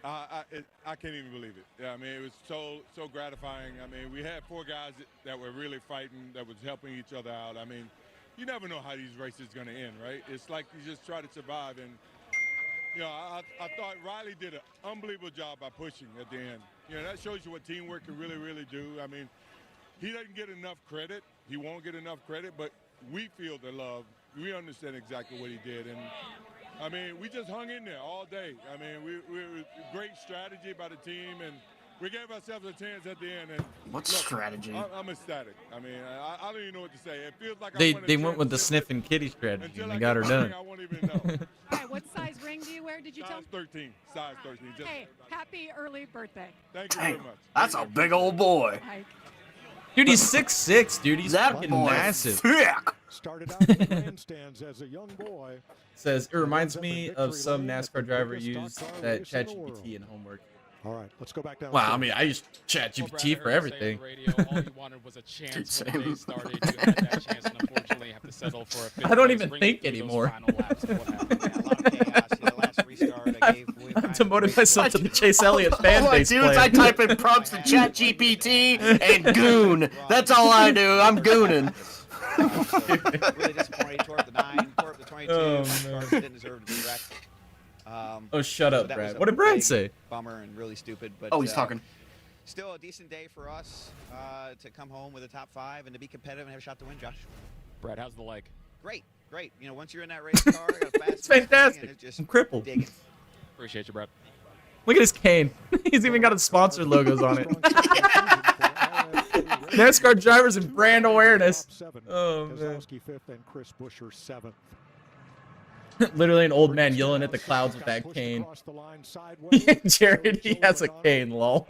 I can't even believe it. Yeah, I mean, it was so gratifying. I mean, we had 4 guys that were really fighting, that was helping each other out. I mean, you never know how these races going to end, right? It's like you just try to survive. And, I thought Riley did an unbelievable job by pushing at the end. That shows you what teamwork can really, really do. I mean, he doesn't get enough credit. He won't get enough credit, but we feel the love. We understand exactly what he did. And I mean, we just hung in there all day. I mean, we great strategy by the team, and we gave ourselves a chance at the end. And what strategy? I'm ecstatic. I mean, I don't even know what to say. It feels like they went with the sniffing kitty strategy, and they got her done. I won't even know. All right, what size ring do you wear? Did you tell? Size 13. Size 13. Just, hey, happy early birthday. Thank you very much. That's a big old boy. Dude, he's 6'6", dude. He's fucking massive. Started out in the grandstands as a young boy. Says it reminds me of some NASCAR driver used that ChatGPT in homework. All right, let's go back down. Wow, I mean, I use ChatGPT for everything. All you wanted was a chance when the day started. You had that chance, and unfortunately, you have to settle for a fifth I don't even place, think anymore. a lot of chaos. The last I demoted myself to the Chase Elliott fan base. Dudes, I type in prompts to ChatGPT and goon. That's all I do. I'm gooning. Really disappointing. Tore up the 9, tore up the 22. Cars didn't deserve to be wrecked. Oh, shut up, that Brad. was What a did Brad big say? Bummer and really stupid. But, Oh, he's talking. Still a decent day for us to come home with a top 5 and to be competitive and have a shot to win, Josh. Brad, how's the leg? Great, great. You know, once you're in that race car, you got a fast It's fantastic. it's just I'm crippled. digging. Appreciate you, Brad. Look at his cane. He's even got his sponsor logos on it. NASCAR drivers and brand awareness. Oh, man. Keselowski 5th and Chris Buescher 7th. Literally an old man yelling at the clouds with that cane. Jared, he has a cane, lol.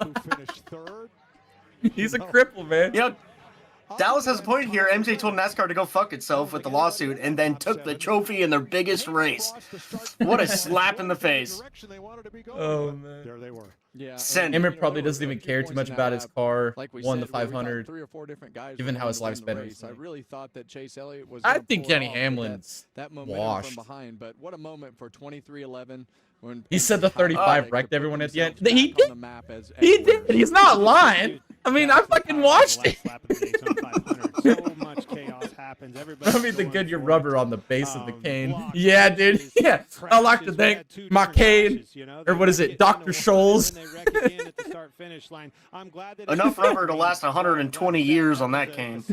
He's a cripple, man. You know, Dallas has a point here. MJ told NASCAR to go fuck itself with the lawsuit and then took the trophy in their biggest race. What a slap in the face. Oh, man. There they were. Yeah, Emmett probably doesn't even care too much about his car. Like we Won the said, we thought 500. 3 or 4 different guys Given were how his going to win the lifespan race. is. I really thought that Chase Elliott was. I gonna think pull it Denny off with Hamlin's that momentum washed. from behind. But what a moment for 23-11 when He said the 35 wrecked to everyone put at the end. themselves He back on did. the map as He winners. did. He's not lying. I mean, I fucking watched it. So much chaos happens. I mean, the Goodyear rubber on the base of the cane. Yeah, dude. Yeah. I like to thank my cane. Or what is it? Dr. Scholl's. Enough rubber to last 120 years on that cane.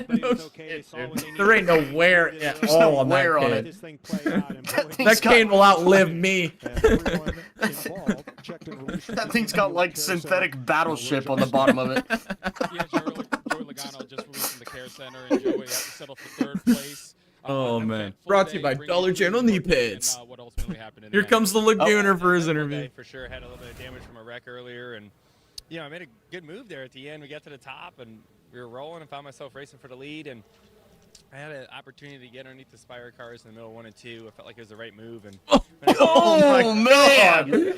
No shit, dude. There ain't no wear at all on that wear on cane. it. That cane will outlive me. That thing's got like synthetic battleship on the bottom of it. Yeah, Joey Logano just released from the care center, and Joey had to settle for 3rd place. Oh, man. Brought to you by Dollar General knee pads. Here comes the Lagooner for his interview. For sure, had a little bit of damage from a wreck earlier, and you know, I made a good move there at the end. We got to the top, and we were rolling, and found myself racing for the lead, and I had an opportunity to get underneath the Spire cars in the middle of 1 and 2. I felt like it was the right move, and oh man!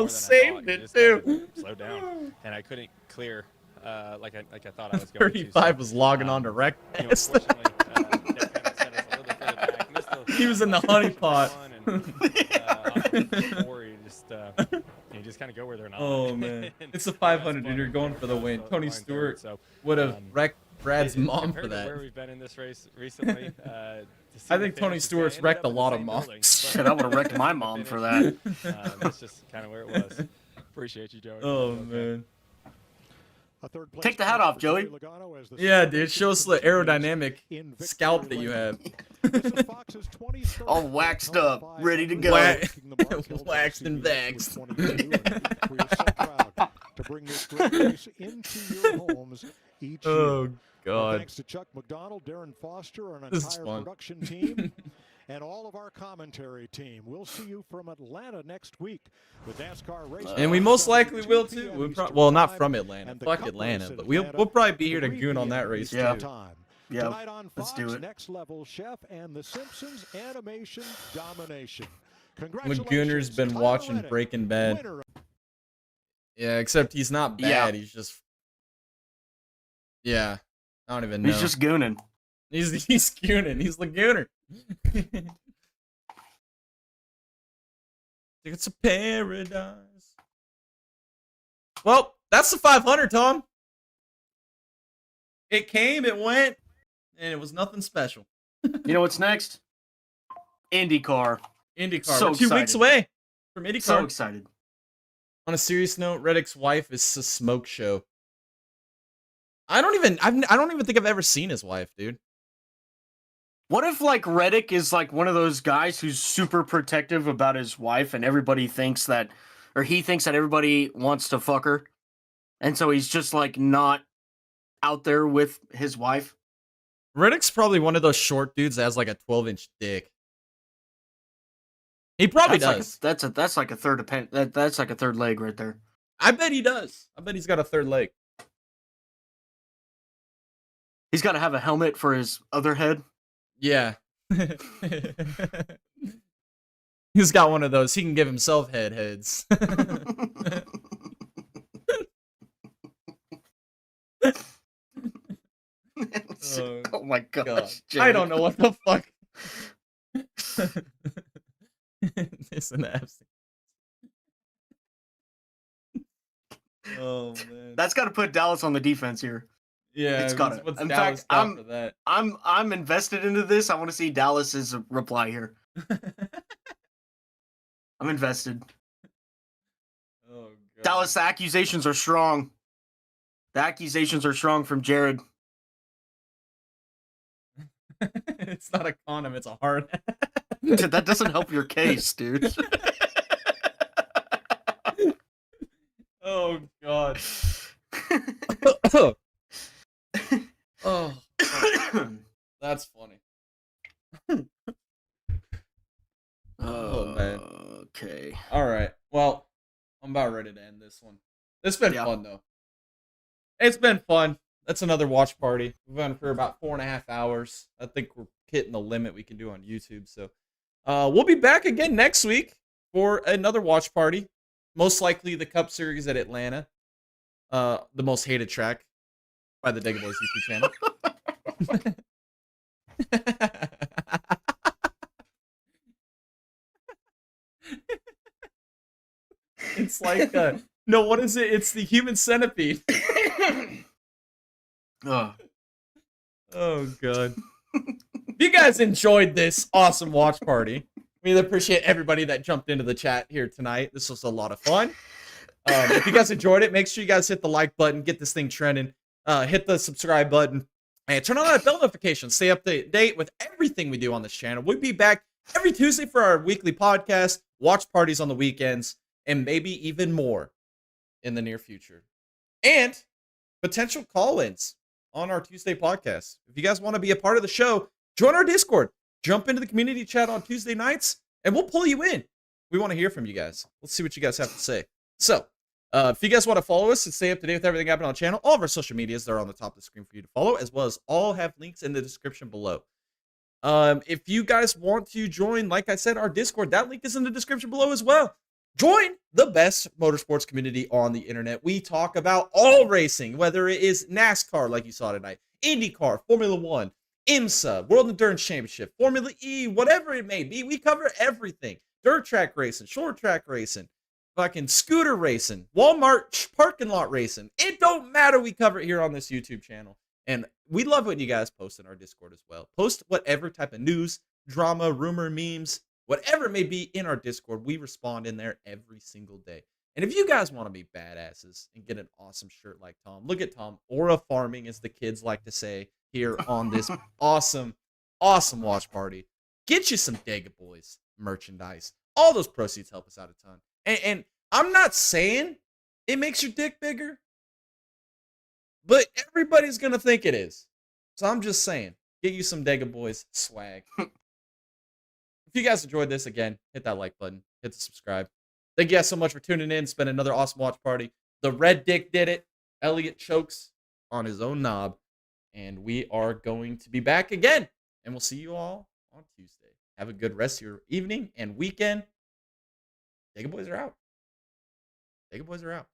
Saved it too. Slowed down, and I couldn't clear like I thought I was going to. 35 was logging on to wreck. You know, unfortunately, that kind of set us a little bit further back. Missed He was in the honey pot. You just kind of go where they're not. Oh man, it's a 500, dude. You're going for the win. Tony Stewart would have wrecked Brad's mom for that. Where we've been in this race recently, I think Tony Stewart's wrecked a lot of moms. Shit, I would have wrecked my mom for that. That's just kind of where it was. Appreciate you, Joey. Oh man. Take the hat off, Joey. Yeah, dude. Show us the aerodynamic scalp that you have. All waxed up, ready to go. Waxed and vexed. To bring this great race into your homes each Oh, year. God. Thanks to Chuck McDonald, Darren Foster, and an This is entire fun. production team, and all of our commentary team. We'll see you from Atlanta next week with NASCAR Race. And we most likely will too. Well, not from Atlanta. Fuck Atlanta, but we'll probably be here to goon on that race too. Yeah, tonight on Fox, let's do it. Next Level Chef and The Simpsons Animation Domination. Lagooner's been watching Breaking Bad. Yeah, except he's not bad. Yeah. He's just. Yeah, I don't even know. He's just gooning. He's gooning. He's Lagooner. It's a paradise. Well, that's the 500, Tom. It came, it went, and it was nothing special. You know what's next? IndyCar. IndyCar. So We're 2 weeks excited. away from IndyCar. So excited. On a serious note, Reddick's wife is a smoke show. I don't even think I've ever seen his wife, dude. What if like Reddick is like one of those guys who's super protective about his wife, and everybody thinks that, or he thinks that everybody wants to fuck her, and so he's just like not out there with his wife? Reddick's probably one of those short dudes that has like a 12-inch dick. He probably does. That's like a third that's like a third leg right there. I bet he does. I bet he's got a third leg. He's got to have a helmet for his other head. Yeah. He's got one of those. He can give himself heads. Oh my gosh. I don't know what the fuck. Missing the F. Oh man, that's got to put Dallas on the defense here. Yeah, it's got to. In fact, I'm invested into this. I want to see Dallas's reply here. I'm invested. Oh God. Dallas, the accusations are strong. The accusations are strong from Jared. It's not a condom, it's a hard. Dude, that doesn't help your case, dude. Oh God. Oh, that's funny. Oh man. Okay. All right. Well, I'm about ready to end this one. It's been fun though. It's been fun. That's another watch party. We've been for about 4.5 hours. I think we're hitting the limit we can do on YouTube. So, we'll be back again next week for another watch party. Most likely the Cup Series at Atlanta. The most hated track by the Dega Boys YouTube channel. It's like, no, what is it? It's the human centipede. Oh God. If you guys enjoyed this awesome watch party, we appreciate everybody that jumped into the chat here tonight. This was a lot of fun. If you guys enjoyed it, make sure you guys hit the like button, get this thing trending, hit the subscribe button, and turn on that bell notification. Stay up to date with everything we do on this channel. We'll be back every Tuesday for our weekly podcast, watch parties on the weekends, and maybe even more in the near future. And potential call-ins on our Tuesday podcast. If you guys want to be a part of the show, join our Discord. Jump into the community chat on Tuesday nights, and we'll pull you in. We want to hear from you guys. Let's see what you guys have to say. So, if you guys want to follow us and stay up to date with everything happening on the channel, all of our social medias, they're on the top of the screen for you to follow, as well as all have links in the description below. If you guys want to join, like I said, our Discord, that link is in the description below as well. Join the best motorsports community on the internet. We talk about all racing, whether it is NASCAR, like you saw tonight, IndyCar, Formula One, IMSA, World Endurance Championship, Formula E, whatever it may be. We cover everything. Dirt track racing, short track racing, fucking scooter racing, Walmart parking lot racing. It don't matter. We cover it here on this YouTube channel. And we love when you guys post in our Discord as well. Post whatever type of news, drama, rumor, memes, whatever it may be in our Discord. We respond in there every single day. And if you guys want to be badasses and get an awesome shirt like Tom, look at Tom. Aura farming, as the kids like to say here on this awesome watch party. Get you some Dega Boys merchandise. All those proceeds help us out a ton. And I'm not saying it makes your dick bigger, but everybody's going to think it is. So I'm just saying, get you some Dega Boys swag. If you guys enjoyed this, again, hit that like button. Hit the subscribe. Thank you guys so much for tuning in. It's been another awesome watch party. The Red Dick did it. Elliott chokes on his own knob. And we are going to be back again. And we'll see you all on Tuesday. Have a good rest of your evening and weekend. Dega Boys are out. Dega Boys are out.